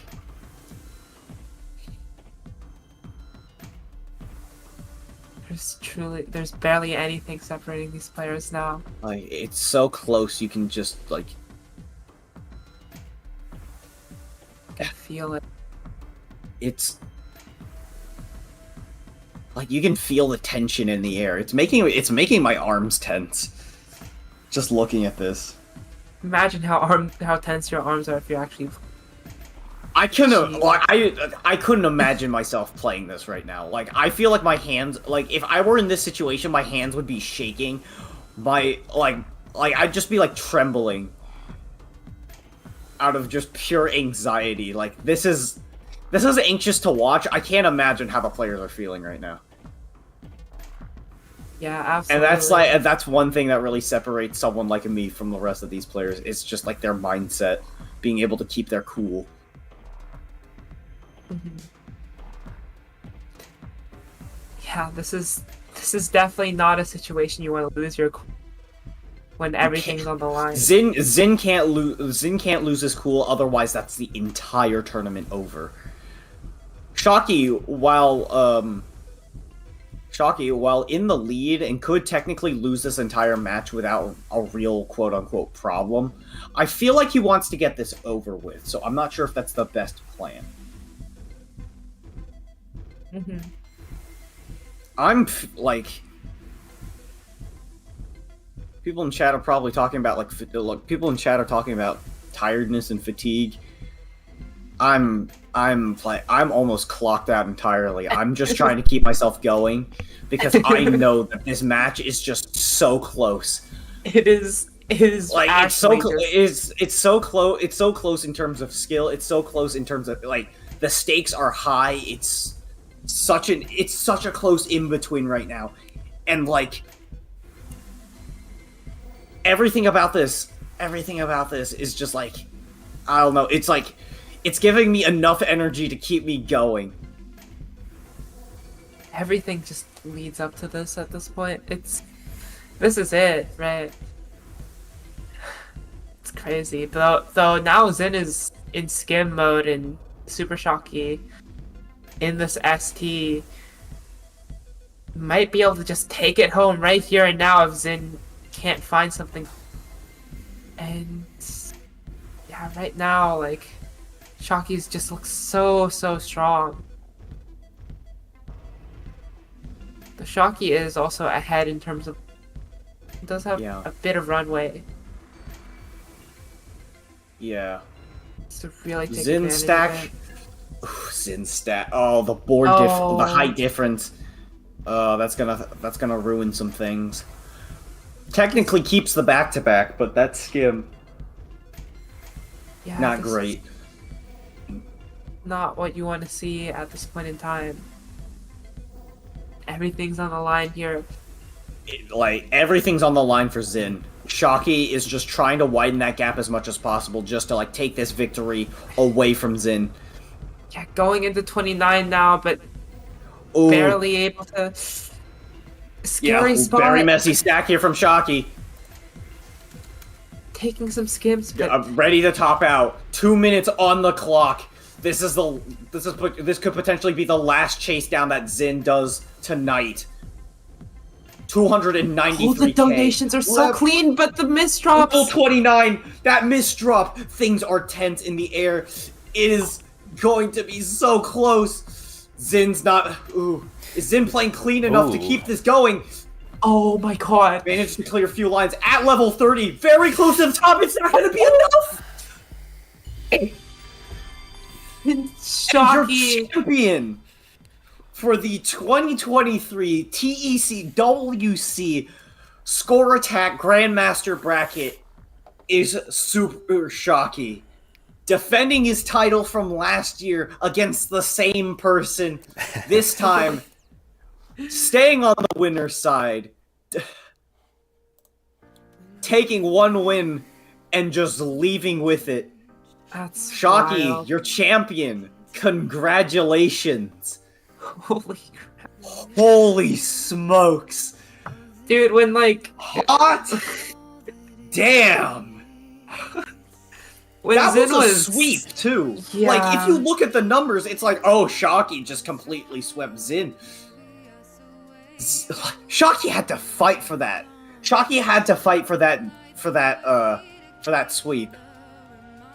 There's barely anything separating these players now. Like, it's so close, you can just, like... I feel it. It's... Like, you can feel the tension in the air. It's making my arms tense. Just looking at this. Imagine how tense your arms are if you actually. I couldn't imagine myself playing this right now. Like, I feel like my hands, like, if I were in this situation, my hands would be shaking. I'd just be, like, trembling. Out of just pure anxiety. Like, this is anxious to watch. I can't imagine how the players are feeling right now. Yeah, And absolutely. that's one thing that really separates someone like me from the rest of these players. It's just like their mindset, being able to keep their cool. Mhm. Yeah, this is definitely not a situation you want to lose your when everything's on the line. Zin can't lose his cool, otherwise that's the entire tournament over. Shocky, while in the lead and could technically lose this entire match without a real quote-unquote problem, I feel like he wants to get this over with, so I'm not sure if that's the best plan. Mm-hmm. People in chat are probably talking about people in chat are talking about tiredness and fatigue. I'm almost clocked out entirely. I'm just trying to keep myself going because I know that this match is just so close. It is Like it's so actually just- it's so close. It's so close in terms of skill. It's so close in terms of like the stakes are high. It's such a close in between right now, and like everything about this is just like I don't know. It's like it's giving me enough energy to keep me going. everything just leads up to this at this point. This is it, right? It's crazy. Though now Zin is in skim mode and Super Shocky in this ST might be able to just take it home right here and now if Zin can't find something. And yeah, right now, like, Shocky's just looks so strong. The Shocky is also ahead in terms of does have Yeah. a bit of runway Yeah. to really take Zin advantage stack. of it. Zin stack. Oh, the board the height difference. That's gonna ruin some things. Technically keeps the back-to-back, but that's skim. Yeah, Not this great. is not what you want to see at this point in time. Everything's on the line here. Like everything's on the line for Zin. Shocky is just trying to widen that gap as much as possible, just to like take this victory away from Zin. Yeah, going into 29 now, but Ooh, barely able to. Scary spot. very messy stack here from Shocky. Taking some skims, but Ready to top out. 2 minutes on the clock. This could potentially be the last chase down that Zin does tonight. 293K. all the donations are so clean, but the misdrops. Level 29. That misdrop. Things are tense in the air. It is going to be so close. Zin's not. Ooh. Is Zin playing clean enough to keep this going? Oh my god. Managed to clear a few lines at level 30. Very close to the top. It's not going to be enough. Shocky. Your champion for the 2023 TECWC Score Attack Grandmaster Bracket is Super Shocky. Defending his title from last year against the same person. This time, staying on the winner's side. Taking one win and just leaving with it. That's Shocky, wild. your champion. Congratulations. Holy crap. Holy smokes. Dude, when like Hot damn. when That Zin was a sweep, too. Yeah. Like, if you look at the numbers, it's like, oh, Shocky just completely swept Zin. Shocky had to fight for that. Shocky had to fight for that sweep.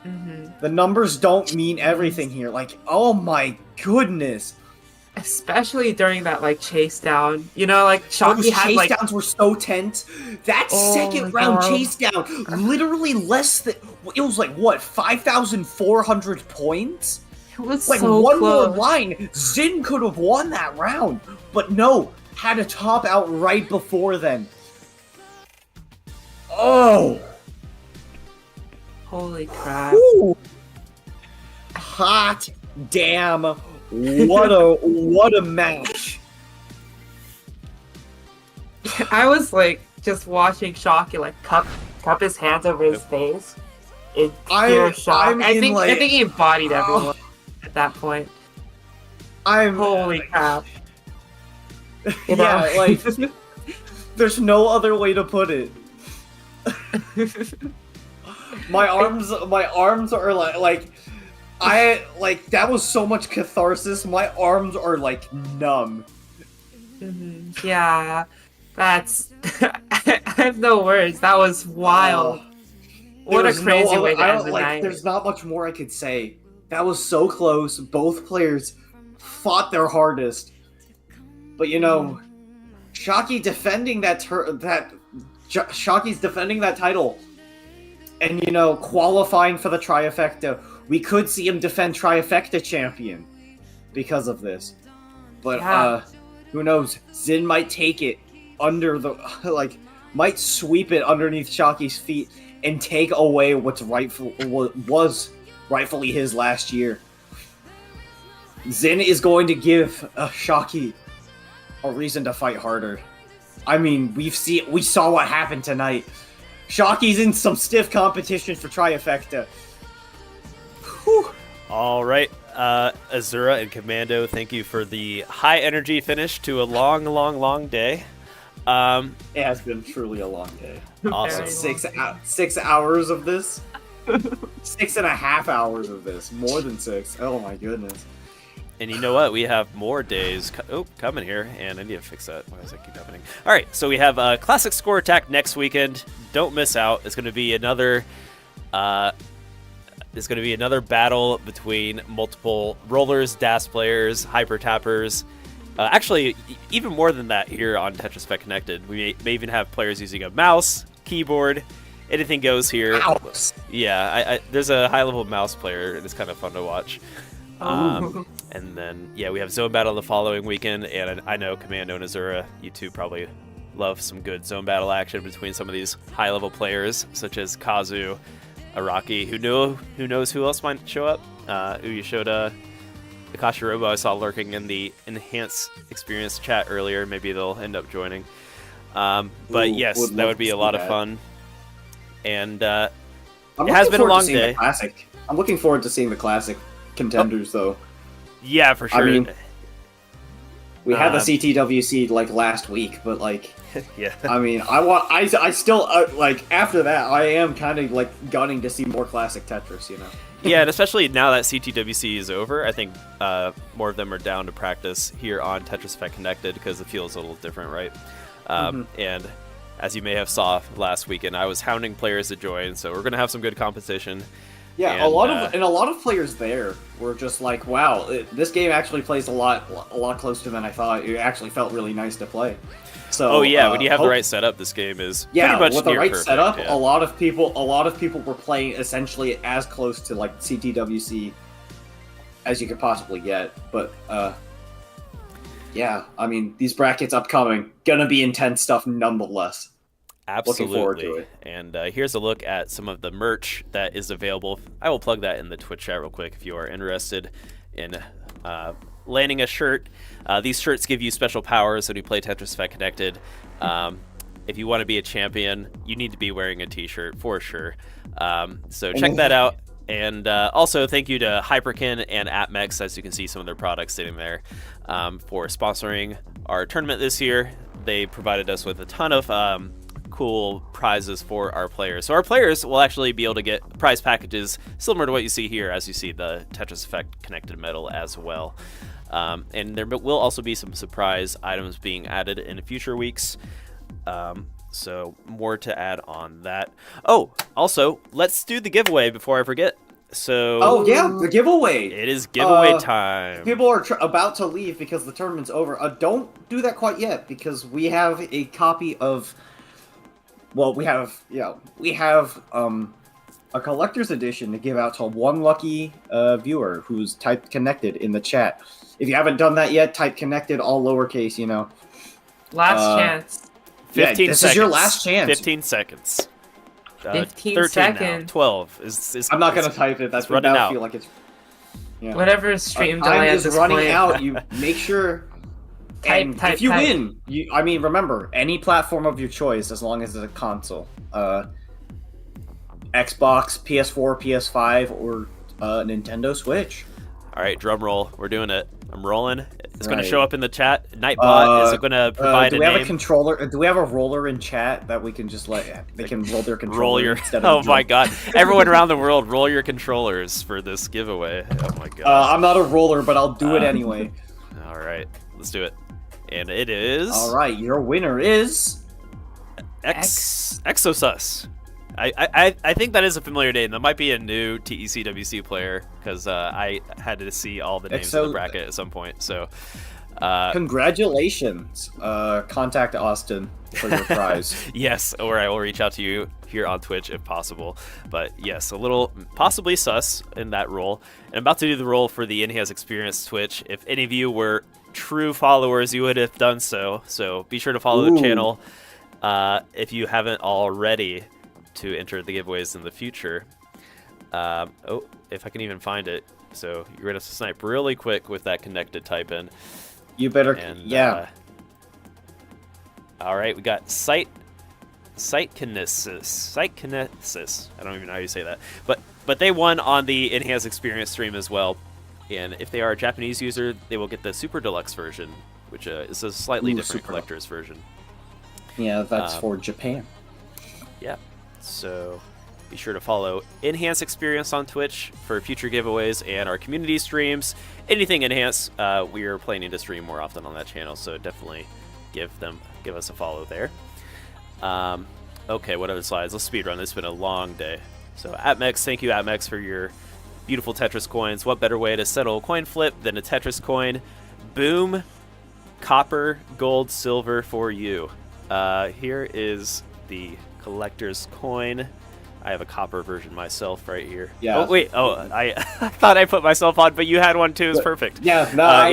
Mhm. The numbers don't mean everything here. Like, oh my goodness. Especially during that like chase down. You know, like Shocky Those had chase like downs were so tense. That Oh second my round God. chase down, literally less than, it was like, what, 5,400 points? it was Like, so one close. more line, Zin could have won that round. But no, had a top out right before then. Oh! Holy crap. Ooh. Hot damn. What a match. I was like just watching Shocky like cup his hands over his face in pure shock. I think he embodied everyone at that point. Holy crap. You know? Yeah, like there's no other way to put it. My arms are like that was so much catharsis. My arms are like numb. Yeah, that's. I have no words. That was wild. What a crazy way to end the night. There's not much more I could say. That was so close. Both players fought their hardest, but you know, Shocky defending Shocky's defending that title, and you know, qualifying for the trifecta. We could see him defend trifecta champion because of this, but who knows? Zin might take it under the might sweep it underneath Shocky's feet and take away what was rightfully his last year. Zin is going to give Shocky a reason to fight harder. I mean, we saw what happened tonight. Shocky's in some stiff competition for trifecta. Whew. All right, Azura and Commando, thank you for the high energy finish to a long, long, long day. It has been truly a long day. Awesome. 6 hours of this. 6.5 hours of this. More than 6. Oh my goodness. And you know what? We have more days coming here, and I need to fix that. Why does that keep happening? All right, so we have a Classic Score Attack next weekend. Don't miss out. It's going to be another battle between multiple rollers, DAS players, hyper tappers. Actually, even more than that here on Tetris Effect Connected. We may even have players using a mouse, keyboard, anything goes here. Mouse. Yeah, there's a high-level mouse player, and it's kind of fun to watch. And then, yeah, we have Zone Battle the following weekend, and I know Commando and Azura, you two probably love some good Zone Battle action between some of these high-level players, such as Kazu, Araki, who knows who else might show up? Uyashoda, Akashi Robo I saw lurking in the Enhance Experience chat earlier. Maybe they'll end up joining. But yes, that would be a lot of fun. And it has been a long day. I'm looking forward to seeing the classic contenders, though. Yeah, for sure. I mean, we had the CTWC last week, but yeah. I mean, I still after that, I am kind of gunning to see more classic Tetris, you know. Yeah, and especially now that CTWC is over, I think more of them are down to practice here on Tetris Effect Connected because it feels a little different, right? And as you may have saw last weekend, I was hounding players to join, so we're gonna have some good competition. Yeah, and, a lot of players there were just like, wow, this game actually plays a lot closer than I thought. It actually felt really nice to play. So, when you have the right setup, this game is pretty much with the right perfect, setup. Yeah. A lot of people were playing essentially as close to CTWC as you could possibly get. But yeah, I mean, these brackets upcoming gonna be intense stuff nonetheless. Absolutely. Looking forward to it. And here's a look at some of the merch that is available. I will plug that in the Twitch chat real quick if you are interested in landing a shirt. These shirts give you special powers when you play Tetris Effect Connected. If you want to be a champion, you need to be wearing a t-shirt for sure. So check that out. And also thank you to Hyperkin and AppMex, as you can see some of their products sitting there, for sponsoring our tournament this year. They provided us with a ton of cool prizes for our players. So our players will actually be able to get prize packages similar to what you see here, as you see the Tetris Effect Connected medal as well. And there will also be some surprise items being added in future weeks. So more to add on that. Oh, also, let's do the giveaway before I forget. So Oh yeah, the giveaway. It is giveaway time. People are about to leave because the tournament's over. Don't do that quite yet because we have a copy of. Well, we have a collector's edition to give out to one lucky viewer who's typed connected in the chat. If you haven't done that yet, type connected all lowercase. You know. Last chance. 15 this seconds. is your last chance. 15 seconds. 15 13 seconds. Now. 12 is. I'm not gonna type it. That's running out. Feel like it's. Yeah. Whatever stream delay Time at is this running point. out. You make sure if you win, I mean, remember, any platform of your choice, as long as it's a console. Xbox, PS4, PS5, or Nintendo Switch. All right, drum roll. We're doing it. I'm rolling. It's going Right. to show up in the chat. Nightbot is going to provide do we a have name. a controller? Do we have a roller in chat that we can just they can roll their controller Roll your. instead Oh of my god! Everyone around the world, roll your controllers for this giveaway. Oh my god! I'm not a roller, but I'll do it anyway. All right, let's do it. And it is. All right, your winner is Exosus. I think that is a familiar name. That might be a new TECWC player because I had to see all the names in the bracket at some point. So, congratulations. Contact Austin for your prize. Yes, or I will reach out to you here on Twitch if possible. But yes, a little possibly sus in that role. And I'm about to do the role for the Enhanced Experience Twitch. If any of you were true followers, you would have done so. So be sure to follow the channel if you haven't already, to enter the giveaways in the future. Oh, if I can even find it. So you're gonna have to snipe really quick with that connected type in. You better, And, all right, we got Sightkinesis. I don't even know how you say that. But they won on the Enhanced Experience stream as well. And if they are a Japanese user, they will get the Super Deluxe version, which is a slightly different collector's version. Yeah, that's for Japan. Yeah. So be sure to follow Enhanced Experience on Twitch for future giveaways and our community streams. Anything Enhanced, we are planning to stream more often on that channel, so definitely give us a follow there. Okay, what other slides? Let's speedrun. It's been a long day. So Atmex, thank you Atmex for your beautiful Tetris coins. What better way to settle a coin flip than a Tetris coin? Boom, copper, gold, silver for you. Here is the collector's coin. I have a copper version myself right here. Yeah. Oh wait. Oh, I thought I put myself on, but you had one too. It's perfect. Yeah. No.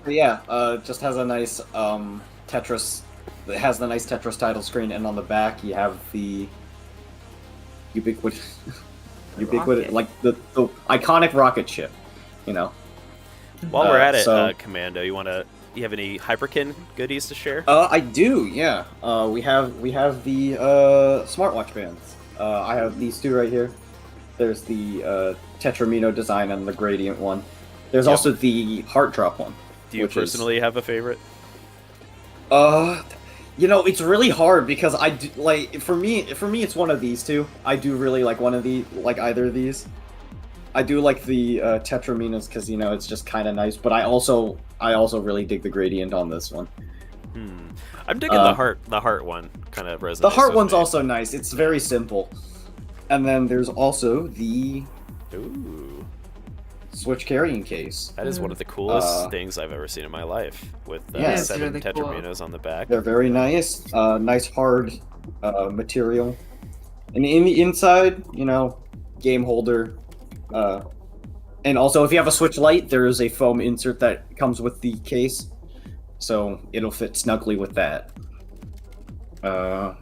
Yeah. Just has a nice Tetris. It has the nice Tetris title screen, and on the back you have the ubiquitous, like the iconic rocket ship. You know. While we're at it, so- Commando, you have any Hyperkin goodies to share? I do. Yeah. We have the smartwatch bands. I have these two right here. There's the Tetramino design and the gradient one. There's also the heart drop one. Do you personally have a favorite? It's really hard because I do, for me it's one of these two. I do really like either of these. I do like the Tetraminos because it's just kind of nice, but I also really dig the gradient on this one. I'm digging the heart one. Kind of resonates. The heart with one's me. also nice. It's very simple. And then there's also the Switch carrying case. That is one of the coolest things I've ever seen in my life, with Yeah, it's 7 really cool. Tetraminos on the back. They're very nice. Nice hard material. And in the inside, game holder. And also, if you have a Switch Lite, there is a foam insert that comes with the case. So it'll fit snugly with that. I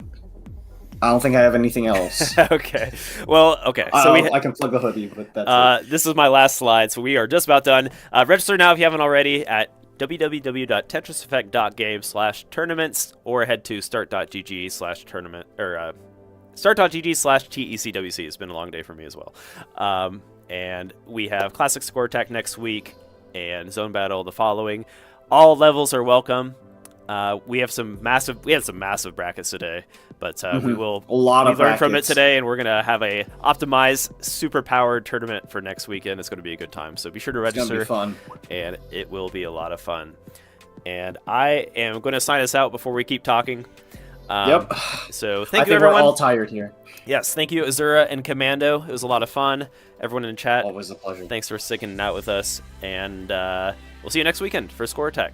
don't think I have anything else. Okay. Well, okay. So I can plug the hoodie, but that's it. this is my last slide, so we are just about done. Register now if you haven't already at www.tetriseffect.game/tournaments or head to start.gg/tournament or start.gg/TECWC. It's been a long day for me as well. And we have Classic Score Attack next week and Zone Battle the following. All levels are welcome. We had some massive brackets today, but we will learn from it today, and we're gonna have a optimized, super powered tournament for next weekend. It's gonna be a good time, so be sure to register. It's gonna be fun, and it will be a lot of fun. And I am going to sign us out before we keep talking. Yep. So I thank you, think everyone. we're all tired here. Yes, thank you, Azura and Commando. It was a lot of fun. Everyone in chat, Always a pleasure. thanks for sticking it out with us, and we'll see you next weekend for Score Attack.